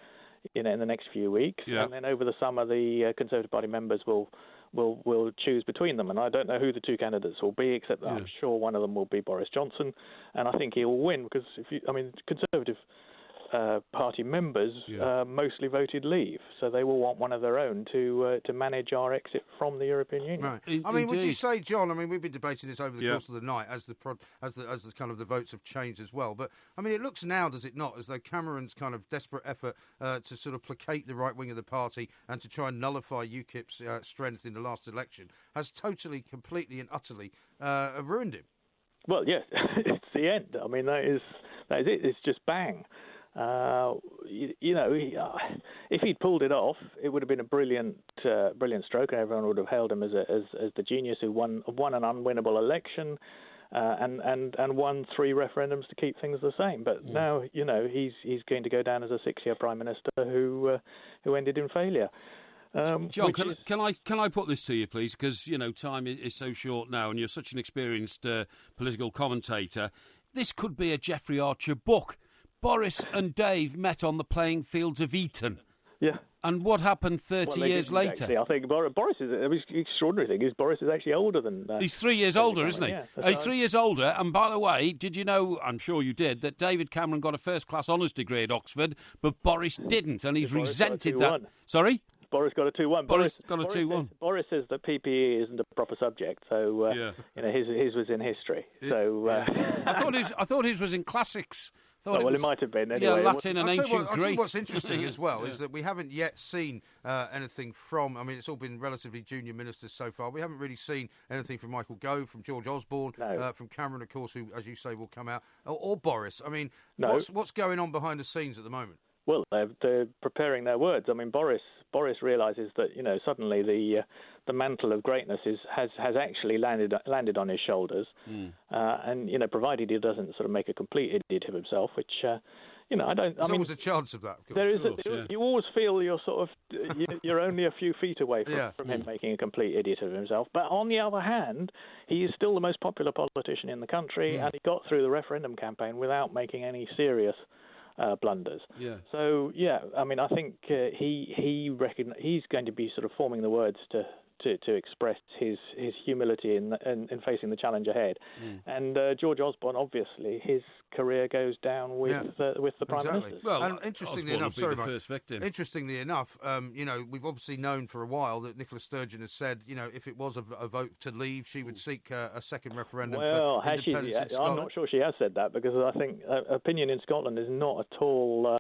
in the next few weeks. Yeah. And then over the summer, the Conservative Party members will choose between them. And I don't know who the two candidates will be, except that I'm sure one of them will be Boris Johnson. And I think he will win, because, Conservative party members mostly voted Leave, so they will want one of their own to manage our exit from the European Union. Right. Would you say, John? We've been debating this over the course of the night as the kind of the votes have changed as well. But it looks now, does it not, as though Cameron's kind of desperate effort to sort of placate the right wing of the party and to try and nullify UKIP's strength in the last election has totally, completely, and utterly ruined him. Well, yes, it's the end. That is it. It's just bang. If he'd pulled it off, it would have been a brilliant stroke, and everyone would have hailed him as the genius who won an unwinnable election, and won 3 referendums to keep things the same. But now, he's going to go down as a 6-year Prime Minister who ended in failure. John, can I put this to you, please? Because time is so short now, and you're such an experienced political commentator. This could be a Jeffrey Archer book. Boris and Dave met on the playing fields of Eton. Yeah. And what happened 30 years later? Actually, I think Boris is the extraordinary thing is Boris is actually older than. He's 3 years older, isn't he? Yeah, he's 3 years older. And by the way, did you know? I'm sure you did that David Cameron got a first-class honours degree at Oxford, but Boris didn't, and he's resented that. Sorry. Boris got a 2-1. Boris got a 2-1. Boris says that PPE isn't a proper subject, so his was in history. So I thought his was in classics. It might have been. Anyway. Yeah, Latin and ancient Greek. I think what's interesting as well is that we haven't yet seen anything from. It's all been relatively junior ministers so far. We haven't really seen anything from Michael Gove, from George Osborne, from Cameron, of course, who, as you say, will come out, or Boris. What's going on behind the scenes at the moment? Well, they're preparing their words. Boris realises that suddenly the mantle of greatness has actually landed on his shoulders, and provided he doesn't sort of make a complete idiot of himself, which I don't. There's always a chance of that. Of course. There is. You always feel you're sort of you're only a few feet away from him making a complete idiot of himself. But on the other hand, he is still the most popular politician in the country, and he got through the referendum campaign without making any serious blunders. Yeah. So I think he's going to be sort of forming the words to express his humility in facing the challenge ahead. And George Osborne, obviously, his career goes down with the Prime Minister. Well, and interestingly enough, first victim. Interestingly enough, we've obviously known for a while that Nicola Sturgeon has said, if it was a vote to leave, she would seek a second referendum for independence in Scotland. I'm not sure she has said that, because I think opinion in Scotland is not at all.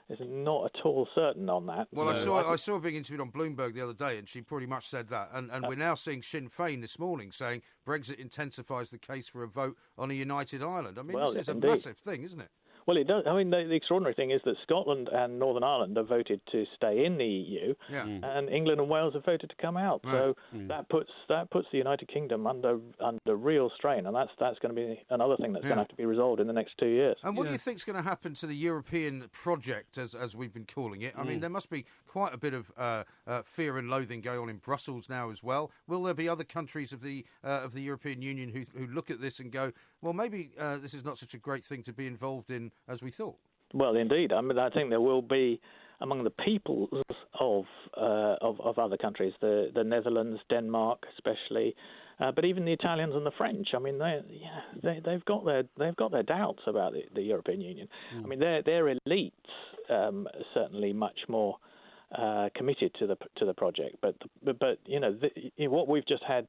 Is not at all certain on that. Well, I saw her being interviewed on Bloomberg the other day, and she pretty much said that. And we're now seeing Sinn Féin this morning saying Brexit intensifies the case for a vote on a united Ireland. This is a massive thing, isn't it? Well, it does. The extraordinary thing is that Scotland and Northern Ireland have voted to stay in the EU, and England and Wales have voted to come out. Right. So that puts the United Kingdom under real strain, and that's going to be another thing that's going to have to be resolved in the next 2 years. And what do you think is going to happen to the European project, as we've been calling it? There must be quite a bit of fear and loathing going on in Brussels now as well. Will there be other countries of the European Union who look at this and go, well, maybe this is not such a great thing to be involved in as we thought? Well, indeed. I think there will be, among the peoples of other countries, the Netherlands, Denmark, especially, but even the Italians and the French. They've got their doubts about the European Union. Their elites certainly much more committed to the project. But what we've just had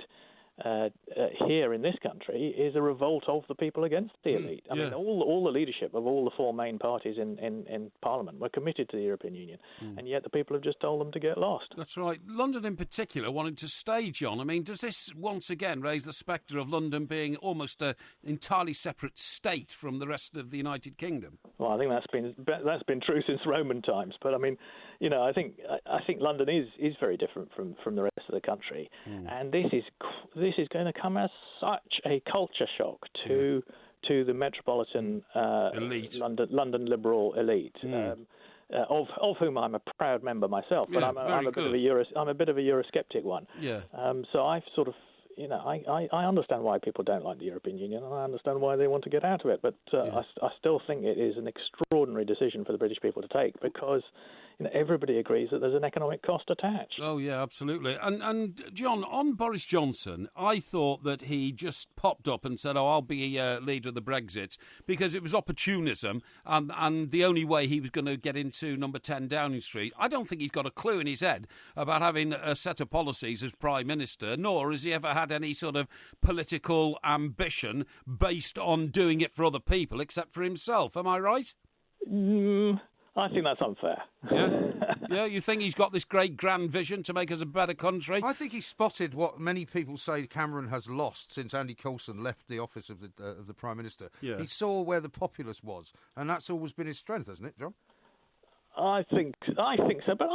here in this country is a revolt of the people against the elite. I mean, all the leadership of all the four main parties in Parliament were committed to the European Union, and yet the people have just told them to get lost. That's right. London in particular wanted to stay, John. I mean, does this once again raise the spectre of London being almost an entirely separate state from the rest of the United Kingdom? Well, I think that's been true since Roman times. But I mean, you know, I think London is very different from the rest of the country, and this is going to come as such a culture shock to the metropolitan elite, London liberal elite, of whom I'm a proud member myself. But I'm a bit of a Eurosceptic one. Yeah. So I've sort of. You know, I understand why people don't like the European Union, and I understand why they want to get out of it. But I still think it is an extraordinary decision for the British people to take, because everybody agrees that there's an economic cost attached. Oh, yeah, absolutely. And John, on Boris Johnson, I thought that he just popped up and said, I'll be leader of the Brexit, because it was opportunism, and the only way he was going to get into number 10 Downing Street. I don't think he's got a clue in his head about having a set of policies as Prime Minister, nor has he ever had any sort of political ambition based on doing it for other people, except for himself. Am I right? I think that's unfair. Yeah, you think he's got this great grand vision to make us a better country? I think he spotted what many people say Cameron has lost since Andy Coulson left the office of the Prime Minister. Yeah. He saw where the populace was, and that's always been his strength, hasn't it, John? I think so, but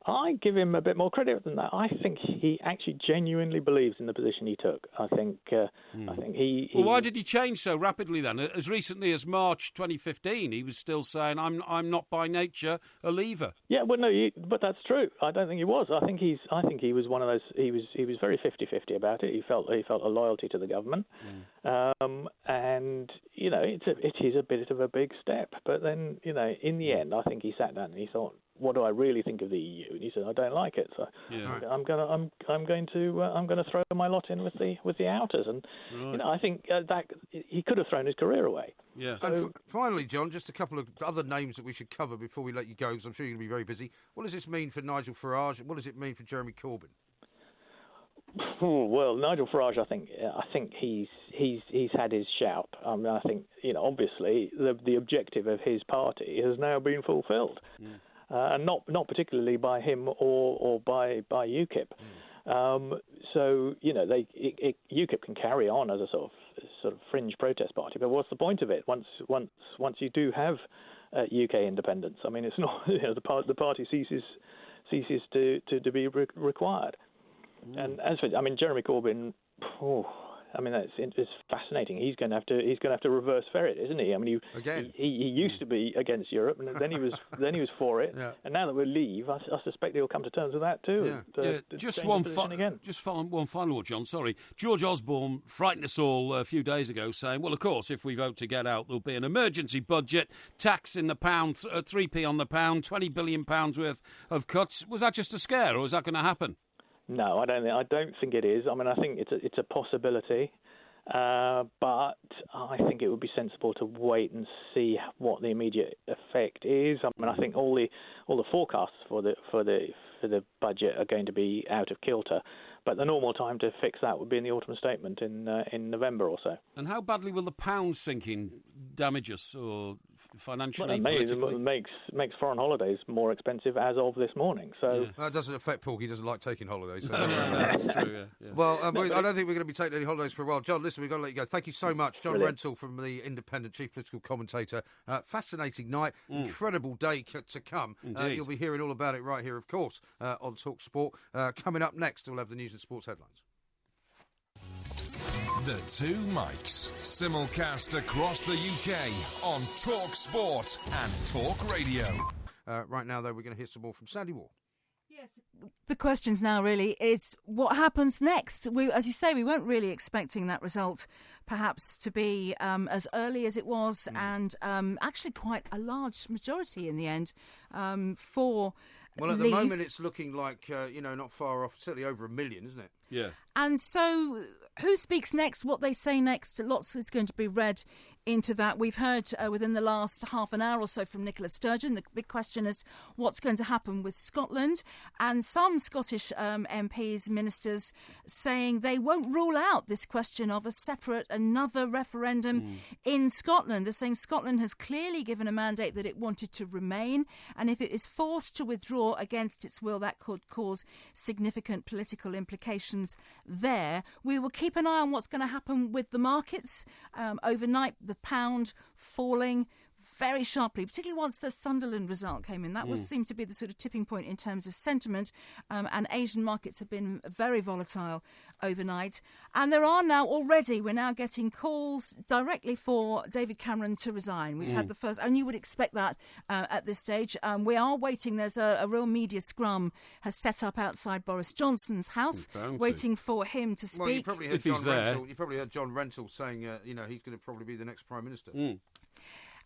I give him a bit more credit than that. I think he actually genuinely believes in the position he took. I think he. Well, why did he change so rapidly then? As recently as March 2015, he was still saying, "I'm not by nature a leaver." Yeah, well, no, but that's true. I don't think he was. I think he was one of those. He was very 50-50 about it. He felt a loyalty to the government, and it is a bit of a big step. But then in the end, I think he sat down and he thought, what do I really think of the EU? And he said, I don't like it. So I'm going to throw my lot in with the outers. And I think that he could have thrown his career away. Yeah. So, and finally, John, just a couple of other names that we should cover before we let you go, because I'm sure you're going to be very busy. What does this mean for Nigel Farage? What does it mean for Jeremy Corbyn? Well, Nigel Farage, I think he's had his shout. I mean, I think obviously the objective of his party has now been fulfilled, and not particularly by him or by UKIP. So UKIP can carry on as a sort of fringe protest party, but what's the point of it once you do have UK independence? I mean, it's not the party ceases to be required. And as for Jeremy Corbyn, it's fascinating. He's going to have to reverse ferret, isn't he? I mean, he used to be against Europe, and then he was for it. Yeah. And now that we leave, I suspect he'll come to terms with that too. Just one final one, John. Sorry, George Osborne frightened us all a few days ago, saying, "Well, of course, if we vote to get out, there'll be an emergency budget, tax in the pound, 3p on the pound, £20 billion worth of cuts." Was that just a scare, or is that going to happen? No, I don't think it is. I mean, I think it's a possibility, but I think it would be sensible to wait and see what the immediate effect is. I mean, I think all the forecasts for the budget are going to be out of kilter, but the normal time to fix that would be in the autumn statement in November or so. And how badly will the pound sinking damage us, or financially, politically? It makes foreign holidays more expensive as of this morning. So that doesn't affect Porky. He doesn't like taking holidays. So that's true. Yeah. Well, I don't think we're going to be taking any holidays for a while. John, listen, we've got to let you go. Thank you so much, John Rentoul from the Independent, chief political commentator. Fascinating night, incredible day to come. You'll be hearing all about it right here, of course, on Talk Sport. Coming up next, we'll have the news and sports headlines. The Two Mics, simulcast across the UK on Talk Sport and Talk Radio. Right now, though, we're going to hear some more from Sandy Wall. Yes, the questions now really is what happens next. As you say, we weren't really expecting that result perhaps to be as early as it was, and actually quite a large majority in the end for Well, at Leave. the moment, it's looking like, not far off, certainly over 1 million, isn't it? Yeah. And so who speaks next, what they say next, lots is going to be read into that. We've heard within the last half an hour or so from Nicola Sturgeon. The big question is what's going to happen with Scotland, and some Scottish MPs, ministers, saying they won't rule out this question of another referendum in Scotland. They're saying Scotland has clearly given a mandate that it wanted to remain, and if it is forced to withdraw against its will, that could cause significant political implications there. We will keep an eye on what's going to happen with the markets. Overnight, the pound falling very sharply, particularly once the Sunderland result came in. That seemed to be the sort of tipping point in terms of sentiment, and Asian markets have been very volatile overnight. And we're now getting calls directly for David Cameron to resign. We've had the first, and you would expect that at this stage. We are waiting. There's a real media scrum has set up outside Boris Johnson's house, waiting for him to speak. Well, you probably heard John Rentoul saying, he's going to probably be the next Prime Minister.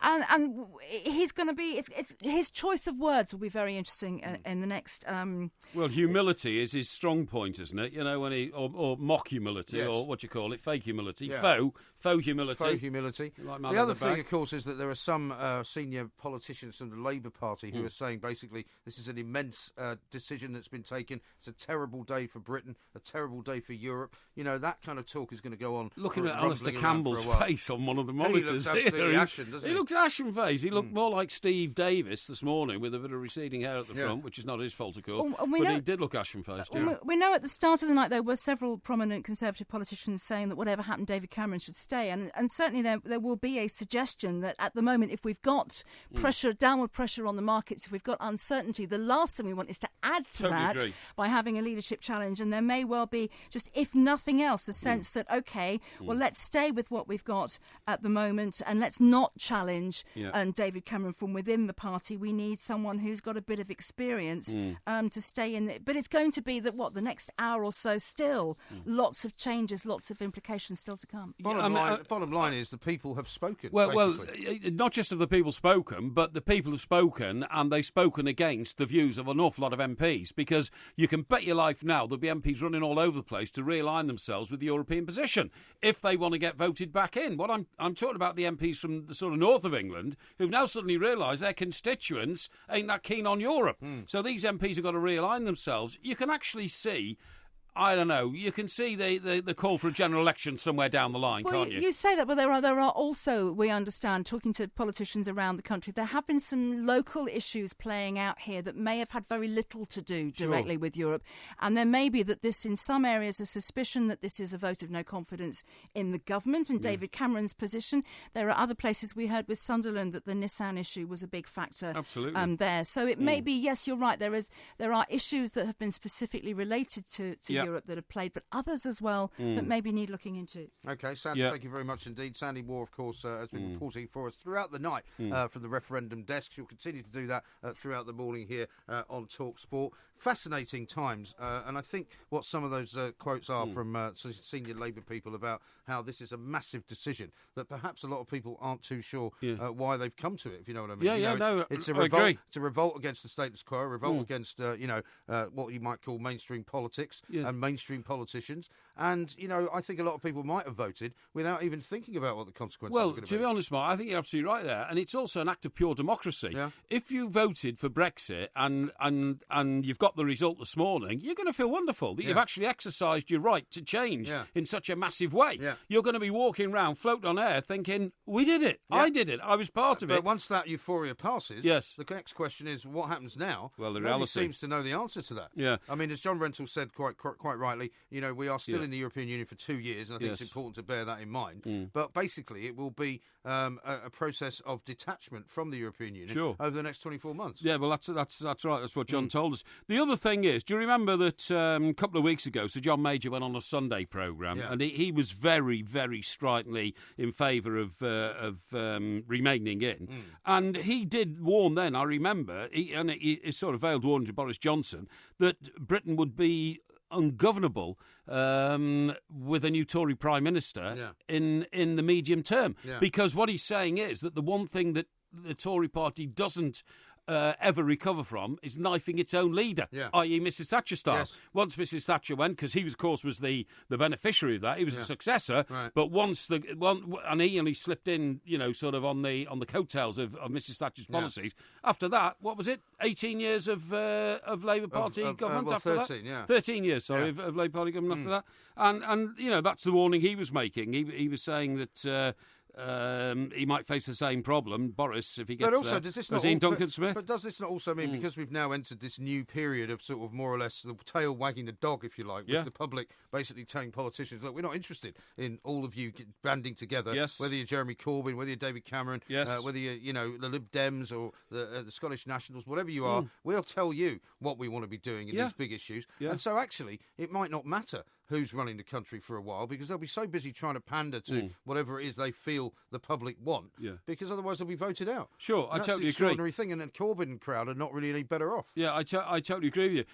And he's going to be. It's his choice of words will be very interesting in the next. Well, humility is his strong point, isn't it? Or mock humility, or what do you call it, fake humility, faux humility. Faux humility. The other thing, of course, is that there are some senior politicians from the Labour Party who are saying basically this is an immense decision that's been taken. It's a terrible day for Britain, a terrible day for Europe. That kind of talk is going to go on. Looking at Alistair Campbell's face on one of the monitors, he looks absolutely ashen, doesn't he? He looks ashen face. He looked more like Steve Davis this morning with a bit of receding hair at the front, which is not his fault, of course. But he did look ashen faced. We know at the start of the night there were several prominent Conservative politicians saying that whatever happened, David Cameron should stay, and certainly there will be a suggestion that at the moment, if we've got downward pressure on the markets, if we've got uncertainty, the last thing we want is to add to that by having a leadership challenge. And there may well be, just if nothing else, a sense that let's stay with what we've got at the moment and let's not challenge David Cameron from within the party. We need someone who's got a bit of experience to stay in it. But it's going to be that the next hour or so still lots of changes, lots of implications still to come. Bottom line is the people have spoken. Well, not just have the people spoken, but the people have spoken, and they've spoken against the views of an awful lot of MPs, because you can bet your life now there'll be MPs running all over the place to realign themselves with the European position if they want to get voted back in. What I'm talking about, the MPs from the sort of north of England who've now suddenly realised their constituents ain't that keen on Europe. So these MPs have got to realign themselves. You can actually see, I don't know, you can see the call for a general election somewhere down the line, can't you? You say that, but there are also, we understand, talking to politicians around the country, there have been some local issues playing out here that may have had very little to do directly with Europe. And there may be that this, in some areas, a suspicion that this is a vote of no confidence in the government and David Cameron's position. There are other places we heard with Sunderland that the Nissan issue was a big factor there. So it may be, yes, you're right, there are issues that have been specifically related to Europe that have played, but others as well that maybe need looking into. OK, Sandy, thank you very much indeed. Sandy Moore, of course, has been reporting for us throughout the night from the referendum desk. She'll continue to do that throughout the morning here on Talk Sport. Fascinating times, and I think what some of those quotes are from senior Labour people about how this is a massive decision that perhaps a lot of people aren't too sure why they've come to it, if you know what I mean. It's a revolt. It's a revolt against the status quo, a revolt against what you might call mainstream politics and mainstream politicians. And I think a lot of people might have voted without even thinking about what the consequences are going to be. Well, to be honest, Mark, I think you're absolutely right there, and it's also an act of pure democracy. Yeah. If you voted for Brexit and you've got the result this morning, you're going to feel wonderful that you've actually exercised your right to change in such a massive way. Yeah. You're going to be walking around, floating on air, thinking, we did it, I did it, I was part of it. But once that euphoria passes, the next question is, what happens now? Well, the Nobody reality seems to know the answer to that. Yeah. I mean, as John Rentoul said quite rightly, we are still in the European Union for 2 years, and I think it's important to bear that in mind. But basically, it will be a process of detachment from the European Union over the next 24 months. Yeah, well, that's right. That's what John told us. The other thing is, do you remember that a couple of weeks ago, Sir John Major went on a Sunday programme, and he was very, very stridently in favour of remaining in. And he did warn then, I remember, he sort of veiled warning to Boris Johnson, that Britain would be ungovernable with a new Tory Prime Minister in the medium term. Because what he's saying is that the one thing that the Tory party doesn't ever recover from is knifing its own leader, i.e. Mrs Thatcher style. Yes. Once Mrs Thatcher went, because he, of course, was the beneficiary of that, he was a successor, but once and he only slipped in, sort of on the coattails of Mrs Thatcher's policies. After that, what was it? 18 years of Labour Party government after 13, that? 13 years, sorry, of Labour Party government after that. And that's the warning he was making. He was saying that he might face the same problem, Boris, if he gets there. Does this not Duncan-Smith? But does this not also mean, because we've now entered this new period of sort of more or less the tail wagging the dog, if you like, with the public basically telling politicians, look, we're not interested in all of you banding together, whether you're Jeremy Corbyn, whether you're David Cameron, whether you're, the Lib Dems or the Scottish Nationals, whatever you are, we'll tell you what we want to be doing in these big issues. And so actually, it might not matter who's running the country for a while, because they'll be so busy trying to pander to whatever it is they feel the public want, because otherwise they'll be voted out. Sure, I totally agree. That's the extraordinary thing, and the Corbyn crowd are not really any better off. Yeah, I totally agree with you.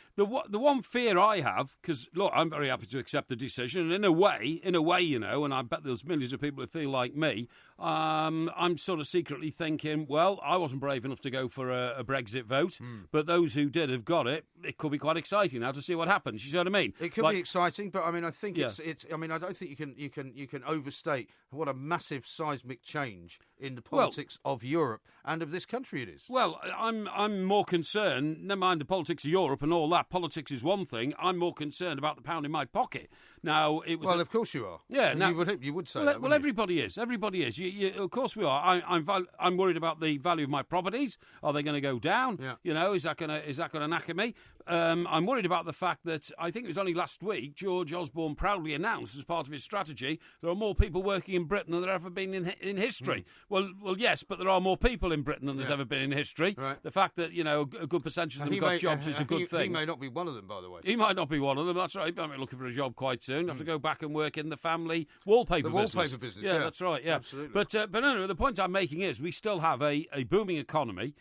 The one fear I have, because, look, I'm very happy to accept the decision, and in a way, and I bet there's millions of people who feel like me, I'm sort of secretly thinking, well, I wasn't brave enough to go for a Brexit vote, but those who did have got it. It could be quite exciting now to see what happens. You see what I mean? It could be exciting, but I mean, I think it's. I mean, I don't think you can overstate what a massive seismic change in the politics of Europe and of this country it is. Well, I'm more concerned. Never mind the politics of Europe and all that. Politics is one thing. I'm more concerned about the pound in my pocket. Now it was. Well, of course you are. Yeah, now, you would say that. Well, everybody is. Everybody is. Of course we are. I'm worried about the value of my properties. Are they going to go down? Yeah. Is that going to knacker me? I'm worried about the fact that I think it was only last week George Osborne proudly announced as part of his strategy there are more people working in Britain than there have ever been in history. Well, yes, but there are more people in Britain than there's ever been in history. Right. The fact that a good percentage of them got jobs is a good thing. He may not be one of them, by the way. He might not be one of them. That's right. I'm looking for a job quite soon. I have to go back and work in the family wallpaper business. The wallpaper business. Yeah, that's right. Yeah, absolutely. But anyway, the point I'm making is we still have a booming economy.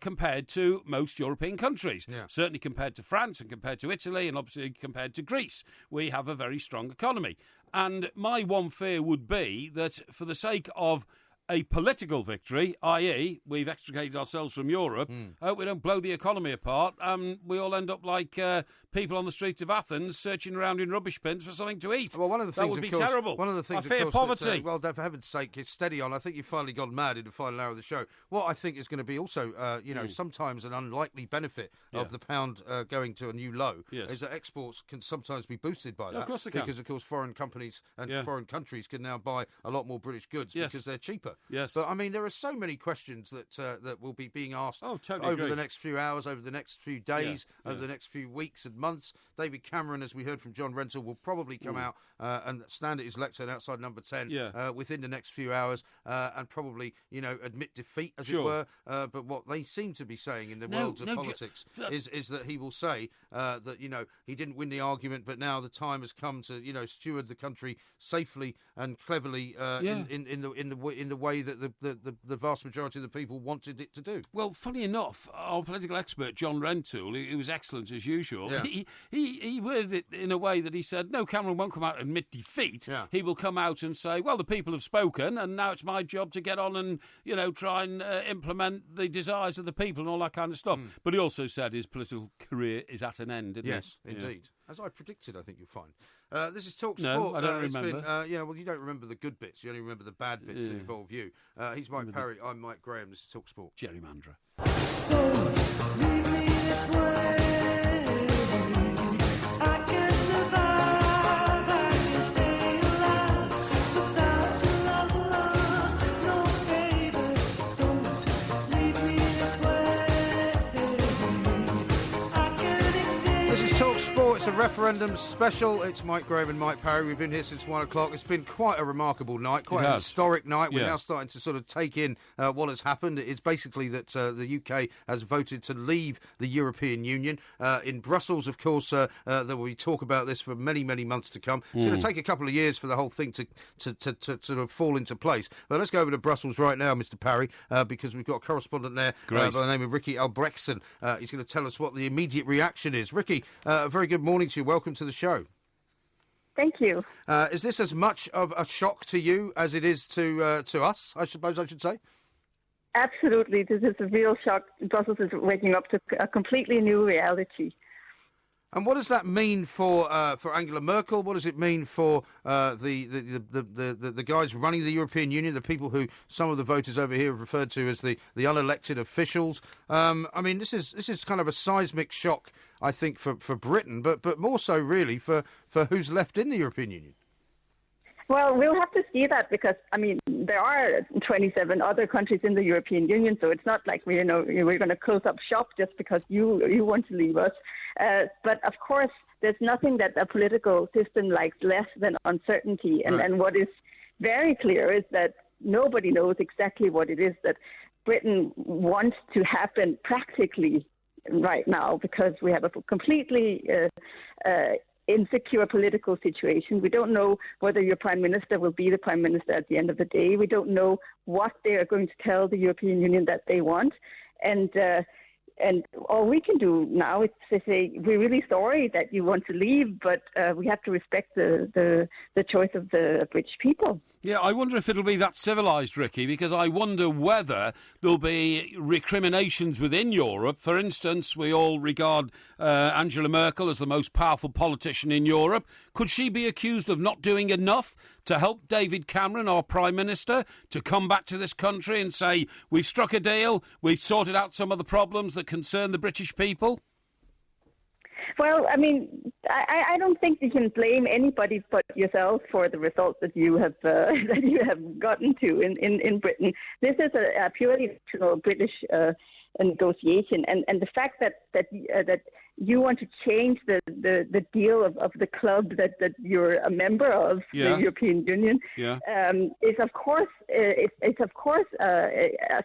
Compared to most European countries. Certainly compared to France and compared to Italy and obviously compared to Greece. We have a very strong economy. And my one fear would be that for the sake of a political victory, i.e. we've extricated ourselves from Europe, I hope we don't blow the economy apart and we all end up like people on the streets of Athens searching around in rubbish bins for something to eat. Well, one of the things, that would be terrible. One of the things, I fear poverty. Well, for heaven's sake, it's steady on. I think you've finally gone mad in the final hour of the show. What I think is going to be also, sometimes an unlikely benefit of the pound going to a new low is that exports can sometimes be boosted by that. Of course they can. Because, of course, foreign companies and foreign countries can now buy a lot more British goods because they're cheaper. Yes. But, I mean, there are so many questions that will be being asked over the next few hours, over the next few days, over the next few weeks and months. David Cameron, as we heard from John Rentoul, will probably come out and stand at his lectern outside number 10 within the next few hours and probably, admit defeat, as it were. But what they seem to be saying in the world of politics is that he will say that, he didn't win the argument, but now the time has come to, steward the country safely and cleverly in the way that the vast majority of the people wanted it to do. Well, funny enough, our political expert, John Rentoul, who was excellent as usual, he worded it in a way that he said, no, Cameron won't come out and admit defeat. He will come out and say, well, the people have spoken, and now it's my job to get on and, try and implement the desires of the people and all that kind of stuff. But he also said his political career is at an end, didn't he? Yes, indeed. As I predicted, I think you'll find. This is Talk No, Sport. I don't remember. Well, you don't remember the good bits. You only remember the bad bits that involve you. He's Mike Parry. I'm Mike Graham. This is Talk Sport. Gerrymanderer. It's a referendum special. It's Mike Graham and Mike Parry. We've been here since 1 o'clock. It's been quite a remarkable night, quite an historic night. We're now starting to sort of take in what has happened. It's basically that the UK has voted to leave the European Union. In Brussels, of course, there will be talk about this for many, many months to come. It's going to take a couple of years for the whole thing to sort of fall into place. But let's go over to Brussels right now, Mr. Parry, because we've got a correspondent there by the name of Ricky Albrechtsen. He's going to tell us what the immediate reaction is. Ricky, very good morning to you. Welcome to the show. Thank you. Is this as much of a shock to you as it is to us, I suppose I should say? Absolutely. This is a real shock. Brussels is waking up to a completely new reality. And what does that mean for Angela Merkel? What does it mean for the guys running the European Union, the people who some of the voters over here have referred to as the unelected officials? I mean, this is kind of a seismic shock, I think, for Britain, but more so really for who's left in the European Union. Well, we'll have to see that because, I mean, there are 27 other countries in the European Union, so it's not like we're going to close up shop just because you want to leave us. But, of course, there's nothing that a political system likes less than uncertainty. And what is very clear is that nobody knows exactly what it is that Britain wants to happen practically right now because we have a completely insecure political situation. We don't know whether your prime minister will be the prime minister at the end of the day. We don't know what they are going to tell the European Union that they want. And all we can do now is to say, we're really sorry that you want to leave, but we have to respect the choice of the British people. Yeah, I wonder if it'll be that civilised, Ricky, because I wonder whether there'll be recriminations within Europe. For instance, we all regard Angela Merkel as the most powerful politician in Europe. Could she be accused of not doing enough to help David Cameron, our Prime Minister, to come back to this country and say, we've struck a deal, we've sorted out some of the problems that concern the British people? Well, I mean, I don't think you can blame anybody but yourself for the results that you have gotten to in Britain. This is a purely national British negotiation, and the fact that you want to change the deal of the club that you're a member of, the European Union, is of course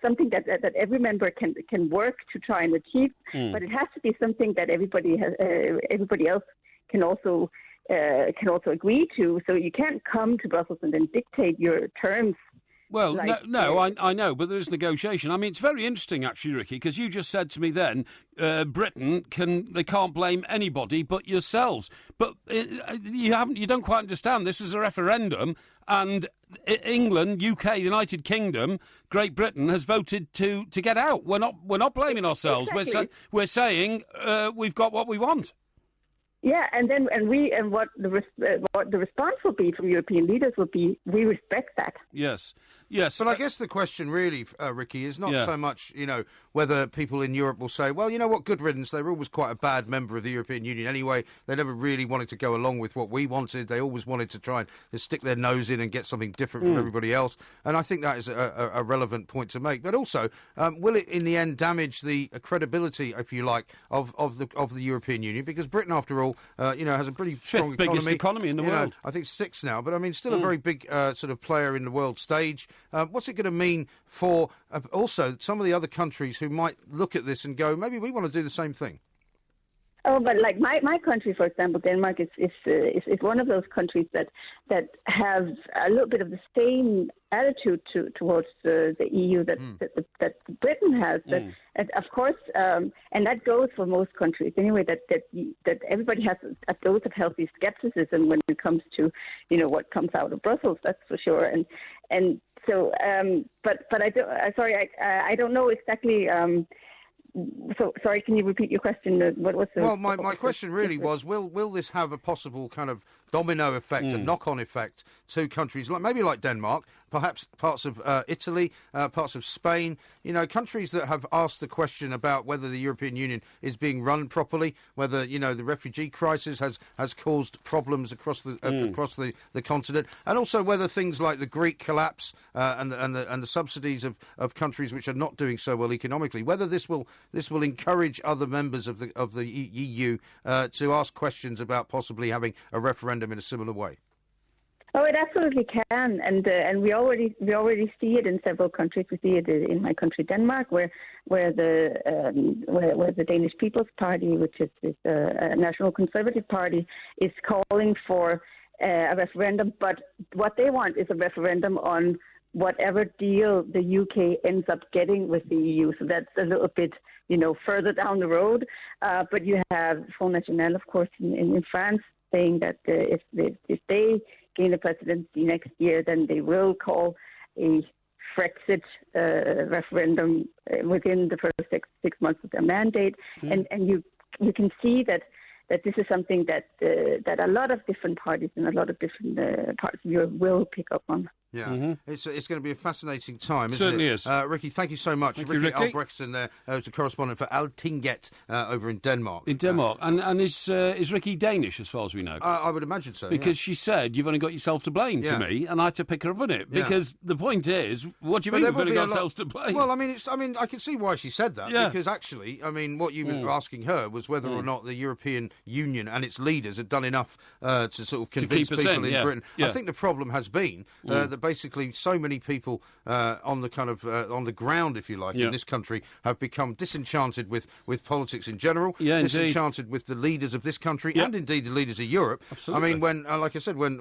something that every member can work to try and achieve, but it has to be something that everybody else can also agree to. So you can't come to Brussels and then dictate your terms. Well, I know, but there is negotiation. I mean, it's very interesting, actually, Ricky, because you just said to me then, Britain can't blame anybody but yourselves. But you don't quite understand. This was a referendum, and England, UK, United Kingdom, Great Britain has voted to get out. We're not blaming ourselves. Exactly. We're saying we've got what we want. Yeah, and what the response will be from European leaders will be, we respect that. Yes. But I guess the question really, Ricky, is not so much, whether people in Europe will say, well, you know what, good riddance, they were always quite a bad member of the European Union anyway. They never really wanted to go along with what we wanted. They always wanted to try and stick their nose in and get something different from everybody else. And I think that is a relevant point to make. But also, will it in the end damage the credibility, if you like, of the European Union? Because Britain, after all, has a pretty strong fifth biggest economy in the world. I think 6 now, but I mean, still a very big sort of player in the world stage. What's it going to mean for also some of the other countries who might look at this and go, maybe we want to do the same thing? Oh, but like my country, for example, Denmark is one of those countries that have a little bit of the same attitude towards the EU that Britain has. And of course, and that goes for most countries anyway. That everybody has a dose of healthy skepticism when it comes to what comes out of Brussels. That's for sure. And so, but I don't know exactly. So, sorry, can you repeat your question? What was the... Well, my question really was, will this have a possible kind of domino effect, a knock-on effect to countries maybe like Denmark, perhaps parts of Italy, parts of Spain, countries that have asked the question about whether the European Union is being run properly, whether, the refugee crisis has caused problems across the continent, and also whether things like the Greek collapse and the subsidies of countries which are not doing so well economically, whether this will encourage other members of the EU to ask questions about possibly having a referendum in a similar way. Oh, it absolutely can, and we already see it in several countries. We see it in my country, Denmark, where the Danish People's Party, which is a national conservative party, is calling for a referendum. But what they want is a referendum on whatever deal the UK ends up getting with the EU. So that's a little bit, further down the road. But you have Front National, of course, in France, saying that if they gain the presidency next year, then they will call a Frexit referendum within the first six months of their mandate, and you can see that this is something that a lot of different parties and a lot of different parts of Europe will pick up on. Yeah, it's going to be a fascinating time, isn't Certainly it? is. Ricky, thank you so much. Ricky Albrechtsson there, who's a correspondent for Altinget over in Denmark. In Denmark. And is Ricky Danish, as far as we know? I would imagine so, because she said, you've only got yourself to blame to me, and I had to pick her up on it. Because the point is, what do you mean we've only got ourselves to blame? Well, I mean, I can see why she said that, because actually, I mean, what you were asking her was whether or not the European Union and its leaders had done enough to sort of convince people in Britain. I think the problem has been that basically so many people on the ground, if you like, in this country have become disenchanted with politics in general, disenchanted with the leaders of this country and indeed the leaders of Europe. Absolutely. I mean, when, like I said, when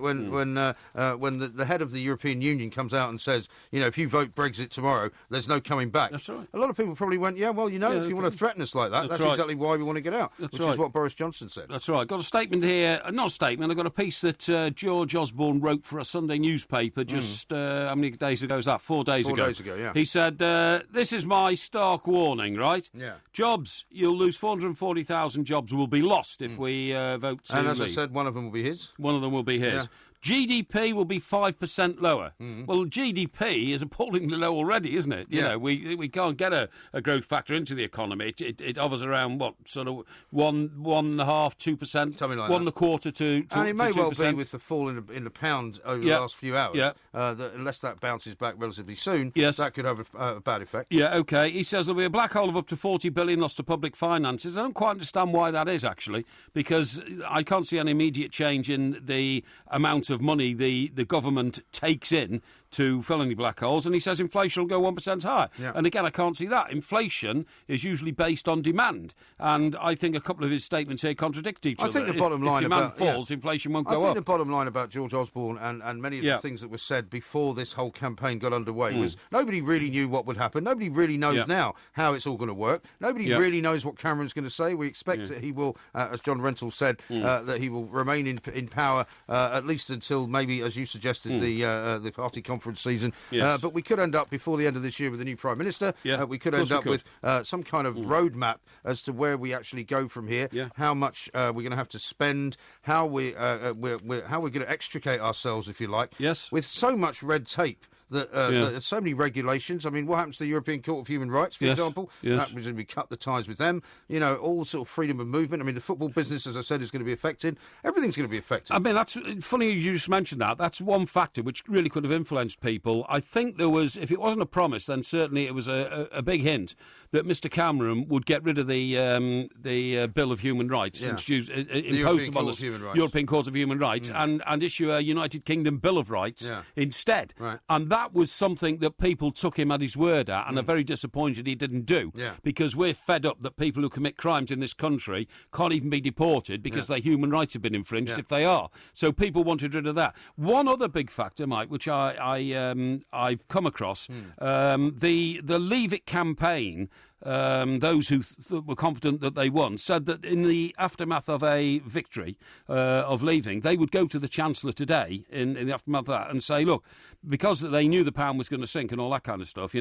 the head of the European Union comes out and says, if you vote Brexit tomorrow, there's no coming back. That's right. A lot of people probably went, if you want to threaten us like that, that's exactly why we want to get out, which is what Boris Johnson said. That's right. Got a statement here, not a statement, I've got a piece that George Osborne wrote for a Sunday newspaper just, how many days ago was that? 4 days ago. 4 days ago, yeah. He said, this is my stark warning, right? Yeah. Jobs, you'll lose 440,000 jobs will be lost if we vote to And as leave. I said, one of them will be his. One of them will be his. Yeah. GDP will be 5% lower. Well, GDP is appallingly low already, isn't it? You know, we can't get a growth factor into the economy. It hovers around, sort of 1.5%, 2%? Something like 1.25% to And it may 2%. well be with the fall in the pound over the last few hours, that unless that bounces back relatively soon, that could have a bad effect. Yeah, OK. He says there'll be a black hole of up to 40 billion lost to public finances. I don't quite understand why that is, actually, because I can't see any immediate change in the amount of money the government takes in to fill any black holes, and he says inflation will go 1% higher. Yeah. And again, I can't see that. Inflation is usually based on demand, and I think a couple of his statements here contradict each other. I think the bottom line if demand about falls, inflation won't go up. I think the bottom line about George Osborne and many of the things that were said before this whole campaign got underway was nobody really knew what would happen. Nobody really knows now how it's all going to work. Nobody really knows what Cameron's going to say. We expect that he will, as John Rentoul said, that he will remain in power at least until maybe, as you suggested, the party conference season. But we could end up before the end of this year with a new Prime Minister. We could end up with some kind of roadmap as to where we actually go from here, how much we're going to have to spend, how we're going to extricate ourselves, if you like, with so much red tape. That so many regulations. I mean, what happens to the European Court of Human Rights, for example? That presumably cut the ties with them. All the sort of freedom of movement. I mean, the football business, as I said, is going to be affected. Everything's going to be affected. I mean, that's funny you just mentioned that. That's one factor which really could have influenced people. I think there was, if it wasn't a promise, then certainly it was a big hint that Mr. Cameron would get rid of the Bill of Human Rights, imposed upon us, European Court of Human Rights, and issue a United Kingdom Bill of Rights instead. Right. And that was something that people took him at his word at and are very disappointed he didn't do. Because we're fed up that people who commit crimes in this country can't even be deported because their human rights have been infringed if they are. So people wanted rid of that. One other big factor, Mike, which I've come across, the Leave It campaign, those who were confident that they won, said that in the aftermath of a victory of leaving, they would go to the Chancellor today in the aftermath of that and say, look, because they knew the pound was going to sink and all that kind of stuff,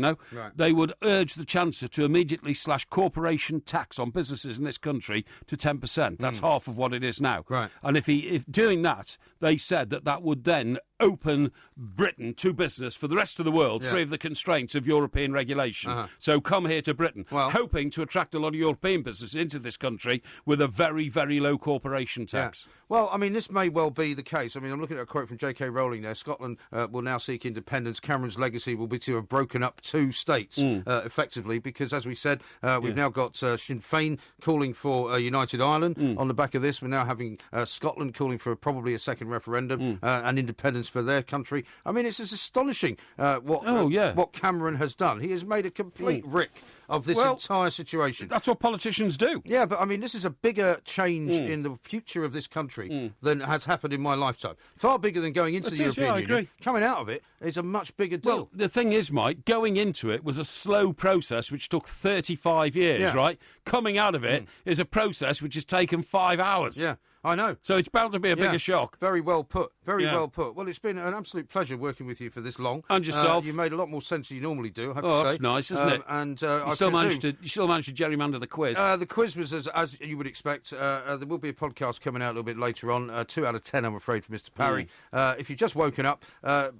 they would urge the Chancellor to immediately slash corporation tax on businesses in this country to 10%. That's half of what it is now. Right. And if doing that, they said that would then open Britain to business for the rest of the world, free of the constraints of European regulation. So come here to Britain, hoping to attract a lot of European businesses into this country with a very, very low corporation tax. Well, I mean, this may well be the case. I mean, I'm looking at a quote from J.K. Rowling there. Scotland will now seek independence. Cameron's legacy will be to have broken up two states, effectively, because, as we said, we've now got Sinn Féin calling for a united Ireland. On the back of this, we're now having Scotland calling for probably a second referendum and independence for their country. I mean, it's just astonishing what Cameron has done. He has made a complete rick of this entire situation. That's what politicians do. Yeah, but I mean, this is a bigger change in the future of this country than has happened in my lifetime. Far bigger than going into the European Union. Agree. Coming out of it is a much bigger deal. Well, the thing is, Mike, going into it was a slow process which took 35 years, right? Coming out of it is a process which has taken 5 hours. Yeah. I know. So it's bound to be a bigger shock. Very well put. Very well put. Well, it's been an absolute pleasure working with you for this long. And yourself. You made a lot more sense than you normally do, I have to say. That's nice, isn't it? And you still managed to gerrymander the quiz. The quiz was as you would expect. There will be a podcast coming out a little bit later on. 2 out of 10, I'm afraid, for Mr. Parry. If you've just woken up,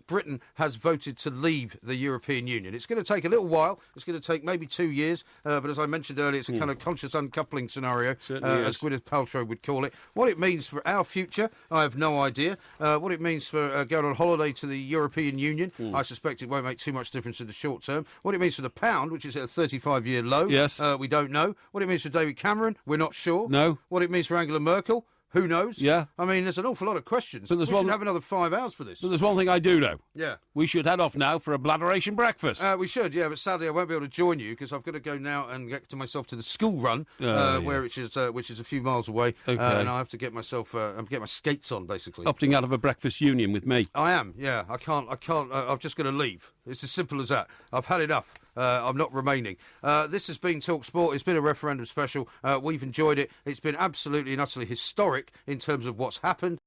Britain has voted to leave the European Union. It's going to take a little while. It's going to take maybe 2 years. But as I mentioned earlier, it's a kind of conscious uncoupling scenario, as Gwyneth Paltrow would call it. What it means for our future, I have no idea. What it means for going on holiday to the European Union, I suspect it won't make too much difference in the short term. What it means for the pound, which is at a 35-year low, we don't know. What it means for David Cameron, we're not sure. No. What it means for Angela Merkel, who knows? Yeah. I mean, there's an awful lot of questions. But we should have another 5 hours for this. But there's one thing I do know. Yeah. We should head off now for a bladderation breakfast. We should, yeah, but sadly I won't be able to join you because I've got to go now and get to myself to the school run, which is a few miles away, and I have to get myself get my skates on, basically. Opting out of a breakfast union with me. I am, yeah. I can't. I've just got to leave. It's as simple as that. I've had enough. I'm not remaining. This has been Talk Sport. It's been a referendum special. We've enjoyed it. It's been absolutely and utterly historic in terms of what's happened.